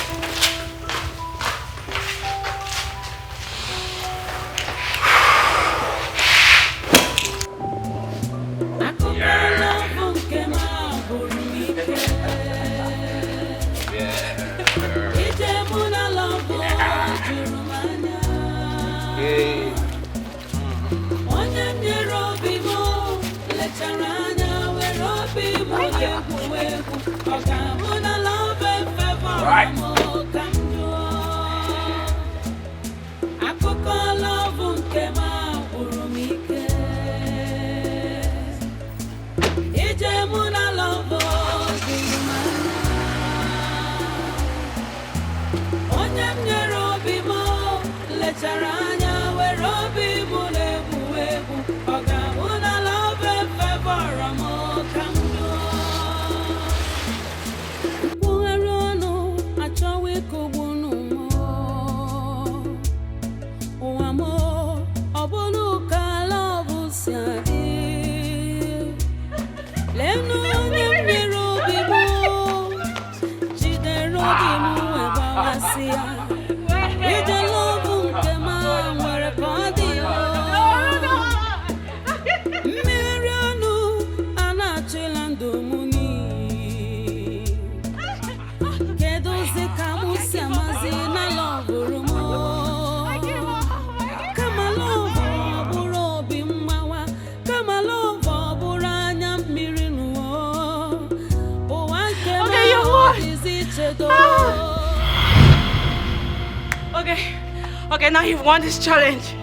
Okay, now you've won this challenge.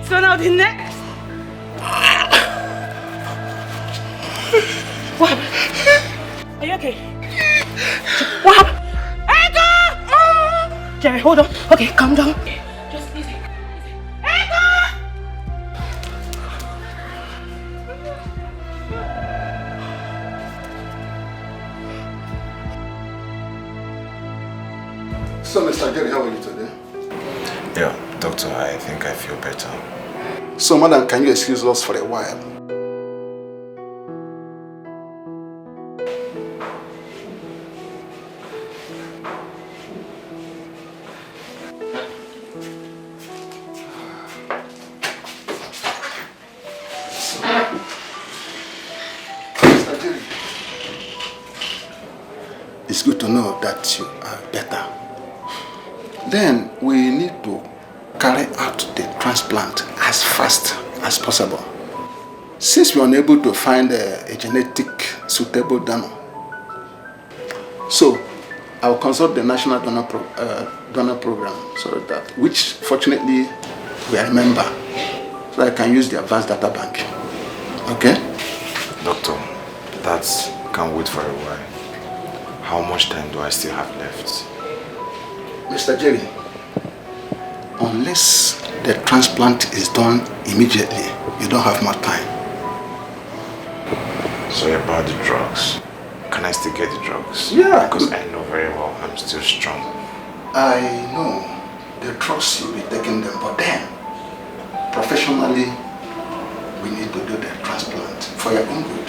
So now the next. What happened? Are you okay? What happened? Echo! Jerry, hold on. Okay, calm down. Just easy. Echo! So, Mr. Jerry, how are you today? Yeah, doctor, I think I feel better. So, madam, can you excuse us for a while? Mr. Jerry, it's good to know that you are better. Then we need to carry out the transplant as fast as possible. Since we are unable to find a genetic suitable donor, so I will consult the National Donor Program, so that, which fortunately we are a member, so I can use the advanced data bank. Okay? Doctor, that can wait for a while. How much time do I still have left? Mr. Jerry, unless the transplant is done immediately, you don't have more time. So about the drugs, can I still get the drugs? Yeah. Because I know very well I'm still strong. I know the drugs you'll be taking them, but then, professionally, we need to do the transplant for your own good.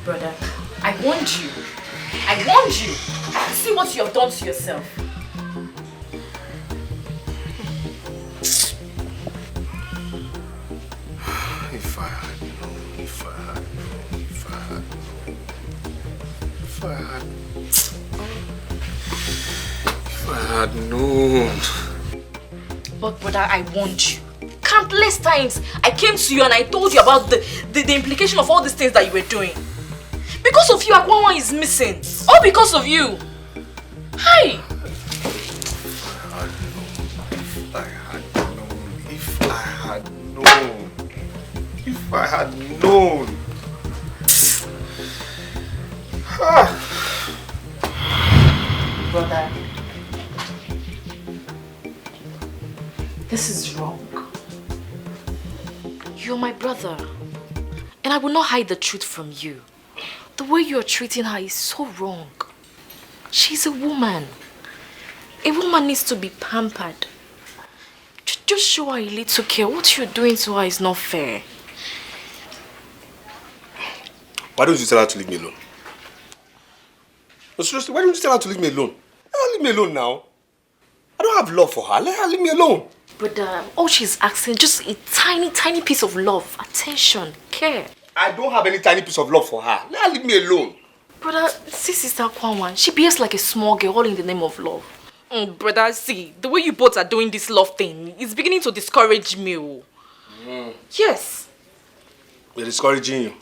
Brother, I warned you. I warned you. See what you have done to yourself. If I had known, if I had known, if I had known, if I had... If I had known... But brother, I warned you. Countless times I came to you and I told you about the implication of all these things that you were doing. Because of you, Akwawa is missing. All because of you. Hi! If I had known, if I had known, if I had known. Brother, this is wrong. You're my brother. And I will not hide the truth from you. The way you're treating her is so wrong. She's a woman. A woman needs to be pampered. Just show her a little care. What you're doing to her is not fair. Why don't you tell her to leave me alone? No, seriously, why don't you tell her to leave me alone? Let her leave me alone now. I don't have love for her. Let her leave me alone. But all she's asking, just a tiny, tiny piece of love, attention, care. I don't have any tiny piece of love for her. Let her leave me alone. Brother, see Sister Kwanwan, she behaves like a small girl, all in the name of love. Brother, see, the way you both are doing this love thing is beginning to discourage me. Yes. We're discouraging you.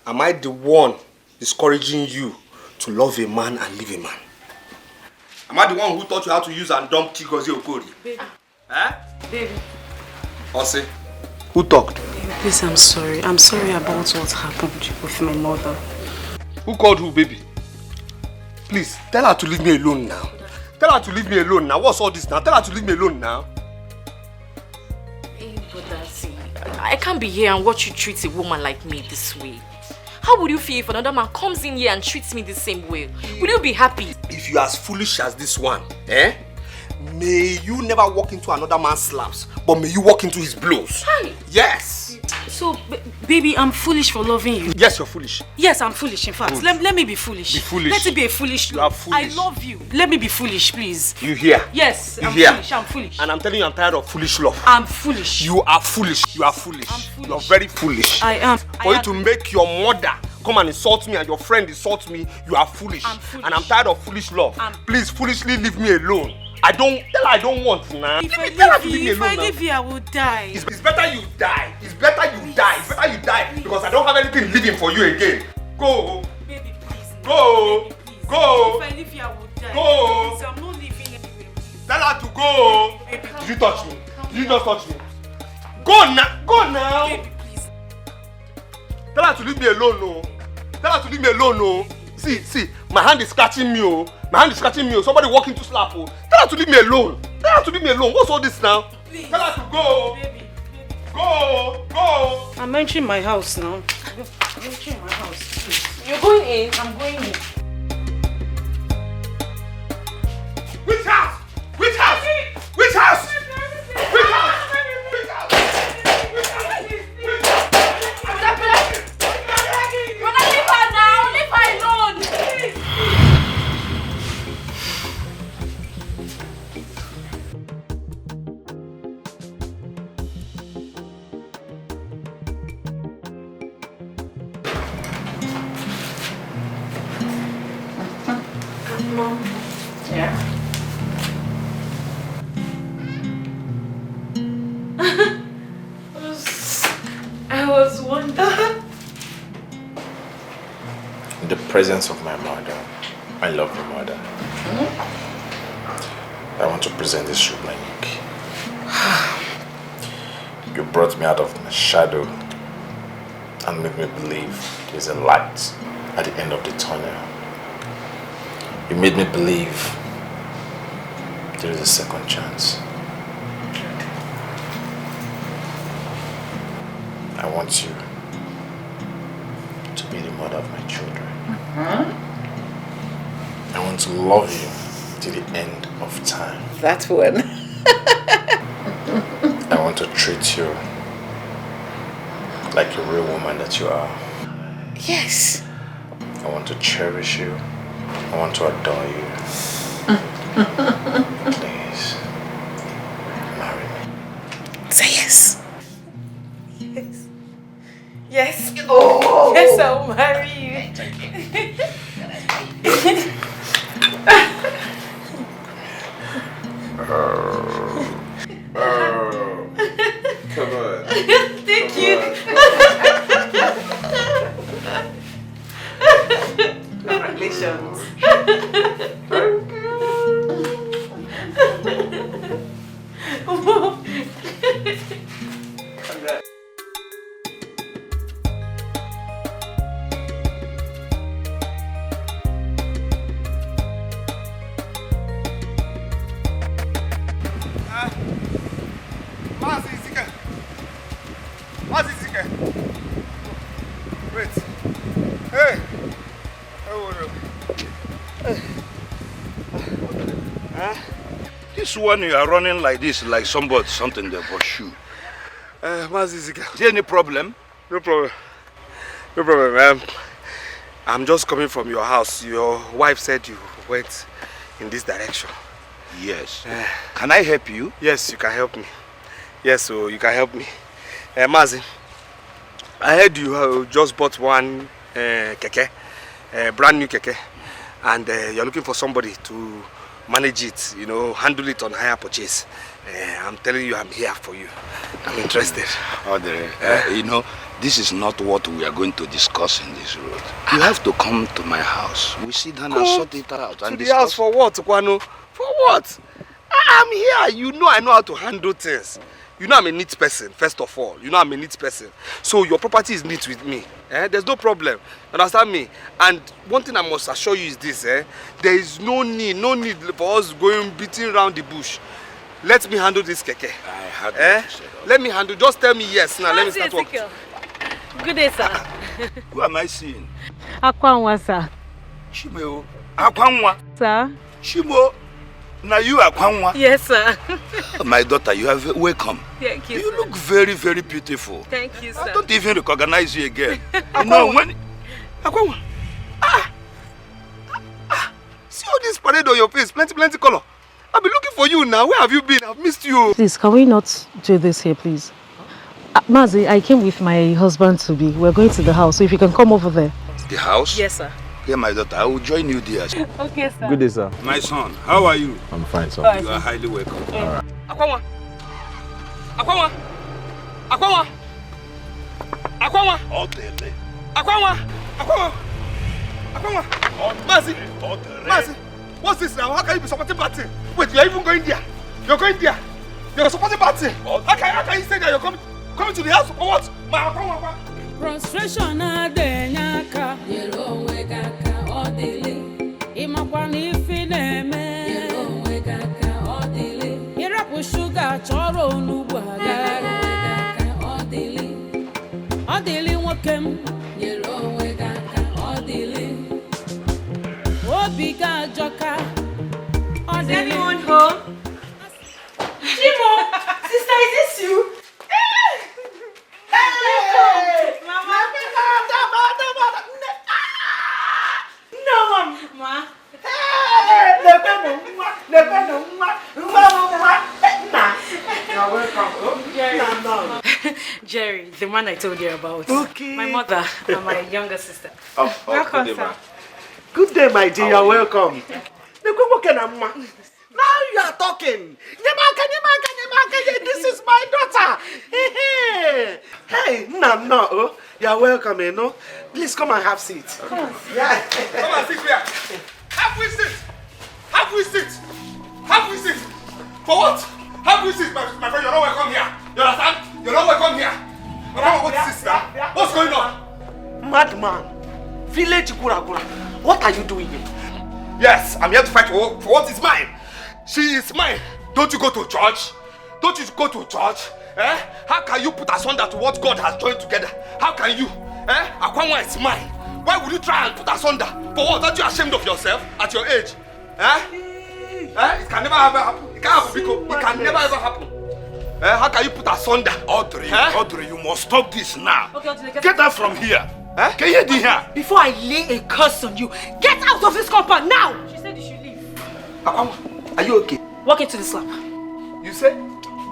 Am I the one discouraging you to love a man and leave a man? Am I the one who taught you how to use and dump Chigozie Okori? Baby. Eh? Baby. Ose, who talked? Baby, please, I'm sorry. I'm sorry about what happened with my mother. Who called who, baby? Please, tell her to leave me alone now. Tell her to leave me alone now. What's all this now? Tell her to leave me alone now. Hey, brother, see, I can't be here and watch you treat a woman like me this way. How would you feel if another man comes in here and treats me the same way? Will you be happy? If you're as foolish as this one, may you never walk into another man's slaps, but may you walk into his blows. Hi. Yes. So, baby, I'm foolish for loving you. Yes, you're foolish. Yes, I'm foolish, in fact. Let me be foolish. Be foolish. Let it be a foolish love. I love you. Let me be foolish, please. You hear? Yes, You I'm hear? foolish. I'm foolish. And I'm telling you, I'm tired of foolish love. I'm foolish. You are foolish. You are foolish. You're very foolish. I am. For you to make your mother come and insult me and your friend insult me, you are foolish. I'm foolish. And I'm tired of foolish love. Please, foolishly leave me alone. I don't want now. If I leave you, I will die. It's better you die. It's better you die. It's better you die because I don't have anything living for you again. Go. Baby, please. Go. Baby, please. Go. If I leave you, I will die. Go. Please, I'm not leaving anywhere. Please. Tell her to go. Baby, Did you touch me? Did you just touch me? Go now. Go now. Baby, please. Tell her to leave me alone, no. Tell her to leave me alone, no. See, my hand is scratching me, oh. My hand is scratching me, oh. Somebody walking to slap, oh. Tell her to leave me alone. Tell her to leave me alone. What's all this now? Please. Tell her to go. Baby. Go. I'm entering my house now. I'm entering my house. Please. You're going in? I'm going in. Which house? Which house? Which house? Which house? Brother, leave her now. Leave her alone. Mom. Yeah. I was wondering. In the presence of my mother, my lovely mother, I want to present this shoe, Nick. You brought me out of my shadow and made me believe there's a light at the end of the tunnel. You made me believe there is a second chance. I want you be the mother of my children. I want to love you till the end of time. That one. I want to treat you like a real woman that you are. Yes. I want to cherish you. I want to adore you. Please, marry me. Say yes. Yes. Yes. Oh. Yes, I'll marry you. Thank you. Come on. Thank you. Congratulations. Wait. Hey. This one you are running like this, like something they pursue. Is there any problem? No problem. No problem. I'm just coming from your house. Your wife said you went in this direction. Yes. Can I help you? Yes, you can help me. Yes, so you can help me. Mazi, I heard you just bought one keke, brand new keke, and you're looking for somebody to manage it, you know, handle it on hire purchase. I'm telling you, I'm here for you. I'm interested. You know, this is not what we are going to discuss in this road. You have to come to my house. We sit down and sort it out. To the house for what, Kwano? For what? I'm here. You know I know how to handle things. You know I'm a neat person, first of all. You know I'm a neat person. So your property is neat with me. There's no problem. Understand me? And one thing I must assure you is this. There is no need for us going beating around the bush. Let me handle this keke. Let me handle. Just tell me yes now. Let me start working. Good day, sir. Who am I seeing? Akwanwa, sir. Shimo. Akwanwa. Sir. Shimo. Now you are Akwanwa. Yes, sir. My daughter, you are welcome. Thank you. You look very, very beautiful. Thank you, sir. I don't even recognize you again. You know when Akwanwa. See all this parade on your face, plenty color. I've been looking for you now. Where have you been? I've missed you. Please, can we not do this here, please? Mazi, I came with my husband to be. We're going to the house, so if you can come over there. The house? Yes, sir. Okay, my daughter, I will join you there. Okay, sir. Good day, sir. My son, how are you? I'm fine, sir. You are highly welcome. All right. Akwanwa. Akwanwa. Akwanwa. Akwanwa. Odele. Akwanwa. Akwanwa. Akwanwa. Mazi. Mazi. What's this now? How can you be supporting party? Wait, you're even going there? You're going there? You're supporting party? How can you say that you're coming to the house for what? Frustration adenyaka yelo wegaka odili imakwani fineme yelo wegaka odili irapu sugar choro onugbu aga wegaka odili nwokem yelo wegaka odili obiga joka odili. Is anyone home? Chimo, sister, is this you? Hey! Mama! No, Mama! Jerry, the man I told you about. Okay. My mother and my younger sister. Welcome, sir. Good day, my dear. You're welcome. Now you are talking. This is my daughter. Hey, no. You are welcome, you know. Please come and have seat. Yeah. Come and sit here. Have we sit? Have we sit? Have we sit? For what? Have we sit, my friend? You're not welcome here. You understand? You're not welcome here. What's this now? What's going on? Madman. Village Kurakura. What are you doing here? Yes, I'm here to fight for what is mine. She is mine. Don't you go to church? Don't you go to church? How can you put asunder to what God has joined together? How can you? Akwanwa is mine. Why would you try and put asunder? For what? Aren't you ashamed of yourself at your age? Eh? It can never ever happen. It can't happen, Biko. It can never ever happen. How can you put asunder? Audrey, Audrey, you must stop this now. Okay, Audrey, get out from here. Can you hear here? Before I lay a curse on you, get out of this compound now! She said you should leave. Akwama, are you okay? Walk into the slap. You say?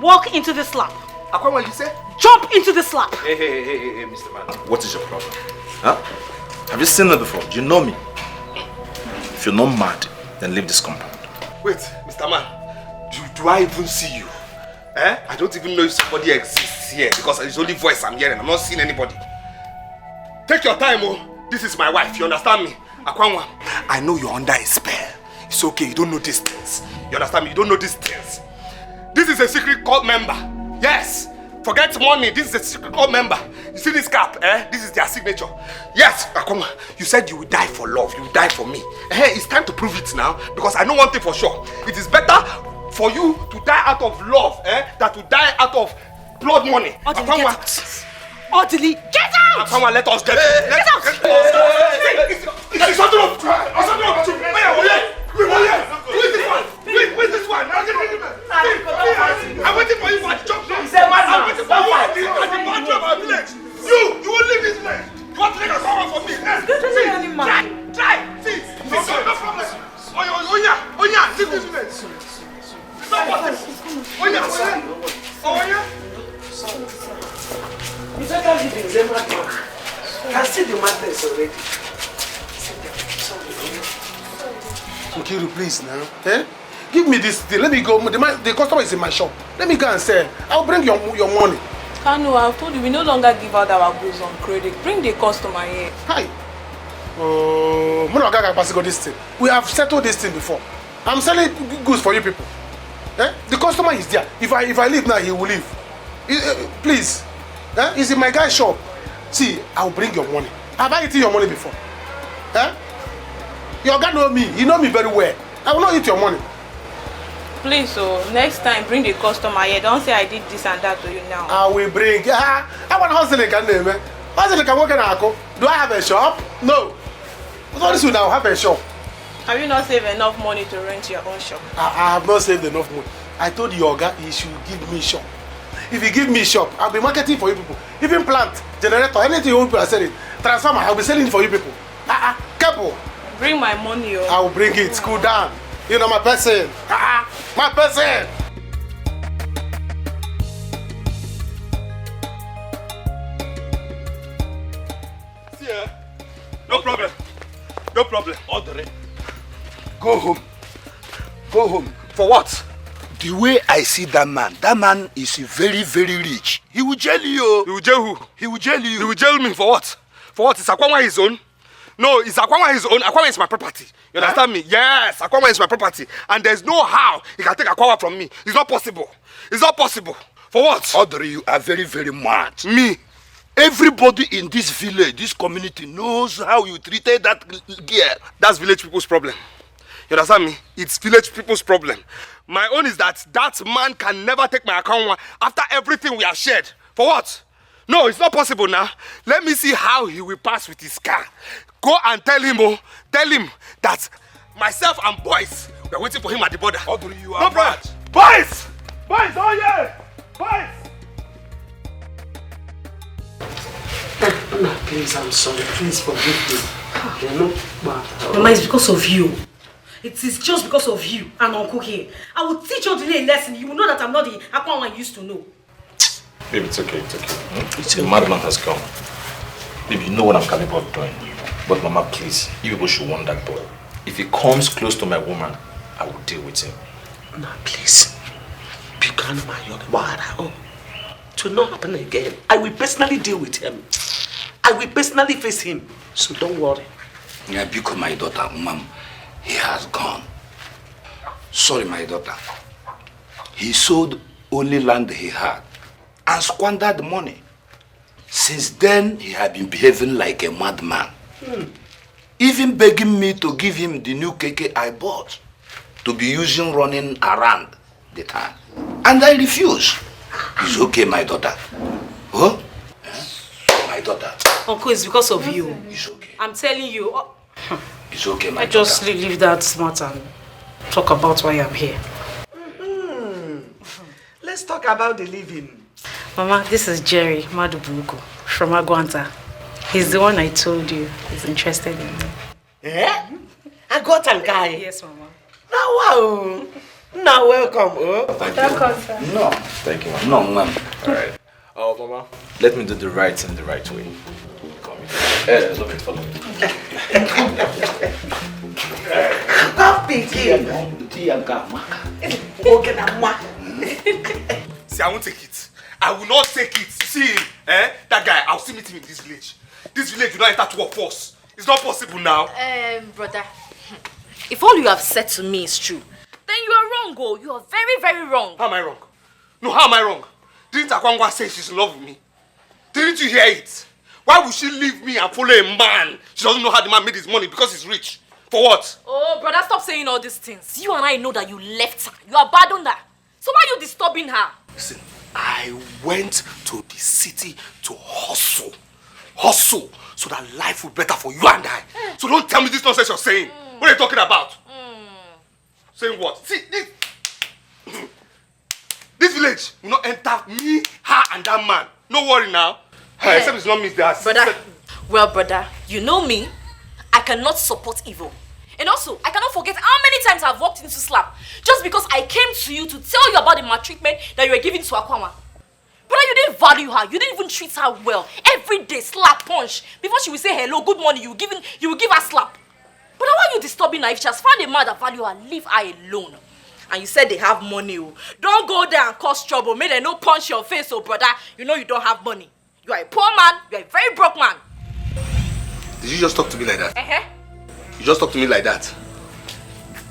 Walk into the slap. Akwama, you say? Jump into the slap. Hey, Mr. Man. What is your problem? Huh? Have you seen me before? Do you know me? If you're not mad, then leave this compound. Wait, Mr. Man. Do I even see you? I don't even know if somebody exists here because it's the only voice I'm hearing. I'm not seeing anybody. Take your time, oh. This is my wife, you understand me? Akwanwa, I know you're under a spell. It's okay, you don't know these things. You understand me? You don't know these things. This is a secret cult member. Yes. Forget money, this is a secret cult member. You see this cap, This is their signature. Yes, Akwanwa, you said you would die for love. You would die for me. It's time to prove it now because I know one thing for sure. It is better for you to die out of love, than to die out of blood money. Akwanwa. Orderly, get out! Akwanwa, let us get out! Get out! It's something up! Who is this one? I'm waiting for you for the job. I'm waiting for you at the boundary of our village. You will leave this place. You want to take a cover for me? Try! See, no problem. Onya, leave this place. No problem. Onya. You better leave in Zema. I see the matters already. Nkiru, please now. Give me this thing. Let me go. The customer is in my shop. Let me go and sell. I'll bring your money. Kanu, I've told you we no longer give out our goods on credit. Bring the customer here. Hi. This thing. We have settled this thing before. I'm selling goods for you people. The customer is there. If I leave now, he will leave. Please. He's in my guy's shop. See, I'll bring your money. Have I eaten your money before? Your guy know me. He know me very well. I will not eat your money. Please, next time bring the customer here. Don't say I did this and that to you now. I will bring. I want hustling can name. Hustling can work in Ako. Do I have a shop? No. What soon I'll have a shop. Have you not saved enough money to rent your own shop? I have not saved enough money. I told your guy he should give me shop. If you give me shop, I'll be marketing for you people. Even plant, generator, anything you people are selling. Transformer, I'll be selling for you people. Couple. Bring my money, I will bring it. Cool down. You know my person. My person. See, no problem. No problem. Order it. Go home. Go home. For what? The way I see that man is very, very rich. He will jail you. He will jail who? He will jail you. He will jail me for what? For what? Is Akwanwa his own? No, is Akwanwa his own? Akwanwa is my property. You understand me? Yes, Akwanwa is my property. And there's no how he can take Akwanwa from me. It's not possible. It's not possible. For what? Audrey, you are very, very mad. Me? Everybody in this village, this community knows how you treated that girl. That's village people's problem. You understand me? It's village people's problem. My own is that man can never take my Akwanwa after everything we have shared. For what? No, it's not possible now. Let me see how he will pass with his car. Go and tell him that myself and boys, we are waiting for him at the border. Audrey, you are mad. Boys! Boys, oh yeah! Boys! Please, I'm sorry. Please forgive me. You're not bad. Mama, it's because of you. It is just because of you and Uncle here. I will teach you a lesson. You will know that I'm not the Akwanwa I used to know. Baby, it's okay, it's okay. The madman has come. Baby, you know what I'm capable of doing. But Mama, please, you people should warn that boy. If he comes close to my woman, I will deal with him. No, please. Be calm, my young man. It will not happen again. I will personally deal with him. I will personally face him. So don't worry. Yeah, because my daughter, Mom, he has gone. Sorry, my daughter. He sold only land he had and squandered the money. Since then, he had been behaving like a madman. Even begging me to give him the new keke I bought to be using running around the town. And I refuse. It's okay, my daughter. Oh? My daughter. Uncle, it's because of you. It's okay. I'm telling you. It's okay, my I just leave that smart and talk about why I'm here. Let's talk about the living. Mama, this is Jerry Madubuko from Aguanta. He's the one I told you is interested in me. Eh? Aguanta guy? Yes, Mama. Now, wow. Now, welcome. Oh. Welcome, sir. No. Thank you, Mama. No, ma'am. Alright. Oh, Mama, let me do the right thing the right way. Come here. Look at follow me. See, I won't take it. I will not take it. See him, that guy, I'll still meet him in this village. This village will not enter to a force. It's not possible now. Brother, if all you have said to me is true, then you are wrong, oh. You are very, very wrong. How am I wrong? No, how am I wrong? Didn't Akwangwa say she's in love with me? Didn't you hear it? Why would she leave me and follow a man? She doesn't know how the man made his money because he's rich. For what? Oh, brother, stop saying all these things. You and I know that you left her. You abandoned her. So why are you disturbing her? Listen, I went to the city to hustle. Hustle so that life will be better for you and I. So don't tell me this nonsense you're saying. What are you talking about? Saying what? See, this village will not enter me, her, and that man. No worry now. Hey. Except it's not me there. Brother, well, brother, you know me. I cannot support evil. And also, I cannot forget how many times I've walked into slap just because I came to you to tell you about the maltreatment that you were giving to Akwanwa. Brother, you didn't value her. You didn't even treat her well. Every day, slap, punch. Before she will say hello, good morning, you will give her slap. Brother, why are you disturbing her? If she has found a man that value her, leave her alone. And you said they have money. Oh. Don't go there and cause trouble. May they no punch your face, oh brother. You know you don't have money. You are a poor man. You are a very broke man. Did you just talk to me like that? You just talk to me like that.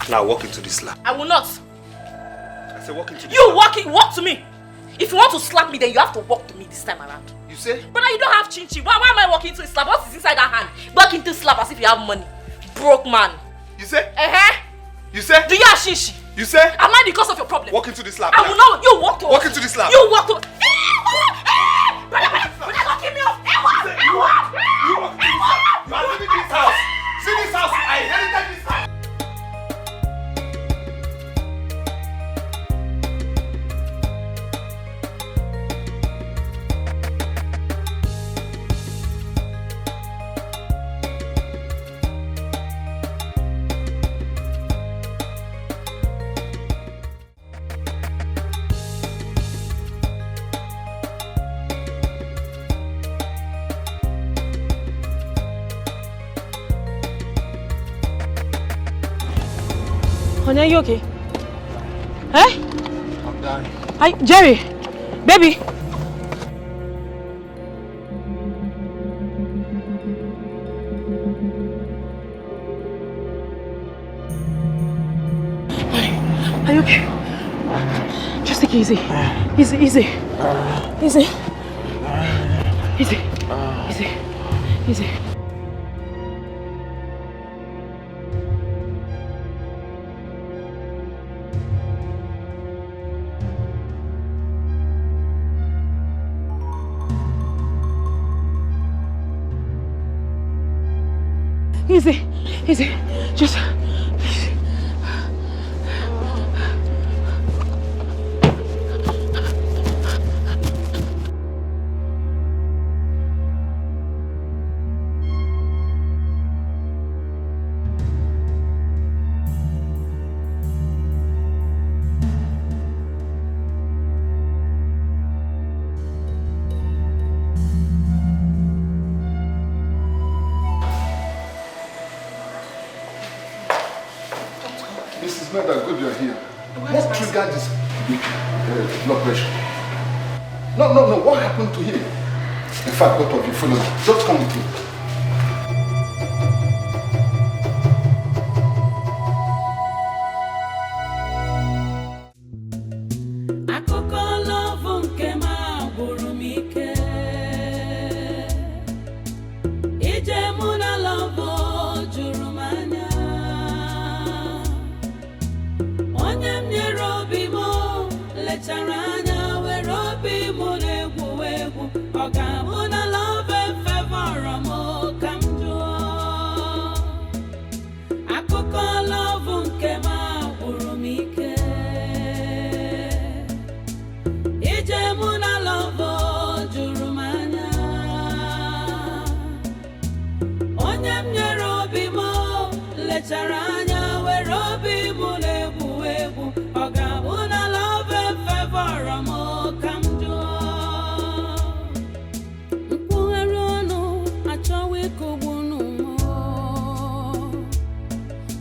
Now walk into this slap. I will not. I said walk into this You walk to me. If you want to slap me, then you have to walk to me this time around. You say? Brother, you don't have chin-chin. Why am I walking into a slap? What is inside that hand? Walk into slap as if you have money. Broke man. You say? You say? Do you have shishi? You say? Am I the cause of your problem? Walk into this slap. I will not. You walk to. Walk into this slap. You walk to. Brother, don't kill me off. You walk into this slap. You are leaving this house. See this house? I inherited this house. Honey, are you okay? I'm dying. Hi, Jerry, baby. Are you okay? Just take it easy. Easy. Easy. Easy. Just... Mrs. Meda, good you're here. What triggered this blood pressure? No. What happened to him? In fact, both of you follow me. Just come with me. Oga, muna love and favor. lechara anya were obi mụ na-egwu egwu ọ ga-abụ na love fevọrọ m ka m jụọ mkpụgharị ọnụ achọwa ịkụgbu n'ụmụ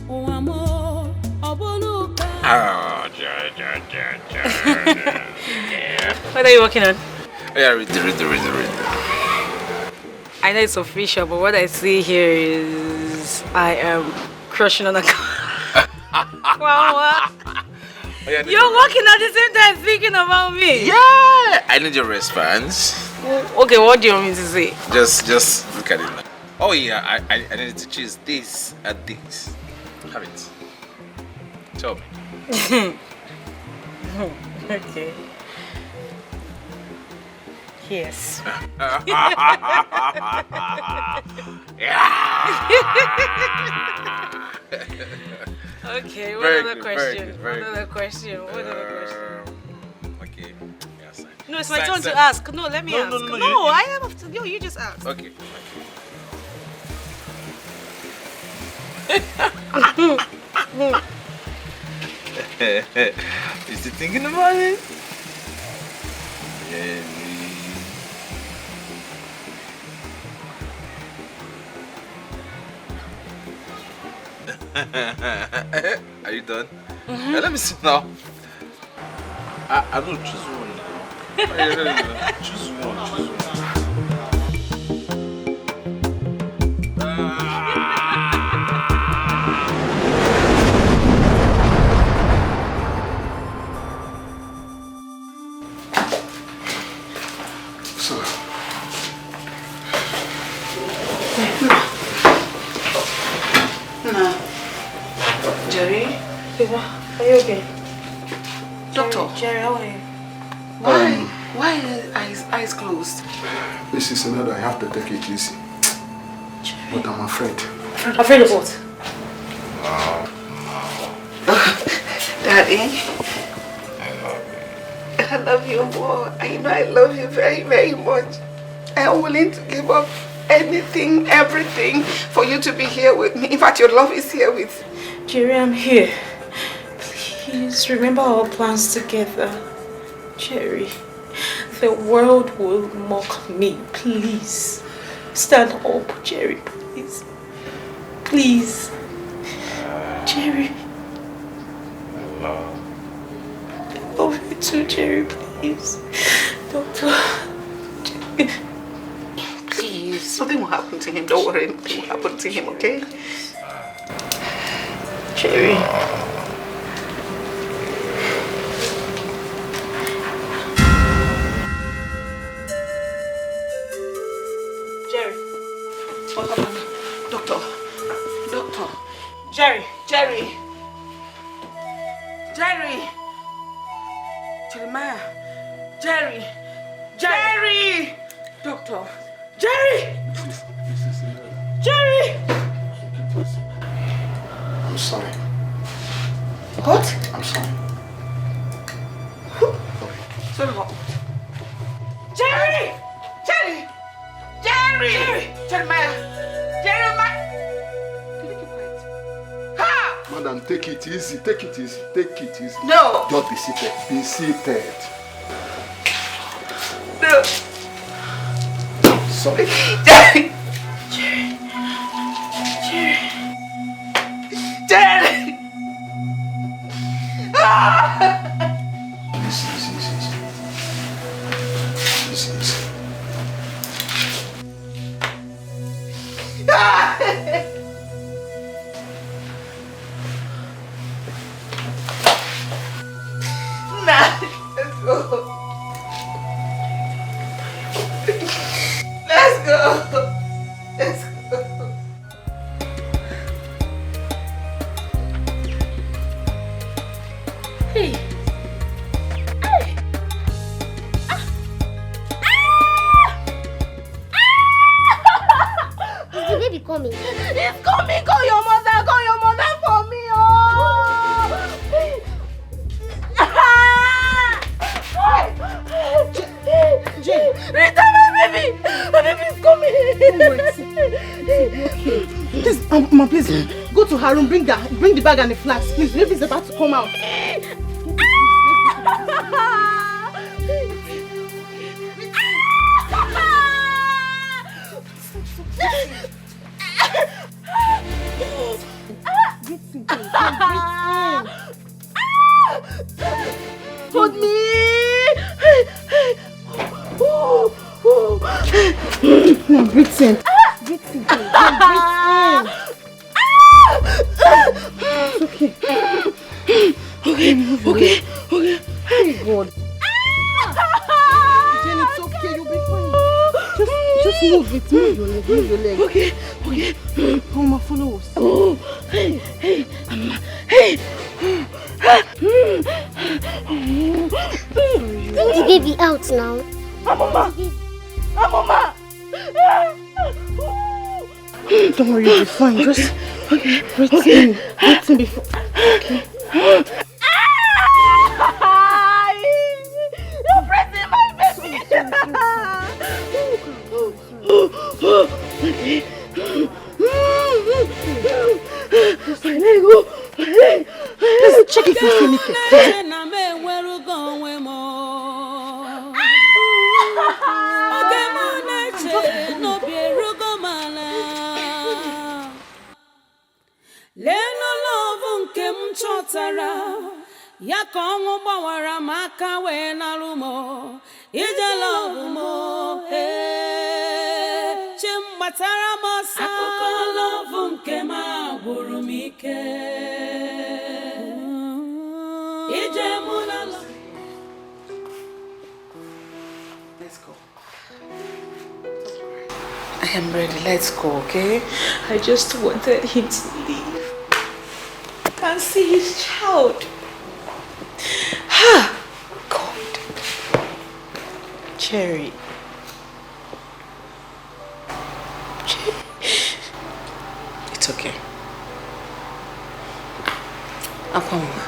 ụwa m ọ bụ n'ụka. What are you working on? Yeah, read. I know it's official, but what I see here is I am crushing on a Wow. You're working at the same time thinking about me. Yeah, I need your response. Okay, what do you want me to say? Just look at it now. Oh yeah, I need to choose this and this. Have it. Tell me. Okay. Yes. Okay, what other question? What other question? Okay. Yes. No, it's my turn to ask. No, let me ask. No, I have to. You just ask. Okay. Is he thinking about it? Yeah. Are you done? Let me sit now. I don't choose one now. Choose one. Jerry? Are you okay? Doctor? Jerry, how are you? Why eyes closed? Mrs. Another, I have to take it easy. But I'm afraid. Afraid of what? Daddy? I love you more. I know I love you very, very much. I'm willing to give up anything, everything for you to be here with me. In fact, your love is here with me. Jerry, I'm here. Please remember our plans together. Jerry, the world will mock me. Please stand up, Jerry, please. Please. Jerry. I love you too, Jerry, please. Doctor. Jerry. Please, nothing will happen to him. Don't worry, nothing will happen to him, okay? Jerry. Jerry. What happened? Doctor. Jerry. Jerry. Jeremiah. Jerry. Doctor. Jerry. Jerry. I'm sorry. What? I'm sorry. Sorry what? Jerry. Jeremiah. Madam, take it easy. Take it easy. No. Just be seated. Be seated. No. Sorry. Jerry. Let's go. Hey. Is the baby coming? It's coming. Call your mother for me. Oh. Jay. Return my baby. My baby is coming. Okay. Please, Mama, please, go to her room, bring the bag and the flask. Please, baby's about to come out. Hold me! Now breathe in. Breathe in. It's okay. Okay. Hey God. Jenny, it's okay. You'll be fine. Just move it. Move your leg. Okay. Mama, follow us. Hey. Bring the baby out now. Mama. Don't worry, you'll be fine. Just breathe in before. Okay. You're pressing my baby. Let's check if you see anything. Leno love nke m chọtara ya ka ọnwụ gbawara m aka wee narụ m ije love m chi m gbatara m ọsọ akụkọ love nke m agwụrụ m ike ije mụ na Let's go. I am ready. Let's go, okay? I just wanted him to leave. I can't see his child. God. Cherry. It's okay. Akwanwa.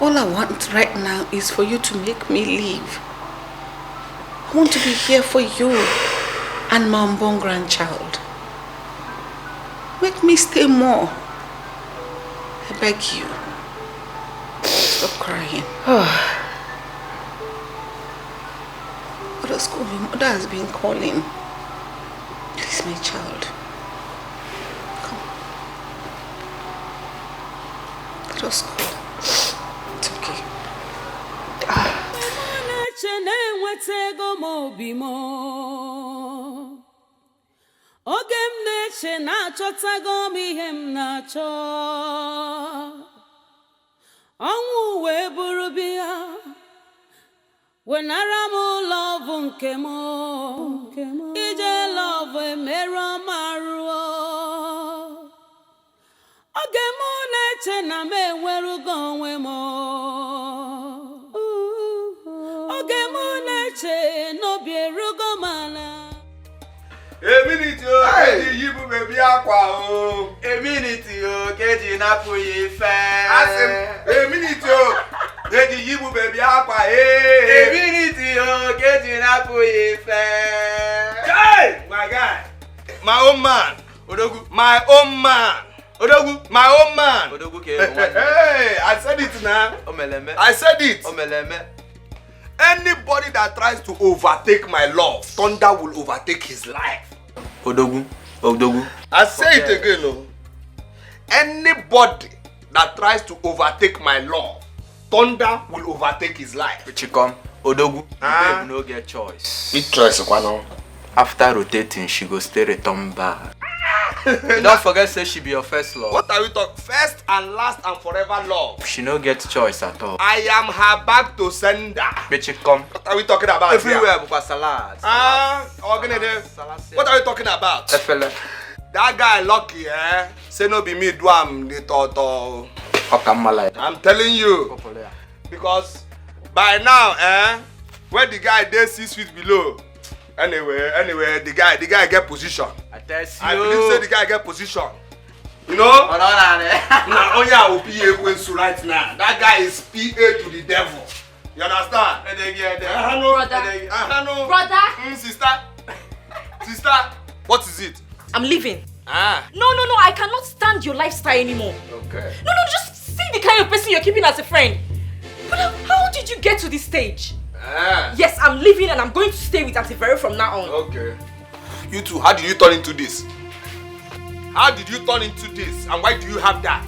All I want right now is for you to make me leave. I want to be here for you and my unborn grandchild. Make me stay more. I beg you. Stop crying. Mother's calling. Mother has been calling. Please, my child. Come. Let us go. It's okay. Oge m na-eche na-achọtago m ihe m na-achọ ọnwụ wee bụrụ bịa wenara m love nke m ije love emerụ m arụ oge m na-eche na m enwerugo onwe m oge m na-eche n'obi erugo m ala A minute, Keji Yibu baby aqua. A minute, Keji Napuyi fan. A minute, Keji Yibu baby aqua. A minute, Keji Napuyi fan. Hey, my guy, my own man. Odogu, my own man. Odogu, my own man. Odogu, hey, I said it now. Omeleme. I said it. Omeleme. Anybody that tries to overtake my love, thunder will overtake his life. Odogu. I say it again, no. Anybody that tries to overtake my love, thunder will overtake his life. Chikom, Odogu, babe no get choice. Big choice, Kwano. After rotating, she go stay return back. Don't forget, say she be your first love. What are we talking? First and last and forever love. She no get choice at all. I am her back to sender. Chikom. What are we talking about? Everywhere, because salad. What are we talking about? That guy lucky, eh? Say no be me do am the toto. I'm telling you. Because by now, where the guy dey 6 feet below. Anyway, the guy get position. I believe say the guy get position. You know? Now only I will PA right now. That guy is PA to the devil. You understand? Brother. Sister. Sister, what is it? I'm leaving. Ah. No, I cannot stand your lifestyle anymore. Okay. No, just see the kind of person you're keeping as a friend. But how did you get to this stage? Ah. Yes, I'm leaving and I'm going to stay with Auntie Vero from now on. Okay. You two, how did you turn into this? How did you turn into this? And why do you have that?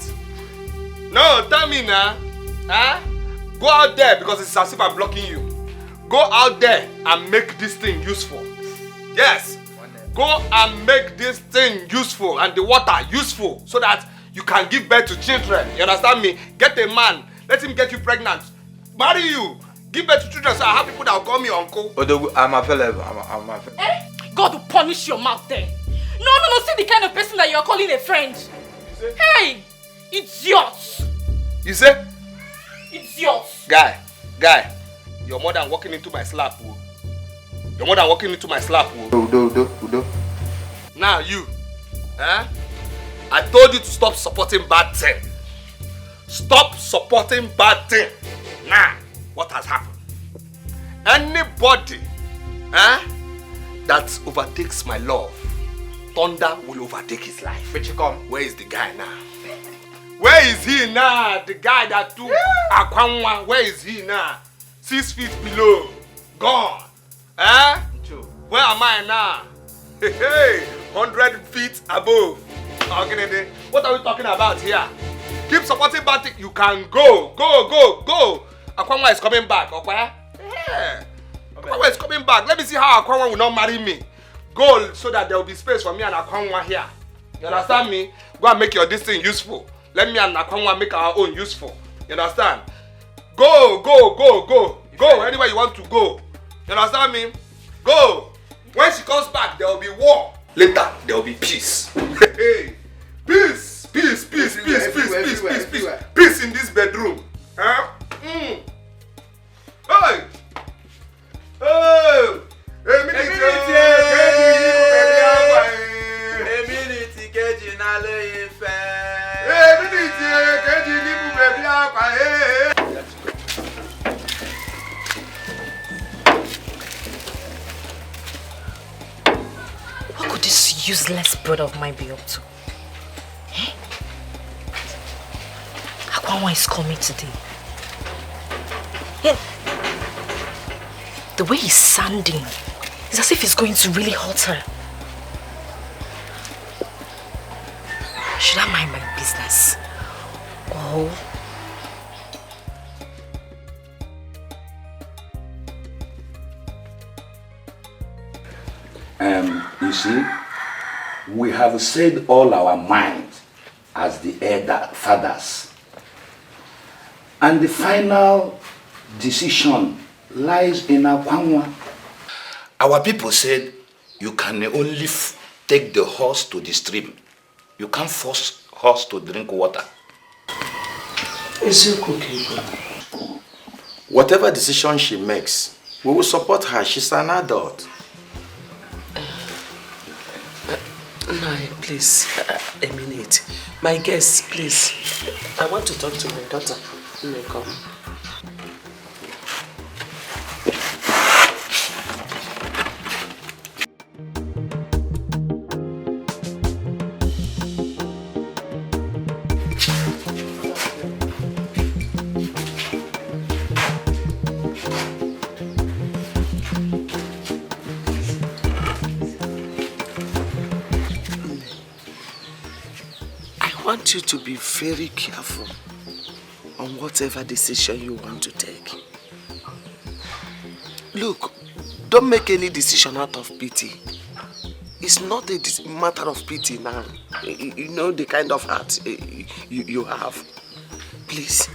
No, tell me now. Huh? Go out there because it's as if I'm blocking you. Go out there and make this thing useful. Yes. Go and make this thing useful and the water useful so that you can give birth to children. You understand me? Get a man. Let him get you pregnant. Marry you. Give birth to children so I have people that will call me uncle. I'm available. I'm available. God will punish your mouth then. No, see the kind of person that you're calling a friend. Hey, it's yours. You say? It's yours. Guy, you're more than walking into my slap. You're more than walking into my slap. Udo. Now you, I told you to stop supporting bad thing. Stop supporting bad thing. Now, what has happened? Anybody, that overtakes my love, thunder will overtake his life. Where is the guy now? Where is he now? The guy that took Akwanwa, where is he now? 6 feet below, gone. Where am I now? Hey, 100 feet above. What are we talking about here? Keep supporting Batik. You can go. Akwanwa is coming back. Okay? Yeah. Akwanwa is coming back. Let me see how Akwanwa will not marry me. Go so that there will be space for me and Akwanwa here. You understand me? Go and make your this thing useful. Let me and Akwanwa make our own useful. You understand? Go. Go anywhere you want to go. You understand me? Go. When she comes back, there will be war. Later, there will be peace. Hey, peace in this bedroom. Huh? Hey. What could this useless brother of mine be up to? Akwanwa is coming today. The way he's sounding is as if he's going to really hurt her. Should I mind my business? Oh. You see, we have said all our minds as the elder fathers. And the final decision lies in Akwanwa. Our people said you can only take the horse to the stream. You can't force horse to drink water. Is it okay? Whatever decision she makes, we will support her. She's an adult. No, please, a minute. My guest, please. I want to talk to my daughter. You may come. I want you to be very careful on whatever decision you want to take. Look, don't make any decision out of pity. It's not a matter of pity now. You know the kind of heart you have. Please.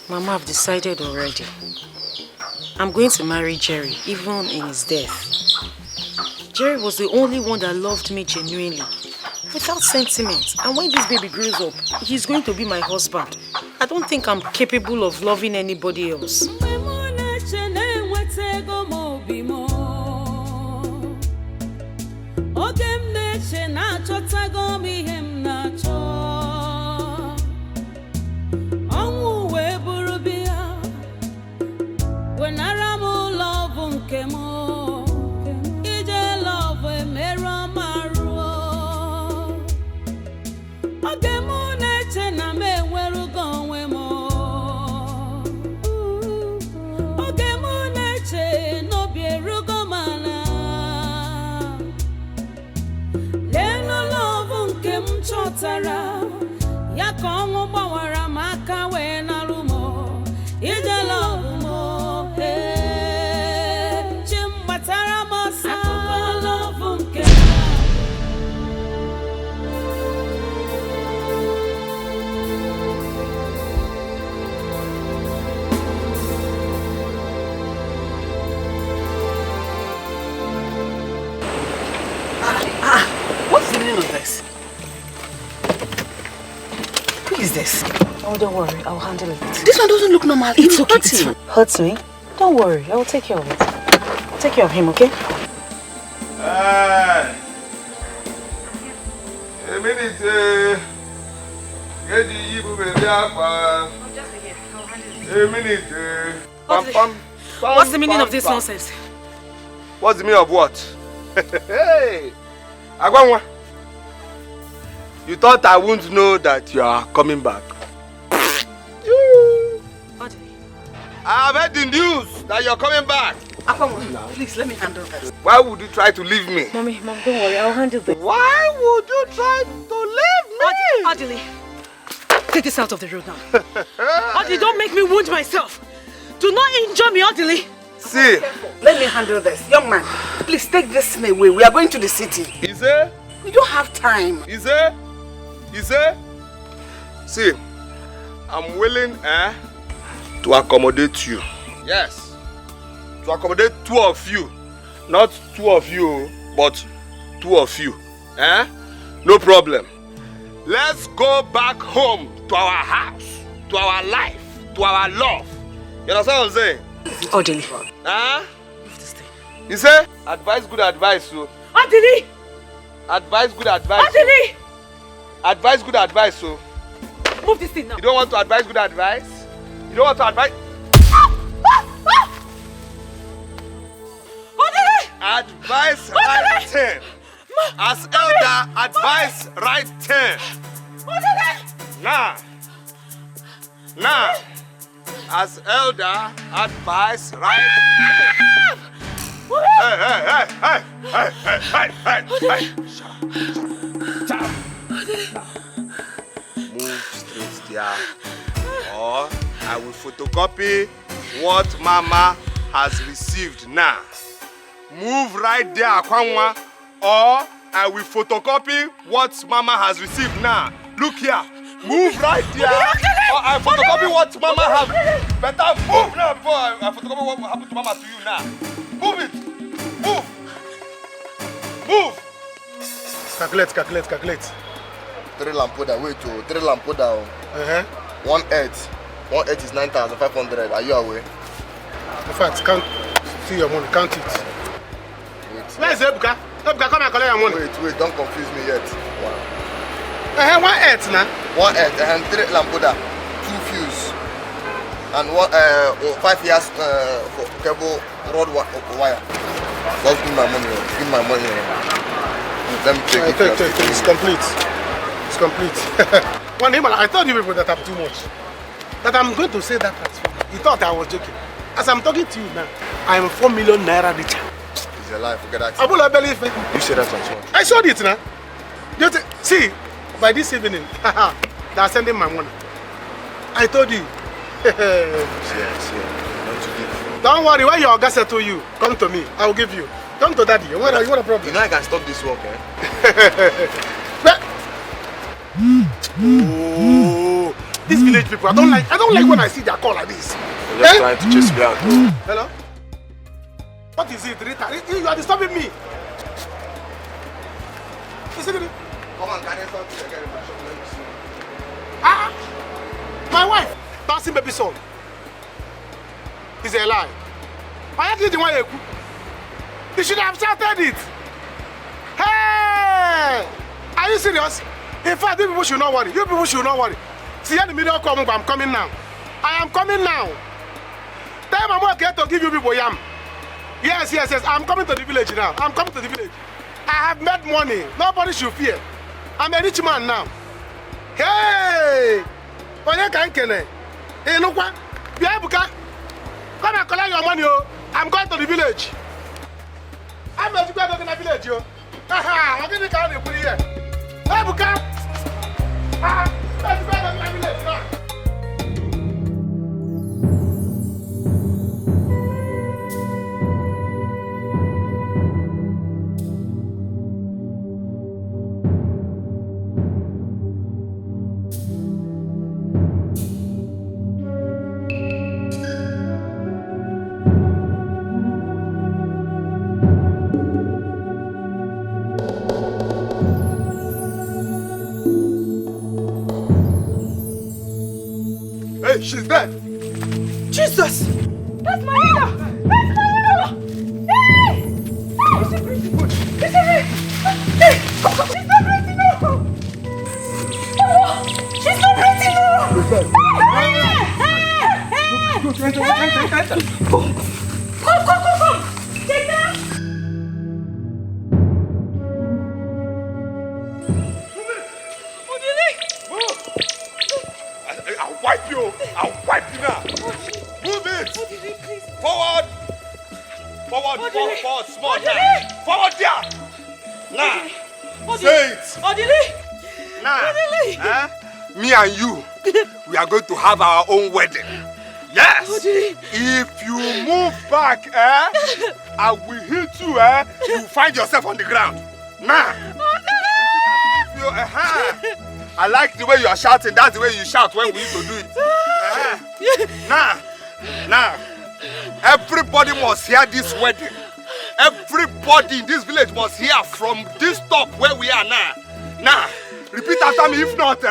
Mama, I've decided already. I'm going to marry Jerry, even in his death. Jerry was the only one that loved me genuinely, without sentiment. And when this baby grows up, he's going to be my husband. I don't think I'm capable of loving anybody else. When I love unkemo, ije love emero maruo. Ogemu neche na me werugo wemo. Ogemu neche no bierugo mana. Leno love unkem chotara, ya kongo bawara maka we na rumo. Ije love mo, chimbatara mosa love unkem. What's the meaning of this? Who is this? Oh, don't worry. I'll handle it. This one doesn't look normal. It's okay. It hurts me. Don't worry. I will take care of it. I'll take care of him, okay? A minute. Get the baby up. A minute. What's the meaning of this nonsense? What's the meaning of what? Hey! Agwanwa. You thought I wouldn't know that you are coming back. I have heard the news that you're coming back. Akwanwa, please let me handle this. Why would you try to leave me? Mom, don't worry. I'll handle this. Why would you try to leave me? Adili, take this out of the road now. Adili, don't make me wound myself. Do not injure me, Adili. See. Let me handle this. Young man, please take this thing away. We are going to the city. Is it? We don't have time. Is it? Is it? See, I'm willing to accommodate you. Yes. To accommodate two of you. Not two of you, but two of you. No problem. Let's go back home to our house, to our life, to our love. You understand what I'm saying? Odili. You say? Advice, good advice, so. Odili! Advice, good advice. Odili! Advice, good advice, so. Move this thing now. You don't want to advise good advice? You don't want to advise? Odili! Advice right thing. As elder, advice right thing. Nah. As elder, advice right thing. Hey. Shut up. Move straight there, or I will photocopy what Mama has received now. Move right there, Akwanwa, or I will photocopy what Mama has received now. Look here. Move right there, or I photocopy what Mama has. Better move now before I photocopy what happened to Mama to you now. Move it. Move. Calculate. 3 lampoda, wait, 3 lampoda. 1 8. 1 8 is 9,500. Are you aware? In fact, count. See your money. Count it. Wait. Where's Ebuka? Ebuka, come and collect your money. Wait, don't confuse me yet. 1 8 now. 1 8 and 3 lampoda, 2 fuse, and 5 years for cable rod wire. Just give my money. Let me take it. Take. It's complete. One name, I told you people that I'm too much. That I'm going to say that transfer. You thought I was joking. As I'm talking to you now, I am 4 million naira richer. It's your life, forget that. I will believe it. You said that transfer. I showed it now. See, by this evening, they are sending my money. I told you. Don't worry, when your guy said to you, come to me, I will give you. Come to daddy. You want a problem? You know I can stop this work, eh? Oh, these village people, I don't like when I see their call like this. You're just trying to chase me out. Hello? What is it, Rita? You are disturbing me. Listen to me. Come on, can I talk to you again in my shop? Let me see. My wife, dancing baby son. It's a lie. Why did you want to? You should have started it. Hey! Are you serious? In fact, you people should not worry. You people should not worry. See, the media come, I'm coming now. I am coming now. Tell Mama get to give you people yam. Yes. I'm coming to the village now. I'm coming to the village. I have made money. Nobody should fear. I'm a rich man now. Hey! Onye ka nkene? Hey, look what? Biabuka. Come and collect your money, oh. I'm going to the village. I'm going to go to the village, yo. Aha, I'm going to go to the village. Biabuka. Let's go to the village now. Hey, she's dead. Jesus! That's my mother! That's my mother! Hey! Hey, she's breathing. She's breathing. Hey, she's not breathing now. She's not breathing now. Come. Take that. I'll wipe you now. Move it. Forward, small now. Forward there. Now. Say it. Now. Me and you, we are going to have our own wedding. Yes. If you move back, I will hit you, you find yourself on the ground. Now. I like the way you are shouting. That's the way you shout when we used to do it. Now, everybody must hear this wedding. Everybody in this village must hear from this top where we are now. Now, repeat after me. If not,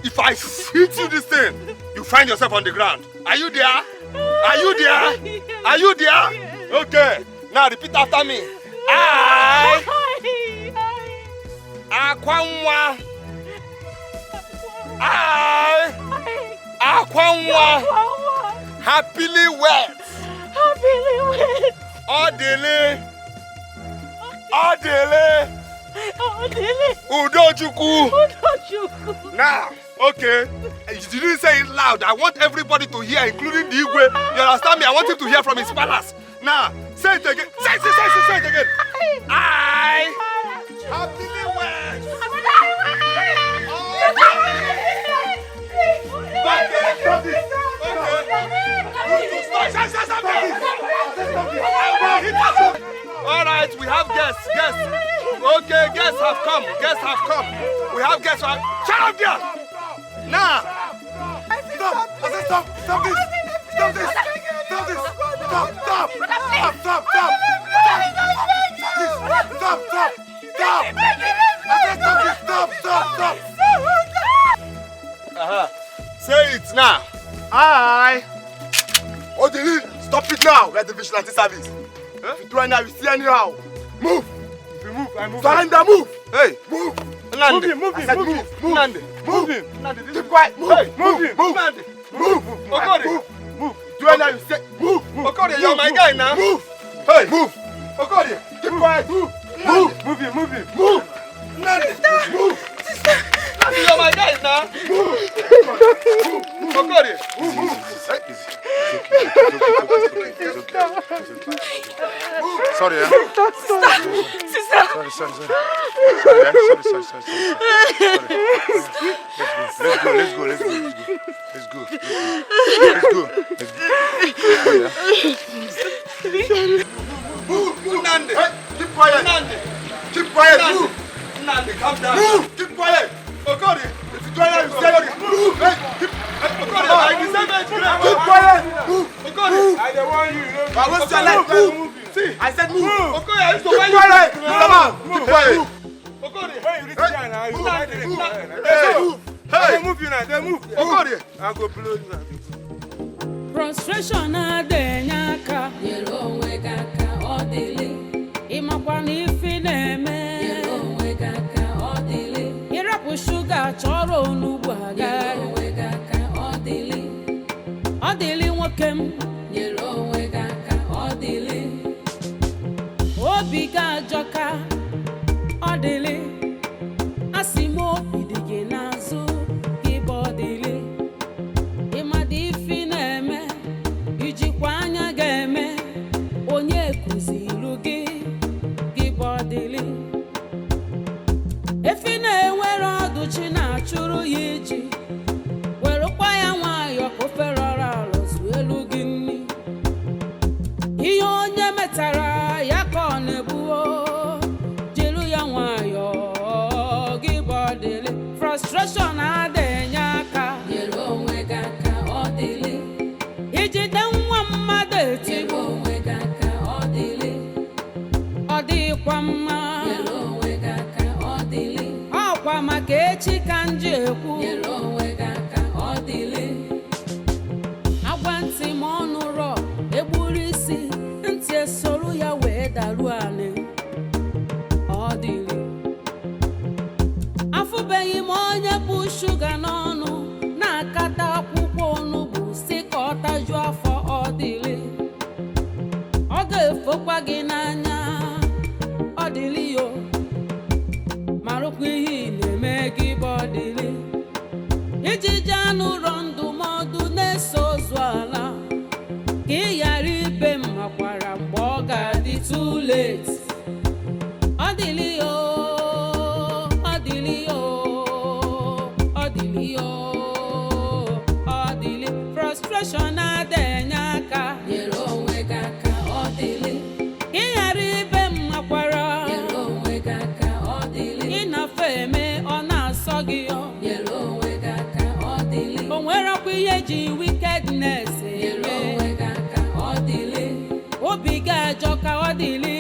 if I hit you this thing, you find yourself on the ground. Are you there? Are you there? Are you there? Okay. Now repeat after me. Akwanwa. Akwanwa. Happily wed. Odele. Udochukwu. Now, okay. You didn't say it loud. I want everybody to hear, including the Igwe. You understand me? I want him to hear from his palace. Now, say it again. Say it again. I happily wed. All right, we have guests. Okay, guests have come. We have guests. Shut up there. Now. Stop this. Say it now. Odili, stop it now. Let the vigilante service. If you do it now, you see anyhow. Move. If you move, I move. Surrender, move. Hey, move. Move him. Move him. Keep quiet. Hey, move him. Move. Okode. Move. Do it now, you say. Move. Okode, you're my guy now. Move. Hey, move. Okode, keep quiet. Move. Move him. Nandi, move. You're my guy now. Move. Okode. Move. Sorry, Sister. Sorry. Let's go. Move, Nandi. Keep quiet. Keep quiet. Move. Nandi, calm down. Move. Keep quiet. Okode. If you try to say move. Keep quiet. Move. Okode. I don't want you. I was telling you. See, I said move. Okode, I used to find you. Keep quiet. Okode. When you reach there now, you move. Hey, move you now. They move. Okode. I go blow you now. Frustration adenyaka. Yelo wegaka odili. Imakwani fineme. Yelo wegaka odili. Irapu sugar choro onugbu aga. Yelo wegaka odili. Odili nwokem. Yelo metara ya ka ọ na-egbuo jiri ya nwayọọ gị bọdịlị frustration adịghị aka nyere onwe gị aka ọ dịlị ijide nwa mmadụ etigbu onwe gị aka ọ dịlị ọ dịkwa mma nyere onwe gị aka ọ dịlị ọkwa maka echi ka nji ekwu nyere onwe gị aka ọ dịlị agwa ntị ma ọnụ rọ egburu isi ntị esoro ya wee daruo anị ọ dịlị afụbeghị m onye bụ shuga n'ọnụ na-akata akwụkwọ onugbu si ka ọ tajuo afọ ọ dịlị ọ ga-efokwa gị n'anya ọ dịlị yo marụkwa ihe ị na-eme gị bụ ọ dịlị ijiji anụ ụrọ ndụmọdụ na-eso ozu ala ka ị ghara ibe m makwara mgbe ọ ga-adị too late ọ dịlị yo ọ dịlị yo ọ dịlị yo ọ dịlị frustration adịghị aka nyere onwe gị aka ọ dịlị ka ị ghara ibe m makwara nyere onwe gị aka ọ dịlị ịnafe eme ọ na-asọ gị yo nyere onwe gị aka ọ dịlị o nwerekwa ihe ji wickedness nyere onwe gị aka ọ dịlị obi gị ajọ ka ọ dịlị